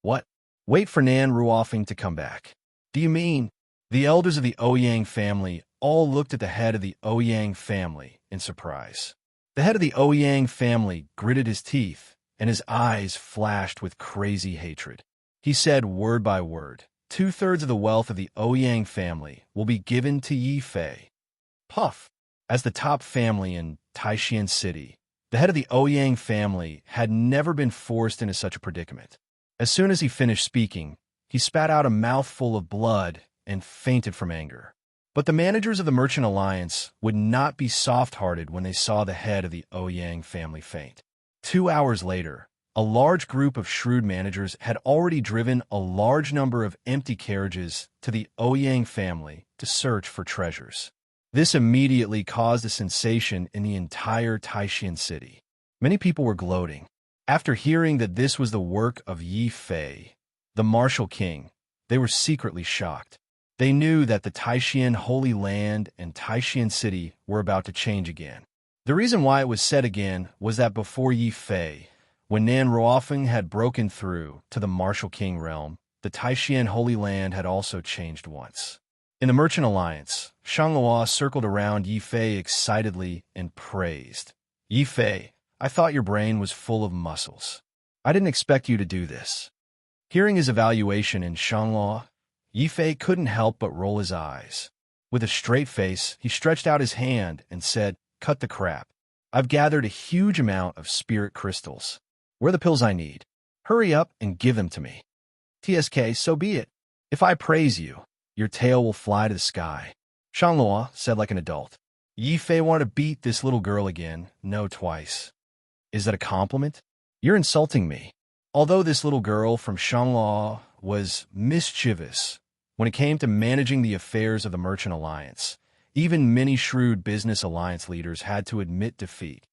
What? Wait for Nan Ruofeng to come back? Do you mean? The elders of the Ouyang family all looked at the head of the Ouyang family in surprise. The head of the Ouyang family gritted his teeth, and his eyes flashed with crazy hatred. He said word by word, 2/3 of the wealth of the Ouyang family will be given to Yi Fei. Puff! As the top family in Taishan City, the head of the Ouyang family had never been forced into such a predicament. As soon as he finished speaking, he spat out a mouthful of blood and fainted from anger. But the managers of the Merchant Alliance would not be soft-hearted when they saw the head of the Ouyang family faint. 2 hours later, a large group of shrewd managers had already driven a large number of empty carriages to the Ouyang family to search for treasures. This immediately caused a sensation in the entire Taishan City. Many people were gloating. After hearing that this was the work of Yi Fei, the martial king, they were secretly shocked. They knew that the Taishan Holy Land and Taishan City were about to change again. The reason why it was said again was that before Yi Fei, when Nan Ruofeng had broken through to the martial king realm, the Taishan Holy Land had also changed once. In the Merchant Alliance, Shanghua circled around Yi Fei excitedly and praised. Yi Fei, I thought your brain was full of muscles. I didn't expect you to do this. Hearing his evaluation in Shanghua, Yi Fei couldn't help but roll his eyes. With a straight face, he stretched out his hand and said, Cut the crap. I've gathered a huge amount of spirit crystals. Where are the pills I need? Hurry up and give them to me. TSK, so be it. If I praise you, your tail will fly to the sky. Shanghua said like an adult. Yi Fei wanted to beat this little girl again, no twice. Is that a compliment? You're insulting me. Although this little girl from Shanghua was mischievous when it came to managing the affairs of the Merchant Alliance, even many shrewd business alliance leaders had to admit defeat.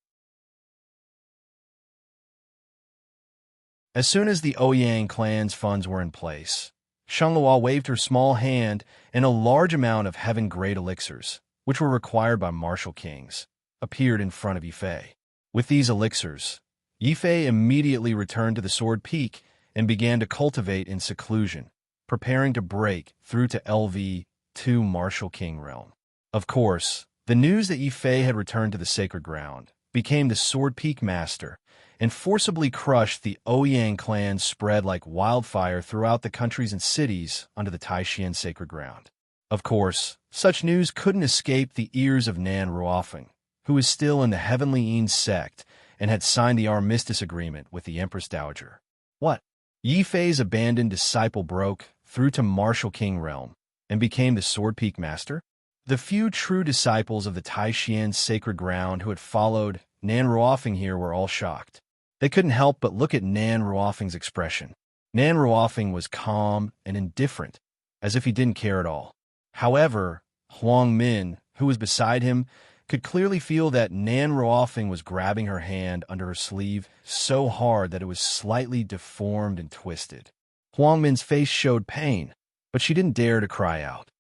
As soon as the Ouyang clan's funds were in place, Shanghua waved her small hand and a large amount of heaven-grade elixirs, which were required by martial kings, appeared in front of Yi Fei. With these elixirs, Yi Fei immediately returned to the Sword Peak and began to cultivate in seclusion, preparing to break through to LV2 Martial King realm. Of course, the news that Yi Fei had returned to the sacred ground became the Sword Peak master and forcibly crushed the Ouyang clan spread like wildfire throughout the countries and cities under the Taishan sacred ground. Of course, such news couldn't escape the ears of Nan Ruofeng, who was still in the Heavenly Yin sect and had signed the armistice agreement with the Empress Dowager. What? Yi Fei's abandoned disciple broke through to Martial King realm and became the Sword Peak master? The few true disciples of the Taishan sacred ground who had followed Nan Ruofeng here were all shocked. They couldn't help but look at Nan Ruofeng's expression. Nan Ruofeng was calm and indifferent, as if he didn't care at all. However, Huang Min, who was beside him, could clearly feel that Nan Ruofing was grabbing her hand under her sleeve so hard that it was slightly deformed and twisted. Huang Min's face showed pain, but she didn't dare to cry out.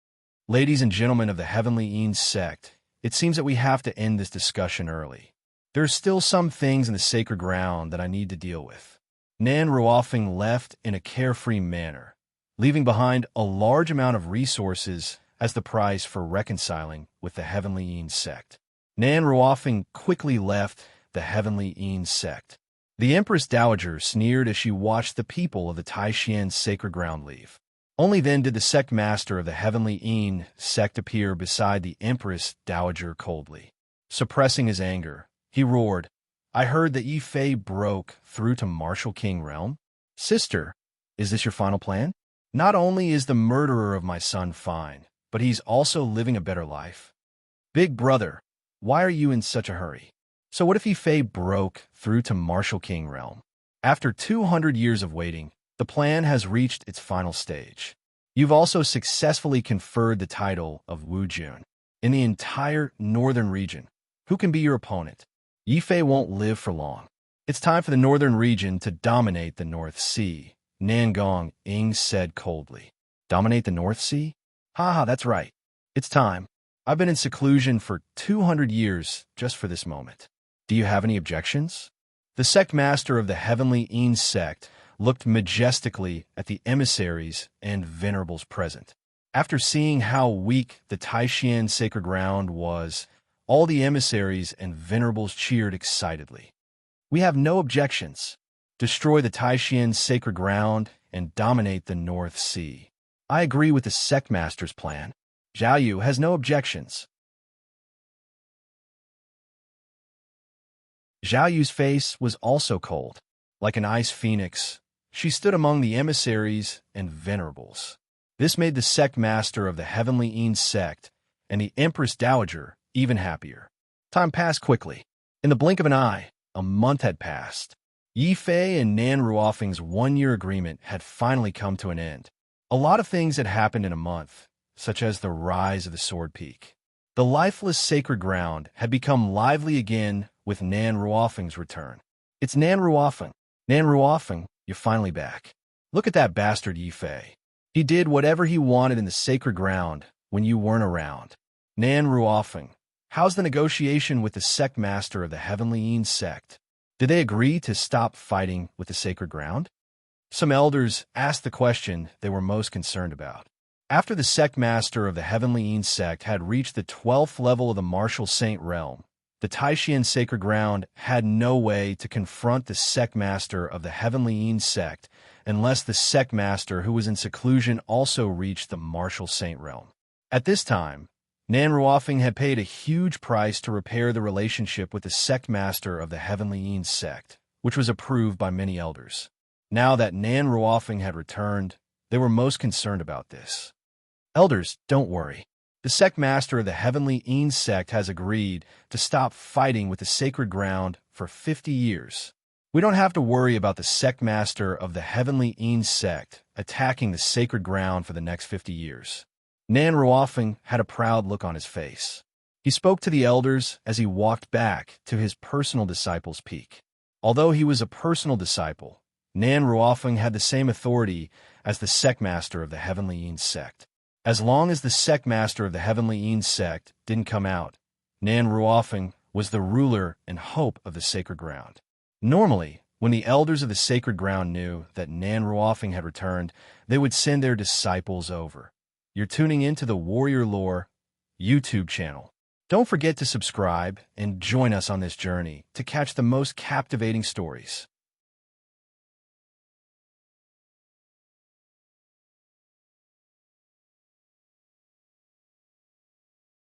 Ladies and gentlemen of the Heavenly Yin sect, it seems that we have to end this discussion early. There are still some things in the sacred ground that I need to deal with. Nan Ruofing left in a carefree manner, leaving behind a large amount of resources as the price for reconciling with the Heavenly Yin sect. Nan Ruofing quickly left the Heavenly Yin sect. The Empress Dowager sneered as she watched the people of the Taishan sacred ground leave. Only then did the sect master of the Heavenly Yin sect appear beside the Empress Dowager coldly. Suppressing his anger, he roared, "I heard that Yi Fei broke through to Martial King realm. Sister, is this your final plan? Not only is the murderer of my son fine, but he's also living a better life. Big brother, why are you in such a hurry? So what if Yi Fei broke through to Martial King realm? After 200 years of waiting, the plan has reached its final stage. You've also successfully conferred the title of Wu Jun. In the entire northern region, who can be your opponent? Yi Fei won't live for long. It's time for the northern region to dominate the North Sea," Nan Gong Ing said coldly. Dominate the North Sea? Haha, that's right. It's time. I've been in seclusion for 200 years just for this moment. Do you have any objections? The sect master of the Heavenly Yin sect looked majestically at the emissaries and venerables present. After seeing how weak the Taishan sacred ground was, all the emissaries and venerables cheered excitedly. We have no objections. Destroy the Taishan sacred ground and dominate the North Sea. I agree with the sect master's plan. Zhao Yu has no objections. Zhao Yu's face was also cold. Like an ice phoenix, she stood among the emissaries and venerables. This made the sect master of the Heavenly Yin sect and the Empress Dowager even happier. Time passed quickly. In the blink of an eye, a month had passed. Yi Fei and Nan Ruofing's one-year agreement had finally come to an end. A lot of things had happened in a month, such as the rise of the Sword Peak. The lifeless sacred ground had become lively again with Nan Ruofing's return. It's Nan Ruofing. Nan Ruofing, you're finally back. Look at that bastard Yi Fei. He did whatever he wanted in the sacred ground when you weren't around. Nan Ruofing, how's the negotiation with the sect master of the Heavenly Yin sect? Did they agree to stop fighting with the sacred ground? Some elders asked the question they were most concerned about. After the sect master of the Heavenly Yin sect had reached the 12th level of the Martial Saint realm, the Taishan sacred ground had no way to confront the sect master of the Heavenly Yin sect unless the sect master who was in seclusion also reached the Martial Saint realm. At this time, Nan Ruofing had paid a huge price to repair the relationship with the sect master of the Heavenly Yin sect, which was approved by many elders. Now that Nan Ruofing had returned, they were most concerned about this. Elders, don't worry. The sect master of the Heavenly Yin sect has agreed to stop fighting with the sacred ground for 50 years. We don't have to worry about the sect master of the Heavenly Yin sect attacking the sacred ground for the next 50 years. Nan Ruofing had a proud look on his face. He spoke to the elders as he walked back to his personal disciple's peak. Although he was a personal disciple, Nan Ruofing had the same authority as the sect master of the Heavenly Yin sect. As long as the sect master of the Heavenly Yin sect didn't come out, Nan Ruofing was the ruler and hope of the sacred ground. Normally, when the elders of the sacred ground knew that Nan Ruofing had returned, they would send their disciples over. You're tuning into the Warrior Lore YouTube channel. Don't forget to subscribe and join us on this journey to catch the most captivating stories.